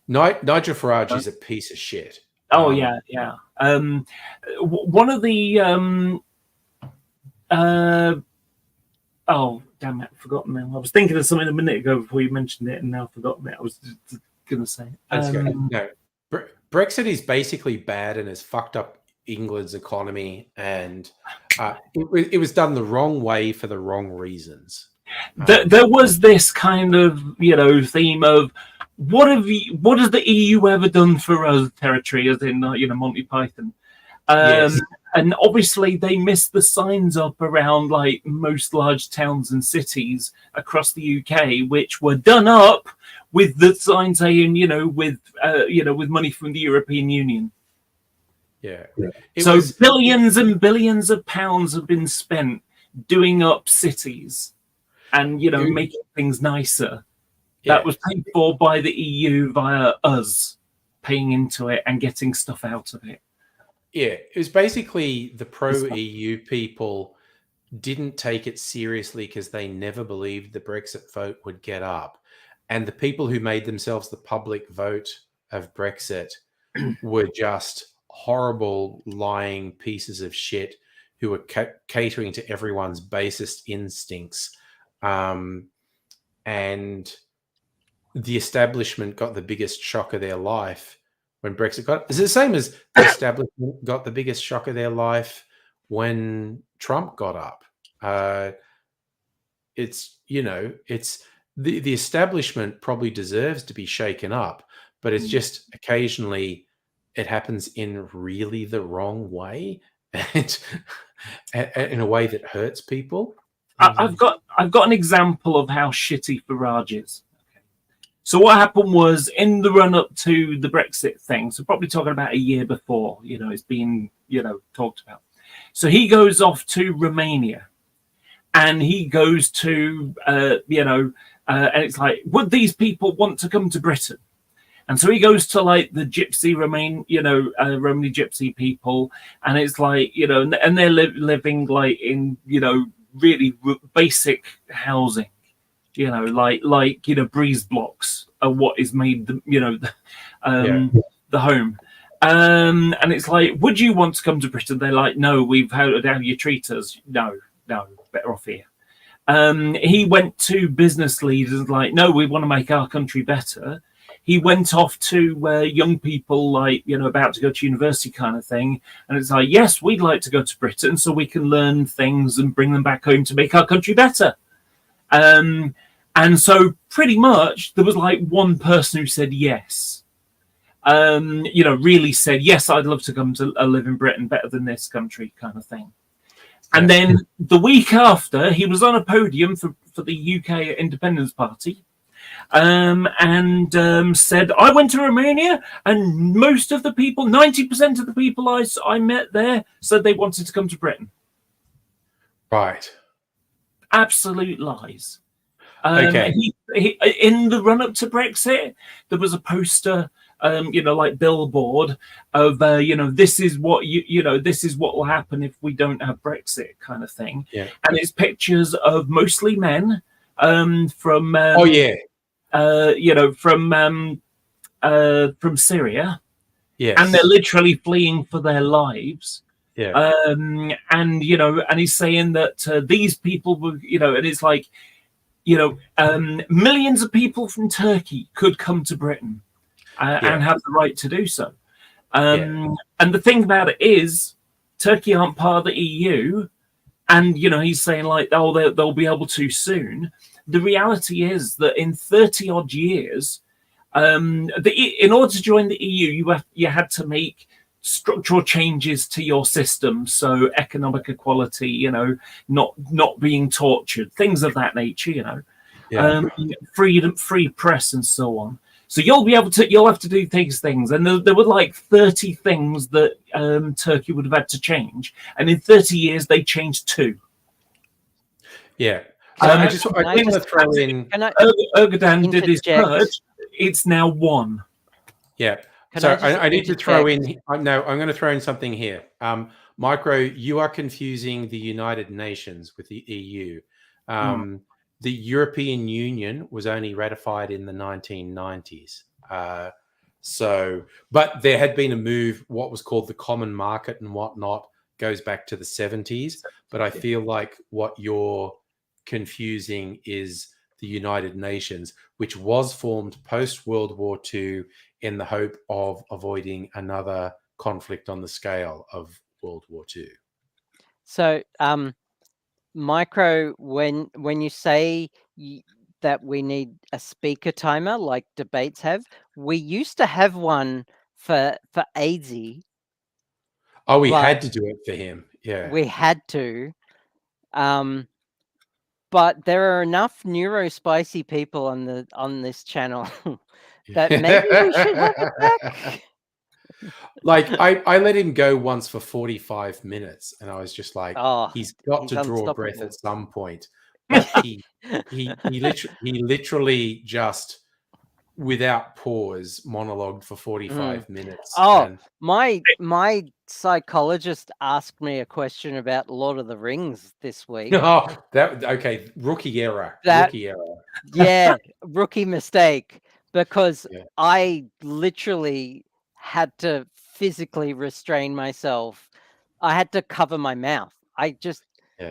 Nigel Farage is a piece of shit. Oh, yeah. One of the... oh, damn it, I've forgotten now. I was thinking of something a minute ago before you mentioned it, and now I've forgotten it. I was going to say it. That's good. No, Brexit is basically bad and has fucked up England's economy, and it was done the wrong way for the wrong reasons. There was this kind of theme of what has the EU ever done for us territory, as in Monty Python. Yes. And obviously they missed the signs up around like most large towns and cities across the UK, which were done up with the sign saying with money from the European Union. Yeah. So billions and billions of pounds have been spent doing up cities and, making things nicer. Yeah. That was paid for by the EU via us paying into it and getting stuff out of it. Yeah, it was basically the pro-EU people didn't take it seriously because they never believed the Brexit vote would get up. And the people who made themselves the public vote of Brexit were just horrible, lying pieces of shit who were catering to everyone's basest instincts. And the establishment got the biggest shock of their life when Brexit got. It's the same as the establishment got the biggest shock of their life when Trump got up. It's the establishment probably deserves to be shaken up, but it's just occasionally it happens in really the wrong way and in a way that hurts people. I've got an example of how shitty Farage is. So what happened was in the run up to the Brexit thing, so probably talking about a year before, it's been, talked about. So he goes off to Romania and he goes to, and it's like, would these people want to come to Britain? And so he goes to like the gypsy Romani gypsy people, and it's like, and they're living like in, really basic housing, breeze blocks are what is made the home. And it's like, would you want to come to Britain? They're like, no, we've heard how you treat us. No, better off here. He went to business leaders like, no, we want to make our country better. He went off to young people like, about to go to university kind of thing. And it's like, yes, we'd like to go to Britain so we can learn things and bring them back home to make our country better. And so pretty much there was like one person who said yes. Really said, yes, I'd love to come to live in Britain, better than this country kind of thing. And then the week after, he was on a podium for the UK Independence Party and said, I went to Romania and most of the people, 90% of the people I met there said they wanted to come to Britain. Right. Absolute lies. Okay. He, in the run-up to Brexit, there was a poster, like billboard of, this is what this is what will happen if we don't have Brexit kind of thing. Yeah. And it's pictures of mostly men from from Syria. Yes. And they're literally fleeing for their lives. Yeah. And he's saying that these people were, and it's like, millions of people from Turkey could come to Britain and have the right to do so. And the thing about it is, Turkey aren't part of the EU, and he's saying like, oh, they'll be able to soon. The reality is that in 30 odd years, in order to join the EU, you had to make structural changes to your system, so economic equality, not being tortured, things of that nature, freedom, free press, and so on. So you'll have to do these things, and there were like 30 things that Turkey would have had to change, and in 30 years they changed 2. Yeah. So I just want to throw in. Erdogan did his purge. It's now 1. Yeah. So I need to throw in. No, I'm going to throw in something here. Micro, you are confusing the United Nations with the EU. The European Union was only ratified in the 1990s. But there had been a move, what was called the common market and whatnot, goes back to the 70s. But I feel like what you're confusing is the United Nations, which was formed post-World War II in the hope of avoiding another conflict on the scale of World War II. So, Micro, when you say that we need a speaker timer like debates have, we used to have one for AZ. Oh, we had to do it for him. Yeah, we had to. But there are enough neurospicy people on this channel that maybe we should have it back. Like I let him go once for 45 minutes, and I was just like, he's got to draw a breath at some point. But he literally just, without pause, monologued for 45 minutes. My psychologist asked me a question about Lord of the Rings this week. Okay, rookie error. Yeah, rookie mistake, because I literally had to physically restrain myself. I had to cover my mouth. I just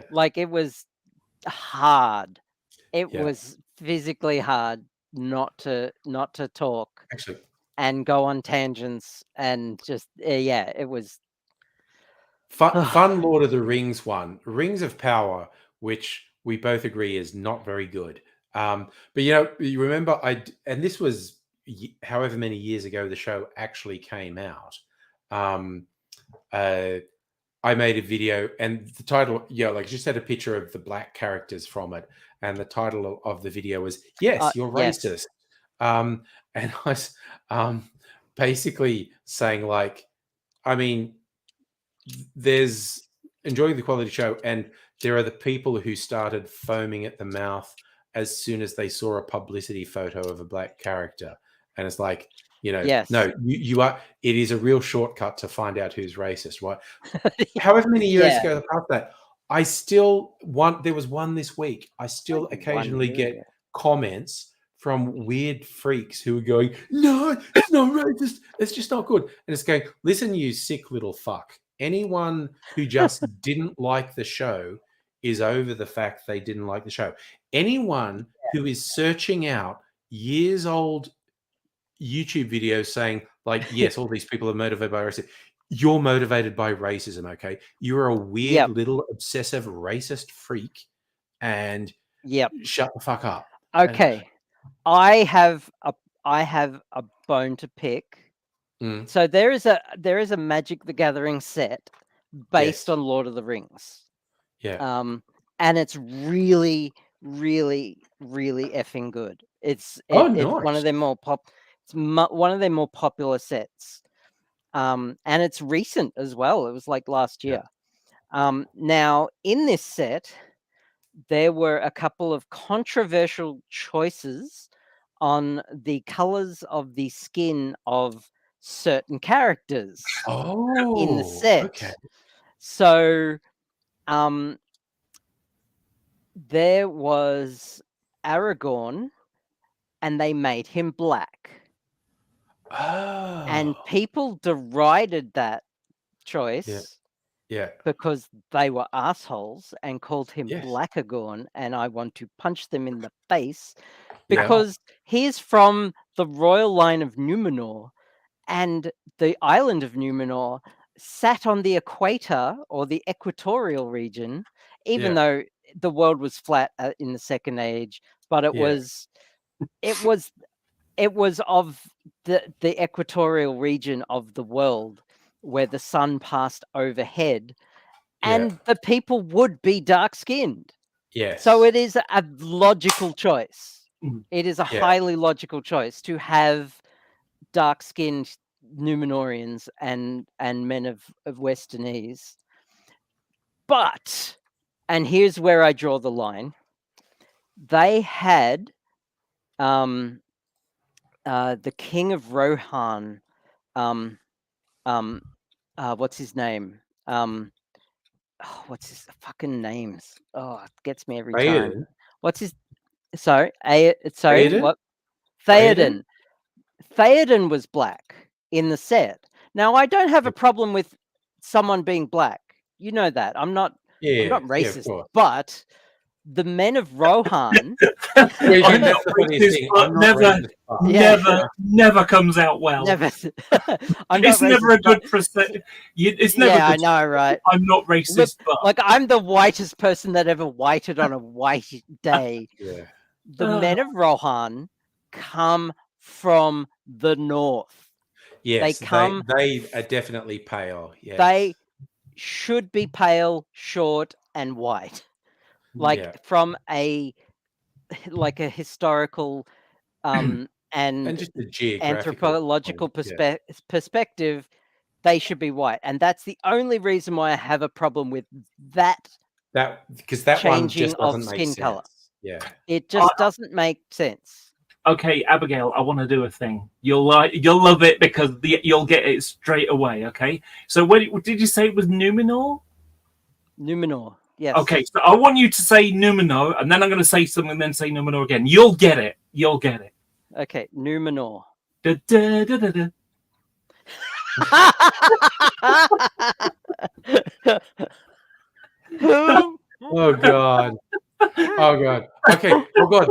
like, it was hard. It was physically hard not to talk. Actually, and go on tangents, and just it was fun Lord of the Rings one, Rings of Power, which we both agree is not very good. But you remember and this was however many years ago the show actually came out. I made a video, and the title, just had a picture of the black characters from it, and the title of the video was "Yes, You're Racist." And I was basically saying, like, I mean, there's enjoying the quality show, and there are the people who started foaming at the mouth as soon as they saw a publicity photo of a black character. and it's like, you know, Yes. no, you are. It is a real shortcut to find out who's racist, right? However many years Yeah. ago past that, I still there was one this week. I still Only 1 occasionally year get ago. comments from weird freaks who are going, no, it's not racist. It's just not good. And it's going, listen, you sick little fuck. Anyone who just didn't like the show is over the fact they didn't like the show. Anyone who is searching out years old YouTube videos saying, like, yes, all these people are motivated by racism. You're motivated by racism, okay? You're a weird Yep. little obsessive racist freak, and Yep. shut the fuck up. And- Okay. I have a bone to pick. Mm, So there is a Magic the Gathering set based yes. on Lord of the Rings. Yeah. And it's really, really, really effing good. It's Oh, it's one nice. of their more one of their more popular sets. And it's recent as well. It was like last Yeah. year. Now in this set, there were a couple of controversial choices on the colors of the skin of certain characters in the Oh, set. okay. So there was Aragorn, and they made him black. And Oh, people derided that choice yeah. because they were assholes and called him Yes. Blackagorn, and I want to punch them in the face Yeah. because he's from the royal line of Numenor, and the island of Numenor sat on the equator or the equatorial region, even Yeah. though the world was flat in the Second Age, but it Yeah. was of the equatorial region of the world where the sun passed overhead, Yeah. and the people would be dark skinned. Yes. So it is a logical choice. Mm. It is a Yeah. highly logical choice to have dark skinned Numenorians and men of Westernese. But, and here's where I draw the line, they had the King of Rohan, what's his name? What's his fucking names? Oh, it gets me every time. Theoden? What's his? Sorry, Theoden? what? Theoden? Theoden was black in the set. Now, I don't have a problem with someone being black. You know that. I'm not Yeah. Yeah, of racist, course. but the men of Rohan. Yeah, I'm that's not the funniest racist, thing. but I'm not racist. Yeah. never comes out well. Never. I'm It's not never a racist, good but- percent. It's never. Yeah, I good. know, right? I'm not racist, but Like, I'm the whitest person that ever whited on a white day. Yeah. The men of Rohan come from the north. Yes, come- they are definitely pale. Yes. They should be pale, short, and white. Like Yeah. from a historical and And just the geographical anthropological point, yeah. perspective, they should be white. And that's the only reason why I have a problem with that. Because that one Changing just of doesn't make skin sense. colour. Yeah. It just doesn't make sense. okay, Abigail, I want to do a thing. You'll love it because you'll get it straight away. Okay, so what did you say it was Numenor? Numenor, yes. Okay, so I want you to say Numenor, and then I'm going to say something, and then say Numenor again. You'll get it. You'll get it. Okay, Numenor. Da, da, da, da, da. Oh god. Oh god. Okay. Oh god.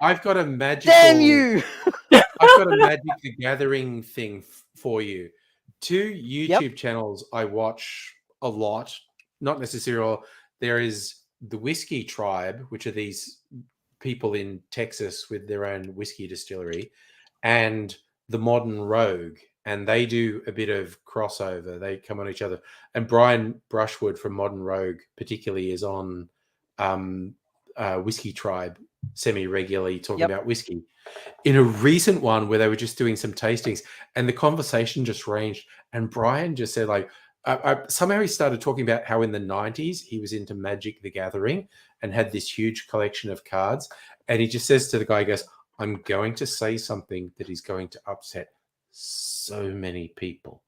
I've got a magical. Damn you! I've got a Magic the Gathering thing for you. Two YouTube channels I watch a lot. Not necessarily. There is the Whiskey Tribe, which are these people in Texas with their own whiskey distillery, and the Modern Rogue, and they do a bit of crossover. They come on each other. And Brian Brushwood from Modern Rogue, particularly, is on Whiskey Tribe semi-regularly talking about whiskey. In a recent one where they were just doing some tastings, and the conversation just ranged, and Brian just said, like, somehow he started talking about how in the 90s he was into Magic the Gathering and had this huge collection of cards. And he just says to the guy, he goes, I'm going to say something that is going to upset so many people.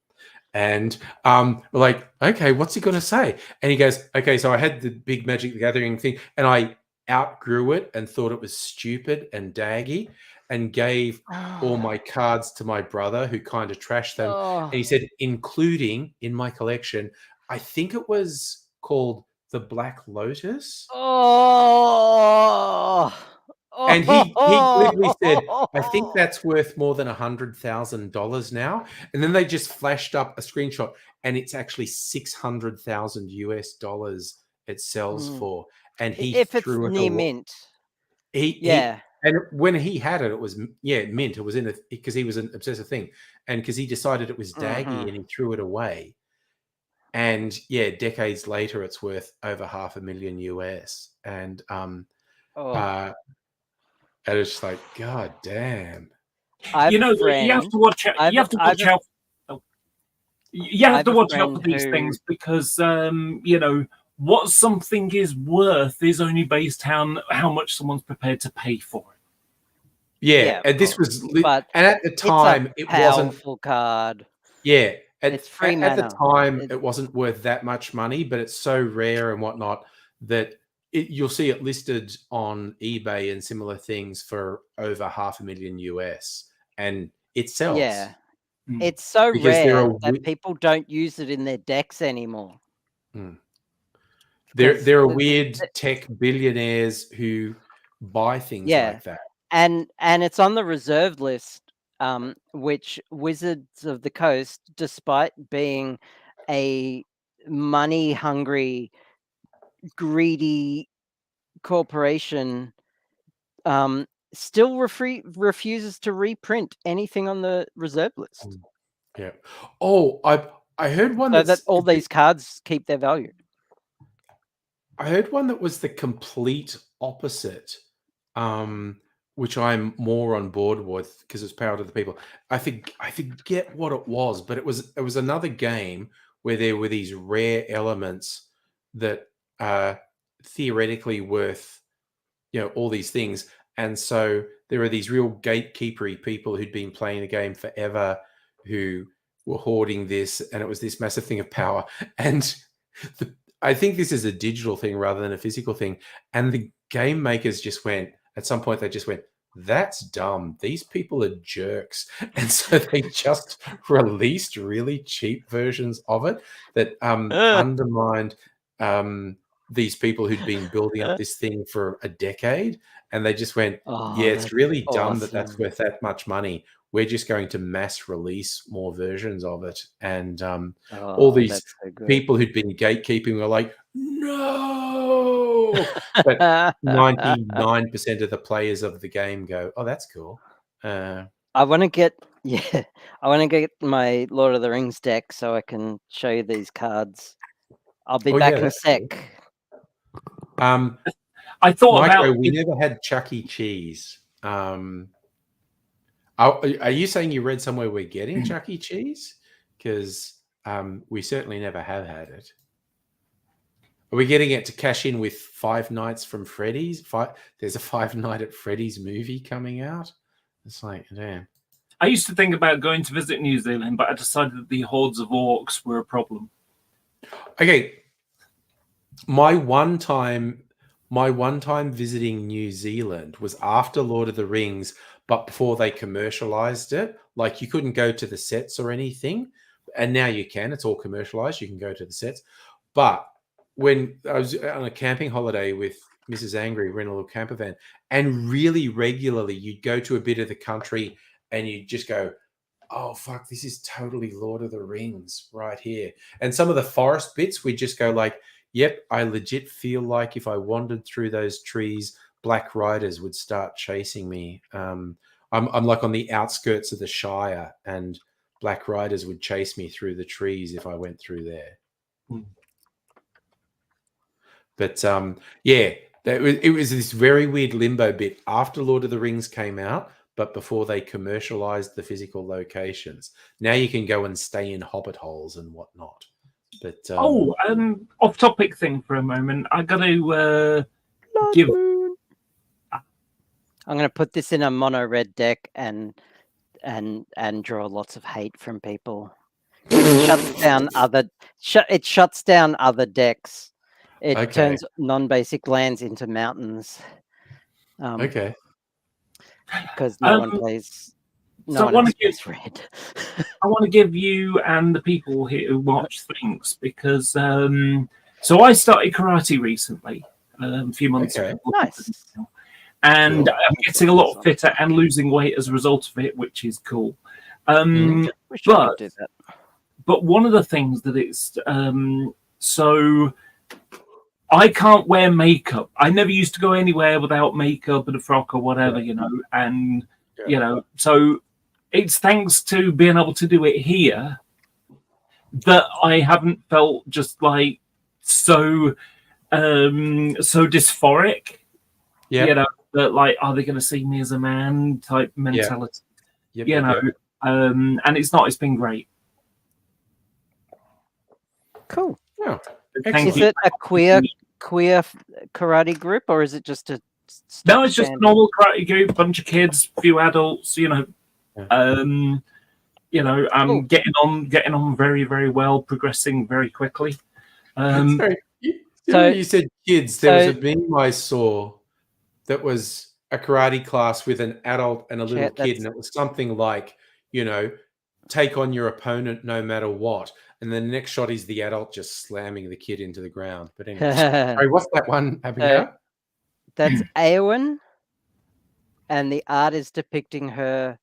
And we're like, okay, what's he going to say? And he goes, okay, so I had the big Magic the Gathering thing, and I outgrew it and thought it was stupid and daggy, and gave all my cards to my brother, who kind of trashed them. Oh. And he said, including in my collection, I think it was called the Black Lotus. Oh. And he literally said, I think that's worth more than $100,000 now. And then they just flashed up a screenshot, and it's actually 600,000 US dollars it sells for. And he If it's threw it near away. mint. He and when he had it, it was mint. It was in it because he was an obsessive thing, and because he decided it was daggy, and he threw it away. And decades later, it's worth over $500,000 US. And and it's just like, God damn. You have to watch out. You have to watch out. You have to watch out for these things because what something is worth is only based on how much someone's prepared to pay for it. Yeah, and this was, and at the time, it wasn't powerful card. Yeah, it's free at the mana. time, it wasn't worth that much money, but it's so rare and whatnot that you'll see it listed on eBay and similar things for over $500,000 US, and it sells. Yeah, it's so because rare that people don't use it in their decks anymore. There are weird tech billionaires who buy things like that. And it's on the reserved list, which Wizards of the Coast, despite being a money-hungry, greedy corporation, still refuses to reprint anything on the reserve list. Yeah. Oh, I heard one so that all these cards keep their value. I heard one that was the complete opposite, which I'm more on board with because it's Power to the People. I forget what it was, but it was another game where there were these rare elements that are theoretically worth, all these things. And so there are these real gatekeepery people who'd been playing the game forever who were hoarding this, and it was this massive thing of power. And I think this is a digital thing rather than a physical thing. And the game makers at some point, they just went, that's dumb. These people are jerks. And so they just released really cheap versions of it that undermined these people who'd been building up this thing for a decade. And they just went, it's really dumb that that's worth that much money. We're just going to mass release more versions of it. And all these people who'd been gatekeeping were like, no. But 99% of the players of the game go, oh, that's cool. I want to get my Lord of the Rings deck so I can show you these cards. I'll be back in a sec. Cool. I thought Micro, we never had Chuck E. Cheese. Are you saying you read somewhere we're getting Chuck E. Cheese? Because we certainly never have had it. Are we getting it to cash in with Five Nights from Freddy's? There's a Five Night at Freddy's movie coming out. It's like, damn. I used to think about going to visit New Zealand, but I decided that the hordes of orcs were a problem. Okay. My one time visiting New Zealand was after Lord of the Rings, but before they commercialized it. Like, you couldn't go to the sets or anything, and now you can. It's all commercialized. You can go to the sets. But when I was on a camping holiday with Mrs. Angry, we're in a little camper van, and really regularly you'd go to a bit of the country and you'd just go, oh, fuck, this is totally Lord of the Rings right here. And some of the forest bits, we'd just go like, yep, I legit feel like if I wandered through those trees, Black Riders would start chasing me. I'm like on the outskirts of the Shire, and Black Riders would chase me through the trees if I went through there. But it was this very weird limbo bit after Lord of the Rings came out, but before they commercialized the physical locations. Now you can go and stay in hobbit holes and whatnot. But off-topic thing for a moment. I got to give. I'm going to put this in a mono red deck and draw lots of hate from people. It shuts down other decks. It Okay. turns non-basic lands into mountains. Okay. Because no one plays. No So one else plays red. I want to give you and the people here who watch things because so I started karate recently, a few months Okay. ago. Nice. And Cool. I'm getting a lot fitter and losing weight as a result of it, which is cool. Wish I could do that. But one of the things that it's so I can't wear makeup. I never used to go anywhere without makeup and a frock or whatever, you know, and you know, so it's thanks to being able to do it here that I haven't felt just like so dysphoric. Yeah. You know, that like, are they going to see me as a man type mentality? Yep, You know, and it's not. It's been great. Cool. Oh, Thank Is you. it a queer karate group, or is it just a? No, it's just a normal karate group, bunch of kids, few adults. You know, I'm getting on very, very well, progressing very quickly. Sorry. You said kids. There was a meme I saw that was a karate class with an adult and a little kid, and it was something like, you know, take on your opponent no matter what. And then the next shot is the adult just slamming the kid into the ground. But anyway, sorry, what's that one, Abigail? That's Eowyn, and the art is depicting her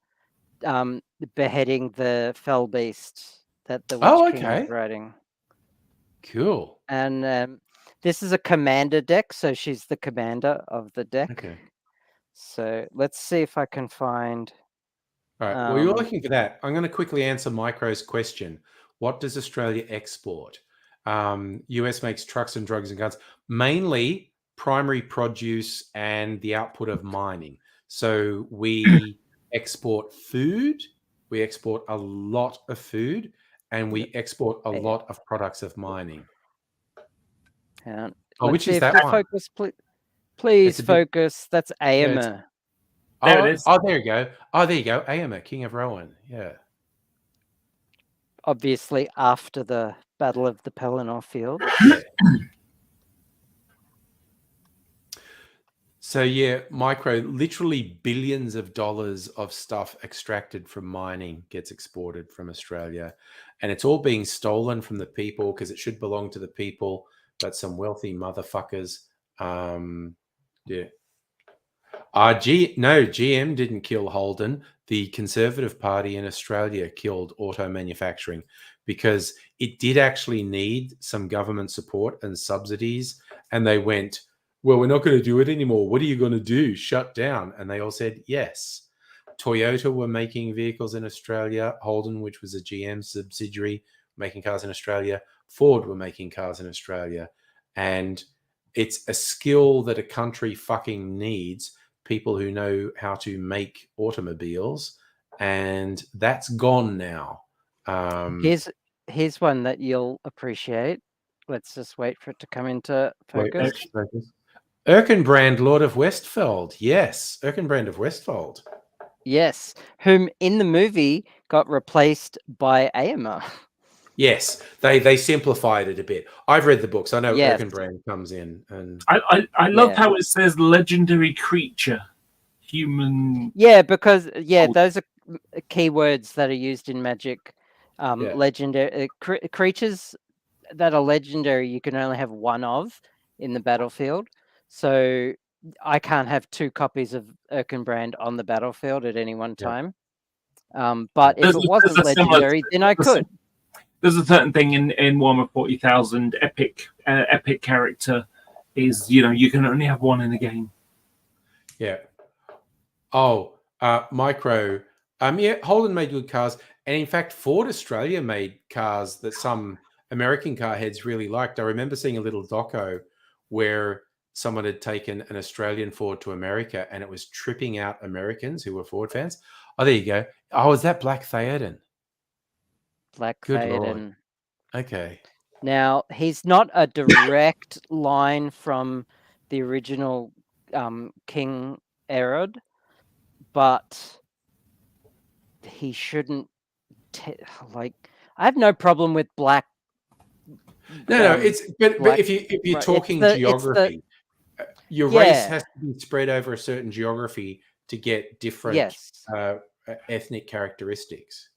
beheading the fell beast that the Witch King is riding. Cool. And this is a commander deck, so she's the commander of the deck. Okay. So let's see if I can find. All right. Well, you're looking for that. I'm going to quickly answer Micro's question. What does Australia export? US makes trucks and drugs and guns, mainly primary produce and the output of mining. So we export food, we export a lot of food, and we export a lot of products of mining. Which is that one? Focus, please focus. That's Aomer. There it is. Oh, there you go. Oh, there you go. Aomer, King of Rowan. Yeah. Obviously, after the Battle of the Pelennor Field. Yeah. So yeah, Micro, literally billions of dollars of stuff extracted from mining gets exported from Australia, and it's all being stolen from the people because it should belong to the people, but some wealthy motherfuckers. Yeah. GM didn't kill Holden. The Conservative Party in Australia killed auto manufacturing because it did actually need some government support and subsidies, and they went, well, we're not going to do it anymore. What are you going to do? Shut down? And they all said yes. Toyota were making vehicles in Australia. Holden, which was a GM subsidiary, making cars in Australia. Ford were making cars in Australia. And it's a skill that a country fucking needs, people who know how to make automobiles. And that's gone now. Here's one that you'll appreciate. Let's just wait for it to come into focus. Erkenbrand, Lord of Westfold. Yes, Erkenbrand of Westfold. Yes, whom in the movie got replaced by Aomer. Yes, they simplified it a bit. I've read the books. I know Erkenbrand comes in, and I love how it says legendary creature, human. Yeah, because those are keywords that are used in Magic. Legendary creatures that are legendary, you can only have one of in the battlefield. So I can't have two copies of Erkenbrand on the battlefield at any one time. But if it wasn't legendary, then I could. There's a certain thing in Warhammer 40,000 epic character is, you can only have one in a game. Yeah. Oh, Micro. Holden made good cars. And in fact, Ford Australia made cars that some American car heads really liked. I remember seeing a little doco where someone had taken an Australian Ford to America and it was tripping out Americans who were Ford fans. Oh, there you go. Oh, is that Black Theoden? Black Good Theoden. Lord. Okay. Now, he's not a direct line from the original King Erod. but he shouldn't. Like, I have no problem with black. No, it's but black, if you're right, talking it's the geography, your race yeah, has to be spread over a certain geography to get different yes, ethnic characteristics.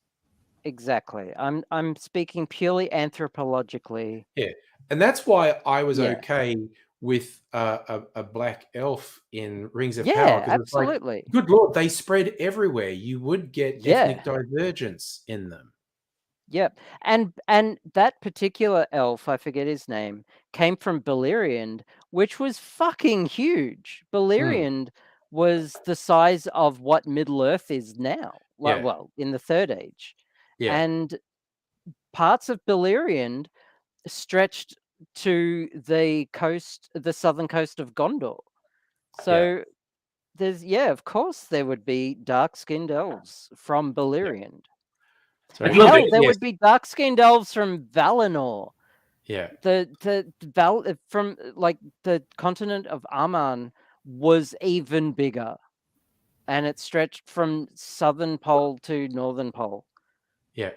exactly. I'm speaking purely anthropologically. Yeah, and that's why I was Yeah, okay with a black elf in Rings of Power, yeah, because it's like, absolutely. good lord, they spread everywhere. You would get Yeah, ethnic divergence in them. yep. And that particular elf, I forget his name, came from Beleriand, which was fucking huge. Mm, Beleriand was the size of what Middle Earth is now. Like, yeah, well, in the Third Age. yeah, And parts of Beleriand stretched to the coast, the southern coast of Gondor. yeah, So there's, yeah, of course there would be dark-skinned elves from yeah. Beleriand. So I'd love Hell, it. there yes, would be dark-skinned elves from Valinor. yeah, From like the continent of Aman was even bigger, and it stretched from southern pole to northern pole. yeah.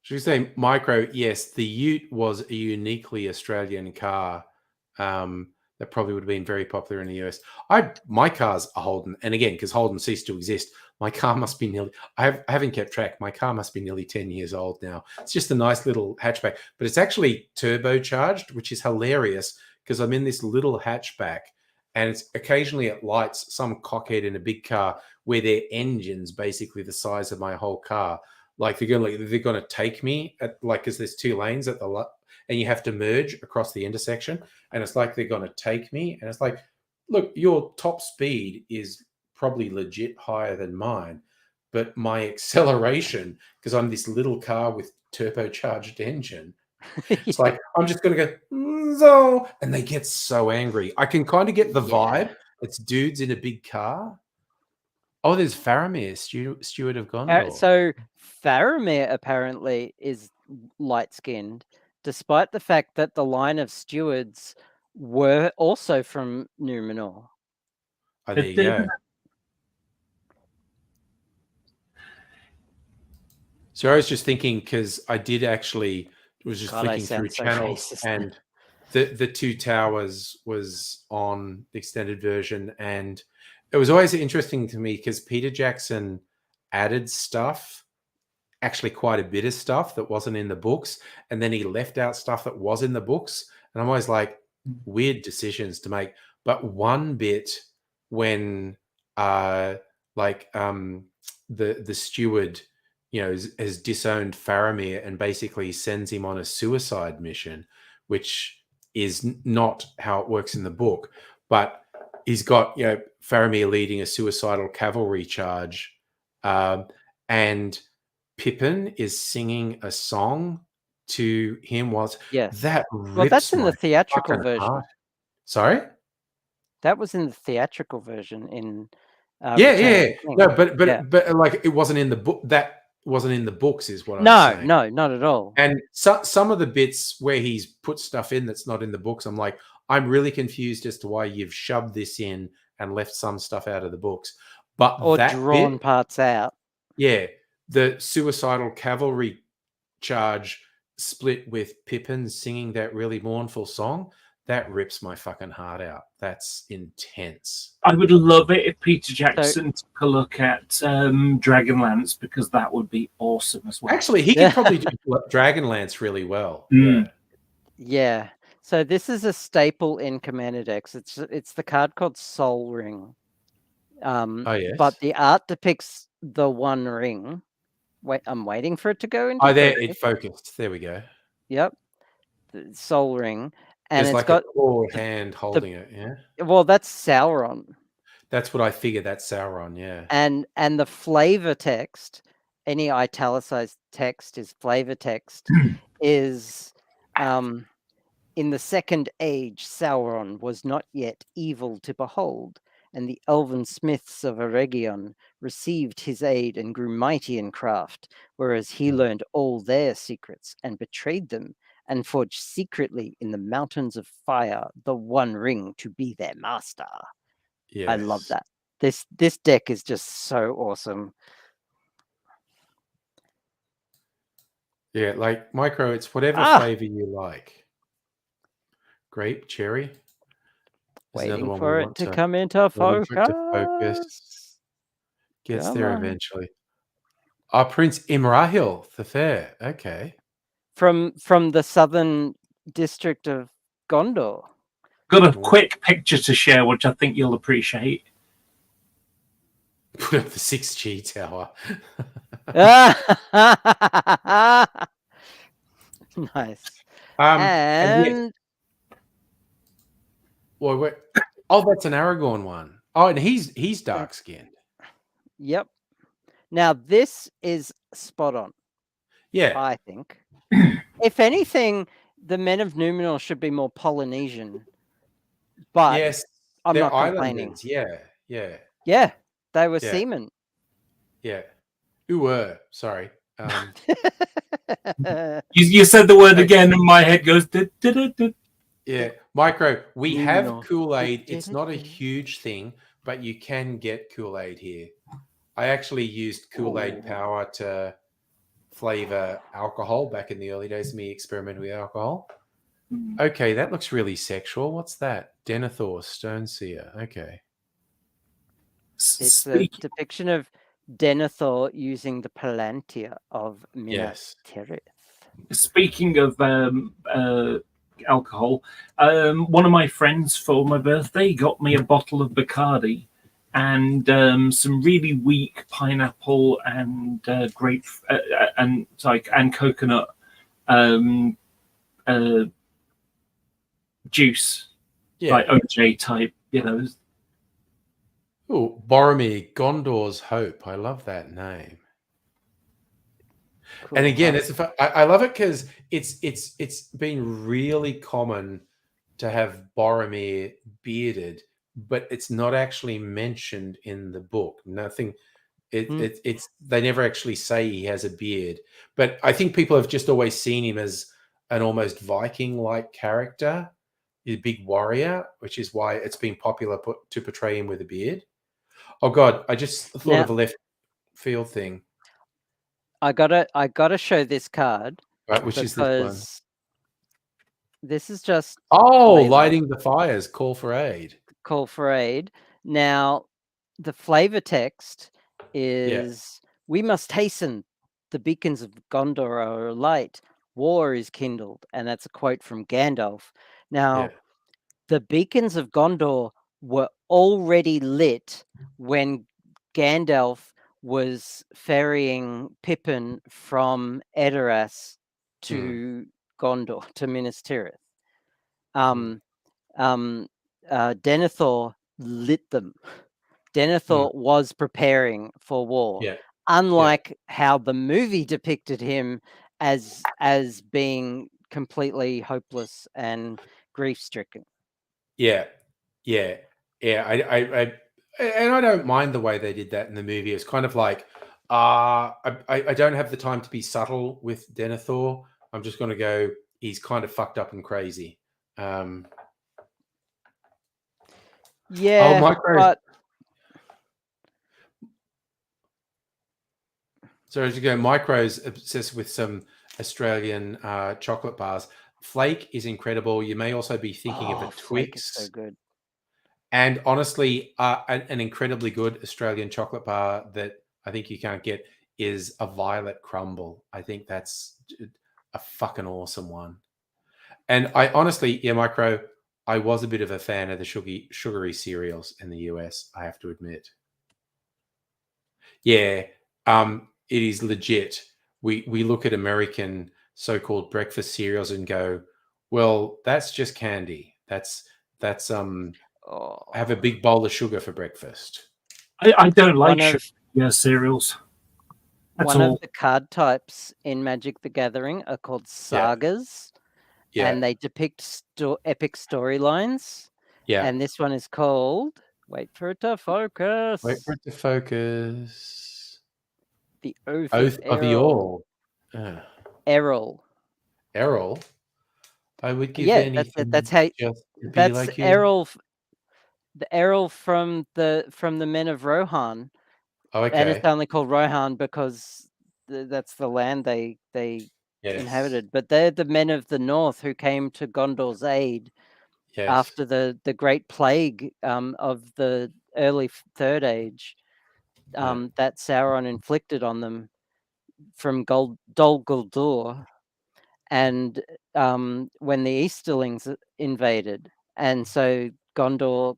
Should we say micro? Yes, the Ute was a uniquely Australian car. That probably would have been very popular in the US. My car's a Holden, and again, because Holden ceased to exist, my car must be nearly. I haven't kept track. My car must be nearly 10 years old now. It's just a nice little hatchback, but it's actually turbocharged, which is hilarious because I'm in this little hatchback, and it's occasionally it lights some cockhead in a big car where their engine's basically the size of my whole car. Like they're gonna take me at, like, because there's two lanes at the and you have to merge across the intersection, and it's like they're going to take me, and it's like, look, your top speed is probably legit higher than mine, but my acceleration, because I'm this little car with turbocharged engine, it's Yeah. like I'm just going to go "Zo," and they get so angry. I can kind of get the Yeah. vibe. It's dudes in a big car. Oh, there's Faramir, Steward of Gondor. So Faramir apparently is light-skinned, despite the fact that the line of stewards were also from Numenor. Oh, there you go. So I was just thinking, because I did actually was just God, I flicking through sound so channels, racist. and the Two Towers was on the extended version, and it was always interesting to me because Peter Jackson added stuff, actually quite a bit of stuff that wasn't in the books, and then he left out stuff that was in the books, and I'm always like, weird decisions to make. But one bit when the steward, has disowned Faramir and basically sends him on a suicide mission, which is not how it works in the book, but he's got, Faramir leading a suicidal cavalry charge, and Pippin is singing a song to him whilst Yes. that Well, that's rips in my the theatrical fucking version. heart. Sorry? That was in the theatrical version in Yeah, Return of yeah. the King. No, Yeah. but like, it wasn't in the book. That wasn't in the books, is what I'm No, saying. no, not at all. And some of the bits where he's put stuff in that's not in the books, I'm like, I'm really confused as to why you've shoved this in and left some stuff out of the books. But Or that drawn bit, parts out. yeah, the suicidal cavalry charge split with Pippin singing that really mournful song, that rips my fucking heart out. That's intense. I would love it if Peter So Jackson took a look at Dragonlance, because that would be awesome as well. Actually, he could probably do Dragonlance really well. Mm. Yeah. yeah. So this is a staple in Commander decks. It's the card called Soul Ring. Oh, yes. But the art depicts the One Ring. Wait, I'm waiting for it to go into Oh, there, focus. it focused. There we go. Yep. The Soul Ring. And There's it's like got a clawed hand holding it. Yeah. well, that's Sauron. That's what I figured. That's Sauron. Yeah. And the flavor text, any italicized text is flavor text, is in the second age Sauron was not yet evil to behold, and the elven smiths of Eregion received his aid and grew mighty in craft, whereas he learned all their secrets and betrayed them, and forged secretly in the mountains of fire the One Ring to be their master. Yes. I love that. This deck is just so awesome. Yeah, like micro, it's whatever Ah, flavor you like. Grape, cherry. There's another waiting one we for it want to to come into waiting for it to focus. focus. Gets Come there on. eventually. Oh, Prince Imrahil the Fair. Okay. From the southern district of Gondor. Got a quick picture to share, which I think you'll appreciate. Put up the 6G tower. Nice. And yes, And well, oh, that's an Aragorn one. Oh, and he's dark skinned. yep. Now this is spot on, Yeah. I think. If anything, the men of Numenor should be more Polynesian, but Yes. I'm They're not complaining. islanders. Yeah. Yeah. Yeah, they were Yeah. seamen. Yeah. Sorry. You said the word Okay. again, and my head goes. Yeah. Micro, we have Numenor. Kool-Aid. It's not a huge thing, but you can get Kool-Aid here. I actually used Kool-Aid power to flavor alcohol back in the early days of me experimenting with alcohol. Okay, that looks really sexual. What's that? Denethor, Stone Seer. Okay. It's a depiction of Denethor using the Palantir of Minas Yes. Tirith. Speaking of alcohol, one of my friends for my birthday got me a bottle of Bacardi and some really weak pineapple and grape and coconut juice, Yeah. like OJ type, you know. Oh, Boromir, Gondor's Hope. I love that name. Cool. And again, I love it because it's been really common to have Boromir bearded, but it's not actually mentioned in the book. Nothing. It's they never actually say he has a beard, but I think people have just always seen him as an almost Viking-like character, a big warrior, which is why it's been popular to portray him with a beard. Oh God, I just thought of a left field thing. I gotta show this card. Right, which is this one? This is just lighting the fires, call for aid. Call for aid. Now, the flavor text is we must hasten. The beacons of Gondor are alight. War is kindled. And that's a quote from Gandalf. Now, the beacons of Gondor were already lit when Gandalf was ferrying Pippin from Edoras to Gondor, to Minas Tirith. Denethor lit them. Denethor was preparing for war, unlike how the movie depicted him as being completely hopeless and grief-stricken. Yeah. I don't mind the way they did that in the movie. It's kind of like, I don't have the time to be subtle with Denethor. I'm just going to go. He's kind of fucked up and crazy. But so as you go, Micro's obsessed with some Australian chocolate bars. Flake is incredible. You may also be thinking of a Twix. Flake is so good. And honestly, an incredibly good Australian chocolate bar that I think you can't get is a Violet Crumble. I think that's a fucking awesome one. And I honestly, Micro, I was a bit of a fan of the sugary cereals in the US, I have to admit. Yeah, it is legit. We look at American so-called breakfast cereals and go, well, that's just candy. That's have a big bowl of sugar for breakfast. I don't like cereals. One of the card types in Magic the Gathering are called sagas. And they depict epic storylines. Yeah. And this one is called, wait for it to focus. The Oath of the All. Errol. I would give anything that's how just to be that's like you. Errol. the Errol from the Men of Rohan, Oh, and it's okay. only called Rohan because that's the land they Yes. inhabited. But they're the men of the north who came to Gondor's aid Yes. after the great plague of the early Third Age that Sauron inflicted on them from Dol Guldur, and when the Easterlings invaded, and so Gondor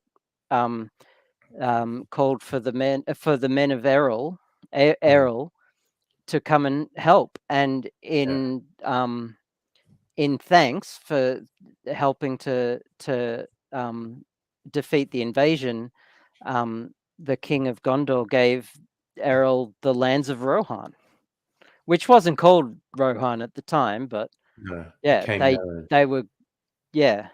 called for the men of Errol to come and help, and in thanks for helping to defeat the invasion, the king of Gondor gave Errol the lands of Rohan, which wasn't called Rohan at the time, but No. yeah, Became they known. were, yeah.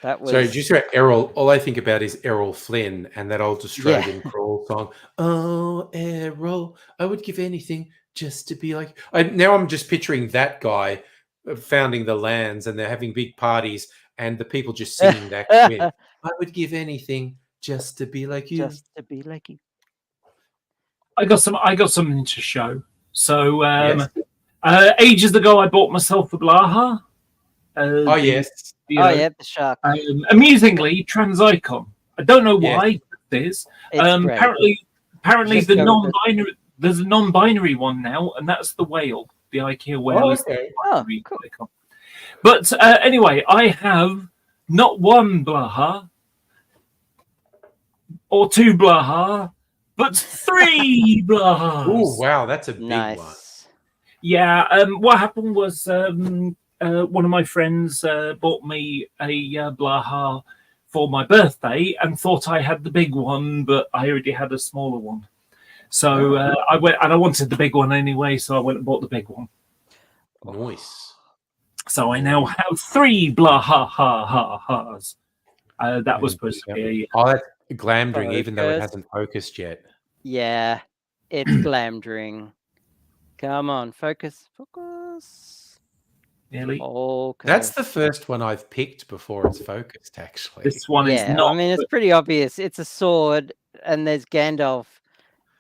That So was just about Errol, all I think about is Errol Flynn and that old Australian crawl song. Oh, Errol, I would give anything just to be like. Now I'm just picturing that guy founding the lands, and they're having big parties, and the people just singing that with. I would give anything just to be like you. just to be like you. I got something to show. So Yes. ages ago, I bought myself a Blaha. Oh, yes. The shark. Amusingly, trans icon. I don't know Yes. why it is. It's great. Apparently, Just go with it. there's a non-binary one now, and that's the whale. The IKEA whale Oh, is the okay. binary Cool. icon. But anyway, I have not one Blaha or two Blaha, but three Blahas. Oh, wow. That's a big one. Nice. Yeah. What happened was one of my friends bought me a Blaha for my birthday and thought I had the big one, but I already had a smaller one. So I went, and I wanted the big one anyway, so I went and bought the big one. Nice. So I now have three Blaha-ha-ha-has. That was supposed to be Oh, that's glamdring, even though it Focus. hasn't focused yet. Yeah, it's glamdring. Come on, focus. nearly. Focus. That's the first one I've picked before it's focused, actually. This one is Yeah, not. I mean, it's pretty obvious. It's a sword, and there's Gandalf,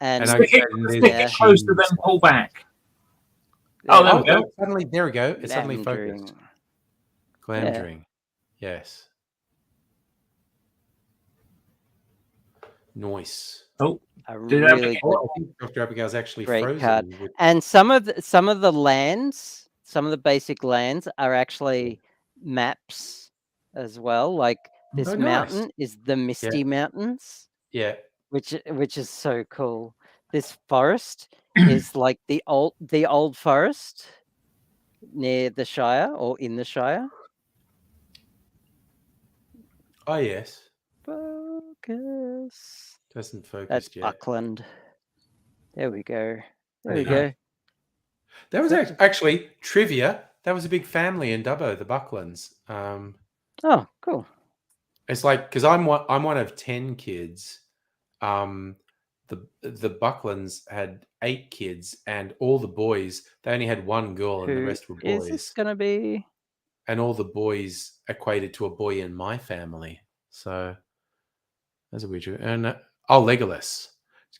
and Stick it close to them, pull back. Oh, there we go. Suddenly, there we go. It's suddenly Glamdring. focused. Glamdring. Yes. Nice. Oh, a Did really Oh, I think Dr. Abigail's actually great frozen. card. with- And some of the lands, some of the basic lands are actually maps as well. Like this Oh, nice. mountain is the Misty Mountains, Yeah. which is so cool. This forest is like the old forest near the Shire or in the Shire. Oh, yes. Focus. Doesn't focus That's yet. Buckland. There we go. There There we you go. That was actually trivia. That was a big family in Dubbo, the Bucklands. Oh, cool. It's like, because I'm one of 10 kids. The Bucklands had 8 kids, and all the boys, they only had one girl, and the rest were boys. Is this gonna be? And all the boys equated to a boy in my family. So that's a weird. And Legolas.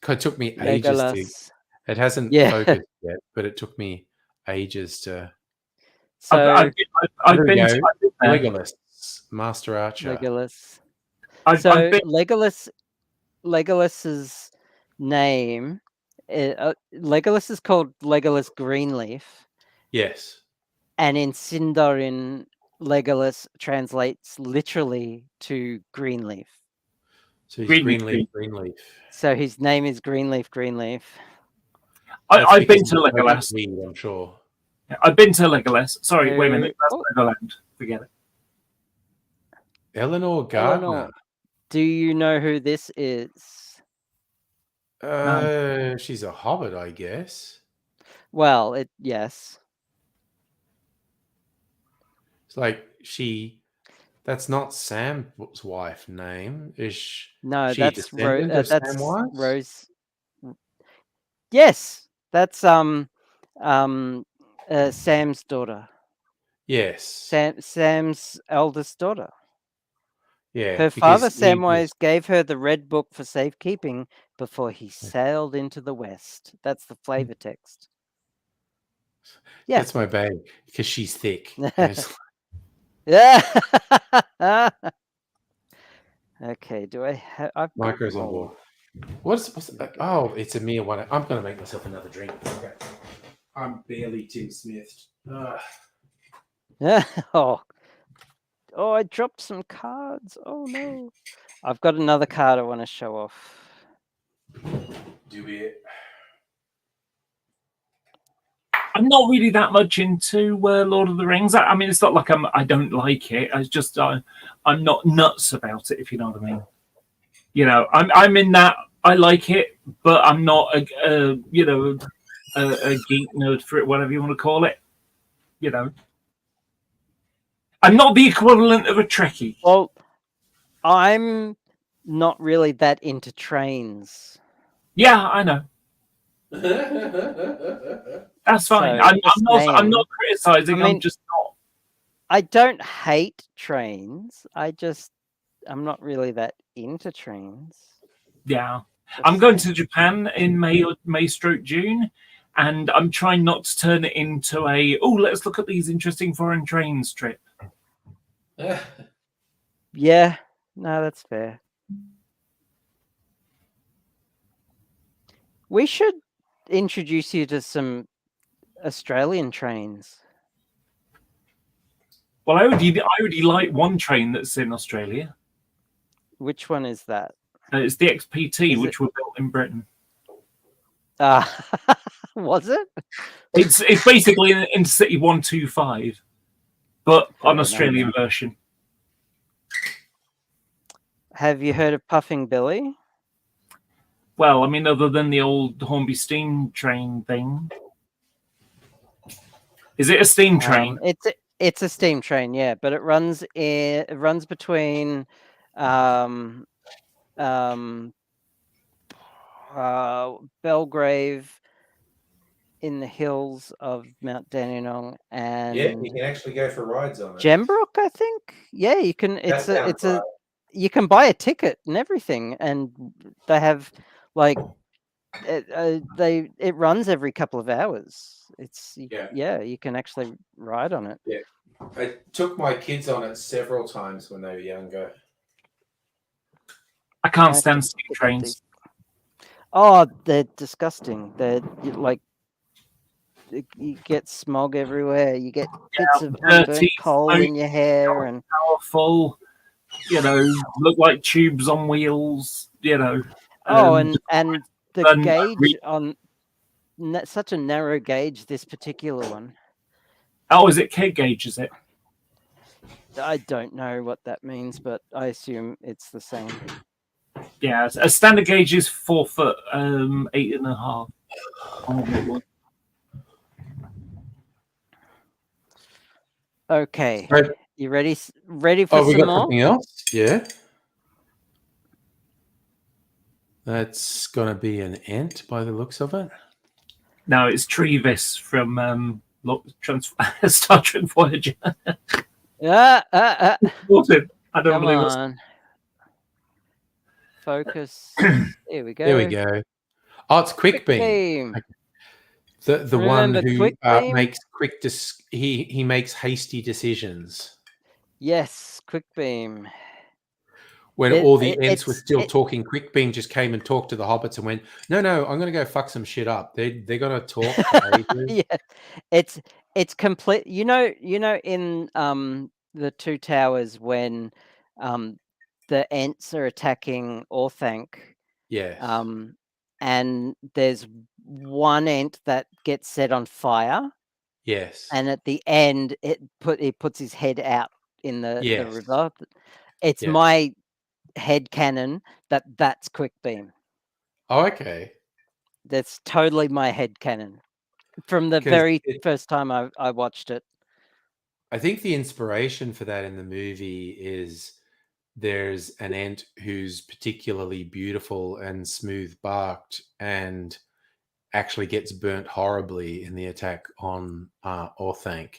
It took me ages to. Legolas. It hasn't Yeah. focused yet, but it took me ages to. So I've There we been go. to Legolas, Master Archer. Legolas. I've So been Legolas's name. Legolas is called Legolas Greenleaf, Yes. and in Sindarin, Legolas translates literally to Greenleaf. So he's Greenleaf. Greenleaf. So his name is Greenleaf. That's I've been because to he's Legolas. weed, I'm sure. I've been to Legolas. Sorry, wait a minute. That's Oh. Legoland. Forget it. Eleanor Gardner. Eleanor, do you know who this is? She's a hobbit, I guess. Well, yes. It's like that's not Sam's wife name. No, she a that's descendant of that's Samwise? Rose. Yes, that's Sam's daughter. Yes. Sam's eldest daughter. Yeah. Her because father he was- Samwise gave her the red book for safekeeping before he sailed into the west. That's the flavor text. Yeah. That's my babe because she's thick. And it's Yeah. Okay. Do I have? I've got Micro's on more. board. What's oh, it's a mere one. I'm gonna make myself another drink. Okay. I'm barely Tim Smith. Oh. Oh, I dropped some cards. Oh no. I've got another card I want to show off. Do it. I'm not really that much into Lord of the Rings. I mean, it's not like I don't like it. It's just I'm not nuts about it, if you know what I mean. You know, I'm in that I like it, but I'm not a geek nerd for it, whatever you want to call it. You know, I'm not the equivalent of a Trekkie. Well, I'm not really that into trains. Yeah, I know. That's fine. So, I'm just not saying, criticizing. I mean- I'm just not. I don't hate trains. I'm not really that into trains. Yeah. Just I'm going to saying. Japan in May/June, and I'm trying not to turn it into let's look at these interesting foreign trains trip. Yeah, no, that's fair. We should introduce you to some Australian trains. Well, I already like one train that's in Australia. Which one is that? It's the XPT, Is which were built in Britain. Was it? It's basically an Intercity 125, but Fair an enough. Australian version. Have you heard of Puffing Billy? Well, I mean, other than the old Hornby steam train thing, is it a steam train? It's a steam train, yeah, but it runs between Belgrave in the hills of Mount Dandenong and Yeah, you can actually go for rides on it. Gembrook, I think. Yeah, you can. You can buy a ticket and everything, and they have like it runs every couple of hours. You can actually ride on it. Yeah. I took my kids on it several times when they were younger. I can't stand steam trains. Oh, they're disgusting. They're like you get smog everywhere. You get bits of unburnt coal in your hair, and powerful. You know, look like tubes on wheels. You know. and the gauge on such a narrow gauge. This particular one. Oh, is it keg gauge? Is it? I don't know what that means, but I assume it's the same. Yeah, a standard gauge is 4 foot, 8.5. Okay, Right. you ready? Ready for we some got more? something else? Yeah. That's gonna be an ant by the looks of it. No, it's Trevis from Star Trek Voyager. Yeah. I don't Come believe it. on. Focus. Here we go. There we go. Oh, it's Quick Beam. The one who makes he makes hasty decisions. Yes, Quick Beam. When all the Ents were still talking, Quick Beam just came and talked to the hobbits and went, "No, I'm going to go fuck some shit up. They're going to talk." Yeah, it's complete. You know, in the Two Towers when the Ents are attacking Orthanc. Yes. And there's one Ent that gets set on fire. Yes. And at the end, he puts his head out in the river. It's my head canon that's Quick Beam. Oh, okay. That's totally my head canon from the very first time I watched it. I think the inspiration for that in the movie is there's an Ent who's particularly beautiful and smooth barked and actually gets burnt horribly in the attack on Orthanc.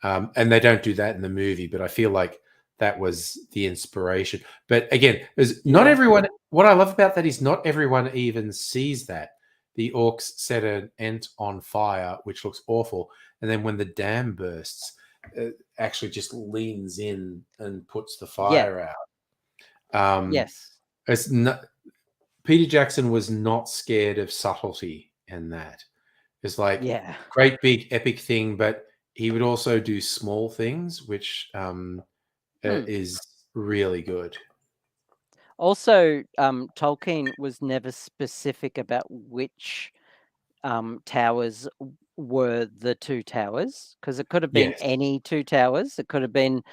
And they don't do that in the movie, but I feel like that was the inspiration. But again, not everyone. What I love about that is not everyone even sees that. The orcs set an ent on fire, which looks awful, and then when the dam bursts, it actually just leans in and puts the fire out. Yes. It's not, Peter Jackson was not scared of subtlety in that. It's like Yeah. great big epic thing, but he would also do small things, which is really good. Also, Tolkien was never specific about which towers were the two towers, because it could have been Yes. any two towers. It could have been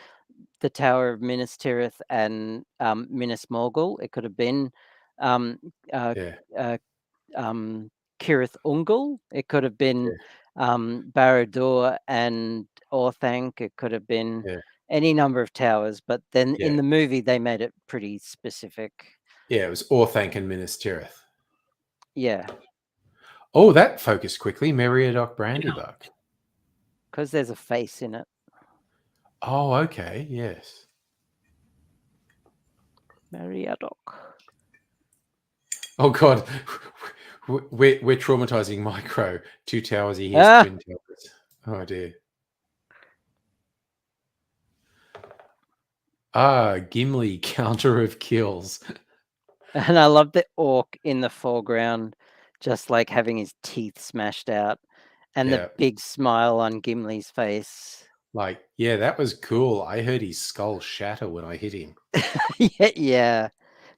the Tower of Minas Tirith and Minas Morgul. It could have been um, uh, Yeah. uh, Cirith Ungol. It could have been Barad-dûr and Orthanc. It could have been Yeah. any number of towers, but then Yeah. in the movie they made it pretty specific. Yeah, it was Orthanc and Minas Tirith. Yeah, Oh, that focused quickly. Meriadoc Brandybuck. because there's a face in it. Oh, okay. Yes. Meriadoc. Oh God, we're traumatizing Micro. Two towers. He hears twin towers. Oh dear. Gimli counter of kills. And I love the orc in the foreground, just like having his teeth smashed out, and Yeah. the big smile on Gimli's face. Like, yeah, that was cool. I heard his skull shatter when I hit him. Yeah.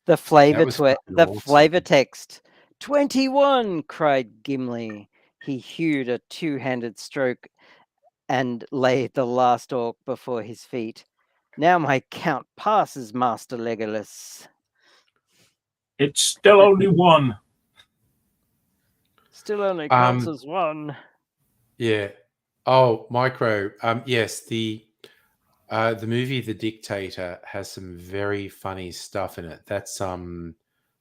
The flavor was fucking the awesome. flavor text. 21, cried Gimli. He hewed a two-handed stroke and laid the last orc before his feet. Now my count passes, Master Legolas. It's still only one. Still only counts as one. Yeah. Oh, Micro. Yes, the movie The Dictator has some very funny stuff in it. That's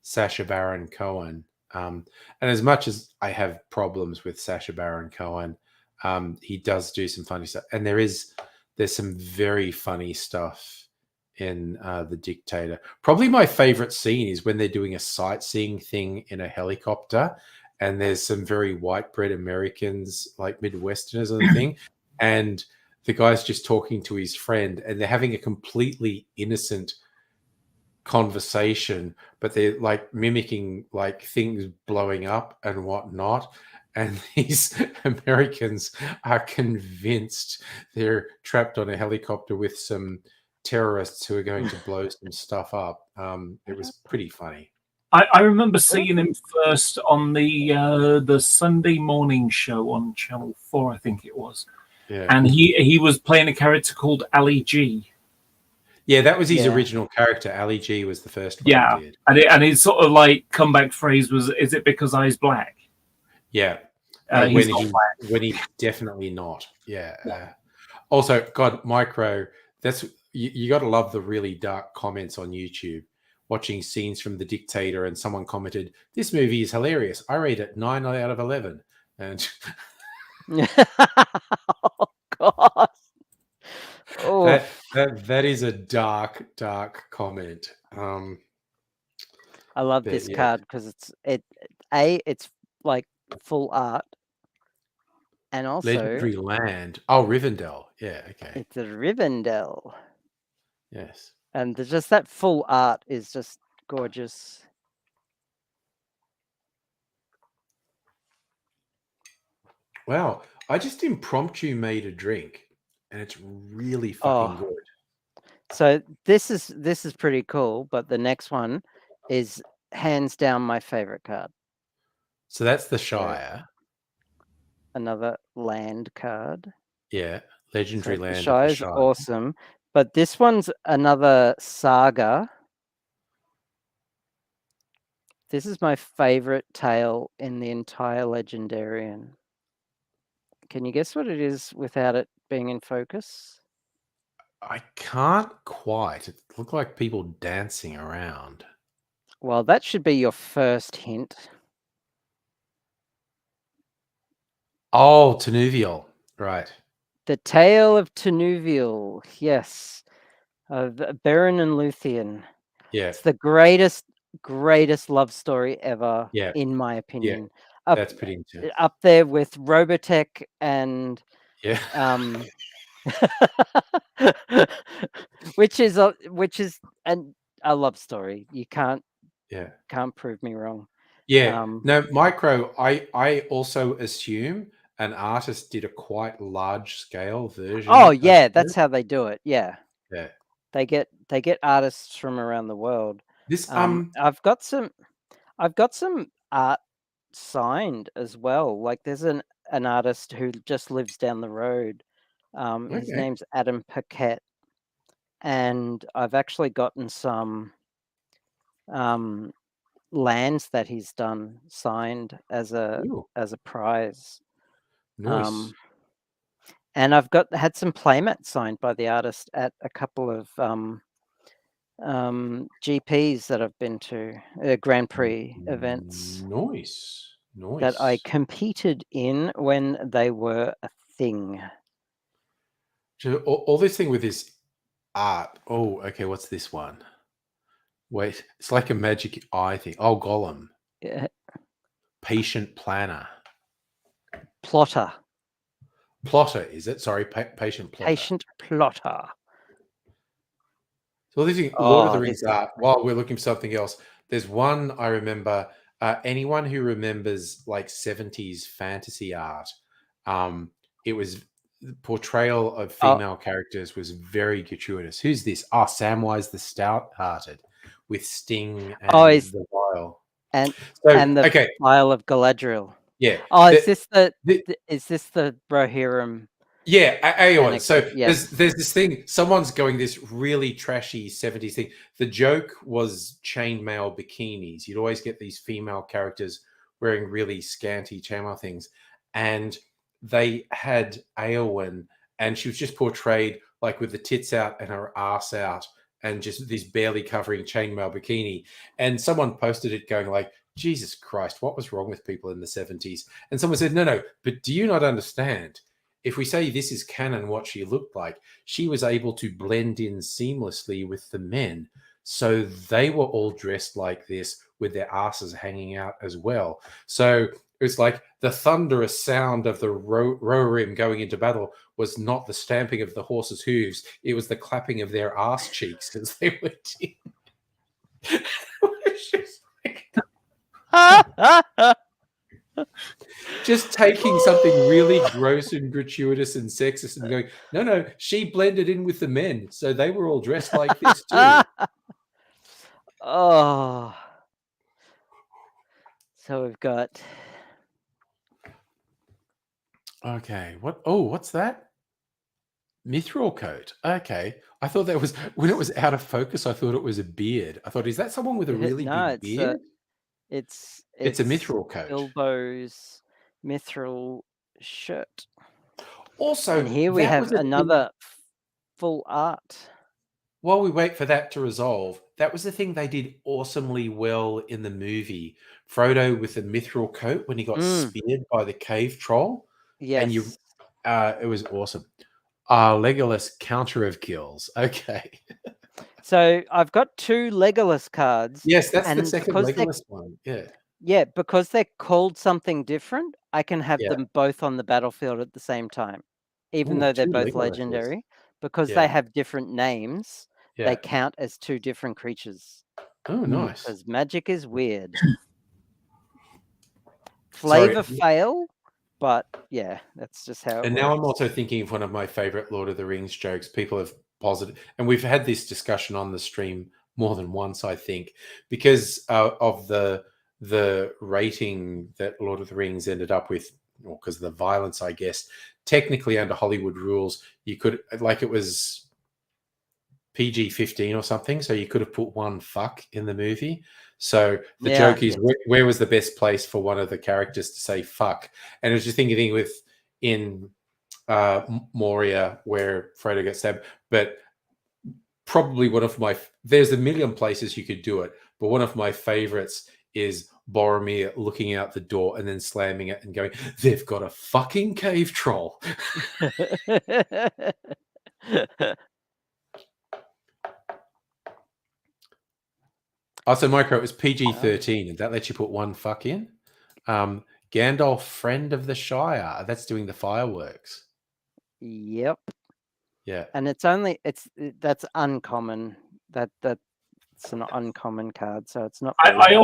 Sacha Baron Cohen. And as much as I have problems with Sacha Baron Cohen, he does do some funny stuff. And there's some very funny stuff in The Dictator. Probably my favorite scene is when they're doing a sightseeing thing in a helicopter, and there's some very white bread Americans, like Midwesterners and the thing, and the guy's just talking to his friend, and they're having a completely innocent conversation, but they're like mimicking like things blowing up and whatnot. And these Americans are convinced they're trapped on a helicopter with some terrorists who are going to blow some stuff up. It was pretty funny. I remember seeing him first on the Sunday morning show on Channel 4, I think it was. Yeah. And he was playing a character called Ali G. Yeah, that was his Yeah. original character. Ali G was the first one Yeah, he did. and his sort of like comeback phrase was, "Is it because I was black?" Yeah. He's not black. When he's definitely not. Yeah. Also, God, Micro, that's you got to love the really dark comments on YouTube. Watching scenes from The Dictator, and someone commented, "This movie is hilarious. I rate it 9 out of 11." And Oh God. Oh, that is a dark comment. I love but this yeah. card because it's like full art, and also Legendary Land. Oh, Rivendell. Yeah, okay. it's a Rivendell, Yes. and just that full art is just gorgeous. Wow. I just impromptu made a drink, and it's really fucking good. So this is pretty cool, but the next one is hands down my favorite card. So that's the Shire. Another land card. Yeah. Legendary So the Land of Shire the is Shire. awesome, but this one's another saga. This is my favorite tale in the entire Legendarian. Can you guess what it is without it being in focus? I can't quite. It looked like people dancing around. Well, that should be your first hint. Oh, Tenuvial. Right. The Tale of Tenuvial. Yes. Beren and Luthien. Yeah, It's the greatest love story ever, yeah, in my opinion. that's pretty intense. Up there with Robotech and Yeah, which is a love story. You can't yeah, prove me wrong. yeah. No, Micro. I also assume an artist did a quite large scale version. Oh of yeah, it. that's how they do it. Yeah, Yeah. they get artists from around the world. This I've got some art signed as well. Like there's an artist who just lives down the road. His Okay. name's Adam Paquette, and I've actually gotten some lands that he's done signed as a Ooh, prize. nice. And I've had some playmats signed by the artist at a couple of GPs that I've been to, Grand Prix events Nice. that I Nice. competed in when they were a thing. So all this thing with this art. Oh, okay. What's this one? Wait, it's like a magic eye thing. Oh, Gollum. Yeah. Patient planner. Plotter. Plotter, is it? Sorry, patient plotter. Patient plotter. So this thing, Lord of Oh, the Rings this art. While we're looking for something else, there's one I remember. Anyone who remembers like 70s fantasy art, it was the portrayal of oh, female characters was very gratuitous. Who's this? Oh, Samwise the Stout-Hearted with Sting oh, and is the Vial. and So the okay, Isle of Galadriel. yeah. Oh, is this the, is this the Rohirrim? Yeah, Aeon. So Anecdote? Yes. there's this thing. Someone's going this really trashy 70s thing. The joke was chainmail bikinis. You'd always get these female characters wearing really scanty chainmail things, and they had Aowen, and she was just portrayed like with the tits out and her ass out, and just this barely covering chainmail bikini. And someone posted it, going like, "Jesus Christ, what was wrong with people in the 70s?" And someone said, "No, no, but do you not understand? If we say this is canon, what she looked like, she was able to blend in seamlessly with the men. So they were all dressed like this with their asses hanging out as well. So it was like the thunderous sound of the Rohirrim going into battle was not the stamping of the horse's hooves, it was the clapping of their ass cheeks as they went in." It's just like, just taking something really gross and gratuitous and sexist and going, no, no, she blended in with the men, so they were all dressed like this too. Oh. So we've got. Okay, what? Oh, what's that? Mithril coat. Okay, I thought that was when it was out of focus. I thought it was a beard. I thought, is that someone with a really No, big beard? it's It's a mithril coat. Bilbo's mithril shirt. Also, And here we that have was a thing. another full art. While we wait for that to resolve, that was the thing they did awesomely well in the movie. Frodo with the mithril coat when he got speared by the cave troll. Yes. And it was awesome. Legolas counter of kills. Okay. So I've got 2 Legolas cards. Yes, that's the and second Legolas one. Yeah. Yeah, because they're called something different, I can have Yeah. them both on the battlefield at the same time, even Ooh, though they're 2 both Legolases. legendary. Because Yeah. they have different names, Yeah. they count as 2 different creatures. Oh, nice. Because magic is weird. Sorry. Flavor fail, but yeah, that's just how it And works. now I'm also thinking of one of my favorite Lord of the Rings jokes. People have posited, and we've had this discussion on the stream more than once, I think, because of the rating that Lord of the Rings ended up with, or because of the violence, I guess. Technically, under Hollywood rules, you could, like, it was PG-15 or something, so you could have put one fuck in the movie. So the joke is, where was the best place for one of the characters to say fuck? And I was just thinking with in Moria where Frodo gets stabbed, but probably one of my, there's a million places you could do it, but one of my favorites is Boromir looking out the door and then slamming it and going, "They've got a fucking cave troll." Oh, so Micro, it was PG-13, and that lets you put one fuck in. Gandalf, friend of the Shire. That's doing the fireworks. Yep. Yeah. And that's uncommon. That's an uncommon card, so it's not very I good.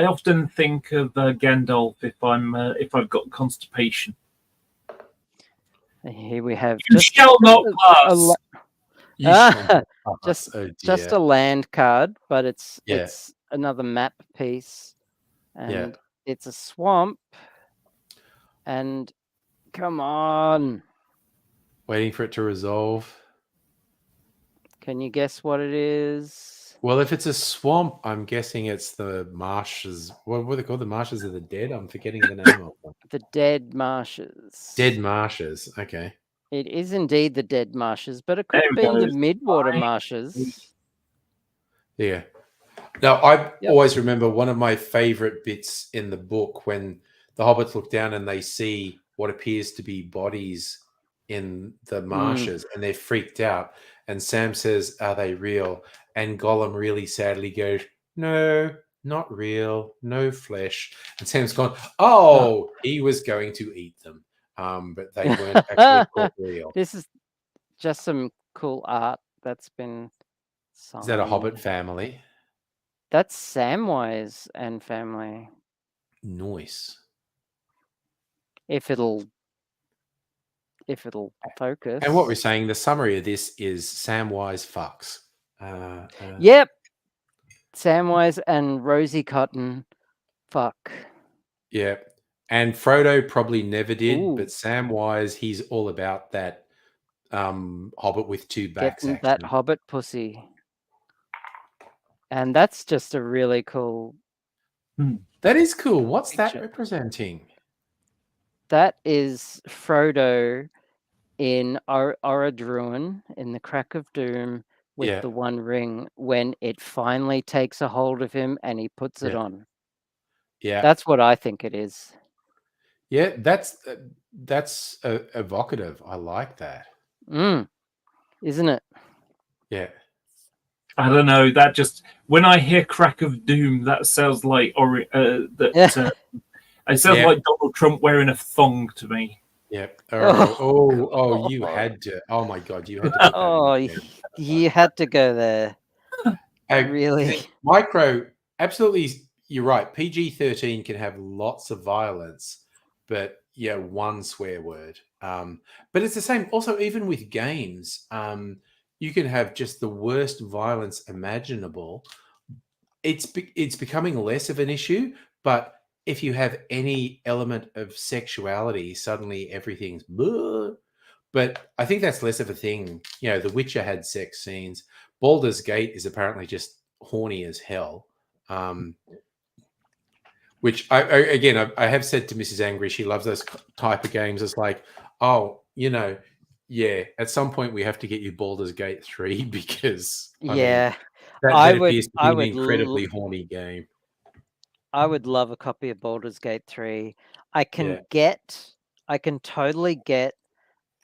often think of Gandalf if I've got constipation. Here we have You shall not a pass. la- You shall not just pass. Oh just dear. a land card, but it's Yeah. another map piece, Yeah. and it's a swamp. And come on, Waiting for it to resolve. can you guess what it is? Well, if it's a swamp, I'm guessing it's the marshes. What were they called? The marshes of the dead? I'm forgetting the name of them. The Dead Marshes. Dead marshes. Okay. It is indeed the Dead Marshes, but it could There have we been the go. Midwater Marshes. Yeah. Now, I Yep. always remember one of my favorite bits in the book when the hobbits look down and they see what appears to be bodies in the marshes and they're freaked out. And Sam says, "Are they real?" And Gollum really sadly goes, "No, not real. No flesh." And Sam's gone, "Oh, he was going to eat them." But they weren't actually caught real. This is just some cool art that's been signed. Is that a hobbit family? That's Samwise and family. Nice. If it'll focus. And what we're saying, the summary of this is Samwise fucks. Yep. Samwise and Rosie Cotton. Fuck. Yeah. And Frodo probably never did, Ooh. but Samwise, he's all about that hobbit with two backs Getting action. that hobbit pussy. And that's just a really cool. That is cool. What's picture. that representing? That is Frodo in Orodruin in the Crack of Doom with Yeah. the One Ring when it finally takes a hold of him and he puts it Yeah. on. Yeah. That's what I think it is. Yeah, that's evocative. I like that. Isn't it? Yeah. I don't know. That just when I hear "Crack of Doom," that sounds like it sounds Yeah. like Donald Trump wearing a thong to me. Yeah. Oh. You had to. Oh my God, you had to put that. Oh, in there. you had to go there. Really? Micro, absolutely, you're right. PG-13 can have lots of violence, but yeah, one swear word. But it's the same. Also, even with games, you can have just the worst violence imaginable. It's becoming less of an issue, but if you have any element of sexuality, suddenly everything's bleh. But I think that's less of a thing. You know, The Witcher had sex scenes. Baldur's Gate is apparently just horny as hell. Which I have said to Mrs. Angry, she loves those type of games. It's like, oh, yeah, at some point we have to get you Baldur's Gate 3 because Yeah. that appears to be an incredibly horny game. I would love a copy of Baldur's Gate 3. I can totally get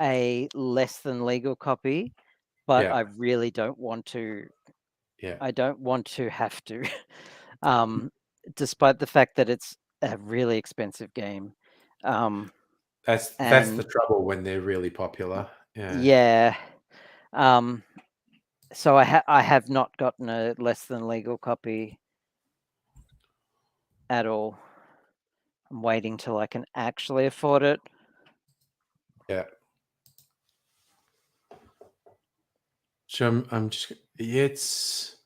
a less than legal copy, but Yeah. I really don't want to. Yeah. I don't want to have to, despite the fact that it's a really expensive game. That's the trouble when they're really popular. Yeah. So I have not gotten a less than legal copy at all. I'm waiting till I can actually afford it. Yeah. So I'm just it's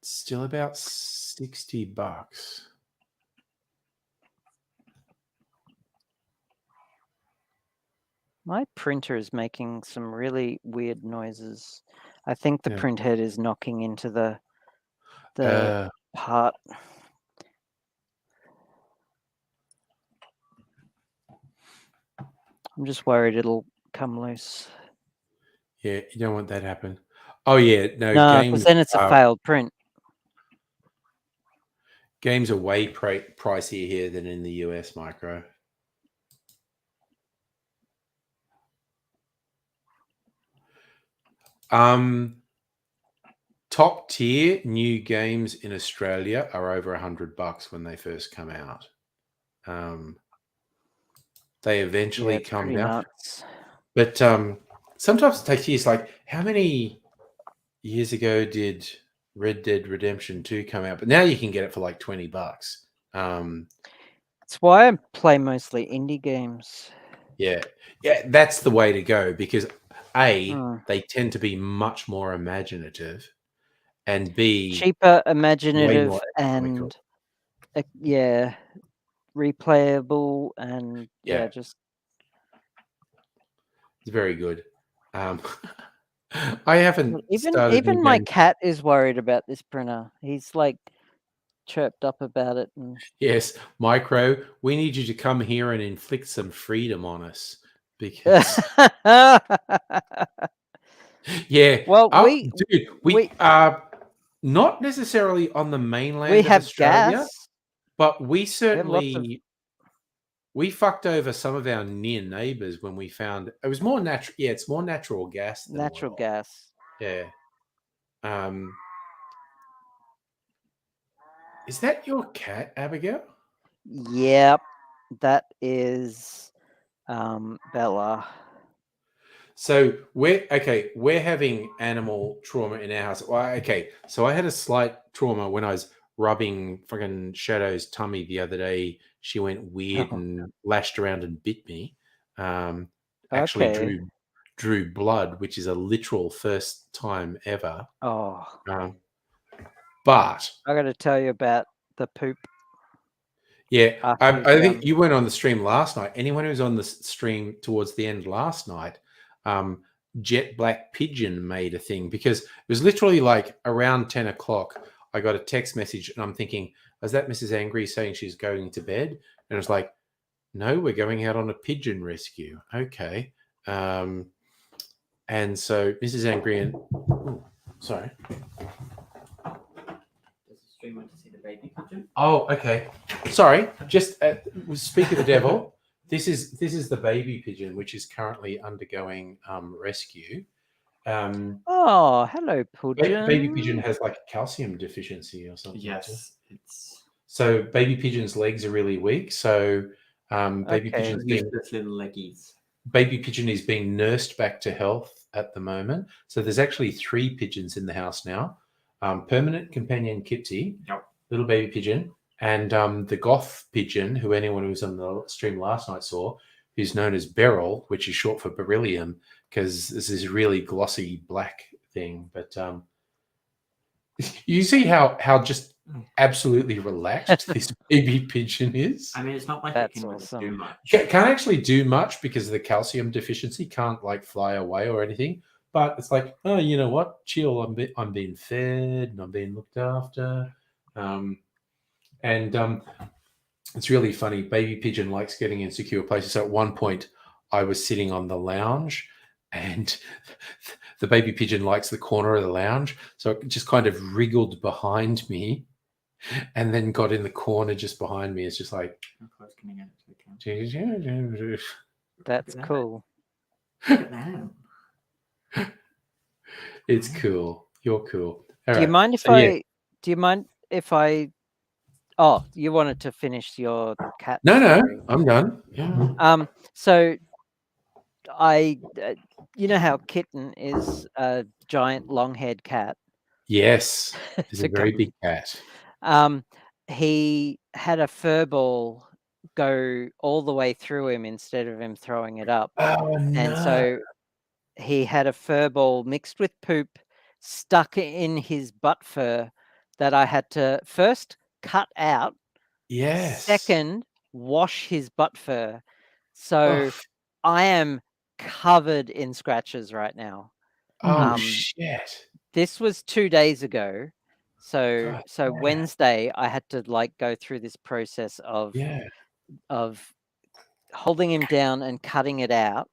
still about $60. My printer is making some really weird noises. I think the print head is knocking into the part. I'm just worried it'll come loose. Yeah, you don't want that to happen. Oh yeah, no, because then it's a failed print. Games are way pricier here than in the US, Micro. top tier new games in Australia are over $100 when they first come out. They eventually Yeah, it's come pretty down, nuts. but sometimes it takes years. Like, how many years ago did Red Dead Redemption 2 come out? But now you can get it for like $20. It's why I play mostly indie games. Yeah, that's the way to go because A, Mm. they tend to be much more imaginative, and B, Cheaper, way imaginative, more economical. and yeah, replayable, and Yeah, just it's very good. I haven't started new even my games. cat is worried about this printer. He's like chirped up about it, and Yes, Micro, we need you to come here and inflict some freedom on us because, yeah, well, dude, we we are not necessarily on the mainland of have Australia, gas. but we We have lots of certainly we fucked over some of our near neighbors when we found it was more natural. Yeah, it's more natural gas than natural oil. gas. Yeah. Um, is that your cat, Abigail? Yep, that is Bella. So we're having animal trauma in our house. Well, okay, so I had a slight trauma when I was rubbing fucking Shadow's tummy the other day. She went weird Oh, and lashed around and bit me. Actually okay. drew blood, which is a literal first time ever. Oh, Um, but I got to tell you about the poop yeah, after you I think found. you went on the stream last night. Anyone who was on the stream towards the end last night, Jet Black Pigeon made a thing because it was literally like around 10 o'clock. I got a text message and I'm thinking, is that Mrs. Angry saying she's going to bed? And it was like, no, we're going out on a pigeon rescue. Okay. And so Mrs. Angry and, sorry. Does the stream want to see the baby pigeon? Oh, okay. Sorry, just speak of the devil. This is the baby pigeon, which is currently undergoing rescue. Oh, hello, Baby pigeon pigeon. has like a calcium deficiency or something. Yes, it's So baby pigeon's legs are really weak. So baby Okay. pigeon's being useless little leggies. baby pigeon is being nursed back to health at the moment. So there's actually 3 pigeons in the house now. Permanent companion Kitty, Yep. little baby pigeon, and the goth pigeon, who anyone who was on the stream last night saw, who's known as beryl, which is short for beryllium, because this is really glossy black thing. But you see how just absolutely relaxed this baby pigeon is. I mean, it's not like That's it can really awesome. do much. Can't actually do much because of the calcium deficiency. Can't like fly away or anything. But it's like, oh, you know what? Chill. I'm being fed and I'm being looked after. And it's really funny. Baby pigeon likes getting in secure places. So at one point, I was sitting on the lounge, and the baby pigeon likes the corner of the lounge, so it just kind of wriggled behind me, and then got in the corner just behind me. It's just like, How close can I get it to the camera? That's Look at that. cool. Look at that. it's cool. You're cool. All Do you right. mind if So, yeah. Do you mind if I? Oh, you wanted to finish your cat No, story. I'm done. Yeah. So you know how Kitten is a giant long-haired cat. Yes. It's It's a a very cat. big cat. He had a fur ball go all the way through him instead of him throwing it up, Oh and no. so he had a fur ball mixed with poop stuck in his butt fur that I had to first cut out, Yes. second wash his butt fur. So Oh, I am covered in scratches right now. oh Um, shit. This was 2 days ago. So God, so yeah. Wednesday I had to like go through this process Yeah. of holding him down and cutting it out,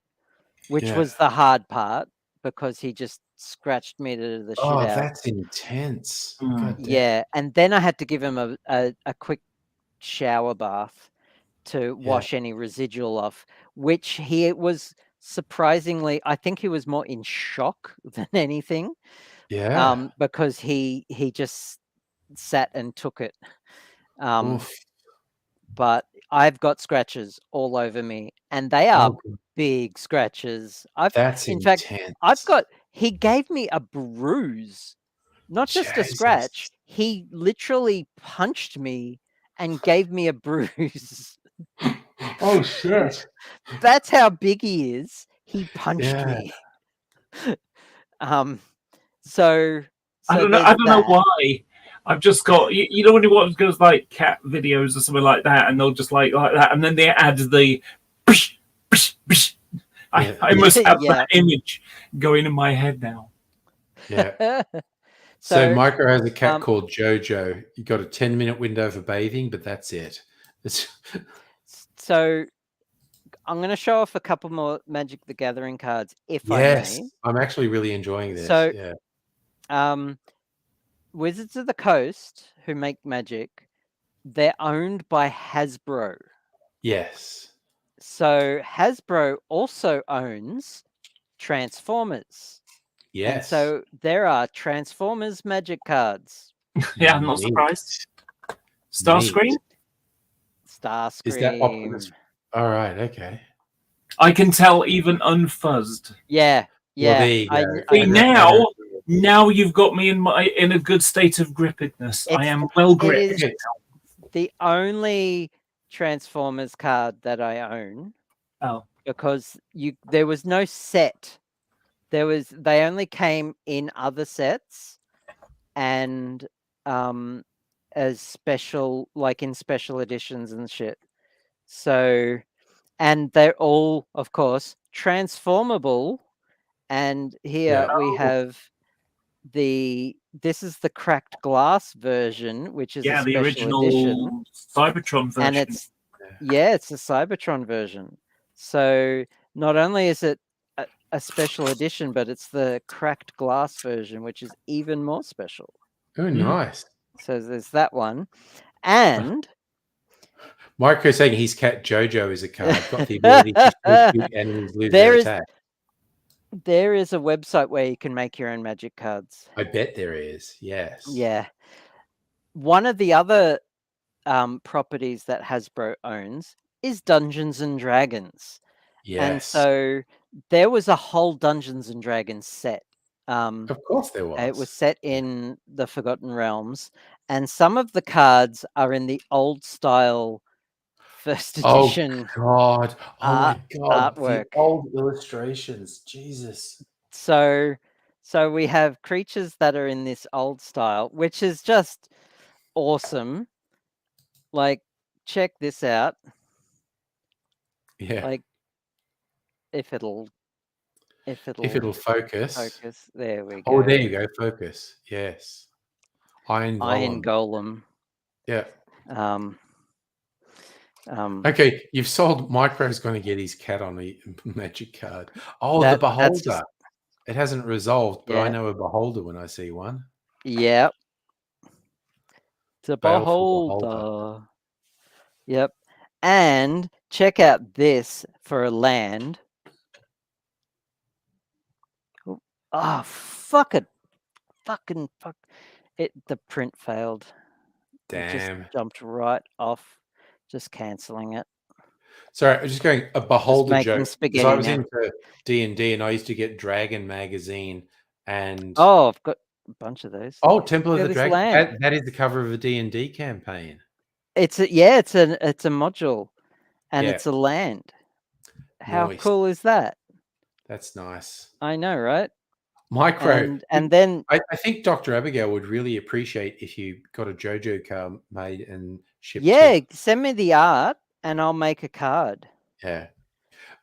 which Yeah. was the hard part because he just scratched me to the shit Oh, out. that's intense. Mm. God damn. Yeah, and then I had to give him a quick shower bath to Yeah. wash any residual off, which he was surprisingly, I think he was more in shock than anything. Yeah. because he just sat and took it. Oof. But I've got scratches all over me, and they are Oh, good. big scratches. That's In fact, intense. he gave me a bruise, not just a scratch. Jesus. He literally punched me and gave me a bruise. Oh shit. That's how big he is. He punched Yeah. me. So I don't know. there's I don't know that. why. I've just got you know when you watch goes like cat videos or something like that, and they'll just like that, and then they add the. Psh, psh, psh. Yeah. I must have Yeah. that image going in my head now. Yeah. So So Micro has a cat um, called Jojo. You got a 10-minute window for bathing, but that's it. It's so I'm going to show off a couple more Magic the Gathering cards, if I yes, may. I'm actually really enjoying this. So, Yeah. Wizards of the Coast, who make Magic, they're owned by Hasbro. Yes. So Hasbro also owns Transformers. Yes. And so there are Transformers Magic cards. Yeah, I'm not Neat. surprised. Starscream. Neat. Starscream. Is that Optimus? All right. Okay. I can tell even unfuzzed. Yeah. Well, there you go. See, now you've got me in a good state of grippedness. I am well gripped. It is the only Transformers card that I own. Oh. Because there was no set. They only came in other sets and as special, like in special editions and shit. So, and they're all, of course, transformable. And here we have this is the cracked glass version, which is a the special original edition. Cybertron version. And it's a Cybertron version. So not only is it a special edition, but it's the cracked glass version, which is even more special. Oh, nice. So there's that one. And Micro saying his cat Jojo is a card, got the ability to shoot enemies, lose their attack. There is a website where you can make your own Magic cards. I bet there is. Yes. Yeah. One of the other properties that Hasbro owns is Dungeons and Dragons. Yes. And so there was a whole Dungeons and Dragons set. Of course there was. It was set in the Forgotten Realms, and some of the cards are in the old style first edition. Oh God! Oh my God! Artwork. The old illustrations, Jesus. So we have creatures that are in this old style, which is just awesome. Like, check this out. Yeah. Like, if it'll focus. Focus. There we go. Oh, there you go. Focus. Yes. Iron Golem. Yeah. Okay, you've sold. Micro's going to get his cat on the Magic card. Oh, the Beholder. It hasn't resolved, but I know a Beholder when I see one. Yep. It's a Baleful Beholder. Yep. And check out this for a land. Oh, fuck it. Fucking fuck. The print failed. Damn. It just jumped right off. Just cancelling it. Sorry, I'm just going a Beholder joke. Because I was now. into D&D and I used to get Dragon magazine and... Oh, I've got a bunch of those. Oh, Temple of the Dragon. That is the cover of a D&D campaign. It's a module and it's a land. How cool is that? That's nice. I know, right? Micro. And then I think Dr. Abigail would really appreciate if you got a JoJo card made and shipped. Yeah, send me the art and I'll make a card. Yeah.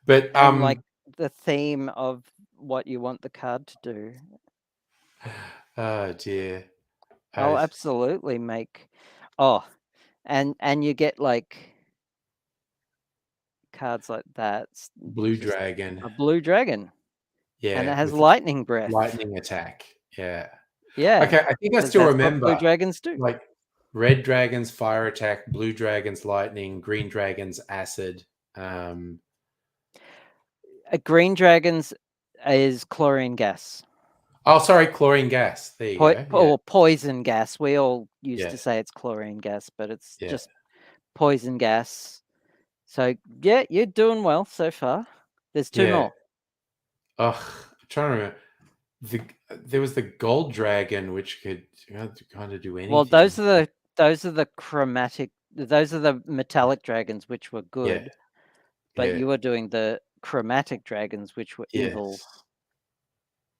But and like the theme of what you want the card to do. Oh dear. I'll absolutely make and you get like cards like that. Blue Dragon. A blue dragon. Yeah. And it has lightning breath. Lightning attack. Yeah. Yeah. Okay, I think I still remember. Blue dragons do. Like red dragons fire attack, blue dragons lightning, green dragons acid. A green dragons is chlorine gas. Oh, sorry, chlorine gas. There you go. Yeah. Or poison gas. We all used Yeah. to say it's chlorine gas, but it's Yeah. just poison gas. So yeah, you're doing well so far. There's two Yeah. more. Ugh, I'm trying to remember. There was the gold dragon, which could kind of do anything. Well, those are the chromatic. Those are the metallic dragons, which were good. But Yeah. you were doing the chromatic dragons, which were evil. Yes.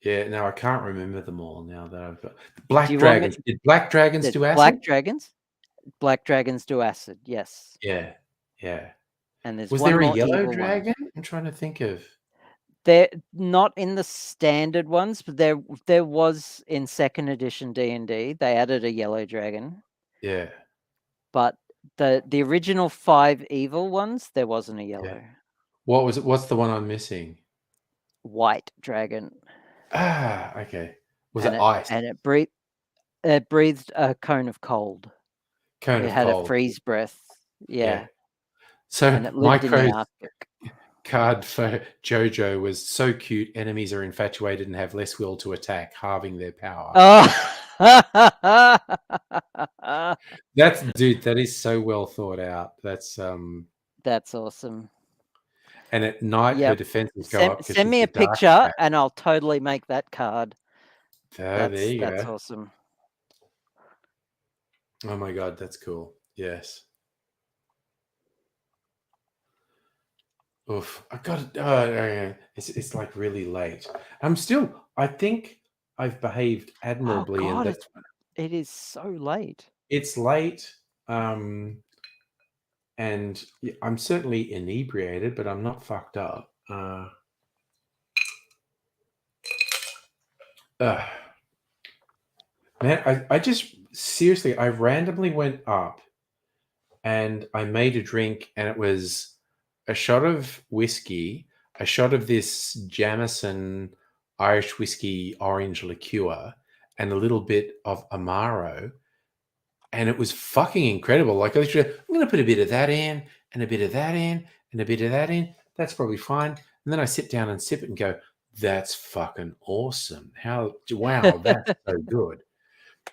Yeah. Now I can't remember them all. Now that I've got black Do you want me? dragons. Did black dragons The do acid? black dragons. Black dragons do acid. Yes. Yeah. Yeah. And there's Was one there a more yellow evil one. dragon? I'm trying to think of. They're not in the standard ones, but there was in second edition D&D. They added a yellow dragon, Yeah. but the original 5 evil ones, there wasn't a yellow. What was it? What's the one I'm missing? White dragon. Ah, okay. Was And it ice? And it breathed a cone of cold. Cone It of had cold. a freeze breath. Yeah. So And it lived in the Micro's Arctic. card for Jojo was so cute. Enemies are infatuated and have less will to attack, halving their power. Oh. That is so well thought out. That's awesome. and at night her Yep. defenses go up. 'Cause Send me she's a dark picture cat. and I'll totally make that card. There you That's go. awesome. Oh my god, that's cool. Yes. Oof. I got it. It's like really late. I think I've behaved Oh admirably in God, that it is so late. it's late. And I'm certainly inebriated, but I'm not fucked up. Man, I just seriously, I randomly went up and I made a drink, and it was a shot of whiskey, a shot of this Jameson Irish whiskey orange liqueur, and a little bit of Amaro. And it was fucking incredible. Like, literally, I'm going to put a bit of that in, and a bit of that in, and a bit of that in. That's probably fine. And then I sit down and sip it and go, that's fucking awesome. Wow, that's so good.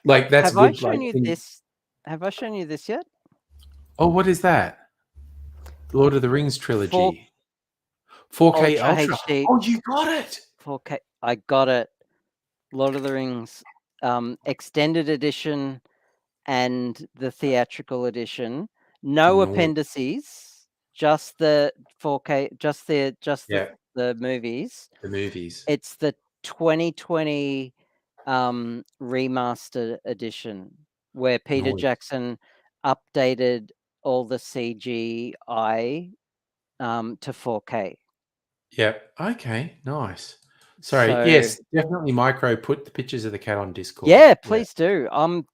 Like, that's Have I good. shown you this? Have I shown you this yet? Oh, what is that? Lord of the Rings trilogy. 4K Ultra. HD. Oh, you got it. 4K. I got it. Lord of the Rings extended edition and the theatrical edition. No appendices, just the 4K, just the movies. The movies. It's the 2020 remastered edition where Peter Jackson updated all the CGI to 4K. Yep. Okay. Nice. Sorry. So, Yes, definitely. Micro, put the pictures of the cat on Discord. yeah, please do. I'm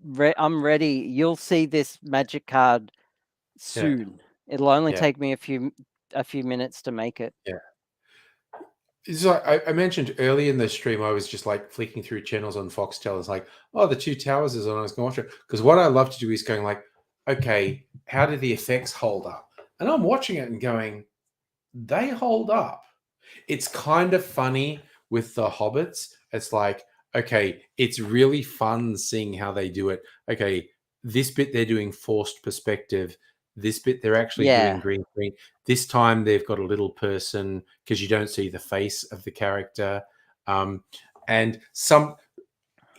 ready. You'll see this magic card soon. It'll only take me a few minutes to make it. Yeah. So I mentioned early in the stream, I was just like flicking through channels on Foxtel. It's like, oh, the Two Towers is on. I was going to watch it because what I love to do is going like, okay, how do the effects hold up? And I'm watching it and going, they hold up. It's kind of funny with the Hobbits. It's like, okay, it's really fun seeing how they do it. Okay, this bit they're doing forced perspective. This bit they're actually doing green screen. This time they've got a little person because you don't see the face of the character. And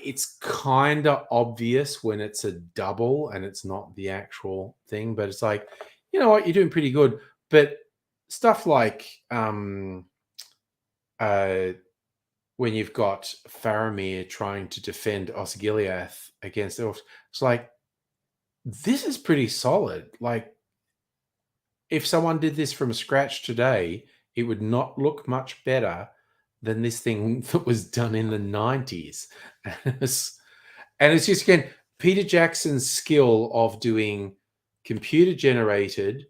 it's kind of obvious when it's a double and it's not the actual thing, but it's like, you know what, you're doing pretty good. But stuff like when you've got Faramir trying to defend Osgiliath against elves, it's like, this is pretty solid. Like, if someone did this from scratch today, it would not look much better than this thing that was done in the 90s. And it's just, again, Peter Jackson's skill of doing computer generated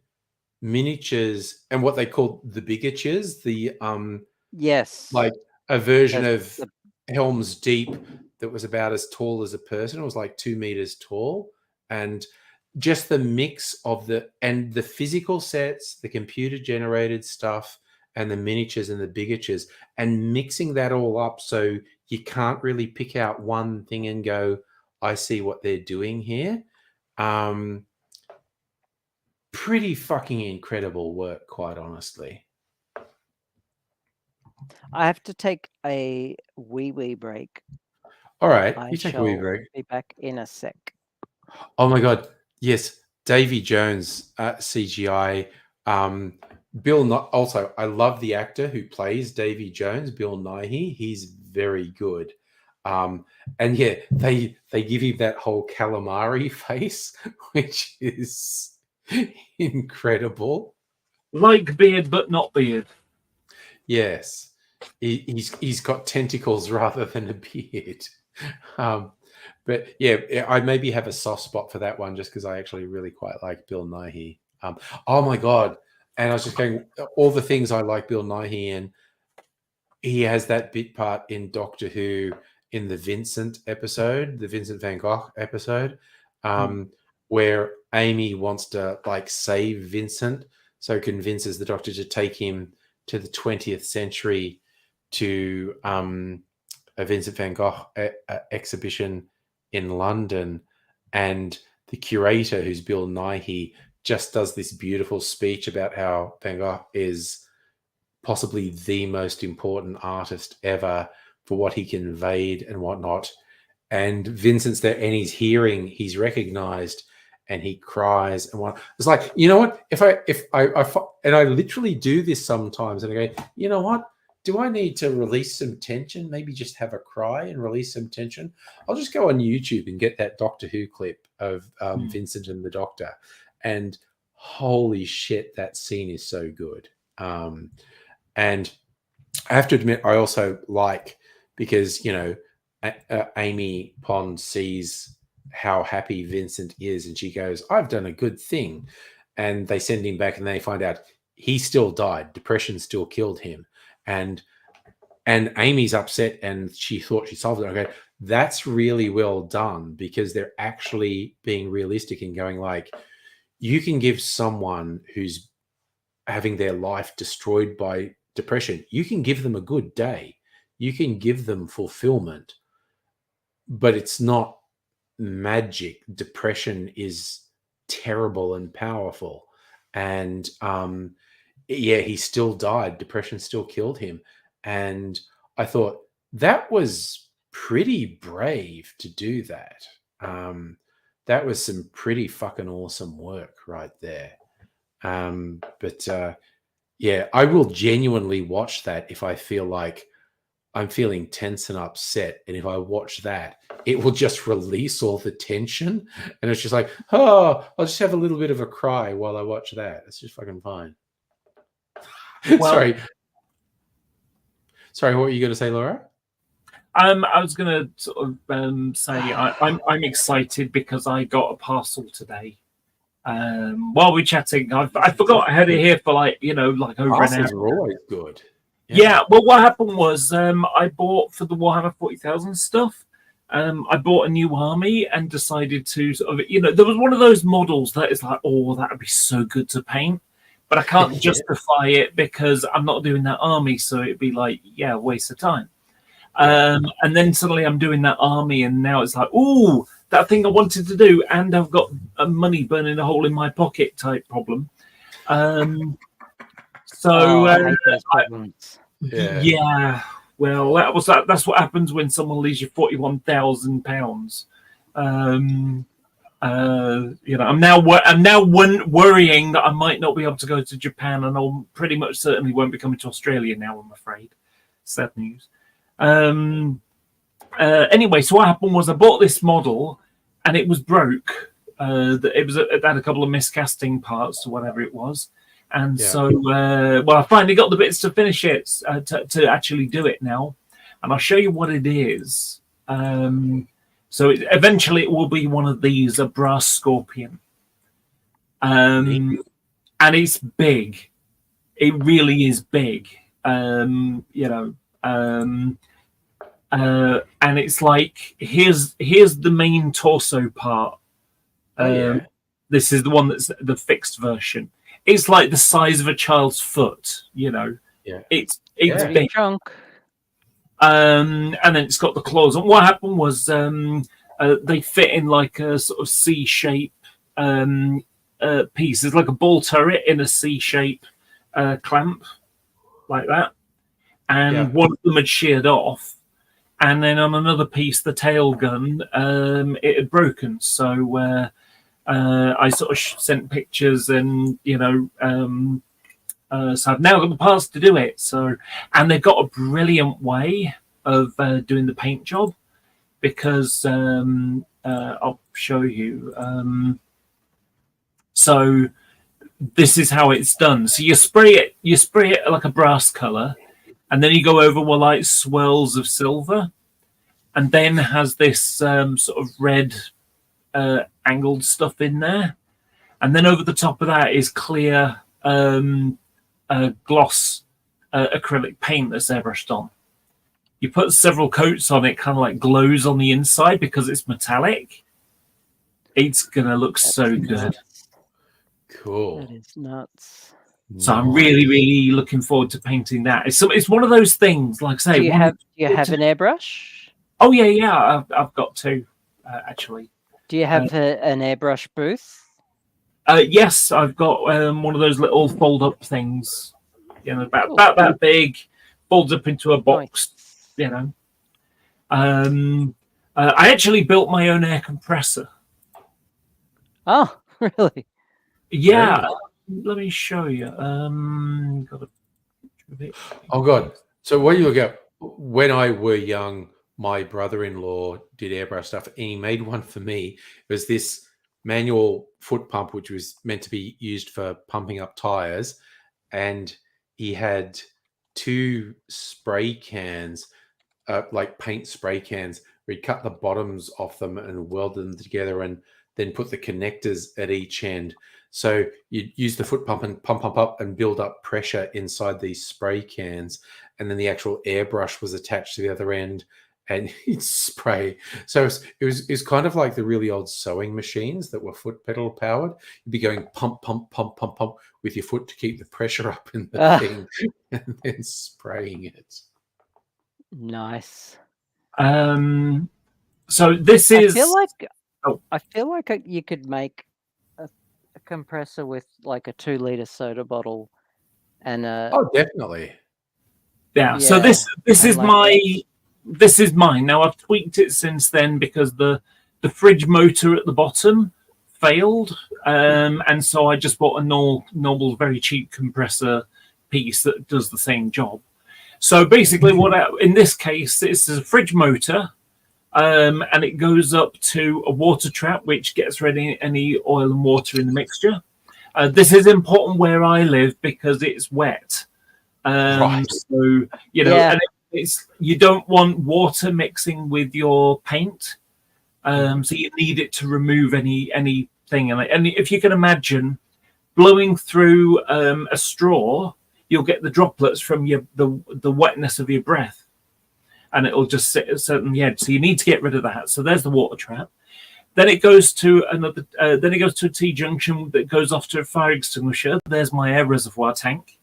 miniatures and what they call the bigatures, the like a version of Helm's Deep that was about as tall as a person. It was like 2 meters tall, and just the mix of the physical sets, the computer generated stuff, and the miniatures and the bigatures, and mixing that all up so you can't really pick out one thing and go, I see what they're doing here. Pretty fucking incredible work, quite honestly. I have to take a wee break. All right, I you take a wee shall break. be back in a sec. Oh my god, yes, Davy Jones CGI. Bill. Also, I love the actor who plays Davy Jones, Bill Nighy. He's very good. And yeah, they give him that whole calamari face, which is incredible. Like beard, but not beard. Yes, he's got tentacles rather than a beard. But yeah, I maybe have a soft spot for that one just because I actually really quite like Bill Nighy. Oh my god! And I was just going all the things I like Bill Nighy in. He has that bit part in Doctor Who in the Vincent episode, the Vincent van Gogh episode, where Amy wants to like save Vincent, so convinces the Doctor to take him to the 20th century to a Vincent van Gogh exhibition in London, and the curator, who's Bill Nighy, just does this beautiful speech about how Van Gogh is possibly the most important artist ever for what he conveyed and whatnot. And Vincent's there, and he's recognized, and he cries and what. It's like, you know what? If I literally do this sometimes, and I go, you know what? Do I need to release some tension? Maybe just have a cry and release some tension. I'll just go on YouTube and get that Doctor Who clip of Vincent and the Doctor. And holy shit, that scene is so good. And I have to admit, I also like, because, you know, Amy Pond sees how happy Vincent is, and she goes, I've done a good thing. And they send him back, and they find out he still died. Depression still killed him. And Amy's upset, and she thought she solved it. Okay, that's really well done, because they're actually being realistic and going like, you can give someone who's having their life destroyed by depression, you can give them a good day, you can give them fulfillment, but it's not magic. Depression is terrible and powerful. And yeah, he still died. Depression still killed him. And I thought that was pretty brave to do that. That was some pretty fucking awesome work right there. But yeah, I will genuinely watch that if I feel like I'm feeling tense and upset. And if I watch that, it will just release all the tension. And it's just like, oh, I'll just have a little bit of a cry while I watch that. It's just fucking fine. Well, Sorry, what were you going to say, Laura? I was going to sort of say I'm excited because I got a parcel today. While we're chatting, I forgot I had it here for like over an hour. Are always good. Yeah. Well, what happened was I bought for the Warhammer 40,000 stuff. I bought a new army and decided to sort of, there was one of those models that is like, oh, that would be so good to paint, but I can't justify it because I'm not doing that army, so it'd be like, yeah, waste of time. And then suddenly I'm doing that army, and now it's like, oh, that thing I wanted to do, and I've got money burning a hole in my pocket type problem. So I hate those problems. Yeah. Well, that's what happens when someone leaves you £41,000. I'm now worrying that I might not be able to go to Japan, and I'll pretty much certainly won't be coming to Australia now, I'm afraid. Sad news. Anyway, so what happened was I bought this model, and it was broke. It had a couple of miscasting parts or whatever it was. And so, I finally got the bits to finish it, to actually do it now. And I'll show you what it is. So eventually it will be one of these, a brass scorpion. And it's big. It really is big. And it's like, here's the main torso part. This is the one that's the fixed version. It's like the size of a child's foot, Yeah. It's big. Drunk. and then it's got the claws. And what happened was they fit in like a sort of C shape piece. It's like a ball turret in a C shape clamp, like that. And one of them had sheared off. And then on another piece, the tail gun, it had broken. So I sort of sent pictures, and so I've now got the parts to do it. So, and they've got a brilliant way of doing the paint job, because I'll show you. So this is how it's done. So you spray it like a brass color, and then you go over like swirls of silver, and then has this sort of red angled stuff in there, and then over the top of that is clear gloss acrylic paint that's airbrushed on. You put several coats on, it kind of like glows on the inside because it's metallic. It's gonna look so good. Cool. That is nuts. So I'm really, really looking forward to painting that. It's one of those things, like I say. Do you have an airbrush? Oh yeah. I've got two actually. Do you have an airbrush booth? Yes, I've got one of those little fold-up things. About that big, folds up into a box. Nice. I actually built my own air compressor. Oh, really? Yeah. Let me show you. Got a picture of it. Oh God! So what you look at? When I were young, my brother-in-law did airbrush stuff, and he made one for me. It was this manual foot pump, which was meant to be used for pumping up tires, and he had two spray cans, like paint spray cans, where he'd cut the bottoms off them and weld them together, and then put the connectors at each end. So you'd use the foot pump and pump up and build up pressure inside these spray cans, and then the actual airbrush was attached to the other end, and you'd spray. So it was kind of like the really old sewing machines that were foot pedal powered. You'd be going pump, pump, pump, pump, pump with your foot to keep the pressure up in the thing, and then spraying it. Nice. So this is. I feel like you could make a compressor with like a 2-liter soda bottle, and Oh, definitely. Yeah. So this is this is mine. Now I've tweaked it since then because the fridge motor at the bottom failed, and so I just bought a normal, very cheap compressor piece that does the same job. So basically, in this case, it's a fridge motor. And it goes up to a water trap, which gets rid of any oil and water in the mixture. This is important where I live because it's wet. Right. So, and you don't want water mixing with your paint. So you need it to remove anything. And if you can imagine blowing through a straw, you'll get the droplets from the wetness of your breath. And it'll just sit at a certain edge. So you need to get rid of that. So there's the water trap. Then it goes to another. Then it goes to a T junction that goes off to a fire extinguisher. There's my air reservoir tank.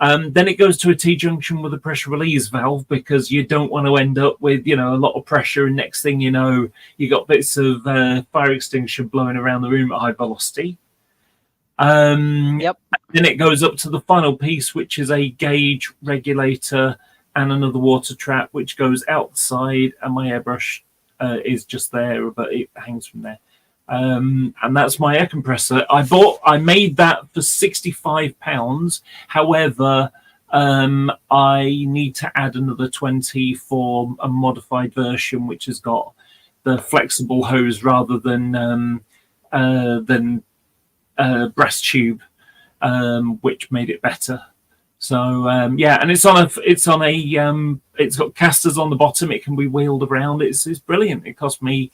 Then it goes to a T junction with a pressure release valve because you don't want to end up with a lot of pressure, and next thing you know, you got bits of fire extinguisher blowing around the room at high velocity. Yep. Then it goes up to the final piece, which is a gauge regulator and another water trap, which goes outside, and my airbrush is just there, but it hangs from there. And that's my air compressor. I made that for £65. However, I need to add another 20 for a modified version, which has got the flexible hose rather than brass tube, which made it better. So and it's got casters on the bottom. It can be wheeled around. It's brilliant. It cost me,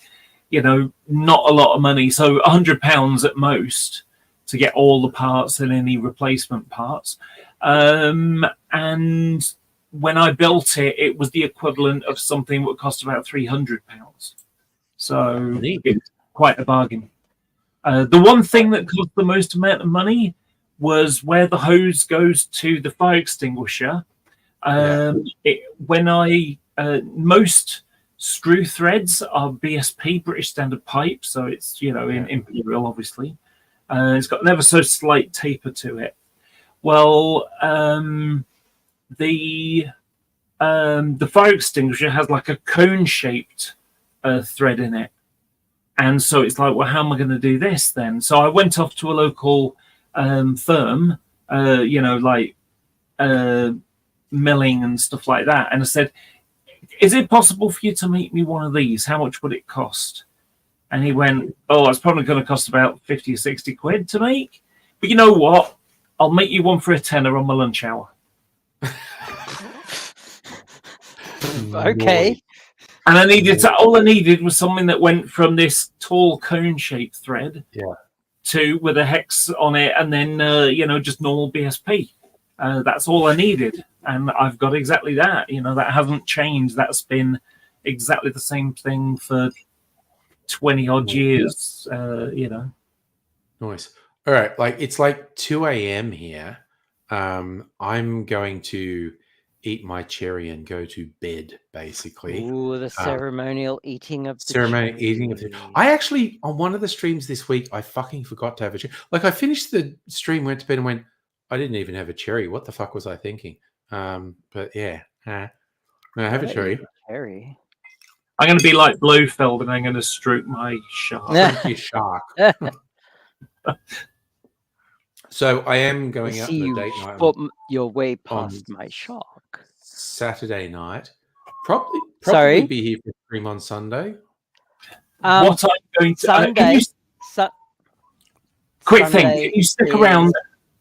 not a lot of money. So £100 at most to get all the parts and any replacement parts. And when I built it, it was the equivalent of something that would cost about £300. So it's quite a bargain. The one thing that cost the most amount of money was where the hose goes to the fire extinguisher. When I most screw threads are BSP, British Standard Pipe, so it's in imperial, obviously. It's got an ever so slight taper to it. Well, the fire extinguisher has like a cone-shaped thread in it, and so it's like, well, how am I going to do this then? So I went off to a local firm, milling and stuff like that, and I said, is it possible for you to make me one of these? How much would it cost? And he went, oh, it's probably going to cost about 50 or 60 quid to make, but you know what, I'll make you one for a tenner on my lunch hour. Okay. And all I needed was something that went from this tall cone-shaped thread with a hex on it, and then just normal BSP. That's all I needed, and I've got exactly that. That hasn't changed. That's been exactly the same thing for 20 odd years. Nice. All right, it's like 2 a.m. here. I'm going to eat my cherry and go to bed, basically. Ooh, the ceremonial eating of the ceremony cherry. eating of the. I actually, on one of the streams this week, I fucking forgot to have a cherry. I finished the stream, went to bed, and went, I didn't even have a cherry. What the fuck was I thinking? But yeah, I have a cherry. Cherry. I'm going to be like Blofeld, and I'm going to stroke my shark. Stroke your shark. So I am going out on a date night. But you're way past my shark. Saturday night. Probably Sorry? be here for stream on Sunday. What I'm going to Sunday. Quick thing. Sunday Can you stick around?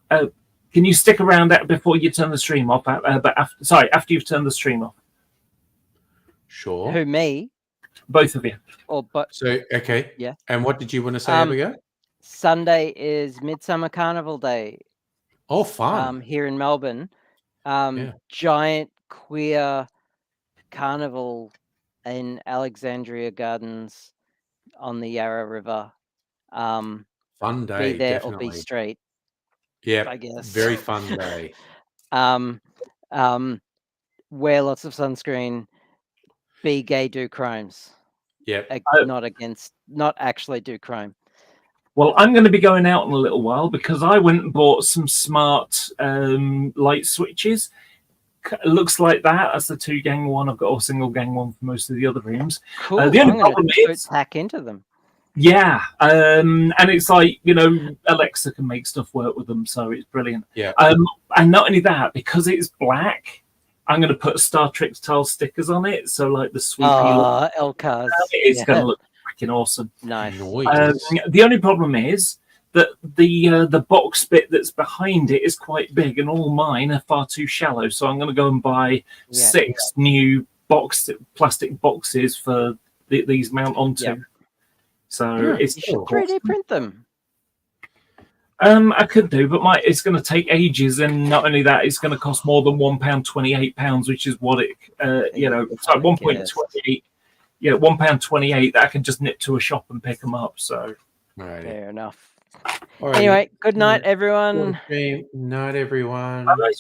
Can you stick around before you turn the stream off? But after you've turned the stream off. Sure. Who, me? Both of you. So okay. Yeah. And what did you want to say, Abigail? Sunday is Midsummer Carnival Day. Oh, fun! Here in Melbourne, giant queer carnival in Alexandria Gardens on the Yarra River. Fun day. Be there definitely. or be straight. Yeah, I guess. Very fun day. Wear lots of sunscreen. Be gay, do crimes. Yep. Not actually do crime. Well, I'm going to be going out in a little while because I went and bought some smart light switches. It looks like that. That's the 2-gang one. I've got a single gang one for most of the other rooms. Cool. The only problem is hack into them. Yeah, and it's like, Alexa can make stuff work with them, so it's brilliant. Yeah. And not only that, because it's black, I'm going to put Star Trek style stickers on it, so like the swoopy look. L-cars. It's going to look freaking awesome. Nice. The only problem is that the box bit that's behind it is quite big, and all mine are far too shallow. So I'm going to go and buy 6 new plastic boxes for these mount onto. Yep. So it's you should 3D print them. I could do, but it's going to take ages, and not only that, it's going to cost more than £1.28, which is what it, it's like 1.28. Yeah, £1.28 that I can just nip to a shop and pick them up. So fair enough. Alrighty. Anyway, good night, everyone. Night, everyone. Bye.